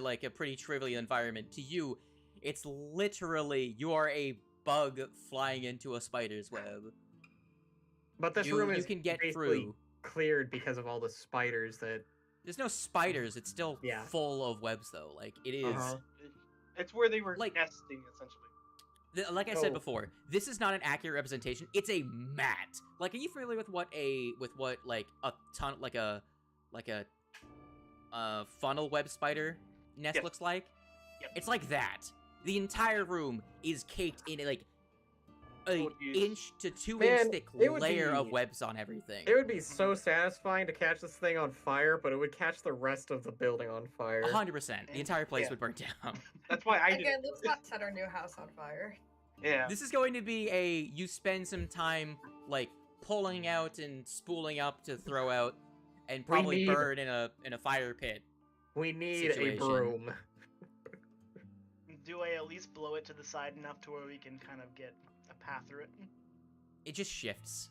like a pretty trivial environment, to you, it's literally you are a bug flying into a spider's web. But this you, room you is can get basically through. cleared because of all the spiders that. There's no spiders. It's still Yeah. full of webs, though. Like, it is. It's where they were Like- nesting, essentially. Like I said Oh. before, this is not an accurate representation. It's a mat. Like, are you familiar with what like a ton, like a funnel web spider nest Yes. looks like? Yep. It's like that. The entire room is caked in like a Oh, geez. inch to 2 Man, inch thick it would layer of be- webs on everything. It would be so satisfying to catch this thing on fire, but it would catch the rest of the building on fire. 100%. The entire place Yeah. would burn down. That's why I did Again, it. let's not set our new house on fire. Yeah. This is going to be you spend some time, like, pulling out and spooling up to throw out, and probably need- burn in a fire pit. We need Situation. a broom. Do I at least blow it to the side enough to where we can kind of get a path through it? It just shifts.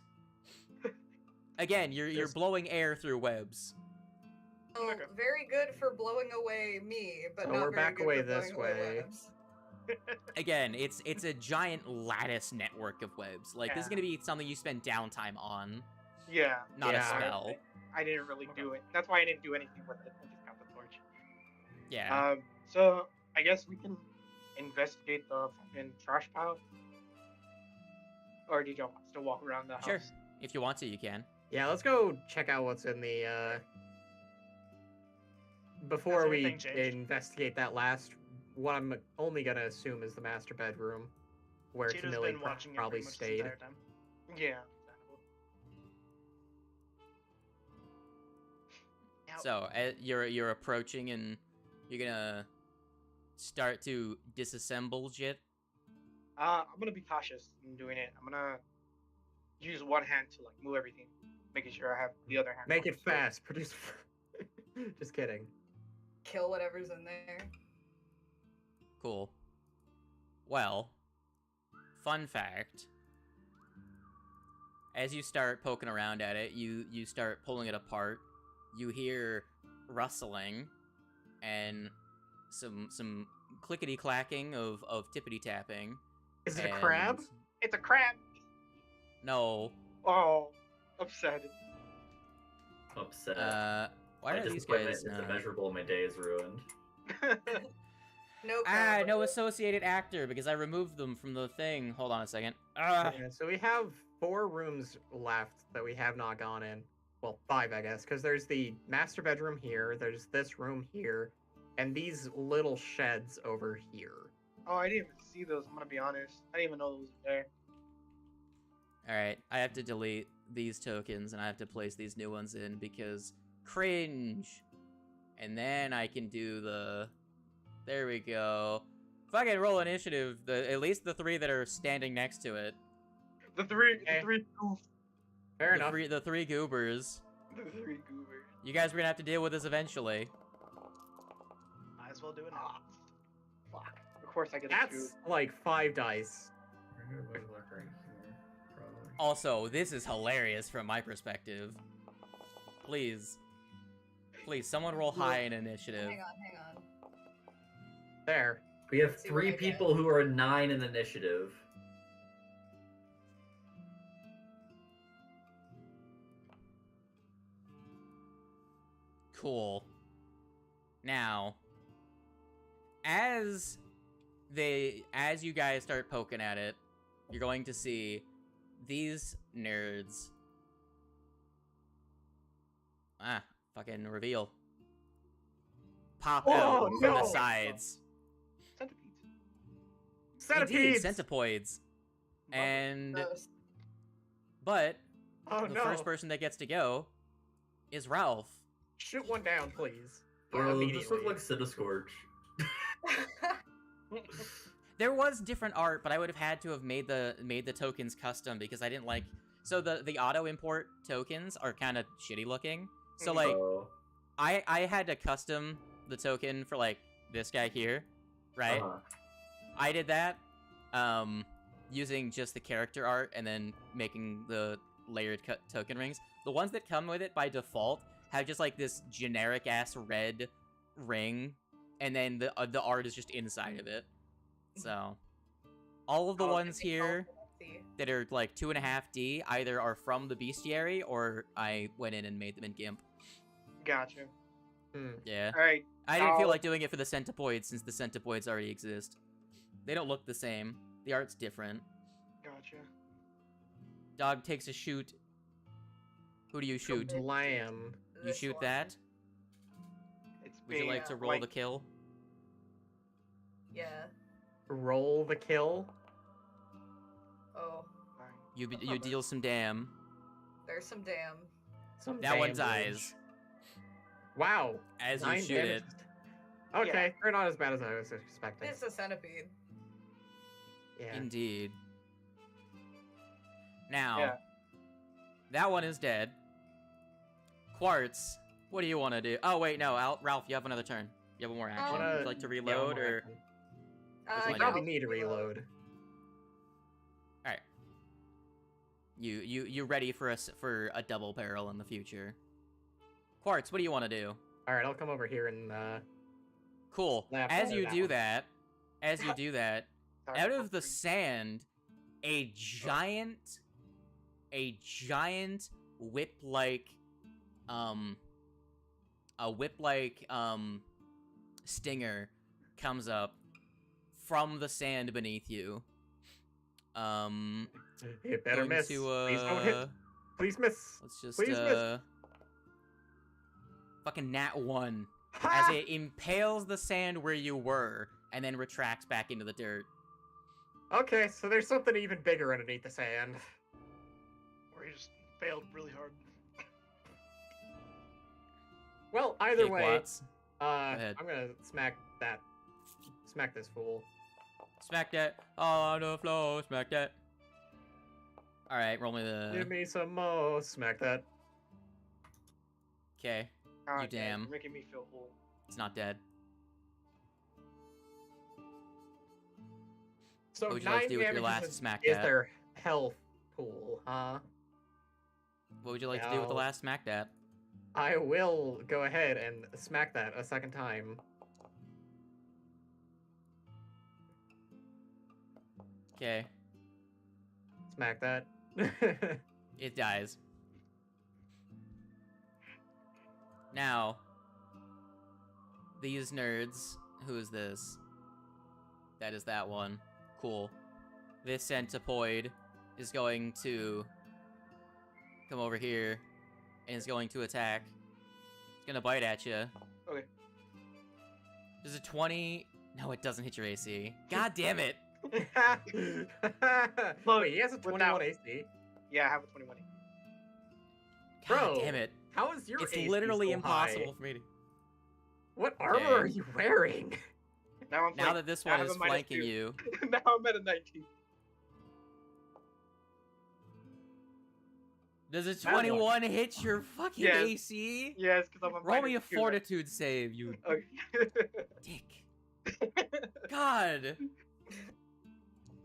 Again, you're Just- blowing air through webs. Oh, Okay. very good for blowing away me, but So not we're very back good away for this blowing away way. webs. Again, it's a giant lattice network of webs. Like, this is Yeah. gonna be something you spend downtime on, Yeah. not Yeah. a spell. I didn't really do it. That's why I didn't do anything with it. I just got the torch. Yeah. So I guess we can investigate the fucking trash pile. Or did y'all still walk around the house? Sure. If you want to, you can. Yeah, let's go check out what's in the. Before Has we anything changed? investigate that last, what I'm only gonna assume is the master bedroom, where Cheeto's Camille been watching it probably pretty much stayed. this entire time. Yeah. Now, So you're approaching, and you're gonna start to disassemble shit. I'm gonna be cautious in doing it. I'm gonna use one hand to like move everything, making sure I have the other hand. Make it focused. fast. Produce. Just kidding. Kill whatever's in there. Cool. Well, fun fact. As you start poking around at it, you start pulling it apart. You hear rustling and some clickety clacking of tippity tapping. Is it a crab? It's a crab. No. Oh, upset. Upset. Why My are these disappointment guys is not? immeasurable. My day is ruined. No Ah, crap. no associated actor because I removed them from the thing. Hold on a second. Ah. Yeah, so we have 4 rooms left that we have not gone in. Well, 5, I guess, because there's the master bedroom here, there's this room here, and these little sheds over here. Oh, I didn't even see those. I'm gonna be honest. I didn't even know those were there. Alright, I have to delete these tokens and I have to place these new ones in because cringe. And then I can do the... There we go. Fucking roll initiative, at least the 3 that are standing next to it. The three goof. Fair enough. The three goobers. The three goobers. You guys are gonna have to deal with this eventually. might as well do it now. Ah, fuck. Of course I get a That's two. like 5 dice. Also, this is hilarious from my perspective. Please. Please, someone roll high in initiative. Hang on. There. We have See what 3 I get. people who are 9 in initiative. Cool. Now, as you guys start poking at it, you're going to see these nerds. Fucking reveal. Pop Oh, out from the no! sides. Centipedes. Indeed, Centipedes! centipoids. And Gross. but Oh the no! first person that gets to go is Ralph. Shoot one down, please. Bro, this Immediately. looks like Cinescorch. There was different art, but I would have had to have made the tokens custom because I didn't like. So the auto import tokens are kind of shitty looking. So like, I had to custom the token for like this guy here, right? I did that, using just the character art and then making the layered token rings. The ones that come with it by default have just like this generic ass red ring, and then the art is just inside of it. So, all of the ones here that are like 2.5D either are from the bestiary or I went in and made them in GIMP. Gotcha. Yeah. All right. I didn't feel like doing it for the centipoids since the centipoids already exist. They don't look the same. The art's different. Gotcha. Dog takes a shoot. Who do you shoot? Lamb. You shoot that? Would you like to roll the kill? Yeah. Roll the kill? Oh. You deal some damn. There's some damn. That one dies. Wow. As you shoot it. Okay, they're not as bad as I was expecting. It's a centipede. Yeah. Indeed. Now, that one is dead. Quartz, what do you want to do? Oh, wait, no, Ralph, you have another turn. You have one more action. Would you like to reload, or...? You probably need to reload. Alright. You ready for a double barrel in the future. Quartz, what do you want to do? Alright, I'll come over here and, Cool. As you do that, out of the sand, a giant whip-like stinger comes up from the sand beneath you. It better miss. Please don't hit. Please miss. Let's just miss. Fucking nat 1 as it impales the sand where you were and then retracts back into the dirt. Okay, so there's something even bigger underneath the sand. Or he just failed really hard. Well, either way, I'm gonna smack this fool. Smack that on the floor, smack that. Alright, roll me the... Give me some more, smack that. Okay, you damn. You're making me feel old. It's not dead. So what would you like to do with your last smack is that? their health pool, huh? What would you like to do with the last smack that? I will go ahead and smack that a second time. Okay. Smack that. It dies. Now, these nerds. Who is this? That is that one. Cool. This centipoid is going to come over here and is going to attack. It's gonna bite at you. Okay. Does a 20? No, it doesn't hit your AC. God damn it! Look, he has a 21 AC. Yeah, I have a 21. God damn it! How is your It's AC literally so impossible high? for me to. What armor are you wearing? Now that this one is flanking you. Now I'm at a 19. Does a 21 hit your fucking AC? Yes, because I'm a Roll me a fortitude save, you Okay. dick. God.